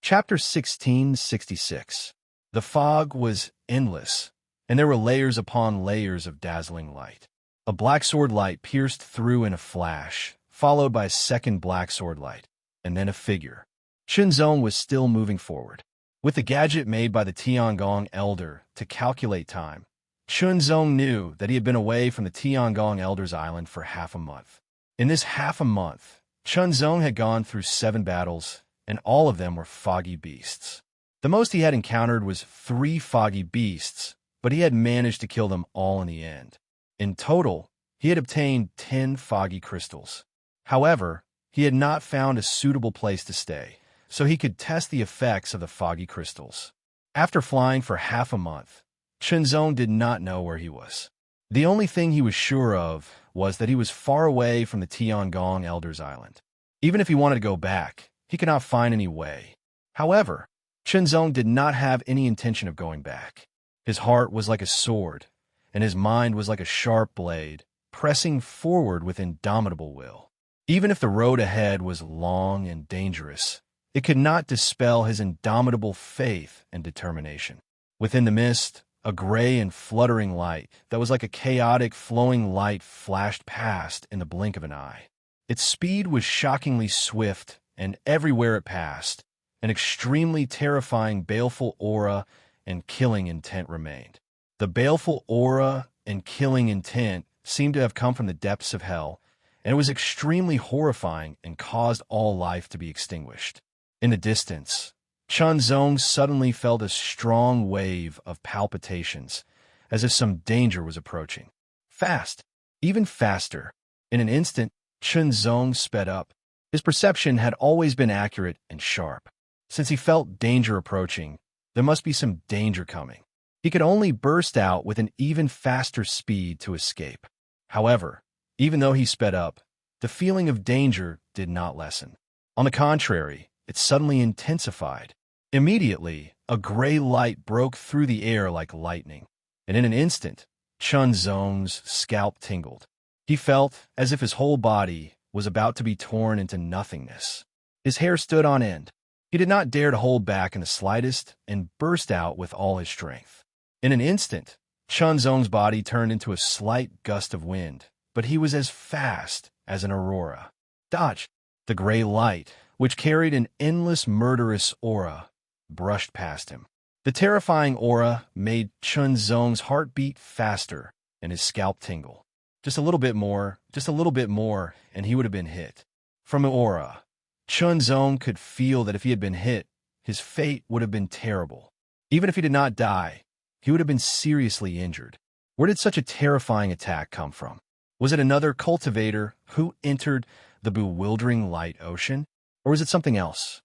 Chapter 1666. The fog was endless, and there were layers upon layers of dazzling light. A black sword light pierced through in a flash, followed by a second black sword light, and then a figure. Chunzong was still moving forward. With the gadget made by the Tiangong Elder to calculate time, Chunzong knew that he had been away from the Tiangong Elder's island for half a month. In this half a month, Chunzong had gone through 7 battles, and all of them were foggy beasts. The most he had encountered was 3 foggy beasts, but he had managed to kill them all in the end. In total, he had obtained 10 foggy crystals. However, he had not found a suitable place to stay, so he could test the effects of the foggy crystals. After flying for half a month, Chunzong did not know where he was. The only thing he was sure of was that he was far away from the Tiangong Elder's island. Even if he wanted to go back, he could not find any way. However, Chunzong did not have any intention of going back. His heart was like a sword, and his mind was like a sharp blade, pressing forward with indomitable will. Even if the road ahead was long and dangerous, it could not dispel his indomitable faith and determination. Within the mist, a gray and fluttering light that was like a chaotic flowing light flashed past in the blink of an eye. Its speed was shockingly swift, and everywhere it passed, an extremely terrifying baleful aura and killing intent remained. The baleful aura and killing intent seemed to have come from the depths of hell, and it was extremely horrifying and caused all life to be extinguished. In the distance, Chunzong suddenly felt a strong wave of palpitations, as if some danger was approaching. Fast, even faster. In an instant, Chunzong sped up. His perception had always been accurate and sharp. Since he felt danger approaching, there must be some danger coming. He could only burst out with an even faster speed to escape. However, even though he sped up, the feeling of danger did not lessen. On the contrary, it suddenly intensified. Immediately, a gray light broke through the air like lightning, and in an instant, Chunzong's scalp tingled. He felt as if his whole body was about to be torn into nothingness. His hair stood on end. He did not dare to hold back in the slightest and burst out with all his strength. In an instant, Chunzong's body turned into a slight gust of wind, but he was as fast as an aurora. Dodge! The gray light, which carried an endless murderous aura, brushed past him. The terrifying aura made Chunzong's heart beat faster and his scalp tingle. Just a little bit more, and he would have been hit. From the aura, Chunzong could feel that if he had been hit, his fate would have been terrible. Even if he did not die, he would have been seriously injured. Where did such a terrifying attack come from? Was it another cultivator who entered the bewildering light ocean? Or was it something else?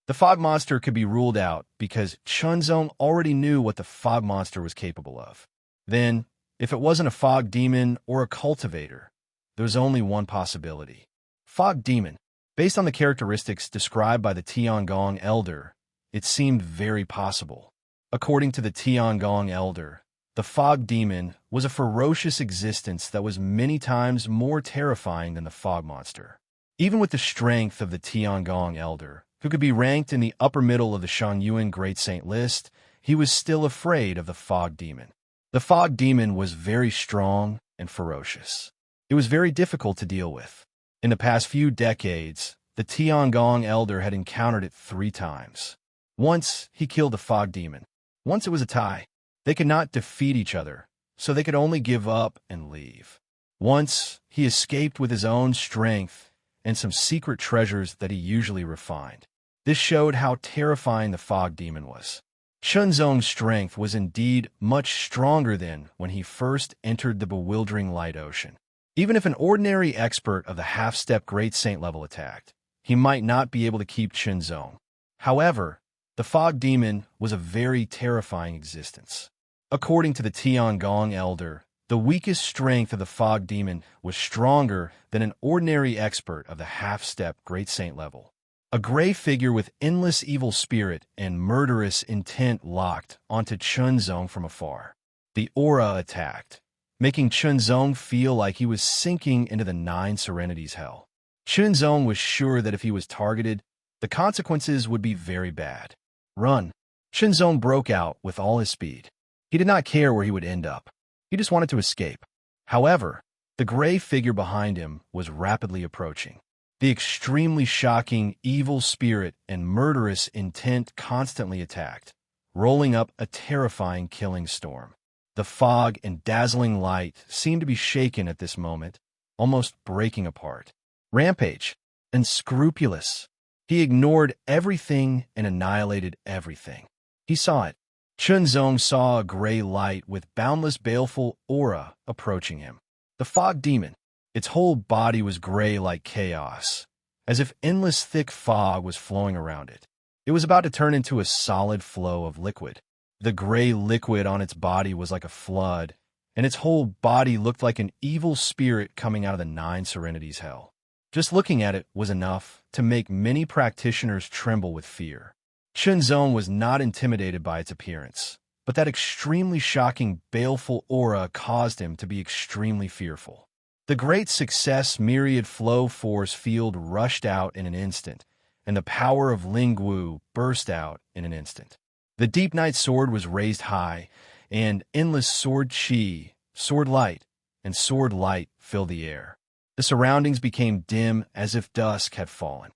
The fog monster could be ruled out because Chunzong already knew what the fog monster was capable of. Then, if it wasn't a fog demon or a cultivator, there was only one possibility. Fog demon. Based on the characteristics described by the Tiangong Elder, it seemed very possible. According to the Tiangong Elder, the fog demon was a ferocious existence that was many times more terrifying than the fog monster. Even with the strength of the Tiangong Elder, who could be ranked in the upper middle of the Shangyuan Great Saint list, he was still afraid of the fog demon. The fog demon was very strong and ferocious. It was very difficult to deal with. In the past few decades, the Tiangong Elder had encountered it 3 times. Once, he killed the fog demon. Once it was a tie. They could not defeat each other, so they could only give up and leave. Once, he escaped with his own strength and some secret treasures that he usually refined. This showed how terrifying the fog demon was. Chunzong's strength was indeed much stronger than when he first entered the bewildering light ocean. Even if an ordinary expert of the half-step Great Saint level attacked, he might not be able to keep Chunzong. However, the fog demon was a very terrifying existence. According to the Tiangong Elder, the weakest strength of the fog demon was stronger than an ordinary expert of the half-step Great Saint level. A gray figure with endless evil spirit and murderous intent locked onto Chunzong from afar. The aura attacked, making Chunzong feel like he was sinking into the 9 Serenities hell. Chunzong was sure that if he was targeted, the consequences would be very bad. Run! Chunzong broke out with all his speed. He did not care where he would end up. He just wanted to escape. However, the gray figure behind him was rapidly approaching. The extremely shocking evil spirit and murderous intent constantly attacked, rolling up a terrifying killing storm. The fog and dazzling light seemed to be shaken at this moment, almost breaking apart. Rampage. Unscrupulous. He ignored everything and annihilated everything. He saw it. Chunzong saw a gray light with boundless baleful aura approaching him. The fog demon. Its whole body was gray like chaos, as if endless thick fog was flowing around it. It was about to turn into a solid flow of liquid. The gray liquid on its body was like a flood, and its whole body looked like an evil spirit coming out of the 9 Serenities hell. Just looking at it was enough to make many practitioners tremble with fear. Chunzong was not intimidated by its appearance, but that extremely shocking, baleful aura caused him to be extremely fearful. The great success myriad flow force field rushed out in an instant, and the power of Lingwu burst out in an instant. The Deep Night Sword was raised high, and endless sword chi, sword light, and sword light filled the air. The surroundings became dim as if dusk had fallen.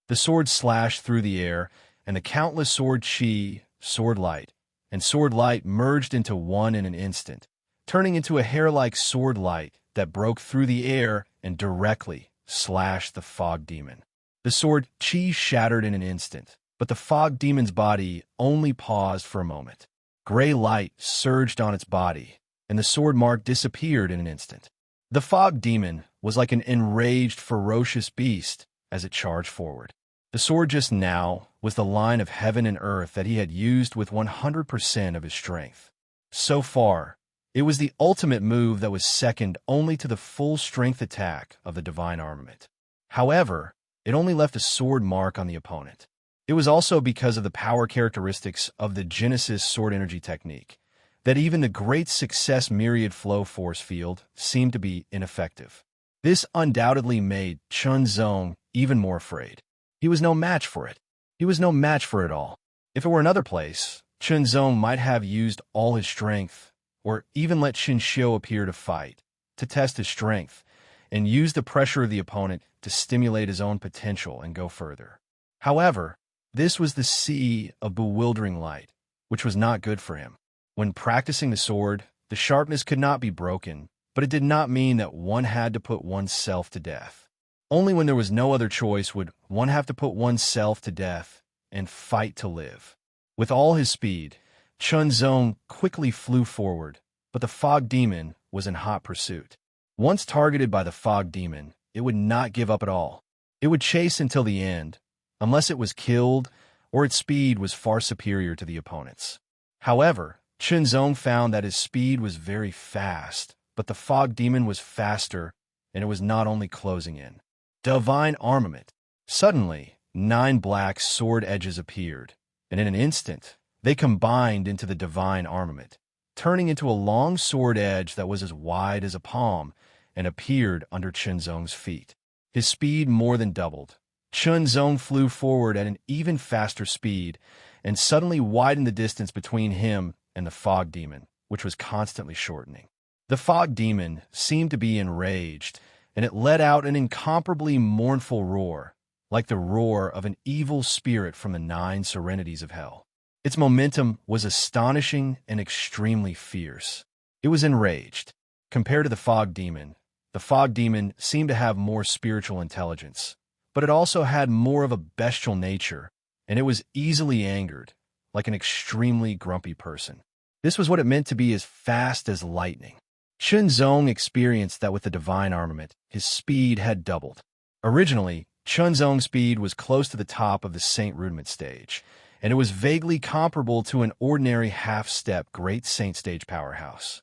The sword slashed through the air, and the countless sword chi, sword light, and sword light merged into one in an instant, turning into a hair-like sword light that broke through the air and directly slashed the fog demon. The sword chi shattered in an instant, but the fog demon's body only paused for a moment. Gray light surged on its body, and the sword mark disappeared in an instant. The fog demon was like an enraged, ferocious beast as it charged forward. The sword just now was the line of heaven and earth that he had used with 100% of his strength. So far, it was the ultimate move that was second only to the full strength attack of the divine armament. However, it only left a sword mark on the opponent. It was also because of the power characteristics of the Genesis sword energy technique that even the great success myriad flow force field seemed to be ineffective. This undoubtedly made Chunzong even more afraid. He was no match for it. He was no match for it all. If it were another place, Chunzong might have used all his strength, or even let Qinxiu appear to fight, to test his strength, and use the pressure of the opponent to stimulate his own potential and go further. However, this was the sea of bewildering light, which was not good for him. When practicing the sword, the sharpness could not be broken, but it did not mean that one had to put oneself to death. Only when there was no other choice would one have to put oneself to death and fight to live. With all his speed, Chunzong quickly flew forward, but the fog demon was in hot pursuit. Once targeted by the fog demon, it would not give up at all. It would chase until the end, unless it was killed or its speed was far superior to the opponent's. However, Chunzong found that his speed was very fast, but the fog demon was faster, and it was not only closing in. Divine armament. Suddenly, 9 black sword edges appeared, and in an instant, they combined into the divine armament, turning into a long sword edge that was as wide as a palm and appeared under Chunzong's feet. His speed more than doubled. Chunzong flew forward at an even faster speed and suddenly widened the distance between him and the fog demon, which was constantly shortening. The fog demon seemed to be enraged, and it let out an incomparably mournful roar, like the roar of an evil spirit from the 9 serenities of hell. Its momentum was astonishing and extremely fierce. It was enraged. Compared to the fog demon seemed to have more spiritual intelligence, but it also had more of a bestial nature, and it was easily angered, like an extremely grumpy person. This was what it meant to be as fast as lightning. Chunzong experienced that with the divine armament, his speed had doubled. Originally, Chunzong's speed was close to the top of the Saint Rudiment stage, and it was vaguely comparable to an ordinary half-step Great Saint stage powerhouse.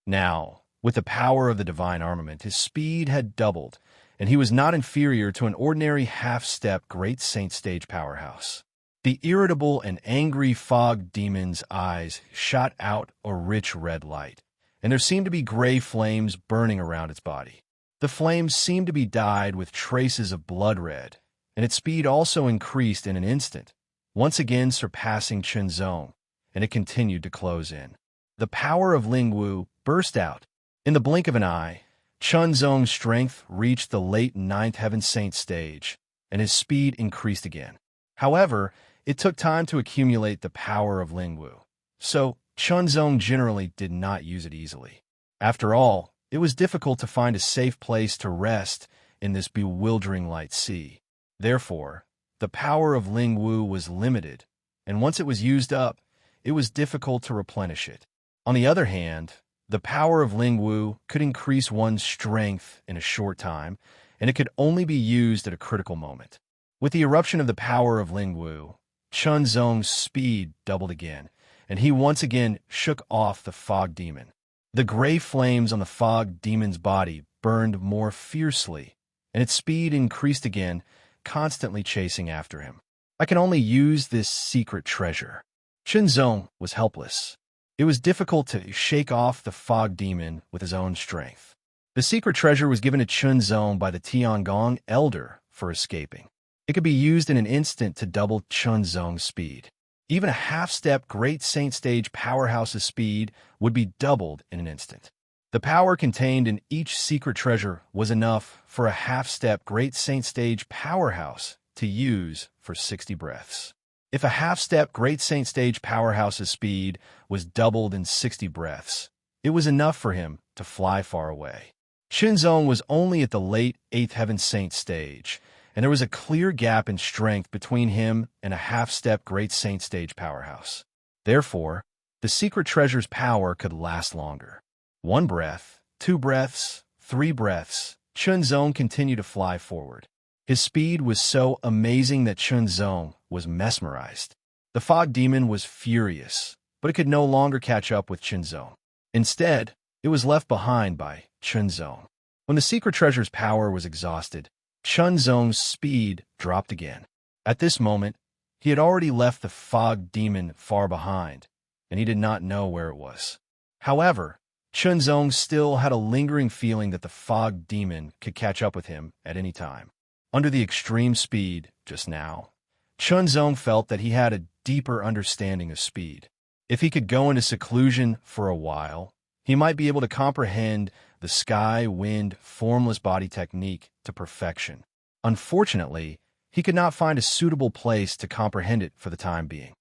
Now, with the power of the divine armament, his speed had doubled, and he was not inferior to an ordinary half-step Great Saint stage powerhouse. The irritable and angry fog demon's eyes shot out a rich red light, and there seemed to be gray flames burning around its body. The flames seemed to be dyed with traces of blood red, and its speed also increased in an instant, once again surpassing Chunzong, and it continued to close in. The power of Lingwu burst out. In the blink of an eye, Chunzong's strength reached the late 9th Heaven Saint stage, and his speed increased again. However, it took time to accumulate the power of Lingwu, so Chunzong generally did not use it easily. After all, it was difficult to find a safe place to rest in this bewildering light sea. Therefore, the power of Lingwu was limited, and once it was used up, it was difficult to replenish it. On the other hand, the power of Lingwu could increase one's strength in a short time, and it could only be used at a critical moment. With the eruption of the power of Lingwu, Chunzong's speed doubled again, and he once again shook off the fog demon. The gray flames on the fog demon's body burned more fiercely, and its speed increased again, constantly chasing after him. I can only use this secret treasure. Chunzong was helpless. It was difficult to shake off the fog demon with his own strength. The secret treasure was given to Chunzong by the Tiangong elder for escaping. It could be used in an instant to double Chunzong's speed. Even a half-step Great Saint Stage powerhouse's speed would be doubled in an instant. The power contained in each secret treasure was enough for a half-step Great Saint Stage powerhouse to use for 60 breaths. If a half-step Great Saint Stage powerhouse's speed was doubled in 60 breaths, it was enough for him to fly far away. Chunzong was only at the late 8th Heaven Saint stage, and there was a clear gap in strength between him and a half-step Great Saint Stage powerhouse. Therefore, the secret treasure's power could last longer. 1 breath, 2 breaths, 3 breaths, Chunzong continued to fly forward. His speed was so amazing that Chunzong was mesmerized. The fog demon was furious, but it could no longer catch up with Chunzong. Instead, it was left behind by Chunzong. When the secret treasure's power was exhausted, Chunzong's speed dropped again. At this moment, he had already left the fog demon far behind, and he did not know where it was. However, Chunzong still had a lingering feeling that the fog demon could catch up with him at any time. Under the extreme speed just now, Chunzong felt that he had a deeper understanding of speed. If he could go into seclusion for a while, he might be able to comprehend the sky, wind, formless body technique to perfection. Unfortunately, he could not find a suitable place to comprehend it for the time being.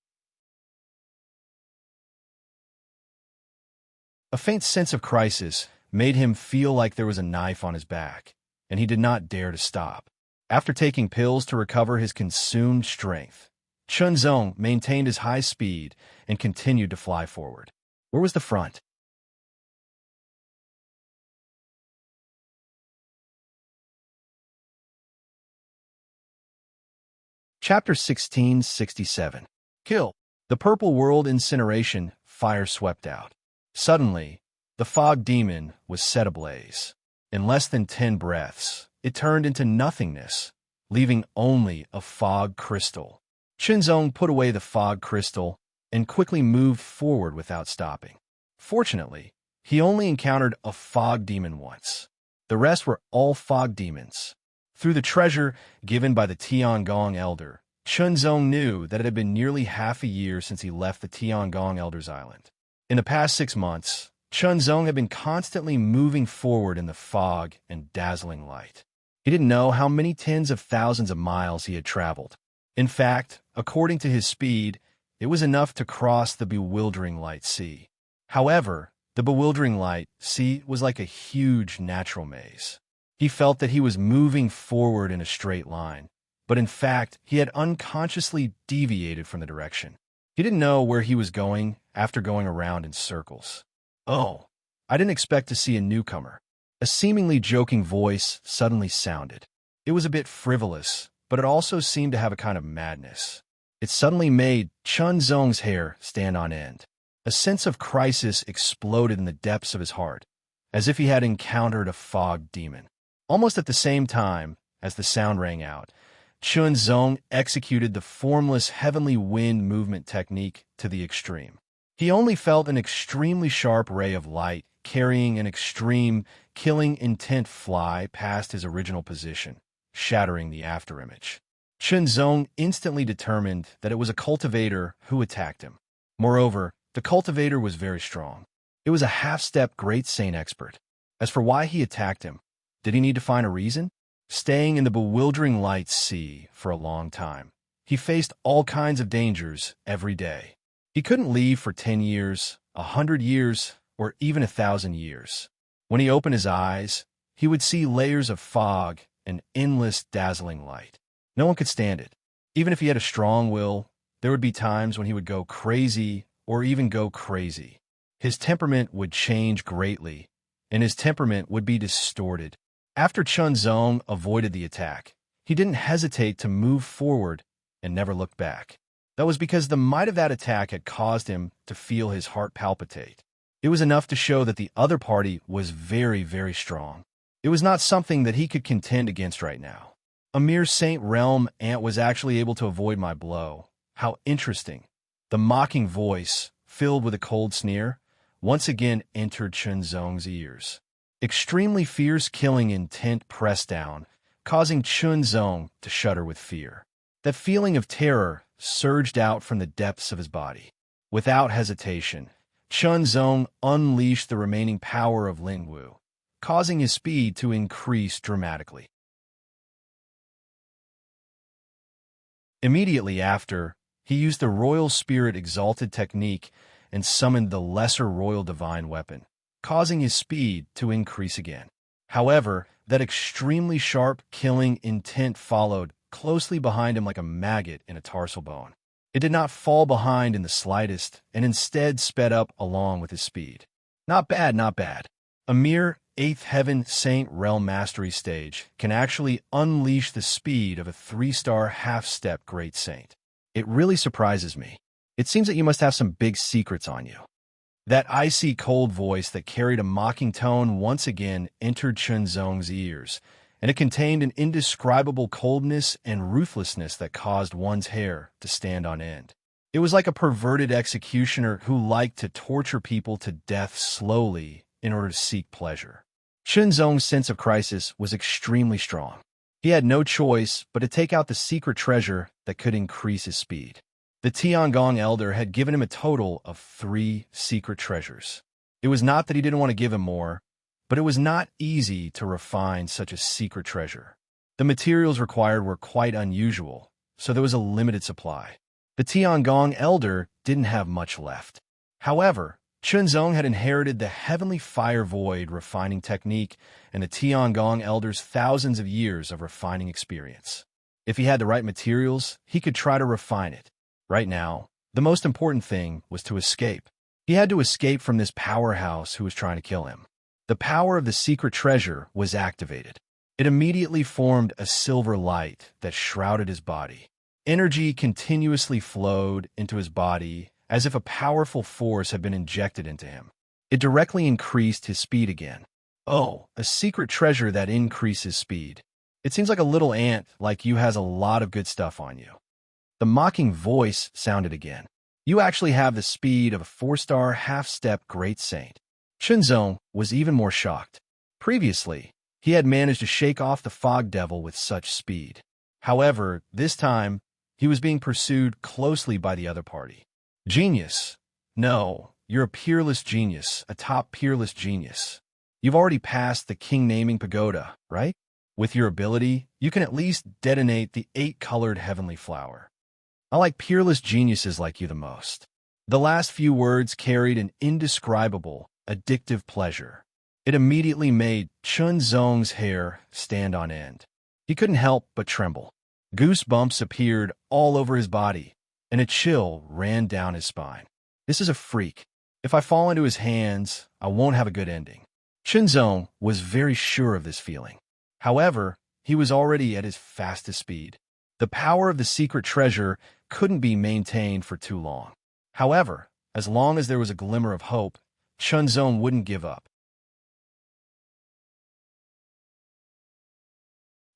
A faint sense of crisis made him feel like there was a knife on his back, and he did not dare to stop. After taking pills to recover his consumed strength, Chunzong maintained his high speed and continued to fly forward. Where was the front? Chapter 1667. Kill. The purple world incineration fire swept out. Suddenly, the fog demon was set ablaze. In less than 10 breaths, it turned into nothingness, leaving only a fog crystal. Chunzong put away the fog crystal and quickly moved forward without stopping. Fortunately, he only encountered a fog demon once. The rest were all fog demons. Through the treasure given by the Tiangong Elder, Chunzong knew that it had been nearly half a year since he left the Tiangong Elder's island. In the past 6 months, Chunzong had been constantly moving forward in the fog and dazzling light. He didn't know how many tens of thousands of miles he had traveled. In fact, according to his speed, it was enough to cross the bewildering light sea. However, the bewildering light sea was like a huge natural maze. He felt that he was moving forward in a straight line, but in fact, he had unconsciously deviated from the direction. He didn't know where he was going after going around in circles. "Oh, I didn't expect to see a newcomer." A seemingly joking voice suddenly sounded. It was a bit frivolous, but it also seemed to have a kind of madness. It suddenly made Chunzong's hair stand on end. A sense of crisis exploded in the depths of his heart, as if he had encountered a fog demon. Almost at the same time as the sound rang out, Chunzong executed the formless heavenly wind movement technique to the extreme. He only felt an extremely sharp ray of light carrying an extreme, killing intent fly past his original position, shattering the afterimage. Chunzong instantly determined that it was a cultivator who attacked him. Moreover, the cultivator was very strong. It was a half-step great saint expert. As for why he attacked him, did he need to find a reason? Staying in the bewildering light sea for a long time, he faced all kinds of dangers every day. He couldn't leave for 10 years, 100 years, or even 1,000 years. When he opened his eyes, he would see layers of fog and endless dazzling light. No one could stand it. Even if he had a strong will, there would be times when he would go crazy or even go crazy. His temperament would change greatly, and his temperament would be distorted. After Chunzong avoided the attack, he didn't hesitate to move forward and never look back. That was because the might of that attack had caused him to feel his heart palpitate. It was enough to show that the other party was very, very strong. It was not something that he could contend against right now. A mere Saint Realm ant was actually able to avoid my blow. How interesting. The mocking voice, filled with a cold sneer, once again entered Chunzong's ears. Extremely fierce killing intent pressed down, causing Chunzong to shudder with fear. That feeling of terror surged out from the depths of his body. Without hesitation, Chunzong unleashed the remaining power of Lingwu, causing his speed to increase dramatically. Immediately after, he used the Royal Spirit Exalted technique and summoned the Lesser Royal Divine Weapon, causing his speed to increase again. However, that extremely sharp killing intent followed closely behind him like a maggot in a tarsal bone. It did not fall behind in the slightest, and instead sped up along with his speed. Not bad, not bad. A mere 8th Heaven Saint Realm Mastery stage can actually unleash the speed of a 3-star half-step Great Saint. It really surprises me. It seems that you must have some big secrets on you. That icy cold voice that carried a mocking tone once again entered Chunzong's ears, and it contained an indescribable coldness and ruthlessness that caused one's hair to stand on end. It was like a perverted executioner who liked to torture people to death slowly in order to seek pleasure. Shenzong's sense of crisis was extremely strong. He had no choice but to take out the secret treasure that could increase his speed. The Tiangong elder had given him a total of 3 secret treasures. It was not that he didn't want to give him more, but it was not easy to refine such a secret treasure. The materials required were quite unusual, so there was a limited supply. The Tiangong elder didn't have much left. However, Shenzong had inherited the heavenly fire void refining technique and the Tiangong elder's thousands of years of refining experience. If he had the right materials, he could try to refine it. Right now, the most important thing was to escape. He had to escape from this powerhouse who was trying to kill him. The power of the secret treasure was activated. It immediately formed a silver light that shrouded his body. Energy continuously flowed into his body as if a powerful force had been injected into him. It directly increased his speed again. Oh, a secret treasure that increases speed. It seems like a little ant like you has a lot of good stuff on you. The mocking voice sounded again. You actually have the speed of a 4-star half-step great saint. Shenzong was even more shocked. Previously, he had managed to shake off the fog devil with such speed. However, this time, he was being pursued closely by the other party. Genius. No, you're a peerless genius, a top peerless genius. You've already passed the king-naming pagoda, right? With your ability, you can at least detonate the 8-colored heavenly flower. I like peerless geniuses like you the most. The last few words carried an indescribable, addictive pleasure. It immediately made Shenzong's hair stand on end. He couldn't help but tremble. Goosebumps appeared all over his body, and a chill ran down his spine. This is a freak. If I fall into his hands, I won't have a good ending. Shenzong was very sure of this feeling. However, he was already at his fastest speed. The power of the secret treasure couldn't be maintained for too long. However, as long as there was a glimmer of hope, Shenzong wouldn't give up.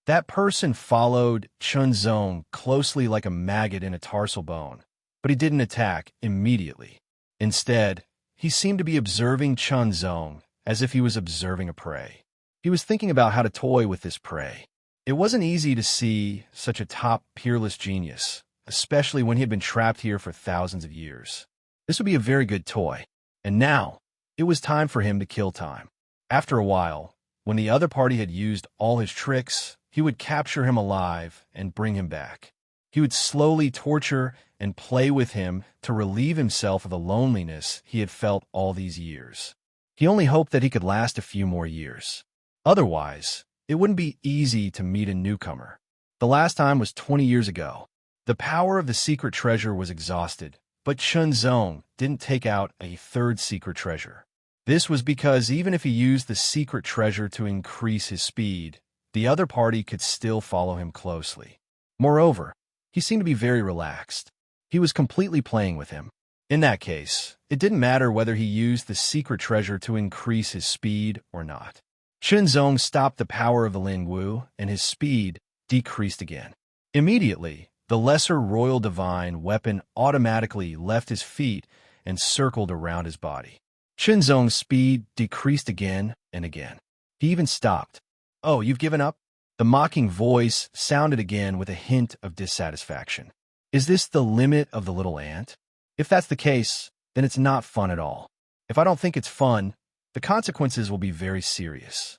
That person followed Shenzong closely like a maggot in a tarsal bone, but he didn't attack immediately. Instead, he seemed to be observing Shenzong as if he was observing a prey. He was thinking about how to toy with this prey. It wasn't easy to see such a top peerless genius, especially when he had been trapped here for thousands of years. This would be a very good toy. And now, it was time for him to kill time. After a while, when the other party had used all his tricks, he would capture him alive and bring him back. He would slowly torture and play with him to relieve himself of the loneliness he had felt all these years. He only hoped that he could last a few more years. Otherwise, it wouldn't be easy to meet a newcomer. The last time was 20 years ago. The power of the secret treasure was exhausted, but Shenzong didn't take out a 3rd secret treasure. This was because even if he used the secret treasure to increase his speed, the other party could still follow him closely. Moreover, he seemed to be very relaxed. He was completely playing with him. In that case, it didn't matter whether he used the secret treasure to increase his speed or not. Shenzong stopped the power of the Lingwu, and his speed decreased again. Immediately, the lesser royal divine weapon automatically left his feet and circled around his body. Shenzong's speed decreased again and again. He even stopped. Oh, you've given up? The mocking voice sounded again with a hint of dissatisfaction. Is this the limit of the little ant? If that's the case, then it's not fun at all. If I don't think it's fun, the consequences will be very serious.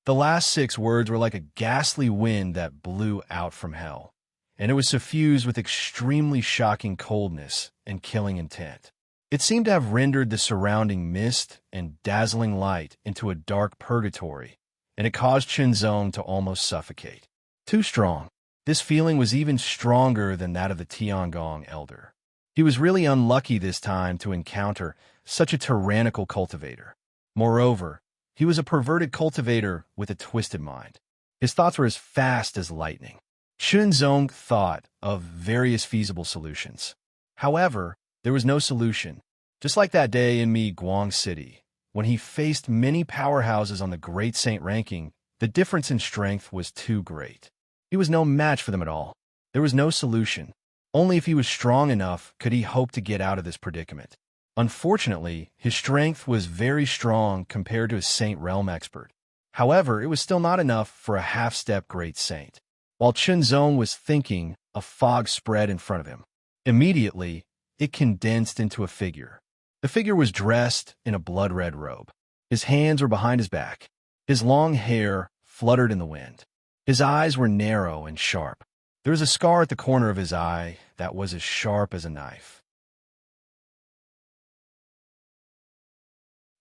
The last 6 words were like a ghastly wind that blew out from hell, and it was suffused with extremely shocking coldness and killing intent. It seemed to have rendered the surrounding mist and dazzling light into a dark purgatory, and it caused Shenzong to almost suffocate. Too strong. This feeling was even stronger than that of the Tiangong elder. He was really unlucky this time to encounter such a tyrannical cultivator. Moreover, he was a perverted cultivator with a twisted mind. His thoughts were as fast as lightning. Shenzong thought of various feasible solutions. However, there was no solution. Just like that day in Guang City, when he faced many powerhouses on the Great Saint ranking, the difference in strength was too great. He was no match for them at all. There was no solution. Only if he was strong enough could he hope to get out of this predicament. Unfortunately, his strength was very strong compared to a Saint Realm expert. However, it was still not enough for a half-step great saint. While Chunzong was thinking, a fog spread in front of him. Immediately, it condensed into a figure. The figure was dressed in a blood-red robe. His hands were behind his back. His long hair fluttered in the wind. His eyes were narrow and sharp. There was a scar at the corner of his eye that was as sharp as a knife.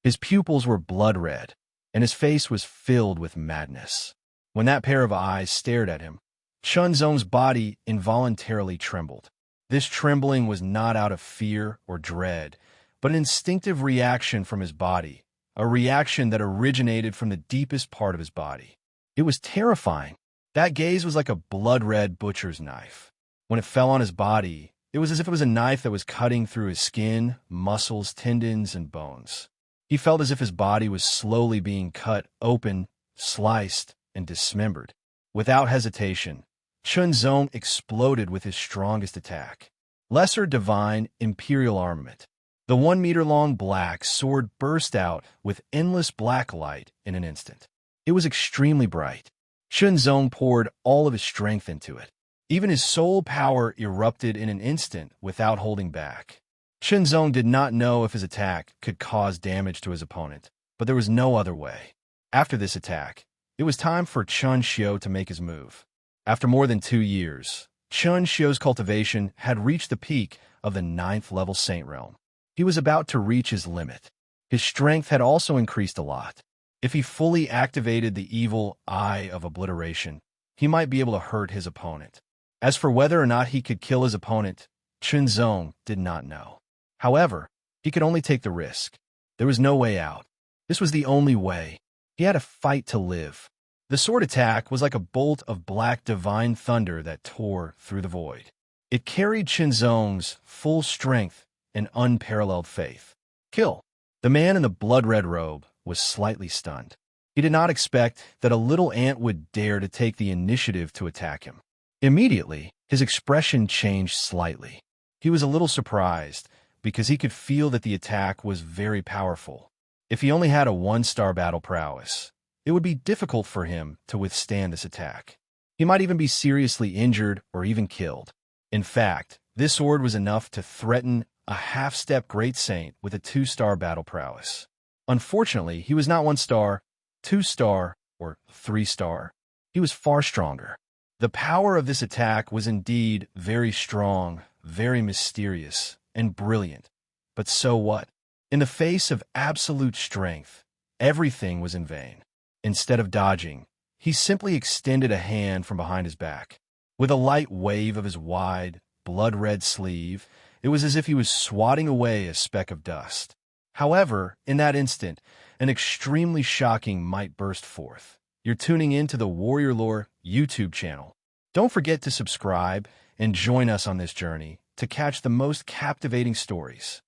His pupils were blood-red, and his face was filled with madness. When that pair of eyes stared at him, Chunzong's body involuntarily trembled. This trembling was not out of fear or dread, but an instinctive reaction from his body, a reaction that originated from the deepest part of his body. It was terrifying. That gaze was like a blood-red butcher's knife. When it fell on his body, it was as if it was a knife that was cutting through his skin, muscles, tendons, and bones. He felt as if his body was slowly being cut open, sliced, and dismembered. Without hesitation, Chunzong exploded with his strongest attack. Lesser Divine Imperial Armament. The 1-meter-long black sword burst out with endless black light in an instant. It was extremely bright. Chunzong poured all of his strength into it. Even his soul power erupted in an instant without holding back. Chunzong did not know if his attack could cause damage to his opponent, but there was no other way. After this attack, it was time for Chun Xiu to make his move. After more than 2 years, Chun Xiu's cultivation had reached the peak of the 9th level Saint Realm. He was about to reach his limit. His strength had also increased a lot. If he fully activated the evil Eye of Obliteration, he might be able to hurt his opponent. As for whether or not he could kill his opponent, Chunzong did not know. However, he could only take the risk. There was no way out. This was the only way. He had to fight to live. The sword attack was like a bolt of black divine thunder that tore through the void. It carried Chunzong's full strength and unparalleled faith. Kill. The man in the blood-red robe was slightly stunned. He did not expect that a little ant would dare to take the initiative to attack him. Immediately, his expression changed slightly. He was a little surprised, because he could feel that the attack was very powerful. If he only had a 1-star battle prowess, it would be difficult for him to withstand this attack. He might even be seriously injured or even killed. In fact, this sword was enough to threaten a half-step great saint with a 2-star battle prowess. Unfortunately, he was not 1-star, 2-star, or 3-star. He was far stronger. The power of this attack was indeed very strong, very mysterious, and brilliant. But so what? In the face of absolute strength, everything was in vain. Instead of dodging, he simply extended a hand from behind his back. With a light wave of his wide, blood-red sleeve, it was as if he was swatting away a speck of dust. However, in that instant, an extremely shocking might burst forth. You're tuning in to the Warrior Lore YouTube channel. Don't forget to subscribe and join us on this journey to catch the most captivating stories.